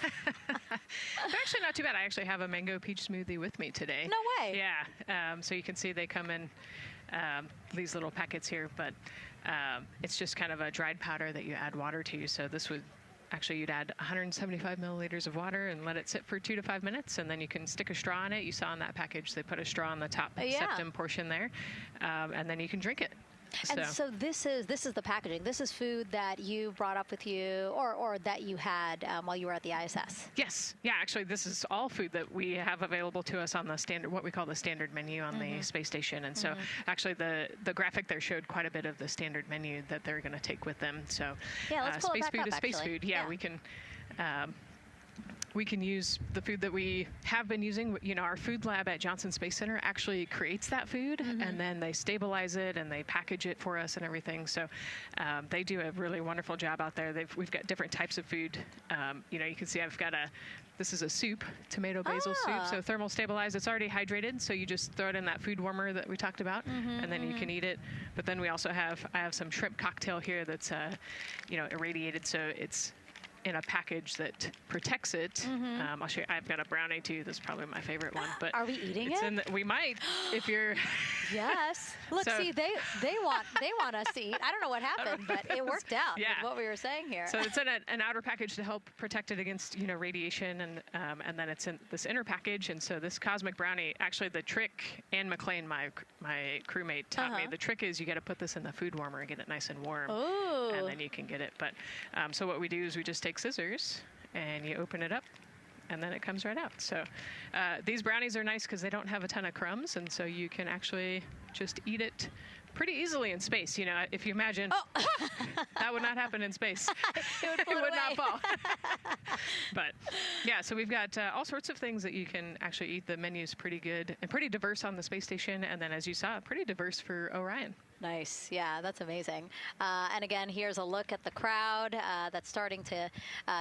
They're actually not too bad. I actually have a mango peach smoothie with me today. No way. Yeah. So you can see they come in these little packets here, but it's just kind of a dried powder that you add water to. So this would actually, you'd add 175 milliliters of water and let it sit for 2 to 5 minutes, and then you can stick a straw in it. You saw in that package they put a straw on the top septum portion there, and then you can drink it. And so this is the packaging. This is food that you brought up with you, or that you had while you were at the ISS. Yes. Yeah, actually, this is all food that we have available to us on the standard, what we call the standard menu on the space station. And so actually the graphic there showed quite a bit of the standard menu that they're going to take with them. So yeah, let's pull space it back food up, is space actually. food. Yeah, we can use the food that we have been using. You know, our food lab at Johnson Space Center actually creates that food, and then they stabilize it and they package it for us and everything. So they do a really wonderful job out there. We've got different types of food. You know, you can see I've got this is a soup, tomato basil soup, so thermal stabilized. It's already hydrated, so you just throw it in that food warmer that we talked about, and then you can eat it. But then we also I have some shrimp cocktail here that's, you know, irradiated, so it's in a package that protects it. I'll show you. I've got a brownie too. This is probably my favorite one. But are we eating it? We might, if you're. Yes. Look, see, they want us to eat. I don't know what happened, but it worked out with what we were saying here. So it's in an outer package to help protect it against, you know, radiation, and then it's in this inner package. And so this cosmic brownie, actually the trick, Ann McLean, my crewmate, taught me. The trick is you got to put this in the food warmer and get it nice and warm, and then you can get it. But so what we do is we just take scissors and you open it up, and then it comes right out. So these brownies are nice because they don't have a ton of crumbs, and so you can actually just eat it pretty easily in space. You know, if you imagine, that would not happen in space. It would not fall. But yeah, so we've got all sorts of things that you can actually eat. The menu's pretty good and pretty diverse on the space station, and then as you saw, pretty diverse for Orion. Nice. Yeah, that's amazing. And again, here's a look at the crowd that's starting to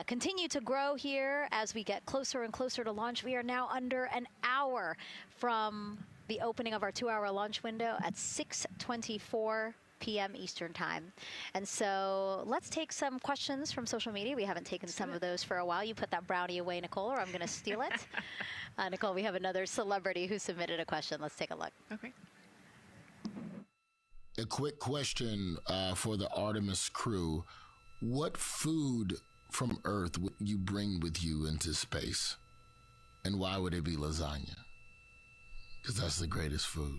continue to grow here as we get closer and closer to launch. We are now under an hour from the opening of our 2-hour launch window at 6:24 p.m. Eastern Time. And so let's take some questions from social media. We haven't taken some of those for a while. You put that brownie away, Nicole, or I'm going to steal it. Nicole, we have another celebrity who submitted a question. Let's take a look. Okay. A quick question for the Artemis crew. What food from Earth would you bring with you into space? And why would it be lasagna? Because that's the greatest food.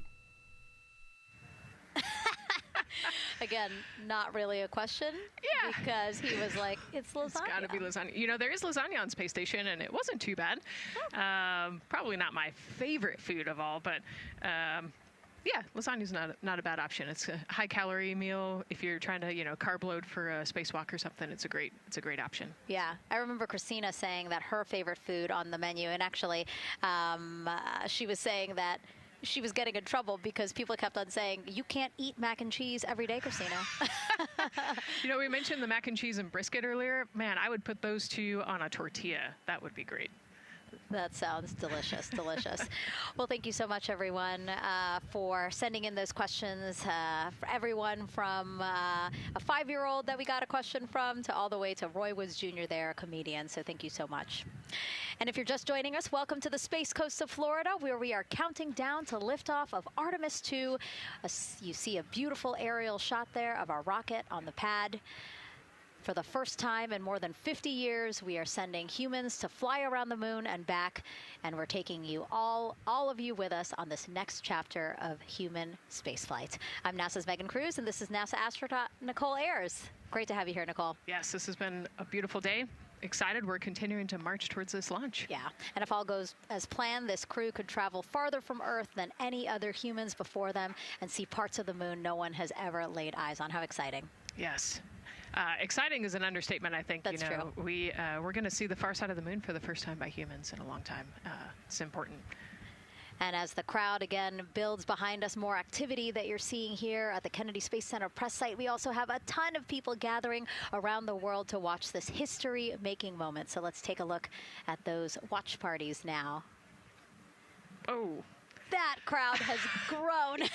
Again, not really a question. Yeah. Because he was like, it's lasagna. It's got to be lasagna. You know, there is lasagna on space station, and it wasn't too bad. Probably not my favorite food of all, but yeah, lasagna's not a bad option. It's a high-calorie meal. If you're trying to, you know, carb load for a spacewalk or something, it's a great option. Yeah, I remember Christina saying that her favorite food on the menu, and actually, she was saying that she was getting in trouble because people kept on saying, you can't eat mac and cheese every day, Christina. You know, we mentioned the mac and cheese and brisket earlier. Man, I would put those two on a tortilla. That would be great. That sounds delicious, delicious. Well, thank you so much, everyone, for sending in those questions. For everyone from a 5-year-old that we got a question from to all the way to Roy Woods Jr. there, a comedian. So thank you so much. And if you're just joining us, welcome to the Space Coast of Florida, where we are counting down to liftoff of Artemis 2. You see a beautiful aerial shot there of our rocket on the pad. For the first time in more than 50 years, we are sending humans to fly around the moon and back, and we're taking you all of you with us on this next chapter of human spaceflight. I'm NASA's Megan Cruz, and this is NASA astronaut Nicole Ayers. Great to have you here, Nicole. Yes, this has been a beautiful day. Excited. We're continuing to march towards this launch. Yeah, and if all goes as planned, this crew could travel farther from Earth than any other humans before them and see parts of the moon no one has ever laid eyes on. How exciting. Yes. Exciting is an understatement, I think. That's true. We're going to see the far side of the moon for the first time by humans in a long time. It's important. And as the crowd again builds behind us, more activity that you're seeing here at the Kennedy Space Center press site. We also have a ton of people gathering around the world to watch this history-making moment. So let's take a look at those watch parties now. Oh. That crowd has grown.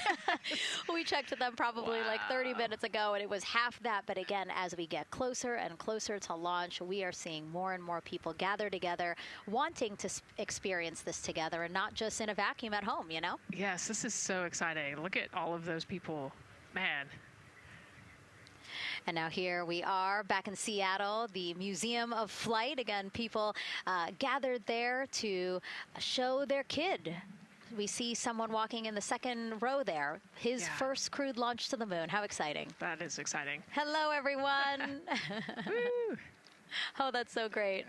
We checked with them probably like 30 minutes ago, and it was half that. But again, as we get closer and closer to launch, we are seeing more and more people gather together, wanting to experience this together and not just in a vacuum at home, you know? Yes, this is so exciting. Look at all of those people. Man. And now here we are back in Seattle, the Museum of Flight. Again, people gathered there to show their kid. We see someone walking in the second row there. His first crewed launch to the moon. How exciting. That is exciting. Hello, everyone. Woo. Oh, that's so great.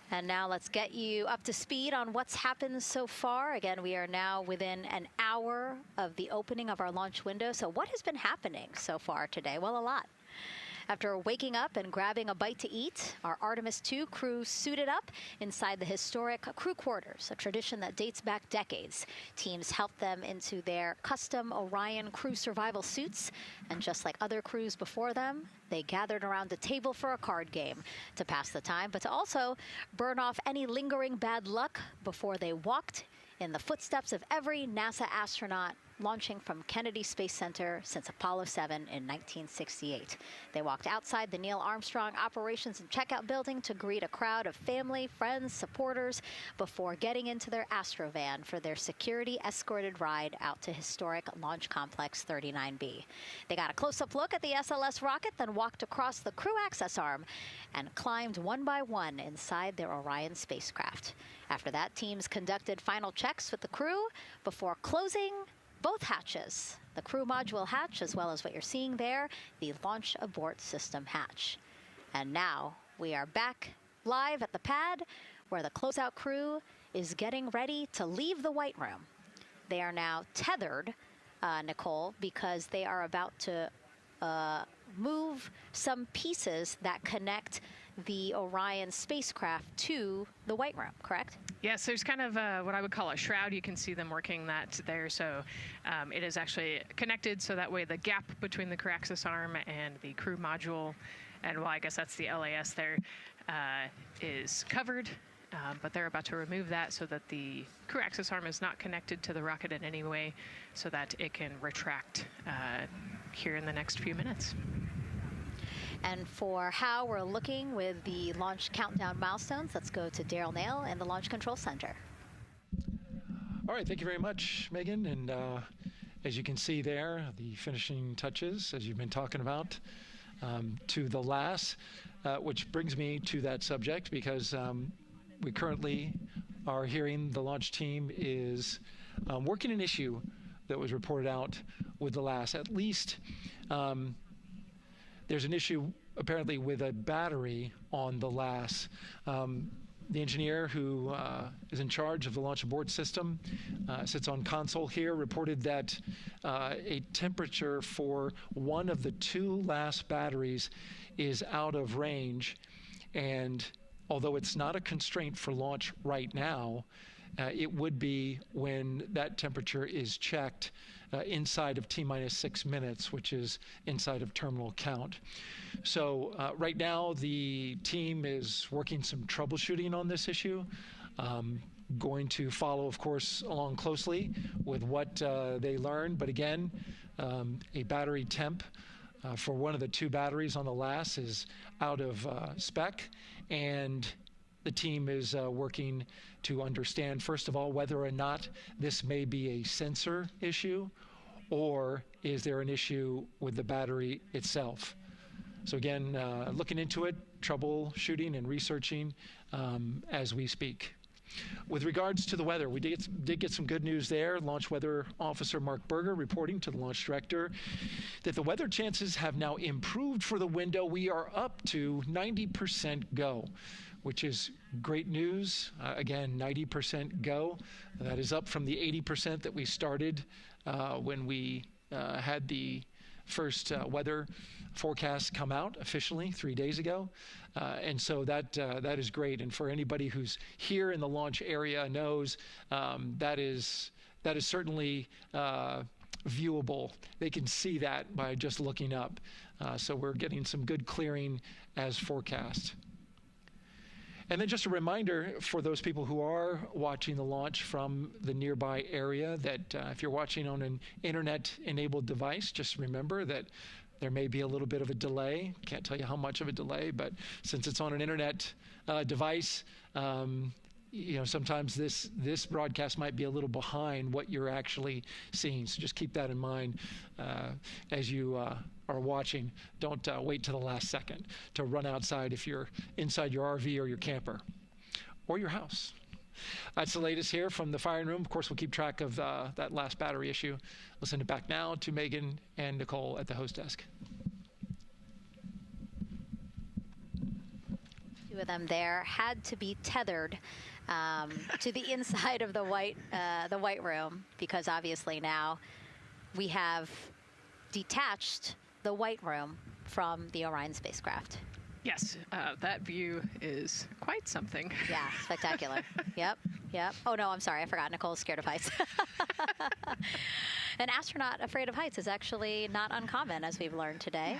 And now let's get you up to speed on what's happened so far. Again, we are now within an hour of the opening of our launch window. So what has been happening so far today? Well, a lot. After waking up and grabbing a bite to eat, our Artemis 2 crew suited up inside the historic crew quarters, a tradition that dates back decades. Teams helped them into their custom Orion crew survival suits, and just like other crews before them, they gathered around a table for a card game to pass the time, but to also burn off any lingering bad luck before they walked in the footsteps of every NASA astronaut launching from Kennedy Space Center since Apollo 7 in 1968. They walked outside the Neil Armstrong Operations and Checkout Building to greet a crowd of family, friends, supporters before getting into their Astrovan for their security-escorted ride out to historic Launch Complex 39B. They got a close-up look at the SLS rocket, then walked across the crew access arm and climbed one by one inside their Orion spacecraft. After that, teams conducted final checks with the crew before closing both hatches, the crew module hatch, as well as what you're seeing there, the launch abort system hatch. And now we are back live at the pad where the closeout crew is getting ready to leave the White Room. They are now tethered, Nicole, because they are about to move some pieces that connect the Orion spacecraft to the White Room, correct? Yes, there's kind of what I would call a shroud. You can see them working that there. So it is actually connected, so that way the gap between the crew access arm and the crew module, and well, I guess that's the LAS there, is covered. But they're about to remove that so that the crew access arm is not connected to the rocket in any way, so that it can retract here in the next few minutes. And for how we're looking with the launch countdown milestones, let's go to Daryl Nail in the Launch Control Center. All right, thank you very much, Megan. And as you can see there, the finishing touches, as you've been talking about, to the LAS, which brings me to that subject, because we currently are hearing the launch team is working an issue that was reported out with the LAS. At least there's an issue apparently with a battery on the LAS. The engineer who is in charge of the launch abort system sits on console here, reported that a temperature for one of the two LAS batteries is out of range. And although it's not a constraint for launch right now, it would be when that temperature is checked inside of T-minus 6 minutes, which is inside of terminal count. So right now, the team is working some troubleshooting on this issue. Going to follow, of course, along closely with what they learn. But again, a battery temp for one of the two batteries on the LAS is out of spec, and the team is working to understand, first of all, whether or not this may be a sensor issue, or is there an issue with the battery itself. So again, looking into it, troubleshooting and researching as we speak. With regards to the weather, we did get some good news there. Launch Weather Officer Mark Berger reporting to the launch director that the weather chances have now improved for the window. We are up to 90% go, which is great news. Again, 90% go. That is up from the 80% that we started when we had the first weather forecasts come out officially 3 days ago. And so that is great. And for anybody who's here in the launch area knows that is certainly viewable. They can see that by just looking up. So we're getting some good clearing as forecast. And then just a reminder for those people who are watching the launch from the nearby area that if you're watching on an internet-enabled device, just remember that there may be a little bit of a delay. Can't tell you how much of a delay, but since it's on an internet device, sometimes this broadcast might be a little behind what you're actually seeing. So just keep that in mind as you are watching. Don't wait to the last second to run outside if you're inside your RV or your camper or your house. That's the latest here from the firing room. Of course, we'll keep track of that last battery issue. We'll send it back now to Megan and Nicole at the host desk. Two of them there had to be tethered to the inside of the white room, because obviously now we have detached the white room from the Orion spacecraft. Yes, that view is quite something. Yeah, spectacular. Yep. Oh, no, I'm sorry. I forgot. Nicole's scared of heights. An astronaut afraid of heights is actually not uncommon, as we've learned today.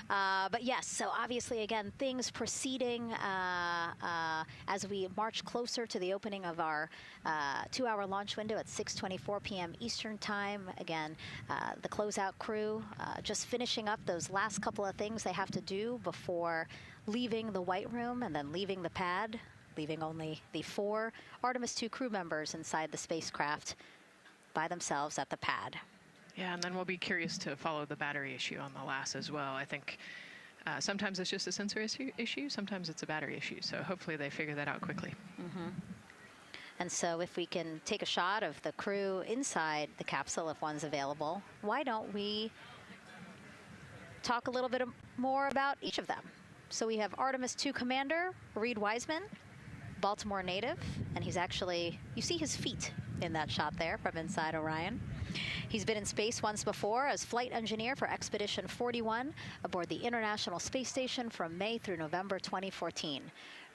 But yes, so obviously, again, things proceeding as we march closer to the opening of our 2-hour launch window at 6:24 p.m. Eastern Time. Again, the closeout crew just finishing up those last couple of things they have to do before leaving the white room and then leaving the pad, leaving only the 4 Artemis 2 crew members inside the spacecraft by themselves at the pad. Yeah, and then we'll be curious to follow the battery issue on the LAS as well. I think sometimes it's just a sensor issue, sometimes it's a battery issue. So hopefully they figure that out quickly. Mm-hmm. And so if we can take a shot of the crew inside the capsule, if one's available, why don't we talk a little bit more about each of them? So we have Artemis 2 Commander Reed Wiseman, Baltimore native, and he's actually, you see his feet in that shot there from inside Orion. He's been in space once before as flight engineer for Expedition 41 aboard the International Space Station from May through November 2014.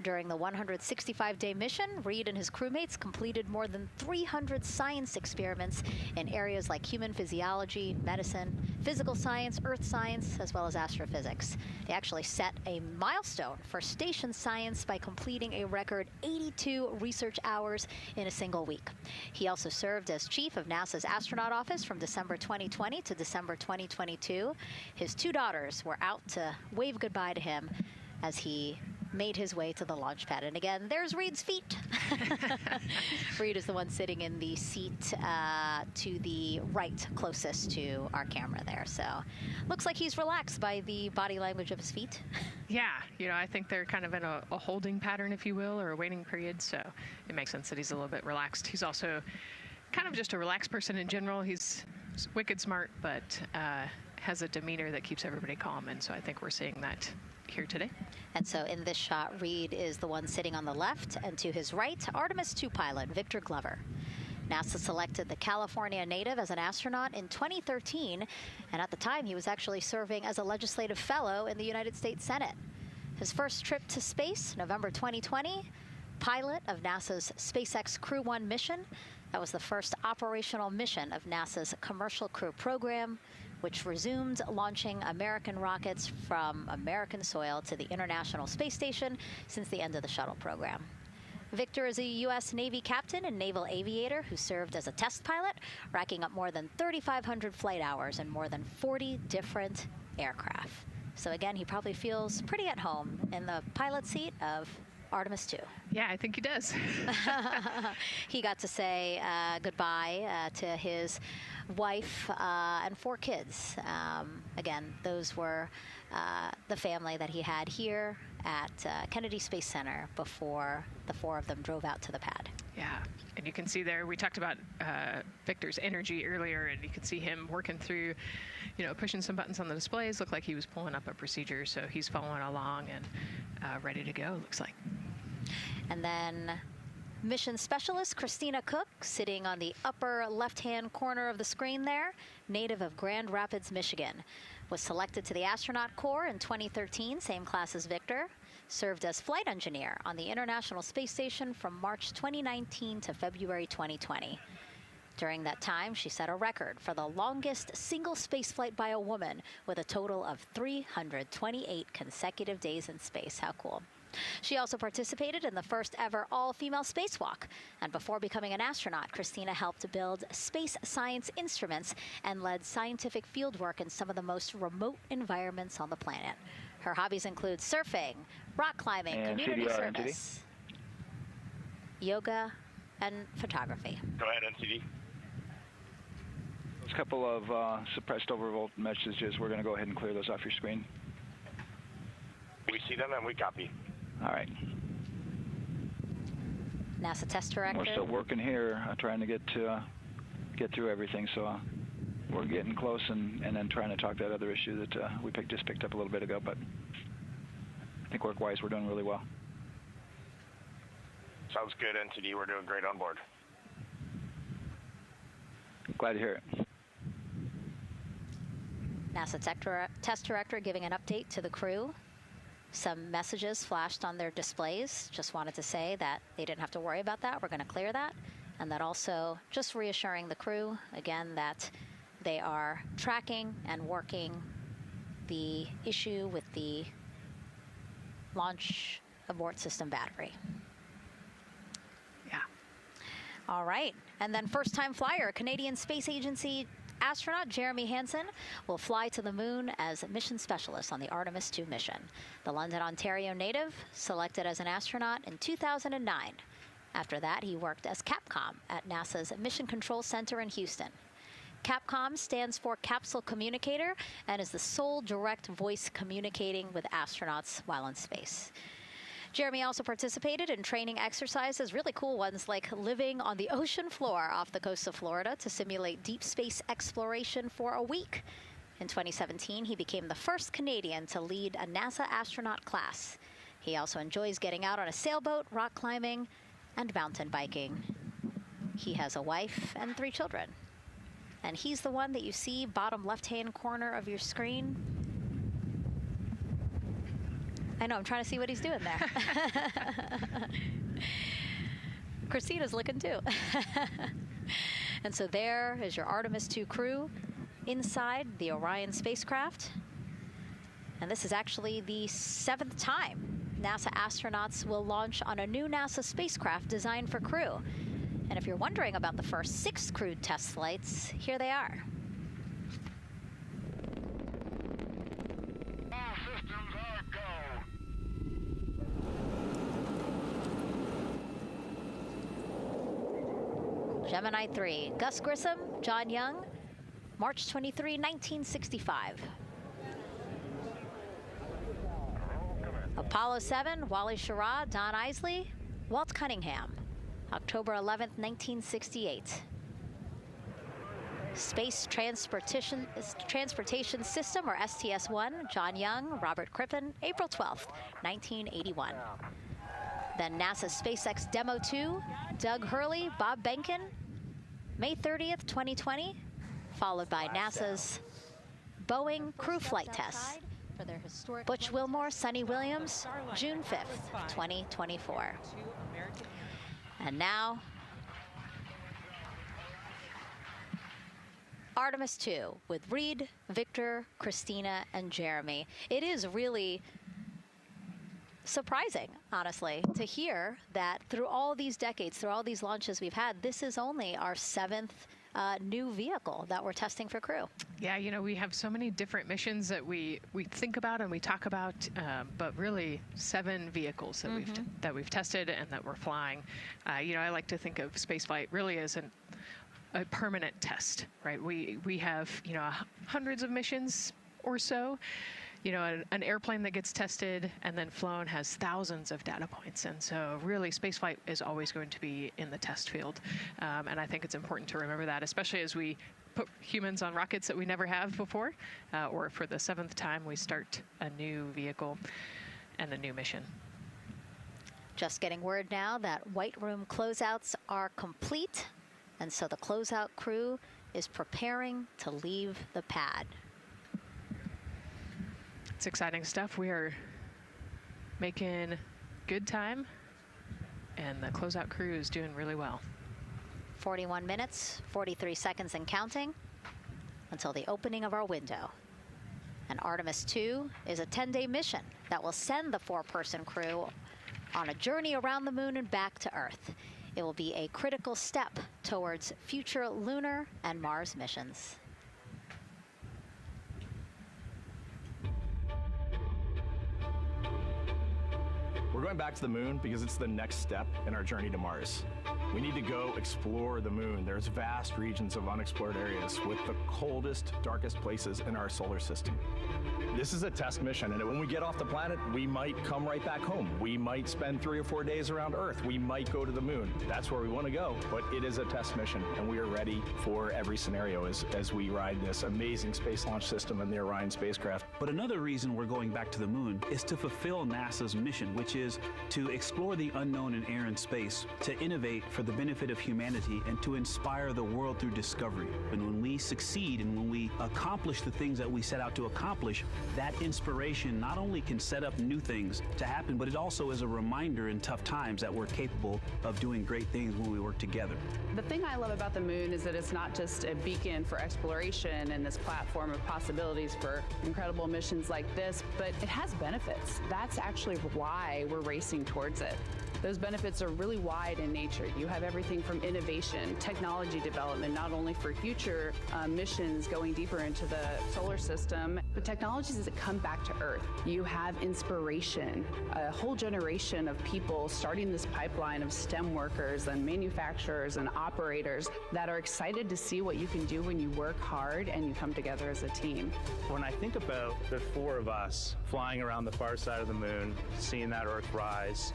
During the 165-day mission, Reed and his crewmates completed more than 300 science experiments in areas like human physiology, medicine, physical science, earth science, as well as astrophysics. They actually set a milestone for station science by completing a record 82 research hours in a single week. He also served as chief of NASA's astronaut office from December 2020 to December 2022. His 2 daughters were out to wave goodbye to him as he made his way to the launch pad. And again, there's Reed's feet. Reed is the one sitting in the seat to the right, closest to our camera there. So looks like he's relaxed by the body language of his feet. Yeah, I think they're kind of in a holding pattern, if you will, or a waiting period. So it makes sense that he's a little bit relaxed. He's also kind of just a relaxed person in general. He's wicked smart, but has a demeanor that keeps everybody calm. And so I think we're seeing that here today. And so in this shot, Reed is the one sitting on the left, and to his right, Artemis 2 pilot Victor Glover. NASA selected the California native as an astronaut in 2013, and at the time he was actually serving as a legislative fellow in the United States Senate. His first trip to space, November 2020, pilot of NASA's SpaceX Crew 1 mission. That was the first operational mission of NASA's Commercial Crew program, which resumed launching American rockets from American soil to the International Space Station since the end of the shuttle program. Victor is a U.S. Navy captain and naval aviator who served as a test pilot, racking up more than 3,500 flight hours in more than 40 different aircraft. So again, he probably feels pretty at home in the pilot seat of Artemis 2. Yeah, I think he does. He got to say goodbye to his wife and 4 kids. Again, those were the family that he had here at Kennedy Space Center before the 4 of them drove out to the pad. Yeah, and you can see there, we talked about Victor's energy earlier, and you can see him working through, pushing some buttons on the displays. Looked like he was pulling up a procedure, so he's following along and ready to go, looks like. And then mission specialist Christina Cook, sitting on the upper left-hand corner of the screen there, native of Grand Rapids, Michigan. Was selected to the astronaut corps in 2013, same class as Victor. Served as flight engineer on the International Space Station from March 2019 to February 2020. During that time, she set a record for the longest single spaceflight by a woman with a total of 328 consecutive days in space. How cool. She also participated in the first ever all-female spacewalk. And before becoming an astronaut, Christina helped build space science instruments and led scientific fieldwork in some of the most remote environments on the planet. Her hobbies include surfing, rock climbing, And community CDR, service, yoga, and photography. Go ahead, NCD. There's a couple of suppressed overvolt messages. We're going to go ahead and clear those off your screen. We see them and we copy. All right. NASA test director. We're still working here, trying to get through everything. So we're getting close, and then trying to talk that other issue that we just picked up a little bit ago. But I think work-wise, we're doing really well. Sounds good, NCD. We're doing great on board. Glad to hear it. NASA test director giving an update to the crew. Some messages flashed on their displays. Just wanted to say that they didn't have to worry about that. We're going to clear that. And that also just reassuring the crew, again, that they are tracking and working the issue with the launch abort system battery. Yeah. All right. And then first-time flyer, Canadian Space Agency astronaut Jeremy Hansen will fly to the moon as a mission specialist on the Artemis 2 mission. The London, Ontario native selected as an astronaut in 2009. After that, he worked as Capcom at NASA's Mission Control Center in Houston. Capcom stands for Capsule Communicator and is the sole direct voice communicating with astronauts while in space. Jeremy also participated in training exercises, really cool ones like living on the ocean floor off the coast of Florida to simulate deep space exploration for a week. In 2017, he became the first Canadian to lead a NASA astronaut class. He also enjoys getting out on a sailboat, rock climbing, and mountain biking. He has a wife and 3 children. And he's the one that you see bottom left-hand corner of your screen. I know, I'm trying to see what he's doing there. Christina's looking too. And so there is your Artemis 2 crew inside the Orion spacecraft. And this is actually the 7th time NASA astronauts will launch on a new NASA spacecraft designed for crew. And if you're wondering about the first 6 crewed test flights, here they are. Gemini 3, Gus Grissom, John Young, March 23, 1965. Apollo 7, Wally Schirra, Don Isley, Walt Cunningham, October 11, 1968. Space Transportation System, or STS-1, John Young, Robert Crippen, April 12, 1981. Then NASA's SpaceX Demo 2, Doug Hurley, Bob Behnken, May 30th, 2020, followed by NASA's Boeing crew flight tests. Butch Wilmore, Sonny Williams, June 5th, 2024. And now, Artemis 2 with Reed, Victor, Christina, and Jeremy. It is really surprising, honestly, to hear that through all these decades, through all these launches we've had, this is only our 7th new vehicle that we're testing for crew. Yeah, you know, we have so many different missions that we think about and we talk about, but really 7 vehicles that we've tested and that we're flying. You know, I like to think of spaceflight really as a permanent test, right? We have, you know, hundreds of missions or so. You know, an airplane that gets tested and then flown has thousands of data points. And so really spaceflight is always going to be in the test field. And I think it's important to remember that, especially as we put humans on rockets that we never have before, or for the 7th time we start a new vehicle and a new mission. Just getting word now that White Room closeouts are complete. And so the closeout crew is preparing to leave the pad. It's exciting stuff. We are making good time, and the closeout crew is doing really well. 41 minutes, 43 seconds and counting until the opening of our window. And Artemis 2 is a 10-day mission that will send the 4-person crew on a journey around the moon and back to Earth. It will be a critical step towards future lunar and Mars missions. We're going back to the moon because it's the next step in our journey to Mars. We need to go explore the moon. There's vast regions of unexplored areas with the coldest, darkest places in our solar system. This is a test mission, and when we get off the planet, we might come right back home. We might spend 3 or 4 days around Earth. We might go to the moon. That's where we want to go, but it is a test mission, and we are ready for every scenario as we ride this amazing space launch system in the Orion spacecraft. But another reason we're going back to the moon is to fulfill NASA's mission, which is to explore the unknown in air and space, to innovate for the benefit of humanity, and to inspire the world through discovery. And when we succeed and when we accomplish the things that we set out to accomplish, that inspiration not only can set up new things to happen, but it also is a reminder in tough times that we're capable of doing great things when we work together. The thing I love about the moon is that it's not just a beacon for exploration and this platform of possibilities for incredible missions like this, but it has benefits. That's actually why we're racing towards it. Those benefits are really wide in nature. You have everything from innovation, technology development, not only for future missions going deeper into the solar system, but technologies that come back to Earth. You have inspiration, a whole generation of people starting this pipeline of STEM workers and manufacturers and operators that are excited to see what you can do when you work hard and you come together as a team. When I think about the 4 of us flying around the far side of the moon, seeing that Earth rise,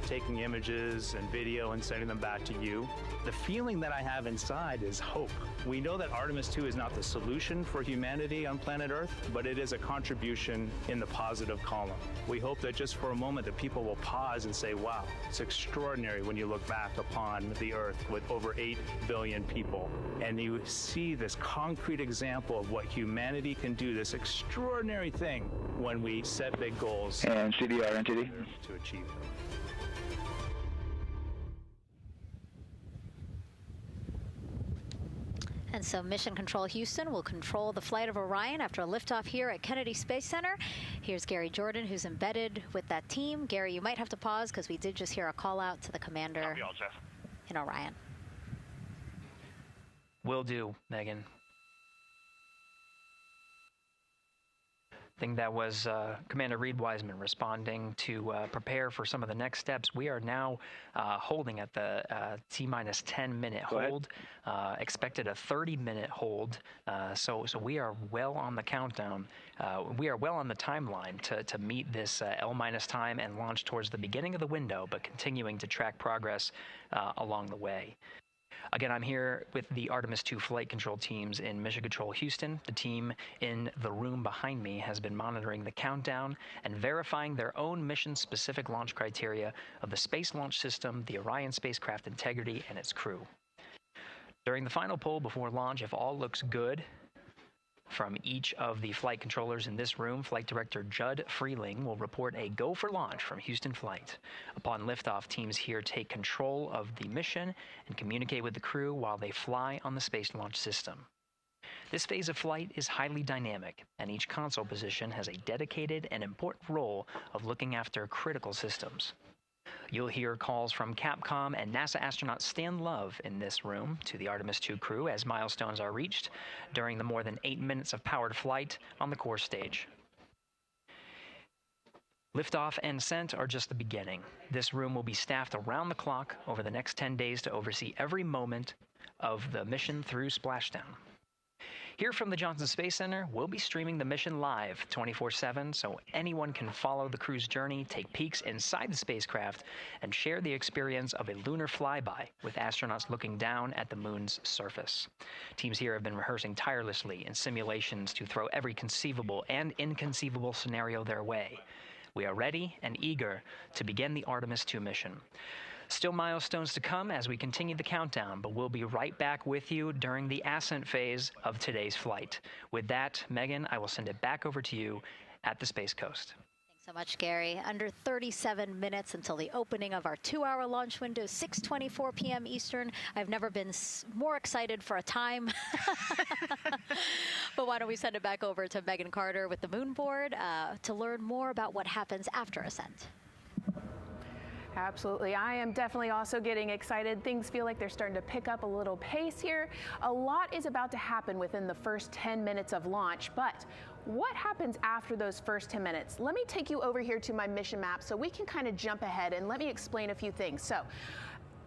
taking images and video and sending them back to you, the feeling that I have inside is hope. We know that Artemis 2 is not the solution for humanity on planet Earth, but it is a contribution in the positive column. We hope that just for a moment that people will pause and say, wow, it's extraordinary when you look back upon the Earth with over 8 billion people, and you see this concrete example of what humanity can do, this extraordinary thing when we set big goals and CDR entity to achieve them. And so Mission Control Houston will control the flight of Orion after a liftoff here at Kennedy Space Center. Here's Gary Jordan, who's embedded with that team. Gary, you might have to pause because we did just hear a call out to the commander in Orion. Will do, Megan. I think that was Commander Reed Wiseman responding to prepare for some of the next steps. We are now holding at the T-minus 10-minute hold. Expected a 30-minute hold. So we are well on the countdown. We are well on the timeline to meet this L-minus time and launch towards the beginning of the window, but continuing to track progress along the way. Again, I'm here with the Artemis 2 flight control teams in Mission Control Houston. The team in the room behind me has been monitoring the countdown and verifying their own mission-specific launch criteria of the Space Launch System, the Orion spacecraft integrity, and its crew. During the final poll before launch, if all looks good from each of the flight controllers in this room, Flight Director Judd Freeling will report a go for launch from Houston Flight. Upon liftoff, teams here take control of the mission and communicate with the crew while they fly on the Space Launch System. This phase of flight is highly dynamic, and each console position has a dedicated and important role of looking after critical systems. You'll hear calls from Capcom and NASA astronaut Stan Love in this room to the Artemis 2 crew as milestones are reached during the more than 8 minutes of powered flight on the core stage. Liftoff and ascent are just the beginning. This room will be staffed around the clock over the next 10 days to oversee every moment of the mission through splashdown. Here from the Johnson Space Center, we'll be streaming the mission live 24/7 so anyone can follow the crew's journey, take peeks inside the spacecraft, and share the experience of a lunar flyby with astronauts looking down at the moon's surface. Teams here have been rehearsing tirelessly in simulations to throw every conceivable and inconceivable scenario their way. We are ready and eager to begin the Artemis 2 mission. Still milestones to come as we continue the countdown, but we'll be right back with you during the ascent phase of today's flight. With that, Megan, I will send it back over to you at the Space Coast. So much, Gary. Under 37 minutes until the opening of our 2-hour launch window, 6:24 p.m. Eastern. I've never been more excited for a time. But why don't we send it back over to Megan Carter with the Moon Board to learn more about what happens after ascent. Absolutely. I am definitely also getting excited. Things feel like they're starting to pick up a little pace here. A lot is about to happen within the first 10 minutes of launch, but what happens after those first 10 minutes? Let me take you over here to my mission map so we can kind of jump ahead and let me explain a few things. So,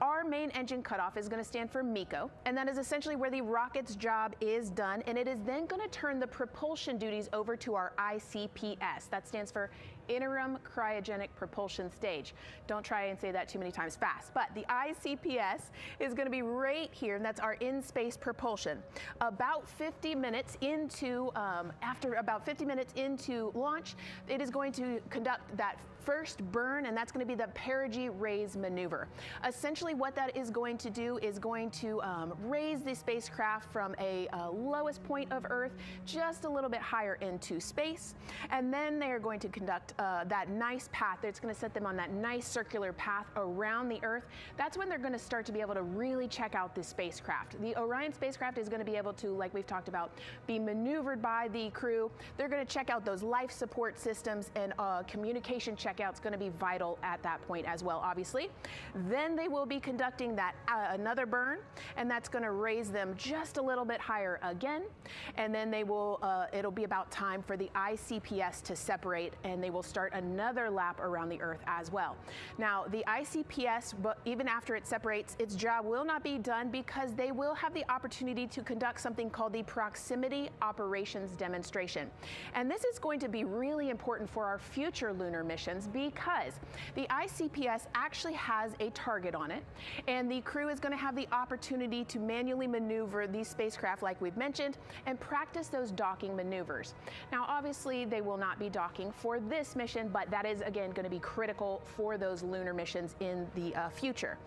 our main engine cutoff is going to stand for MECO, and that is essentially where the rocket's job is done, and it is then going to turn the propulsion duties over to our ICPS. That stands for Interim Cryogenic Propulsion Stage. Don't try and say that too many times fast, but the ICPS is going to be right here, and that's our in-space propulsion. About 50 minutes into, after about 50 minutes into launch, it is going to conduct that first burn, and that's going to be the perigee raise maneuver. Essentially, what that is going to do is going to raise the spacecraft from a lowest point of Earth just a little bit higher into space, and then they are going to conduct that nice path. It's going to set them on that nice circular path around the Earth. That's when they're going to start to be able to really check out this spacecraft. The Orion spacecraft is going to be able to, like we've talked about, be maneuvered by the crew. They're going to check out those life support systems, and communication checkout's going to be vital at that point as well, obviously. Then they will be conducting that another burn, and that's going to raise them just a little bit higher again. And then they will, it'll be about time for the ICPS to separate, and they will start another lap around the Earth as well. Now, the ICPS, but even after it separates, its job will not be done because they will have the opportunity to conduct something called the Proximity Operations Demonstration. And this is going to be really important for our future lunar missions because the ICPS actually has a target on it, and the crew is going to have the opportunity to manually maneuver these spacecraft like we've mentioned and practice those docking maneuvers. Now, obviously, they will not be docking for this mission, but that is, again, going to be critical for those lunar missions in the future.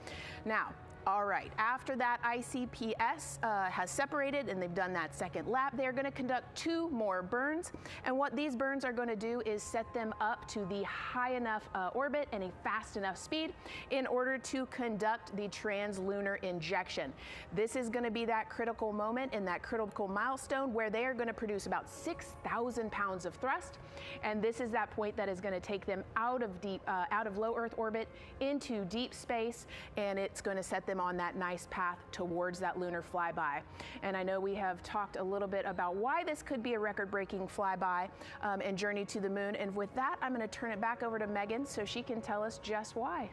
Now, all right, after that ICPS has separated and they've done that second lap, they're going to conduct 2 more burns. And what these burns are going to do is set them up to the high enough orbit and a fast enough speed in order to conduct the translunar injection. This is going to be that critical moment and that critical milestone where they are going to produce about 6,000 pounds of thrust. And this is that point that is going to take them out of low Earth orbit into deep space, and it's going to set them on that nice path towards that lunar flyby. And I know we have talked a little bit about why this could be a record-breaking flyby and journey to the moon. And with that, I'm going to turn it back over to Megan so she can tell us just why.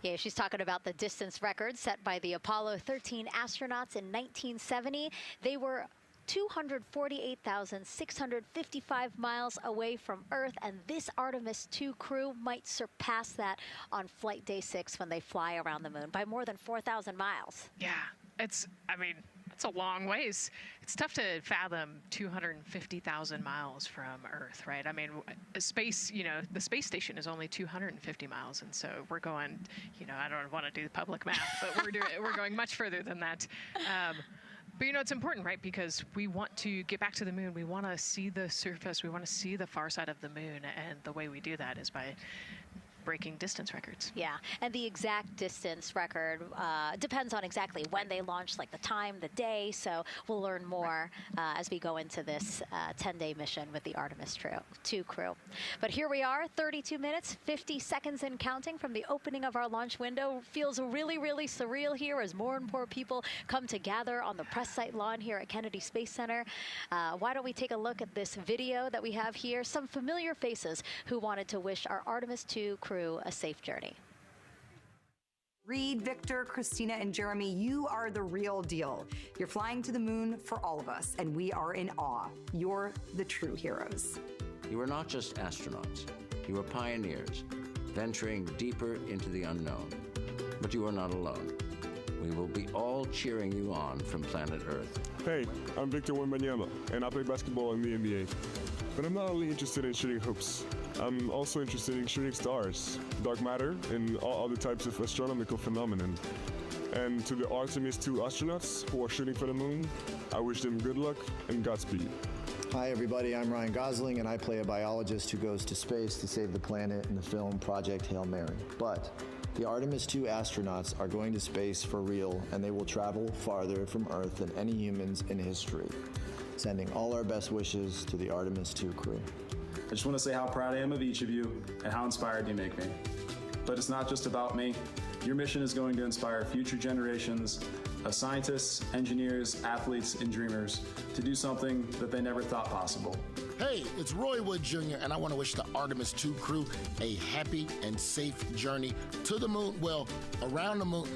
Yeah, she's talking about the distance record set by the Apollo 13 astronauts in 1970. They were 248,655 miles away from Earth, and this Artemis 2 crew might surpass that on flight day 6 when they fly around the moon by more than 4,000 miles. Yeah, it's a long ways. It's tough to fathom 250,000 miles from Earth, right? I mean, space, the space station is only 250 miles, and so we're going, I don't want to do the public math, but we're going much further than that. But it's important, right? Because we want to get back to the moon. We want to see the surface. We want to see the far side of the moon. And the way we do that is by breaking distance records. Yeah, and the exact distance record depends on exactly when they launched, like the time, the day. So we'll learn more as we go into this 10-day mission with the Artemis 2 crew. But here we are, 32 minutes, 50 seconds and counting from the opening of our launch window. Feels really, really surreal here as more and more people come to gather on the press site lawn here at Kennedy Space Center. Why don't we take a look at this video that we have here? Some familiar faces who wanted to wish our Artemis 2 crew a safe journey. Reed, Victor, Christina, and Jeremy, you are the real deal. You're flying to the moon for all of us, and we are in awe. You're the true heroes. You are not just astronauts. You are pioneers, venturing deeper into the unknown. But you are not alone. We will be all cheering you on from planet Earth. Hey, I'm Victor Wembanyama, and I play basketball in the NBA. But I'm not only interested in shooting hoops. I'm also interested in shooting stars, dark matter, and all other types of astronomical phenomenon. And to the Artemis 2 astronauts who are shooting for the moon, I wish them good luck and Godspeed. Hi everybody, I'm Ryan Gosling and I play a biologist who goes to space to save the planet in the film Project Hail Mary. But the Artemis 2 astronauts are going to space for real, and they will travel farther from Earth than any humans in history. Sending all our best wishes to the Artemis 2 crew. I just want to say how proud I am of each of you and how inspired you make me. But it's not just about me. Your mission is going to inspire future generations of scientists, engineers, athletes, and dreamers to do something that they never thought possible. Hey, it's Roy Wood Jr., and I want to wish the Artemis 2 crew a happy and safe journey to the moon, well, around the moon,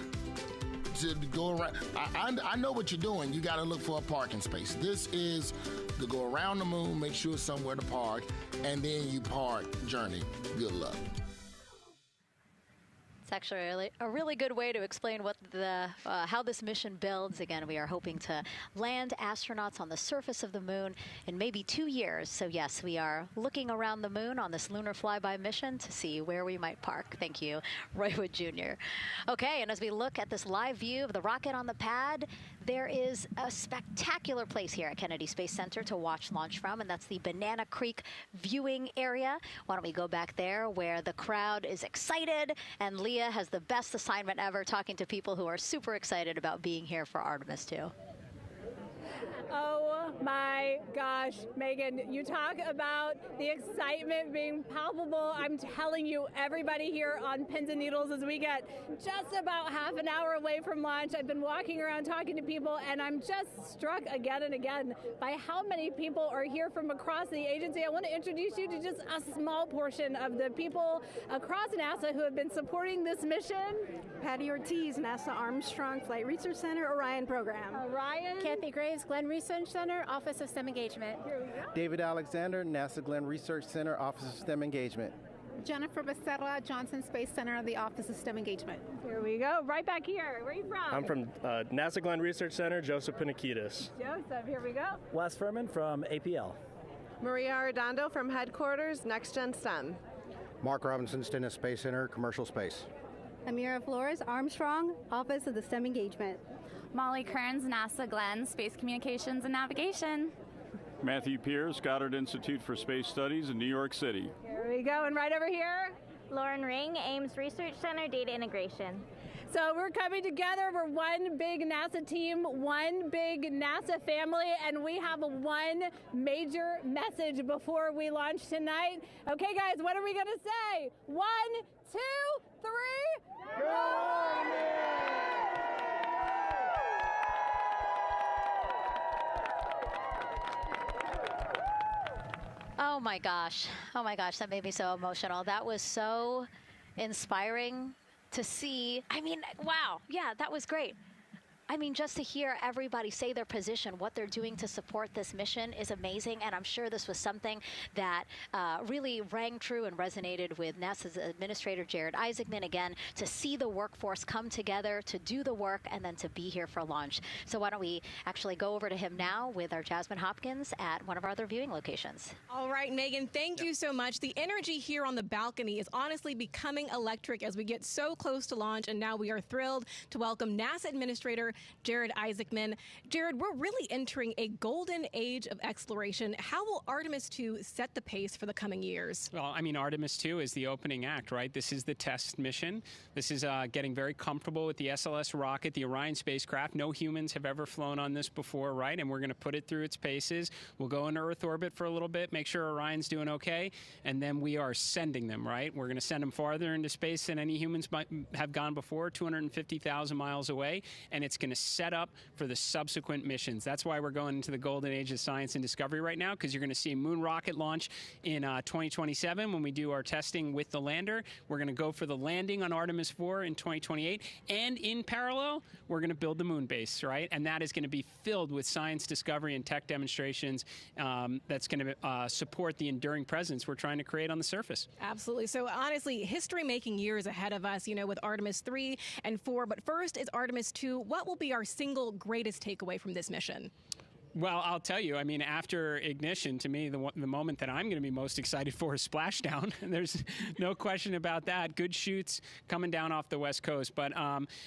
to go around. I know what you're doing. You got to look for a parking space. This is to go around the moon, make sure somewhere to park, and then you park journey. Good luck. It's actually a really good way to explain what how this mission builds. Again, we are hoping to land astronauts on the surface of the moon in maybe 2 years. So yes, we are looking around the moon on this lunar flyby mission to see where we might park. Thank you, Roy Wood Jr. Okay, and as we look at this live view of the rocket on the pad, there is a spectacular place here at Kennedy Space Center to watch launch from, and that's the Banana Creek viewing area. Why don't we go back there where the crowd is excited, and Leah has the best assignment ever, talking to people who are super excited about being here for Artemis 2. Oh my gosh, Megan, you talk about the excitement being palpable. I'm telling you, everybody here on pins and needles as we get just about half an hour away from launch. I've been walking around talking to people, and I'm just struck again and again by how many people are here from across the agency. I want to introduce you to just a small portion of the people across NASA who have been supporting this mission. Patty Ortiz, NASA Armstrong Flight Research Center, Orion Program. Orion. Kathy Graves, Glenn Research Center, Office of STEM Engagement. David Alexander, NASA Glenn Research Center, Office of STEM Engagement. Jennifer Becerra, Johnson Space Center, the Office of STEM Engagement. Here we go, right back here. Where are you from? I'm from NASA Glenn Research Center, Joseph Panakitis. Joseph, here we go. Wes Furman from APL. Maria Arredondo from Headquarters, Next Gen STEM. Mark Robinson, Stennis Space Center, Commercial Space. Amira Flores, Armstrong, Office of the STEM Engagement. Molly Kearns, NASA Glenn, Space Communications and Navigation. Matthew Pierce, Goddard Institute for Space Studies in New York City. Here we go, and right over here. Lauren Ring, Ames Research Center, Data Integration. So we're coming together. We're one big NASA team, one big NASA family, and we have one major message before we launch tonight. Okay, guys, what are we going to say? 1, 2, 3. Go Artemis! Oh my gosh, that made me so emotional. That was so inspiring to see. I mean, wow, yeah, that was great. I mean, just to hear everybody say their position, what they're doing to support this mission is amazing. And I'm sure this was something that really rang true and resonated with NASA's Administrator Jared Isaacman, again, to see the workforce come together to do the work and then to be here for launch. So why don't we actually go over to him now with our Jasmine Hopkins at one of our other viewing locations. All right, Megan, thank you so much. The energy here on the balcony is honestly becoming electric as we get so close to launch, and now we are thrilled to welcome NASA Administrator Jared Isaacman. Jared, we're really entering a golden age of exploration. How will Artemis 2 set the pace for the coming years? Well, I mean, Artemis 2 is the opening act, right? This is the test mission. This is getting very comfortable with the SLS rocket, the Orion spacecraft. No humans have ever flown on this before, right? And we're going to put it through its paces. We'll go into Earth orbit for a little bit, make sure Orion's doing okay, and then we are sending them, right? We're going to send them farther into space than any humans might have gone before, 250,000 miles away, and it's going to set up for the subsequent missions. That's why we're going into the golden age of science and discovery right now, because you're going to see a moon rocket launch in 2027 when we do our testing with the lander. We're going to go for the landing on Artemis 4 in 2028, and in parallel, we're going to build the moon base, right? And that is going to be filled with science discovery and tech demonstrations that's going to support the enduring presence we're trying to create on the surface. Absolutely. So honestly, history-making years ahead of us, you know, with Artemis 3 and 4. But first is Artemis 2. What will be our single greatest takeaway from this mission? Well, I'll tell you, I mean, after ignition, to me, the moment that I'm going to be most excited for is splashdown. There's no question about that. Good shoots coming down off the West Coast. But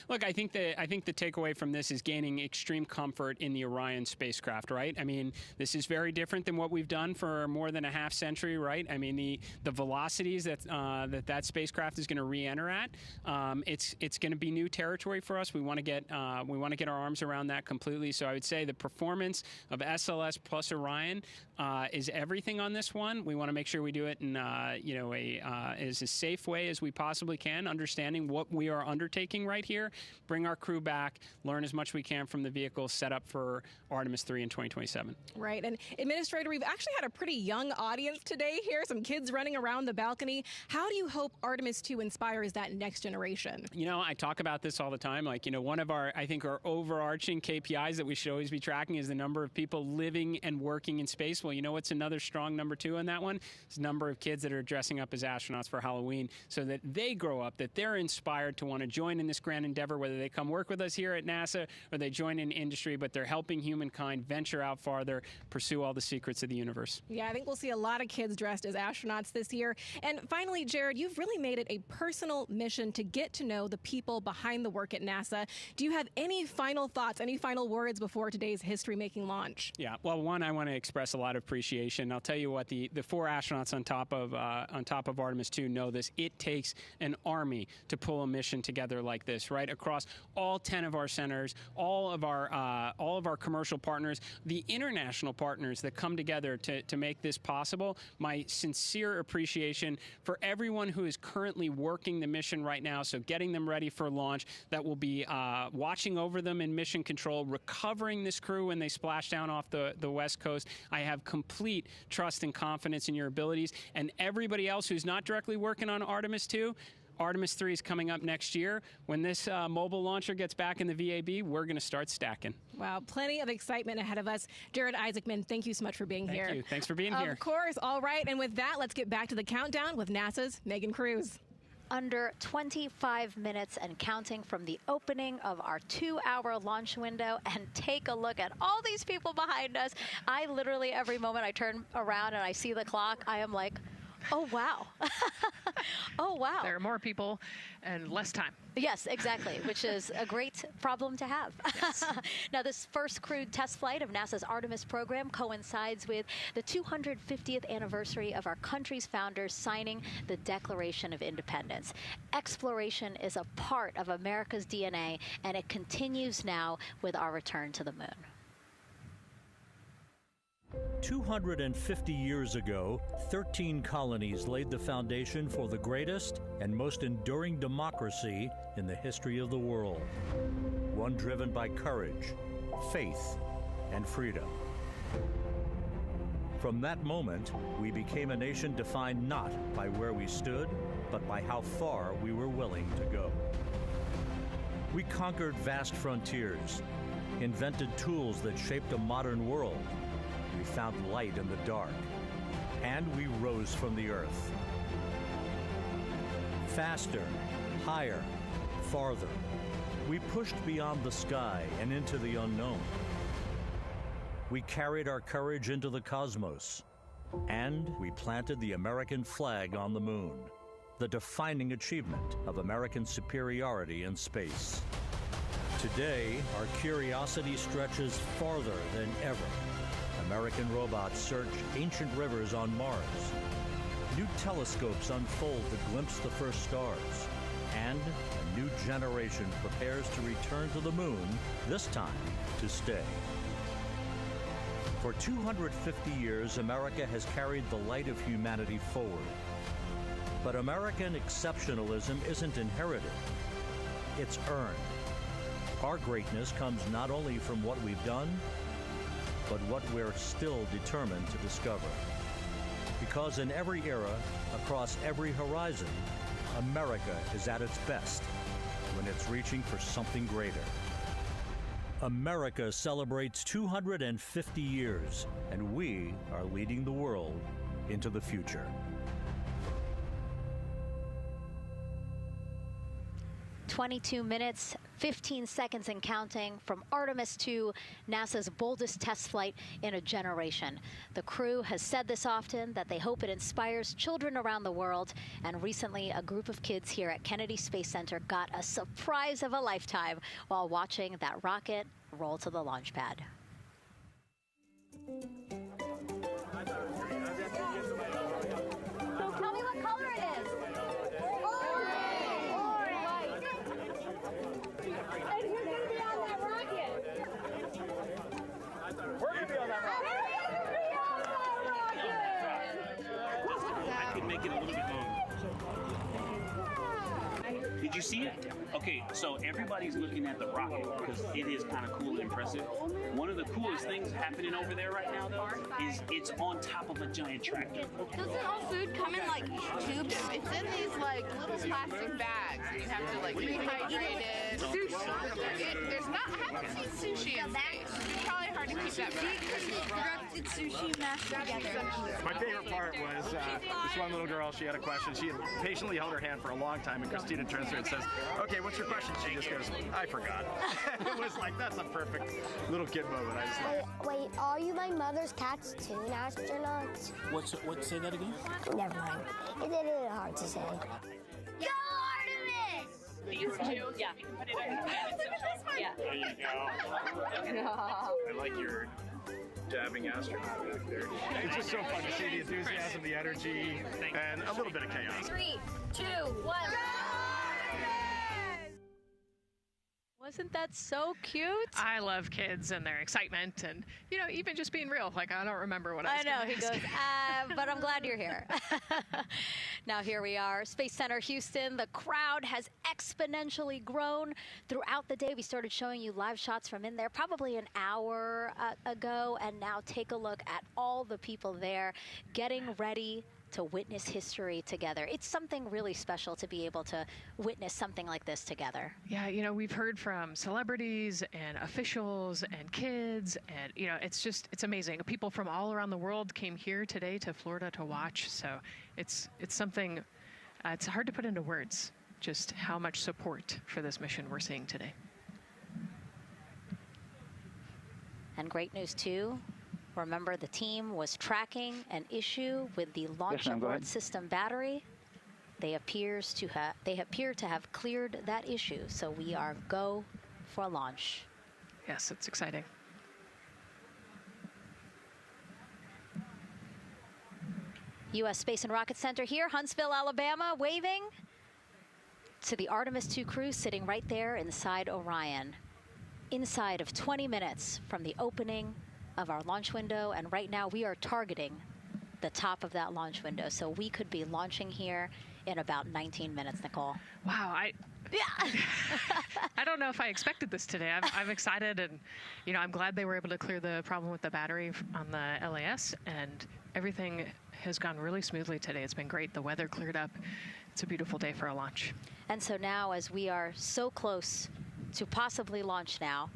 look, I think the takeaway from this is gaining extreme comfort in the Orion spacecraft, right? I mean, this is very different than what we've done for more than a half century, right? I mean, the velocities that spacecraft is going to re-enter at, it's going to be new territory for us. We want to get our arms around that completely. So I would say the performance of SLS plus Orion is everything on this one. We want to make sure we do it in as a safe way as we possibly can, understanding what we are undertaking right here, bring our crew back, learn as much we can from the vehicle, set up for Artemis 3 in 2027. Right. And Administrator, we've actually had a pretty young audience today here, some kids running around the balcony. How do you hope Artemis 2 inspires that next generation? You know, I talk about this all the time. Like, one of our overarching KPIs that we should always be tracking is the number of people living and working in space. Well, you know what's another strong number 2 on that one? It's the number of kids that are dressing up as astronauts for Halloween, so that they grow up, that they're inspired to want to join in this grand endeavor, whether they come work with us here at NASA or they join in industry, but they're helping humankind venture out farther, pursue all the secrets of the universe. Yeah, I think we'll see a lot of kids dressed as astronauts this year. And finally, Jared, you've really made it a personal mission to get to know the people behind the work at NASA. Do you have any final thoughts, any final words before today's history-making launch? Yeah, well, one, I want to express a lot of appreciation. I'll tell you what, the 4 astronauts on top of Artemis 2 know this. It takes an army to pull a mission together like this, right? Across all 10 of our centers, all of our commercial partners, the international partners that come together to make this possible. My sincere appreciation for everyone who is currently working the mission right now, so getting them ready for launch, that will be watching over them in mission control, recovering this crew when they splash down off the West Coast. I have complete trust and confidence in your abilities. And everybody else who's not directly working on Artemis 2, Artemis 3 is coming up next year. When this mobile launcher gets back in the VAB, we're going to start stacking. Wow, plenty of excitement ahead of us. Jared Isaacman, thank you so much for being here. Thank you. Thanks for being here. Of course. All right. And with that, let's get back to the countdown with NASA's Megan Cruz. Under 25 minutes and counting from the opening of our 2-hour launch window, and take a look at all these people behind us. I literally, every moment I turn around and I see the clock, I am like, oh, wow. Oh, wow. There are more people and less time. Yes, exactly, which is a great problem to have. Yes. Now, this first crewed test flight of NASA's Artemis program coincides with the 250th anniversary of our country's founders signing the Declaration of Independence. Exploration is a part of America's DNA, and it continues now with our return to the moon. 250 years ago, 13 colonies laid the foundation for the greatest and most enduring democracy in the history of the world. One driven by courage, faith, and freedom. From that moment, we became a nation defined not by where we stood, but by how far we were willing to go. We conquered vast frontiers, invented tools that shaped a modern world. We found light in the dark, and we rose from the earth. Faster, higher, farther. We pushed beyond the sky and into the unknown. We carried our courage into the cosmos, and we planted the American flag on the moon, the defining achievement of American superiority in space. Today, our curiosity stretches farther than ever. American robots search ancient rivers on Mars. New telescopes unfold to glimpse the first stars. And a new generation prepares to return to the moon, this time to stay. For 250 years, America has carried the light of humanity forward. But American exceptionalism isn't inherited, it's earned. Our greatness comes not only from what we've done, but what we're still determined to discover. Because in every era, across every horizon, America is at its best when it's reaching for something greater. America celebrates 250 years, and we are leading the world into the future. 22 minutes, 15 seconds and counting from Artemis 2, NASA's boldest test flight in a generation. The crew has said this often, that they hope it inspires children around the world. And recently, a group of kids here at Kennedy Space Center got a surprise of a lifetime while watching that rocket roll to the launch pad. So tell me what color it is. And who's going to be on that rocket? We're going to be on that rocket. I could make it a little bit longer. Did you see it? Okay, so everybody's looking at the rocket because it is kind of cool and impressive. One of the coolest things happening over there right now, though, is it's on top of a giant tractor. Doesn't all food come in like tubes? It's in these like little plastic bags. You have to like rehydrate it. Sushi. There's not. I haven't seen sushi in space. It's probably hard to keep that back. Did sushi mashed together? My favorite part was this one little girl, she had a question. She had patiently held her hand for a long time, and Christina turns to her and says, okay, what's your question? She just goes, I forgot. It was like, that's a perfect little kid moment. I just love. Wait, are you my mother's cartoon astronauts? What? Say that again? Never mind. It's a little hard to say. Go Artemis! These two? Yeah. You can put it on. Yeah. There you go. I like your dabbing astronaut back there. It's just so fun to see the enthusiasm, the energy, and a little bit of chaos. 3, 2, 1. Wasn't that so cute? I love kids and their excitement and, you know, even just being real. Like, I don't remember what I was I know, gonna he ask. goes, but I'm glad you're here. Now here we are, Space Center Houston. The crowd has exponentially grown throughout the day. We started showing you live shots from in there probably an hour ago. And now take a look at all the people there getting ready to witness history together. It's something really special to be able to witness something like this together. Yeah, you know, we've heard from celebrities and officials and kids, and, you know, it's amazing. People from all around the world came here today to Florida to watch. So it's something, it's hard to put into words, just how much support for this mission we're seeing today. And great news too. Remember, the team was tracking an issue with the launch abort system battery. They appear to have cleared that issue, so we are go for launch. Yes, it's exciting. U.S. Space and Rocket Center here, Huntsville, Alabama, waving to the Artemis 2 crew sitting right there inside Orion. Inside of 20 minutes from the opening of our launch window, and right now we are targeting the top of that launch window, so we could be launching here in about 19 minutes, Nicole. Wow, I don't know if I expected this today. I'm excited, and, you know, I'm glad they were able to clear the problem with the battery on the LAS, and everything has gone really smoothly today. It's been great. The weather cleared up. It's a beautiful day for a launch. And so now, as we are so close to possibly launch now,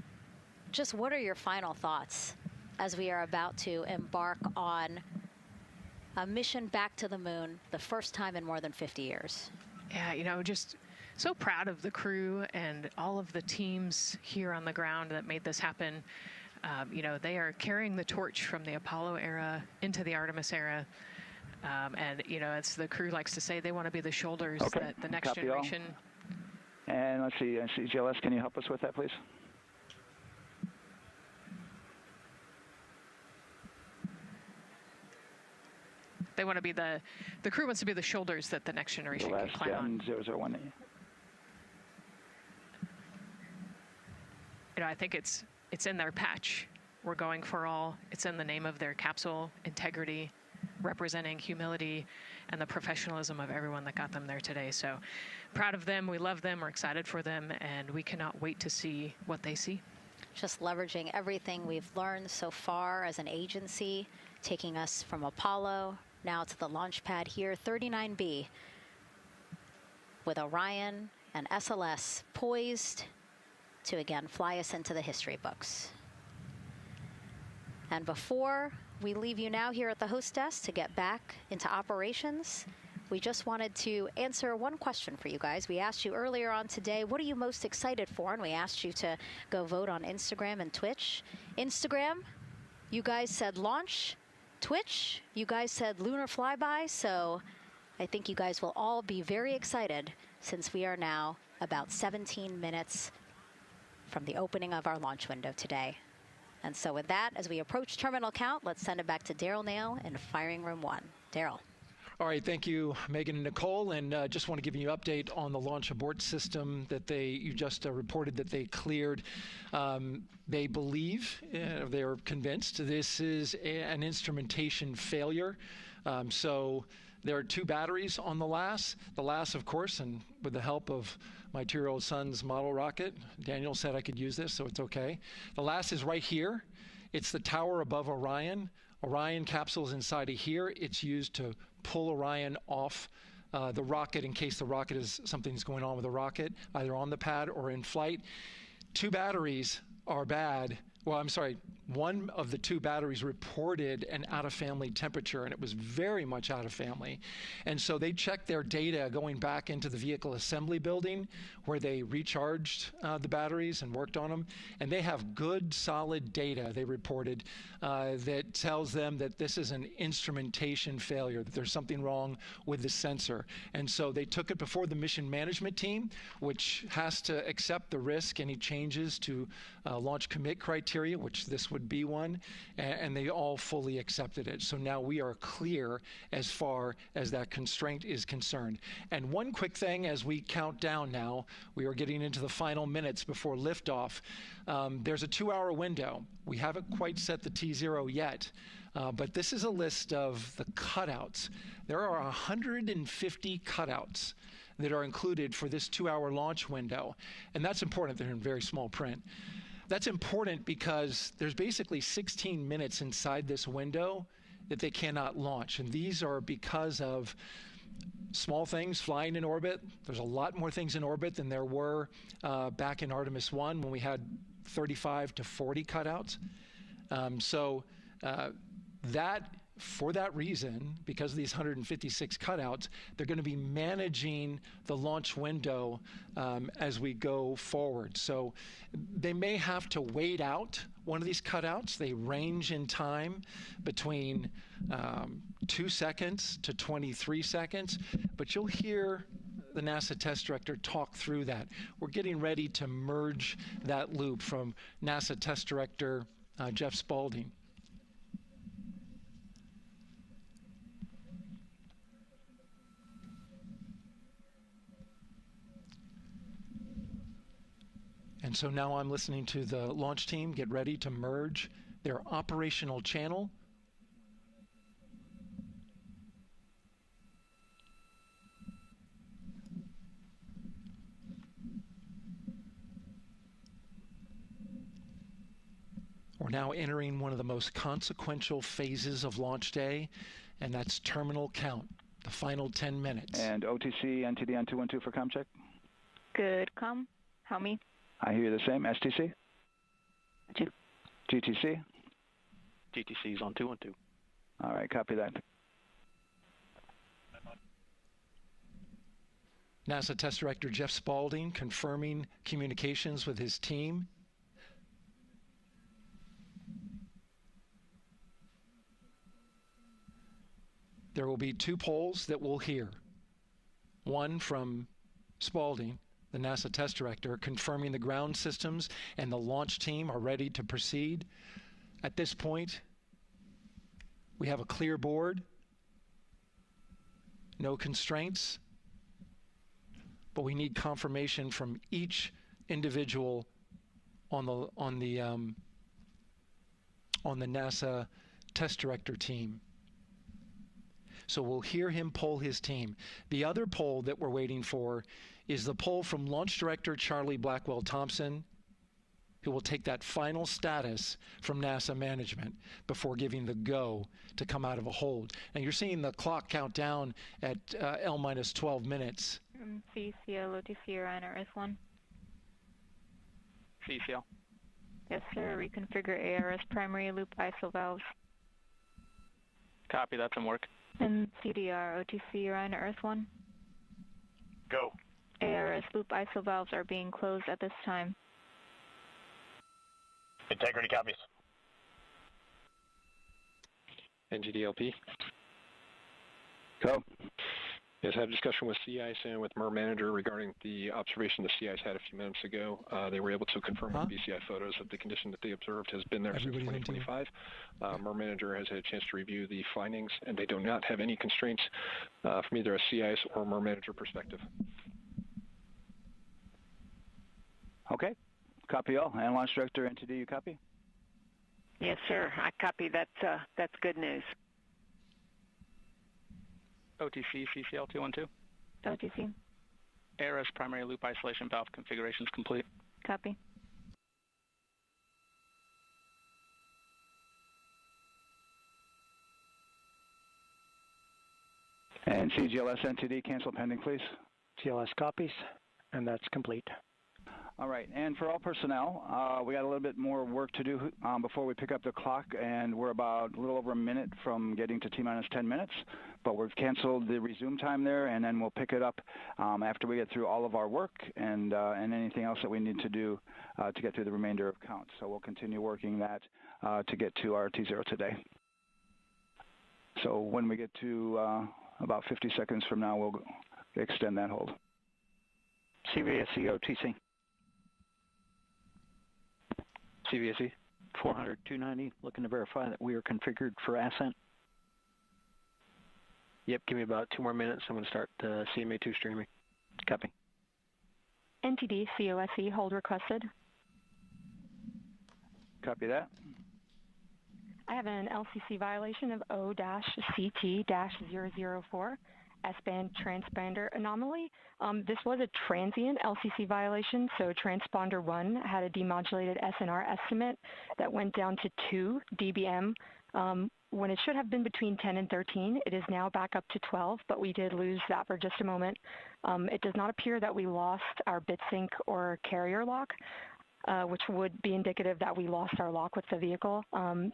just what are your final thoughts as we are about to embark on a mission back to the moon, the first time in more than 50 years? Yeah, you know, just so proud of the crew and all of the teams here on the ground that made this happen. You know, they are carrying the torch from the Apollo era into the Artemis era. And, you know, as the crew likes to say, they want to be the shoulders that the next generation. And let's see, GLS, can you help us with that, please? They want to be the crew wants to be the shoulders that the next generation can climb on. 001. You know, I think it's in their patch. We're going for all. It's in the name of their capsule, integrity, representing humility and the professionalism of everyone that got them there today. So proud of them. We love them. We're excited for them, and we cannot wait to see what they see. Just leveraging everything we've learned so far as an agency, taking us from Apollo now to the launch pad here, 39B, with Orion and SLS poised to again fly us into the history books. And before we leave you now here at the host desk to get back into operations, we just wanted to answer one question for you guys. We asked you earlier on today, what are you most excited for? And we asked you to go vote on Instagram and Twitch. Instagram, you guys said launch. Twitch, you guys said lunar flyby. So I think you guys will all be very excited since we are now about 17 minutes from the opening of our launch window today. And so with that, as we approach terminal count, let's send it back to Daryl Nail in firing room 1. Daryl. All right, thank you, Megan and Nicole, and just want to give you an update on the launch abort system that you just reported that they cleared. They believe, they're convinced, this is an instrumentation failure. So there are 2 batteries on the LAS. The LAS, of course, and with the help of my 2-year-old son's model rocket, Daniel said I could use this, so it's okay. The LAS is right here. It's the tower above Orion. Orion capsule is inside of here. It's used to pull Orion off the rocket in case the rocket something's going on with the rocket, either on the pad or in flight. 2 batteries are bad. Well, I'm sorry, one of the 2 batteries reported an out-of-family temperature, and it was very much out of family. And so they checked their data going back into the vehicle assembly building where they recharged the batteries and worked on them. And they have good, solid data, they reported, that tells them that this is an instrumentation failure, that there's something wrong with the sensor. And so they took it before the mission management team, which has to accept the risk, any changes to launch commit criteria, which this would be one, and they all fully accepted it. So now we are clear as far as that constraint is concerned. And one quick thing as we count down now, we are getting into the final minutes before liftoff. There's a 2-hour window. We haven't quite set the T0 yet, but this is a list of the cutouts. There are 150 cutouts that are included for this 2-hour launch window, and that's important. They're in very small print. That's important because there's basically 16 minutes inside this window that they cannot launch. And these are because of small things flying in orbit. There's a lot more things in orbit than there were back in Artemis 1 when we had 35 to 40 cutouts. For that reason, because of these 156 cutouts, they're going to be managing the launch window as we go forward. So they may have to wait out one of these cutouts. They range in time between 2 seconds to 23 seconds, but you'll hear the NASA test director talk through that. We're getting ready to merge that loop from NASA test director Jeff Spaulding. And so now I'm listening to the launch team get ready to merge their operational channel. We're now entering one of the most consequential phases of launch day, and that's terminal count, the final 10 minutes. And OTC, NTD on 212 for comm check. Good, comm. How me? I hear you the same. STC? GTC? GTC is on 212. All right, copy that. NASA Test Director Jeff Spaulding confirming communications with his team. There will be 2 polls that we'll hear. One from Spaulding, the NASA test director, confirming the ground systems and the launch team are ready to proceed. At this point, we have a clear board, no constraints, but we need confirmation from each individual on the NASA test director team. So we'll hear him poll his team. The other poll that we're waiting for is the poll from Launch Director Charlie Blackwell Thompson, who will take that final status from NASA management before giving the go to come out of a hold. And you're seeing the clock count down at L minus 12 minutes. CCL, OTC, Orion, RS1. CCL. Yes, sir. Reconfigure ARS primary loop ISO valves. Copy, that's in work. And CDR, OTC, Orion to Earth 1. Go. ARS loop ISO valves are being closed at this time. Integrity copies. NGDLP. Go. Yes, I had a discussion with sea ice and with MER manager regarding the observation the sea ice had a few minutes ago. They were able to confirm with BCI photos that the condition that they observed has been there since 2025. MER manager has had a chance to review the findings, and they do not have any constraints from either a sea ice or MER manager perspective. Okay. Copy all. And Launch Director, NTD, you copy? Yes, sir. I copy. That's good news. OTC, CCL 212. OTC. ARS primary loop isolation valve configuration is complete. Copy. And CGLS NTD, cancel pending, please. GLS copies, and that's complete. All right, and for all personnel, we got a little bit more work to do before we pick up the clock, and we're about a little over a minute from getting to T-minus 10 minutes, but we've canceled the resume time there, and then we'll pick it up after we get through all of our work and anything else that we need to do to get through the remainder of count. So we'll continue working that to get to our T0 today. So when we get to about 50 seconds from now, we'll extend that hold. CVSE OTC. CVSE 400-290, looking to verify that we are configured for ascent. Yep, give me about 2 more minutes. I'm going to start CMA2 streaming. Copy. NTD, COSE, hold requested. Copy that. I have an LCC violation of O-CT-004, S-band transponder anomaly. This was a transient LCC violation, so transponder 1 had a demodulated SNR estimate that went down to 2 dBm when it should have been between 10 and 13. It is now back up to 12, but we did lose that for just a moment. It does not appear that we lost our bit sync or carrier lock, which would be indicative that we lost our lock with the vehicle.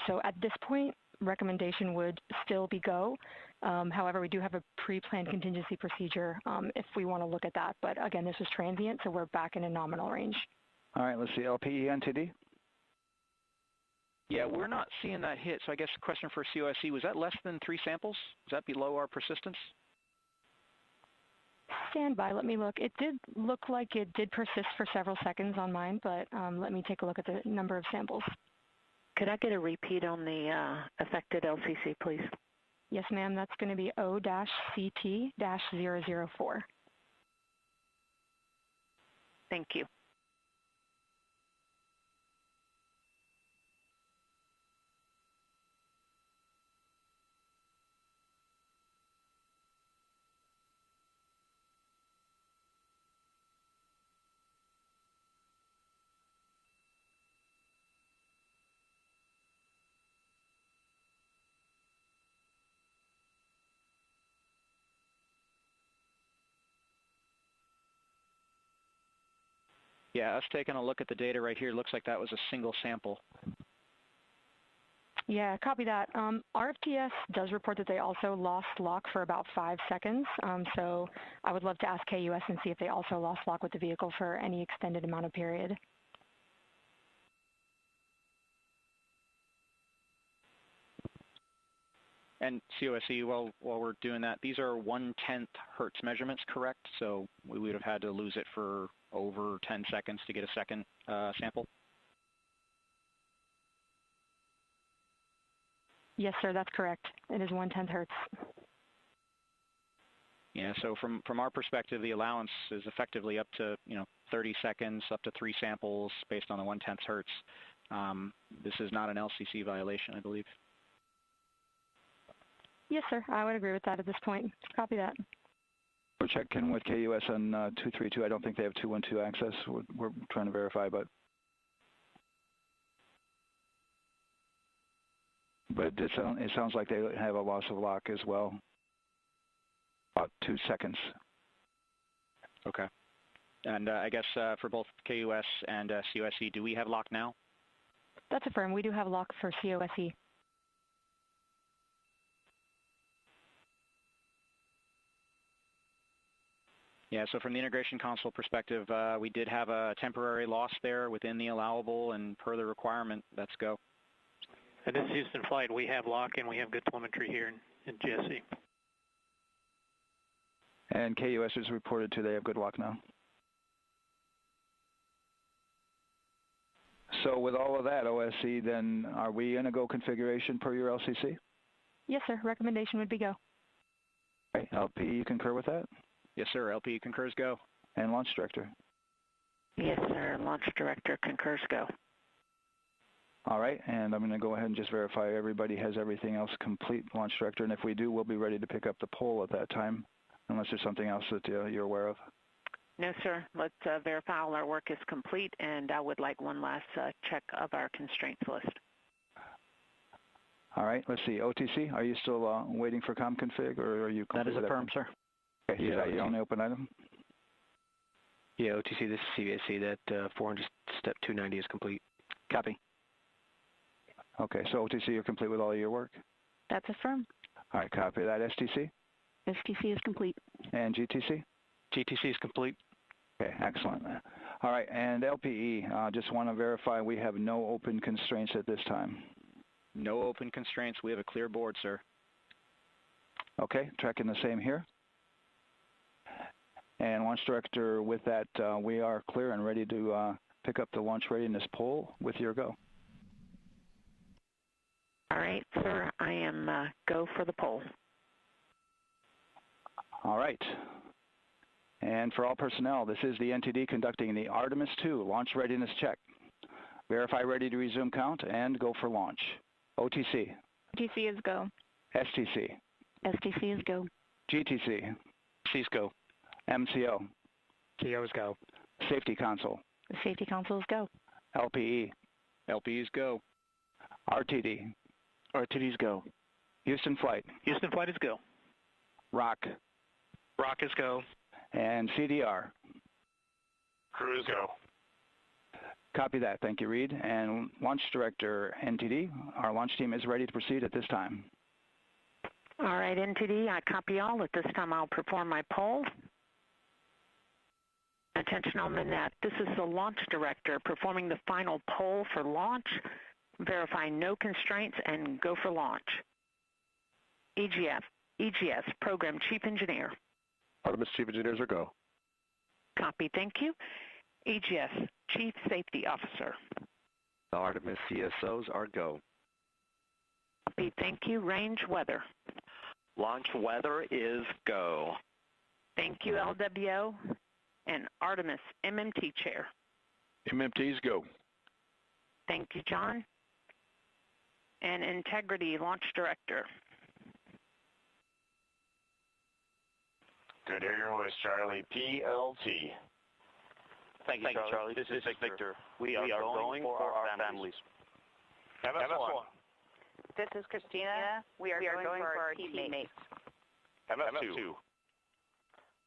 So at this point, recommendation would still be go. However, we do have a pre-planned contingency procedure if we want to look at that. But again, this was transient, so we're back in a nominal range. All right, let's see, LPE NTD. Yeah, we're not seeing that hit, so I guess the question for COSE, was that less than 3 samples? Was that below our persistence? Stand by, let me look. It did look like it did persist for several seconds on mine, but let me take a look at the number of samples. Could I get a repeat on the affected LCC, please? Yes, ma'am. That's going to be O-CT-004. Thank you. Yeah, us taking a look at the data right here, looks like that was a single sample. Yeah, copy that. RFTS does report that they also lost lock for about 5 seconds. So I would love to ask KUS and see if they also lost lock with the vehicle for any extended amount of period. And COSE, while we're doing that, these are 1/10 hertz measurements, correct? So we would have had to lose it for over 10 seconds to get a second sample? Yes, sir, that's correct. It is 1/10 hertz. Yeah, so from our perspective, the allowance is effectively up to 30 seconds, up to 3 samples based on the 1/10 hertz. This is not an LCC violation, I believe. Yes, sir. I would agree with that at this point. Copy that. We're checking with KUS on 232. I don't think they have 212 access. We're trying to verify, but it sounds like they have a loss of lock as well. About 2 seconds. Okay. And I guess for both KUS and COSE, do we have lock now? That's affirmed. We do have lock for COSE. Yeah, so from the integration console perspective, we did have a temporary loss there within the allowable, and per the requirement, let's go. And this is Houston Flight. We have lock and we have good telemetry here in GSC. And KUS has reported too, they have good lock now. So with all of that, OSC, then are we in a go configuration per your LCC? Yes, sir. Recommendation would be go. Okay. LP, you concur with that? Yes, sir. LP concurs go. And Launch Director? Yes, sir. Launch Director concurs go. All right, and I'm going to go ahead and just verify everybody has everything else complete, Launch Director, and if we do, we'll be ready to pick up the poll at that time, unless there's something else that you're aware of. No, sir. Let's verify all our work is complete, and I would like one last check of our constraints list. All right, let's see. OTC, are you still waiting for ComConfig, or are you? That is affirmed, sir. Okay, yeah, is that your only open item? Yeah, OTC, this is CVSC. That 400 step 290 is complete. Copy. Okay, so OTC, you're complete with all your work? That's affirmed. All right, copy that. STC? STC is complete. And GTC? GTC is complete. Okay, excellent. All right, and LPE, just want to verify we have no open constraints at this time. No open constraints. We have a clear board, sir. Okay, tracking the same here. And Launch Director, with that, we are clear and ready to pick up the launch readiness poll with your go. All right, sir. I am go for the poll. All right. And for all personnel, this is the NTD conducting the Artemis II launch readiness check. Verify ready to resume count and go for launch. OTC. OTC is go. STC. STC is go. GTC. C's go. MCO. CO's go. Safety Console. The Safety Console is go. LPE. LPE's go. RTD. RTD's go. Houston Flight. Houston Flight is go. ROC. ROC is go. And CDR. Cruise go. Copy that. Thank you, Reed. And Launch Director NTD, our launch team is ready to proceed at this time. All right, NTD, I copy all. At this time, I'll perform my poll. Attention on the net. This is the Launch Director performing the final poll for launch, verifying no constraints, and go for launch. EGS, Program Chief Engineer. Artemis Chief Engineers are go. Copy, thank you. EGS, Chief Safety Officer. The Artemis CSOs are go. Copy, thank you. Range Weather. Launch weather is go. Thank you, LWO. And Artemis MMT Chair. MMTs go. Thank you, John. And Integrity Launch Director. Good to hear your voice, Charlie. PLT. Thank you, Charlie. This is Victor. We are going for our families. MS1. This is Christina. We are going for our teammates. MS2.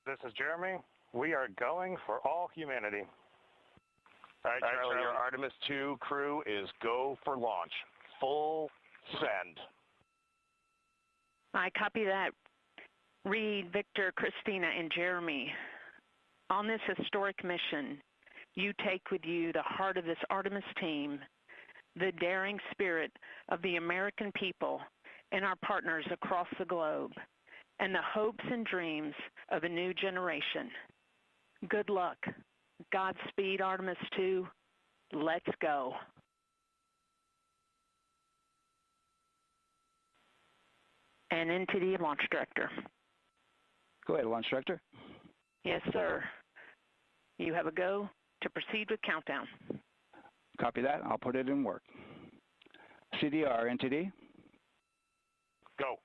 This is Jeremy. We are going for all humanity. All right, Charlie, your Artemis II crew is go for launch. Full send. I copy that. Reed, Victor, Christina, and Jeremy. On this historic mission, you take with you the heart of this Artemis team, the daring spirit of the American people and our partners across the globe, and the hopes and dreams of a new generation. Good luck. Godspeed, Artemis II. Let's go. And NTD Launch Director. Go ahead, Launch Director. Yes, sir. You have a go to proceed with countdown. Copy that. I'll put it in work. CDR NTD. Go.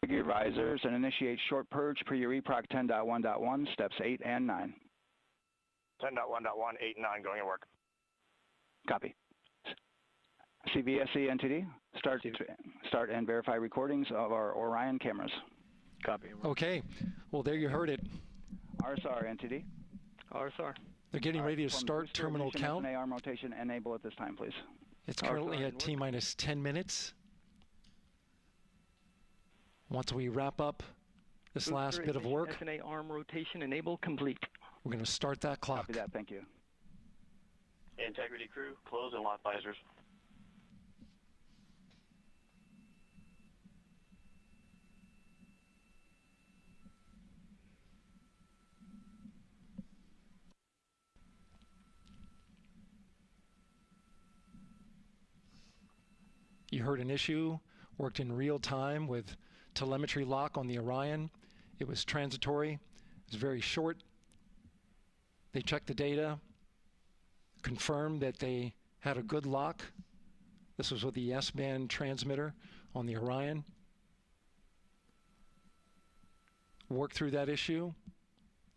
Your risers and initiate short purge per your EPROC 10.1.1, steps 8 and 9. 10.1.1, 8 and 9 going to work. Copy. CVSC NTD, start and verify recordings of our Orion cameras. Copy. Okay. Well, there you heard it. RSR NTD. RSR. They're getting ready to start terminal count. arm rotation enable at this time, please. It's currently at T-minus 10 minutes. Once we wrap up this last bit of work. SNA arm rotation enable complete. We're going to start that clock. Copy that. Thank you. Integrity crew, close and lock visors. You heard an issue, worked in real time with telemetry lock on the Orion. It was transitory, it was very short. They checked the data, confirmed that they had a good lock. This was with the S-band transmitter on the Orion. Worked through that issue,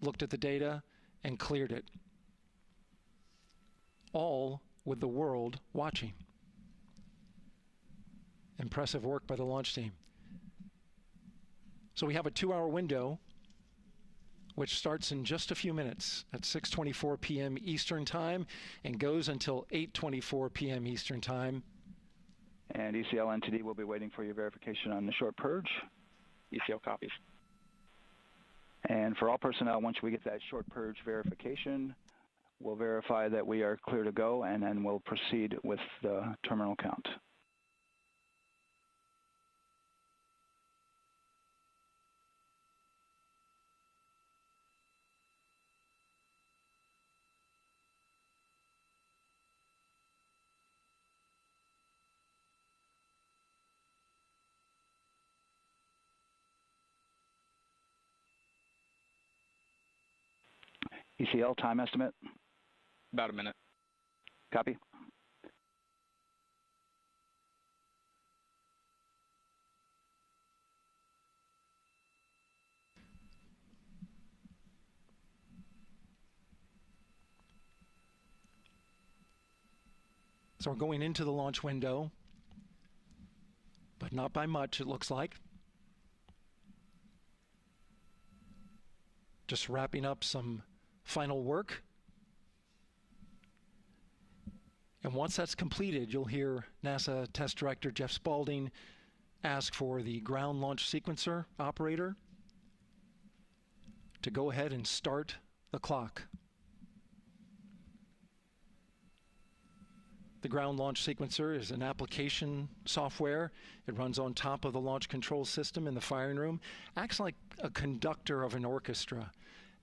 looked at the data, and cleared it. All with the world watching. Impressive work by the launch team. So we have a 2-hour window, which starts in just a few minutes at 6:24 p.m. Eastern Time and goes until 8:24 p.m. Eastern Time. And ECL NTD will be waiting for your verification on the short purge. ECL copies. And for all personnel, once we get that short purge verification, we'll verify that we are clear to go, and then we'll proceed with the terminal count. ECL time estimate? About a minute. Copy. So we're going into the launch window, but not by much, it looks like. Just wrapping up some final work. And once that's completed, you'll hear NASA Test Director Jeff Spaulding ask for the ground launch sequencer operator to go ahead and start the clock. The ground launch sequencer is an application software. It runs on top of the launch control system in the firing room, acts like a conductor of an orchestra,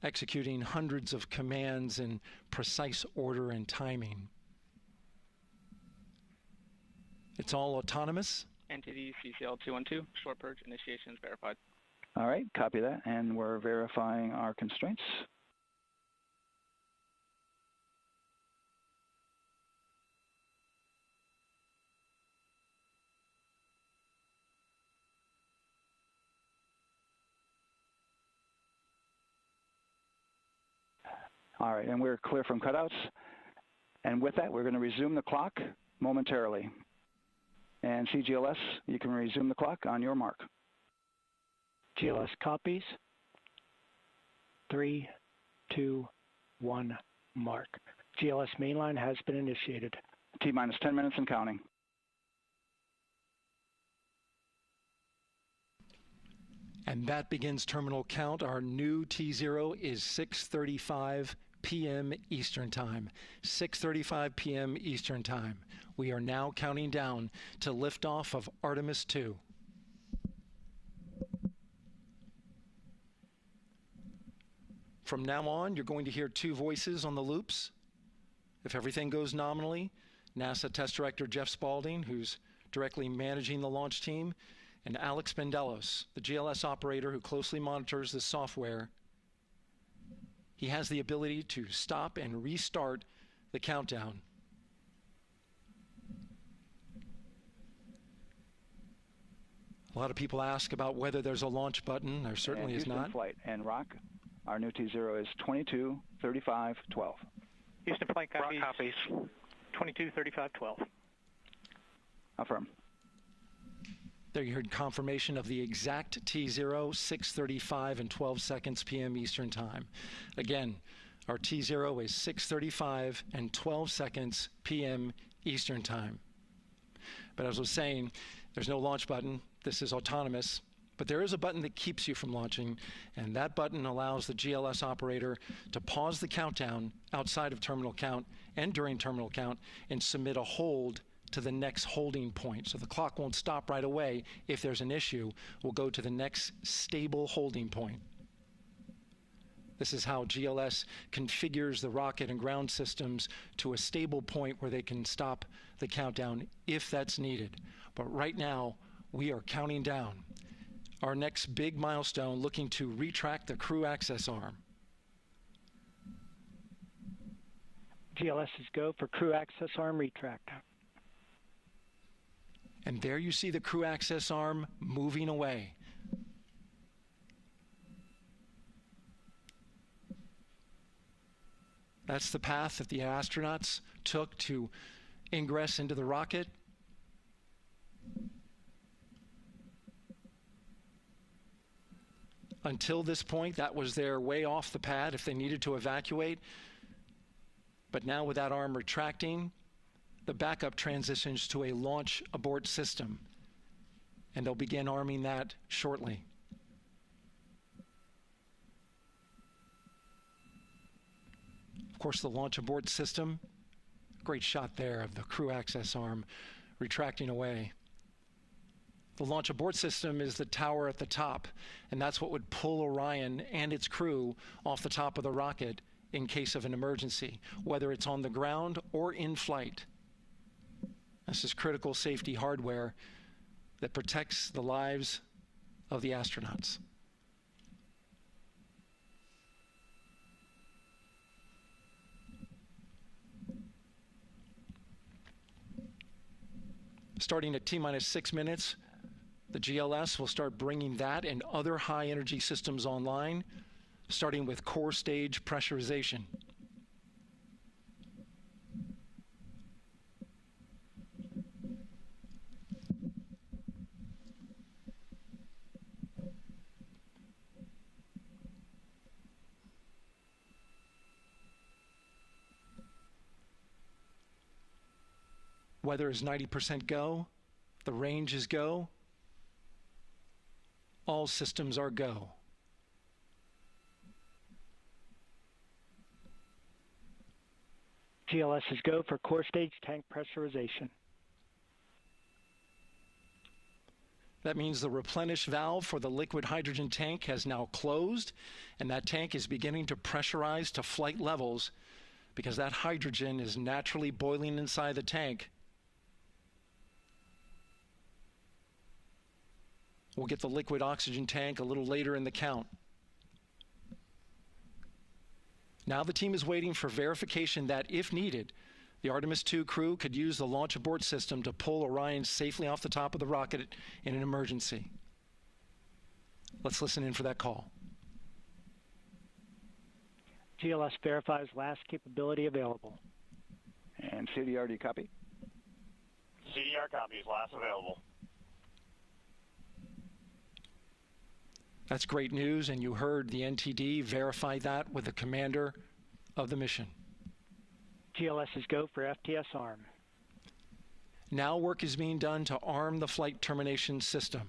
executing hundreds of commands in precise order and timing. It's all autonomous. NTD CCL 212, short purge initiation is verified. All right, copy that, and we're verifying our constraints. All right, and we're clear from cutouts. And with that, we're going to resume the clock momentarily. And CGLS, you can resume the clock on your mark. GLS copies. 3, 2, 1, mark. GLS mainline has been initiated. T-minus 10 minutes and counting. And that begins terminal count. Our new T0 is 6:35 p.m. Eastern Time. 6:35 p.m. Eastern Time. We are now counting down to liftoff of Artemis 2. From now on, you're going to hear two voices on the loops. If everything goes nominally, NASA Test Director Jeff Spaulding, who's directly managing the launch team, and Alex Bendelos, the GLS operator who closely monitors the software. He has the ability to stop and restart the countdown. A lot of people ask about whether there's a launch button. There certainly is not. Flight and Rock, our new T0 is 22:35:12. Houston flight copies. Rock copies. 22:35:12. Affirm. There you heard confirmation of the exact T0, 6:35 and 12 seconds p.m. Eastern Time. Again, our T0 is 6:35 and 12 seconds p.m. Eastern Time. But as I was saying, there's no launch button. This is autonomous, But there is a button that keeps you from launching, and that button allows the GLS operator to pause the countdown outside of terminal count and during terminal count and submit a hold to the next holding point. So the clock won't stop right away. If there's an issue, we'll go to the next stable holding point. This is how GLS configures the rocket and ground systems to a stable point where they can stop the countdown if that's needed. But right now, we are counting down. Our next big milestone, looking to retract the crew access arm. GLS is go for crew access arm retract. And there you see the crew access arm moving away. That's the path that the astronauts took to ingress into the rocket. Until this point, that was their way off the pad if they needed to evacuate. But now with that arm retracting, the backup transitions to a launch abort system, and they'll begin arming that shortly. Of course, the launch abort system, great shot there of the crew access arm retracting away. The launch abort system is the tower at the top, and that's what would pull Orion and its crew off the top of the rocket in case of an emergency, whether it's on the ground or in flight. This is critical safety hardware that protects the lives of the astronauts. Starting at T-minus 6 minutes, the GLS will start bringing that and other high-energy systems online, starting with core stage pressurization. Weather is 90% go. The range is go. All systems are go. GLS is go for core stage tank pressurization. That means the replenish valve for the liquid hydrogen tank has now closed, and that tank is beginning to pressurize to flight levels because that hydrogen is naturally boiling inside the tank. We'll get the liquid oxygen tank a little later in the count. Now the team is waiting for verification that, if needed, the Artemis II crew could use the launch abort system to pull Orion safely off the top of the rocket in an emergency. Let's listen in for that call. GLS verifies last capability available. And CDR, do you copy? CDR copies, last available. That's great news, and you heard the NTD verify that with the commander of the mission. GLS is go for FTS arm. Now work is being done to arm the flight termination system.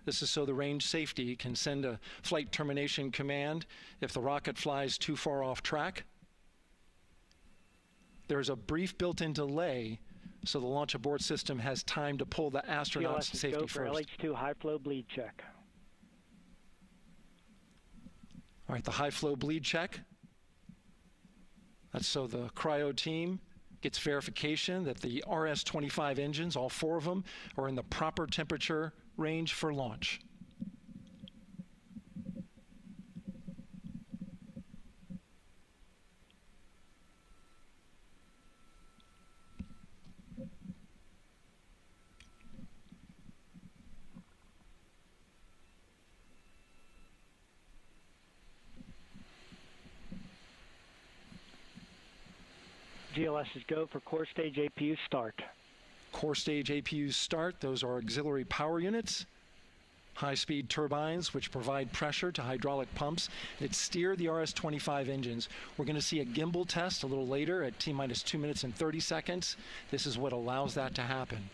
This is so the range safety can send a flight termination command if the rocket flies too far off track. There's a brief built-in delay, so the launch abort system has time to pull the astronauts to safety first. GLS is go for LH2 high flow bleed check. All right, the high flow bleed check. That's so the cryo team gets verification that the RS-25 engines, all 4 of them, are in the proper temperature range for launch. GLS is go for core stage APU start. Core stage APUs start. Those are auxiliary power units, high-speed turbines which provide pressure to hydraulic pumps that steer the RS-25 engines. We're going to see a gimbal test a little later at T-minus 2 minutes and 30 seconds. This is what allows that to happen.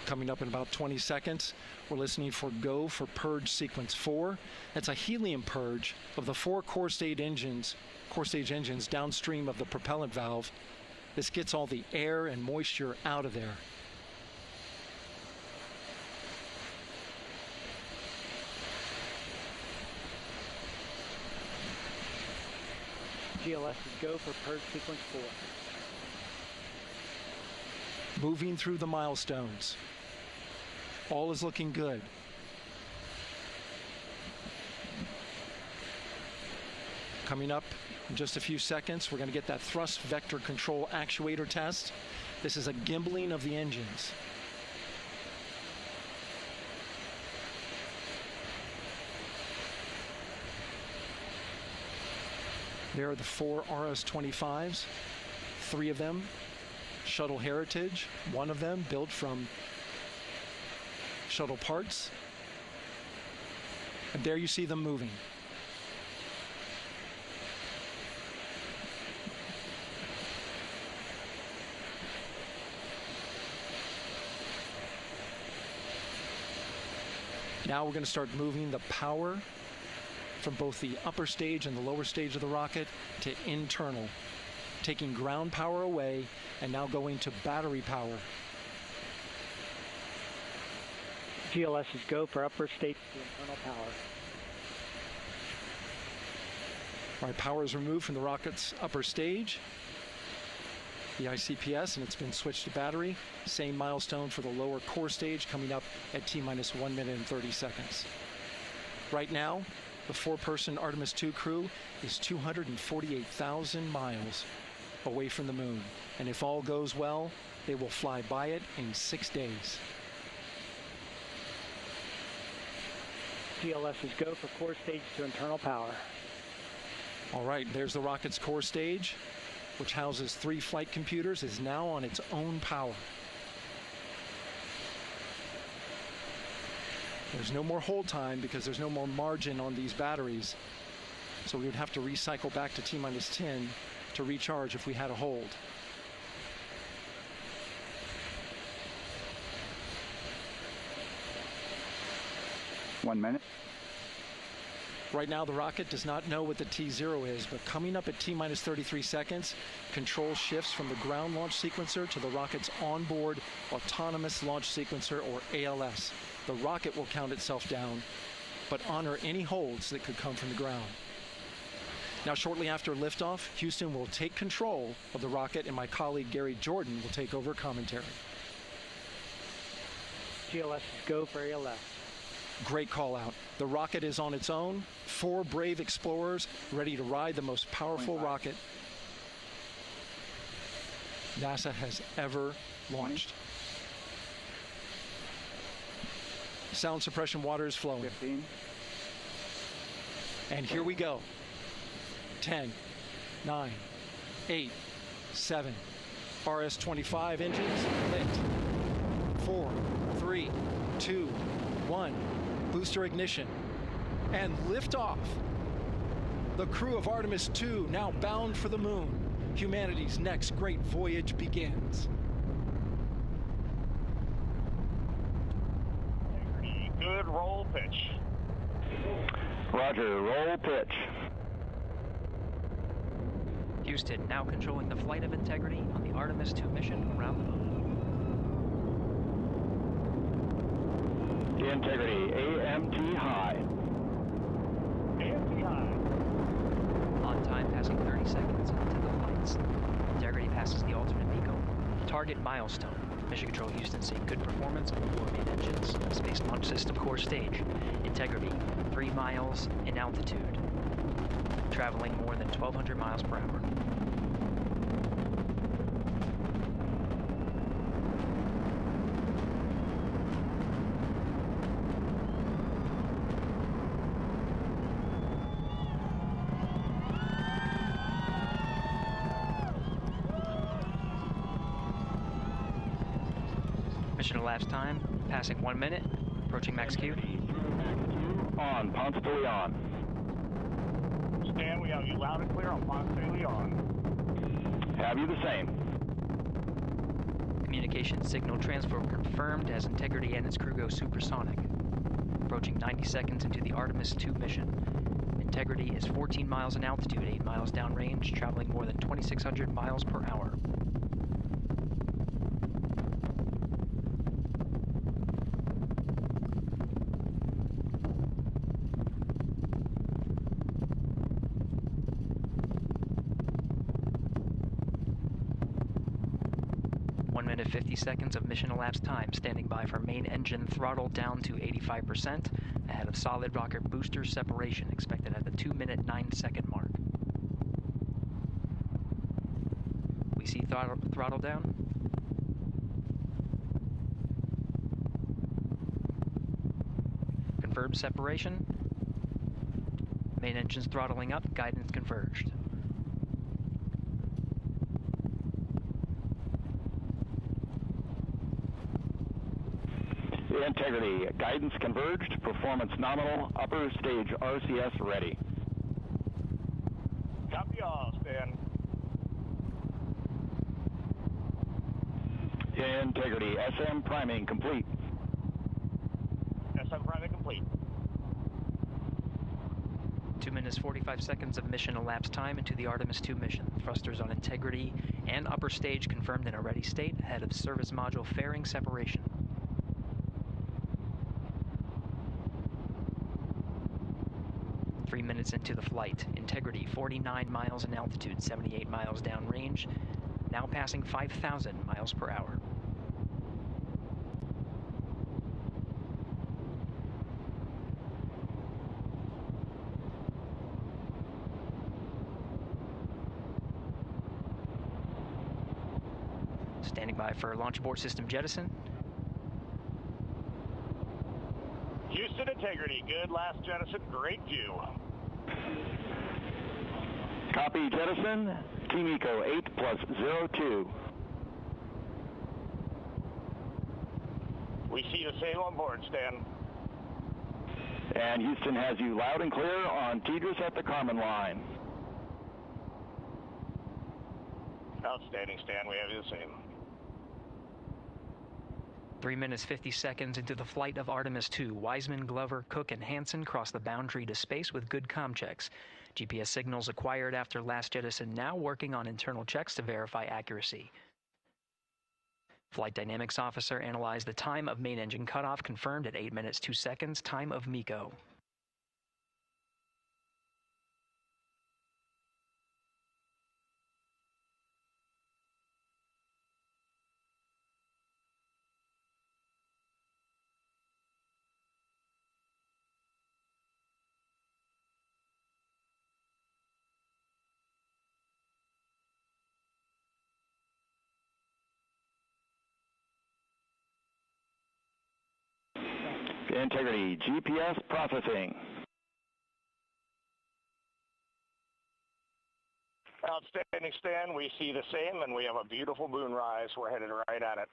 Coming up in about 20 seconds, we're listening for go for purge sequence 4. That's a helium purge of the 4 core stage engines downstream of the propellant valve. This gets all the air and moisture out of there. GLS is go for purge sequence 4. Moving through the milestones. All is looking good. Coming up in just a few seconds, we're going to get that thrust vector control actuator test. This is a gimbaling of the engines. There are the 4 RS-25s, 3 of them Shuttle Heritage, 1 of them built from shuttle parts. And there you see them moving. Now we're going to start moving the power from both the upper stage and the lower stage of the rocket to internal, taking ground power away and now going to battery power. GLS is go for upper stage to internal power. All right, power is removed from the rocket's upper stage, the ICPS, and it's been switched to battery. Same milestone for the lower core stage coming up at T-minus 1 minute and 30 seconds. Right now, the 4-person Artemis II crew is 248,000 miles away from the moon. And if all goes well, they will fly by it in 6 days. GLS is go for core stage to internal power. All right, there's the rocket's core stage, which houses 3 flight computers, is now on its own power. There's no more hold time because there's no more margin on these batteries. So we would have to recycle back to T-minus 10 to recharge if we had a hold. One minute. Right now, the rocket does not know what the T0 is, but coming up at T-minus 33 seconds, control shifts from the ground launch sequencer to the rocket's onboard autonomous launch sequencer, or ALS. The rocket will count itself down, but honor any holds that could come from the ground. Now, shortly after liftoff, Houston will take control of the rocket, and my colleague Gary Jordan will take over commentary. GLS is go for ALS. Great call out. The rocket is on its own. 4 brave explorers ready to ride the most powerful rocket NASA has ever launched. Sound suppression water is flowing. 15. And here we go. 10, 9, 8, 7. RS-25 engines lit. 4, 3, 2, 1. Booster ignition. And liftoff. The crew of Artemis II now bound for the moon. Humanity's next great voyage begins. Good roll pitch. Roger, roll pitch. Houston now controlling the flight of Integrity on the Artemis II mission around the moon. Integrity, AMT high. AMT high. On time, passing 30 seconds into the flights. Integrity passes the alternate beacon. Target milestone. Mission Control Houston seeing good performance on the 4 main engines. Space Launch System core stage. Integrity, 3 miles in altitude. Traveling more than 1,200 miles per hour. Mission elapsed time, passing 1 minute, approaching max Q. On, Ponce de Leon. Stan, we have you loud and clear on Ponce de Leon. Have you the same? Communication signal transfer confirmed as Integrity and its crew go supersonic. Approaching 90 seconds into the Artemis 2 mission. Integrity is 14 miles in altitude, 8 miles downrange, traveling more than 2,600 miles per hour. Minute 50 seconds of mission elapsed time, standing by for main engine throttle down to 85%, ahead of solid rocket booster separation, expected at the 2-minute 9-second mark. We see throttle down. Confirmed separation. Main engine's throttling up, guidance converged. Integrity, guidance converged, performance nominal, upper stage RCS ready. Copy all, Stan. Integrity, SM priming complete. SM priming complete. 2 minutes 45 seconds of mission elapsed time into the Artemis 2 mission. Thrusters on Integrity and upper stage confirmed in a ready state, ahead of service module fairing separation. 3 minutes into the flight. Integrity, 49 miles in altitude, 78 miles downrange, now passing 5,000 miles per hour. Standing by for launch abort system jettison. Houston Integrity, good last jettison, great view. Copy jettison, Team Eco 8+02. We see the same on board, Stan. And Houston has you loud and clear on Tidris at the Kármán line. Outstanding, Stan, we have you the same. 3 minutes 50 seconds into the flight of Artemis 2, Wiseman, Glover, Cook, and Hansen cross the boundary to space with good comm checks. GPS signals acquired after last jettison now working on internal checks to verify accuracy. Flight Dynamics Officer analyzed the time of main engine cutoff, confirmed at 8 minutes 2 seconds, time of MECO. Integrity, GPS processing. Outstanding, Stan, we see the same, and we have a beautiful moonrise. We're headed right at it.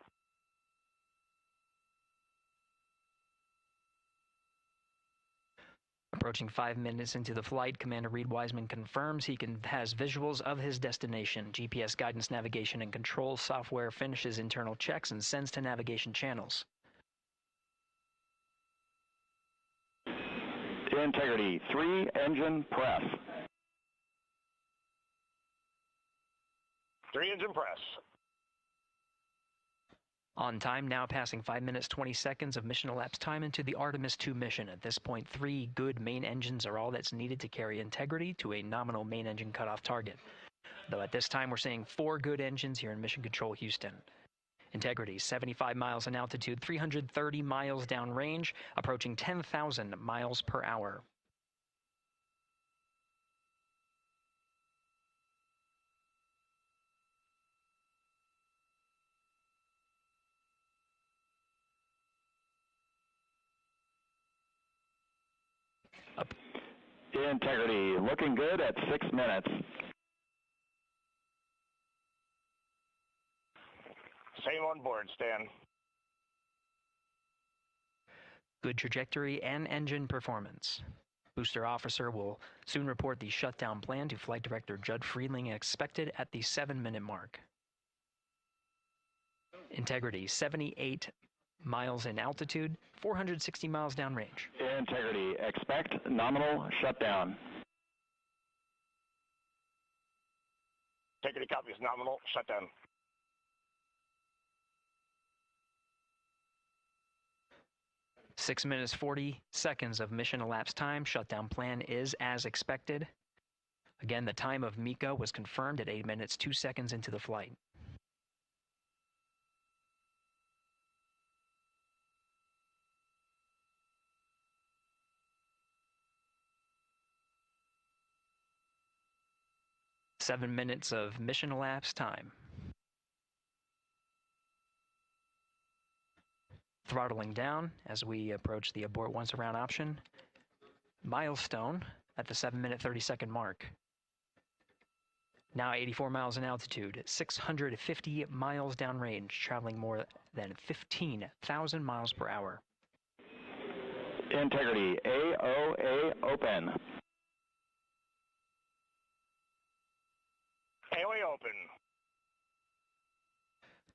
Approaching 5 minutes into the flight, Commander Reed Wiseman confirms he has visuals of his destination. GPS guidance, navigation, and control software finishes internal checks and sends to navigation channels. Integrity, 3 engine press. 3 engine press. On time, now passing 5 minutes 20 seconds of mission elapsed time into the Artemis 2 mission. At this point, 3 good main engines are all that's needed to carry Integrity to a nominal main engine cutoff target. Though at this time, we're seeing 4 good engines here in Mission Control Houston. Integrity, 75 miles in altitude, 330 miles downrange, approaching 10,000 miles per hour. Integrity, looking good at 6 minutes. Same on board, Stan. Good trajectory and engine performance. Booster officer will soon report the shutdown plan to Flight Director Judd Friedling, expected at the 7-minute mark. Integrity, 78 miles in altitude, 460 miles downrange. Integrity, expect nominal shutdown. Integrity copies nominal shutdown. Six minutes, 40 seconds of mission elapsed time. Shutdown plan is as expected. Again, the time of MECO was confirmed at 8 minutes, 2 seconds into the flight. Seven minutes of mission elapsed time. Throttling down as we approach the abort once around option. Milestone at the 7-minute 30-second mark. Now 84 miles in altitude, 650 miles downrange, traveling more than 15,000 miles per hour. Integrity, AOA open. AOA open.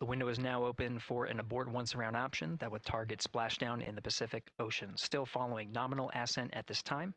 The window is now open for an abort once around option that would target splashdown in the Pacific Ocean. Still following nominal ascent at this time.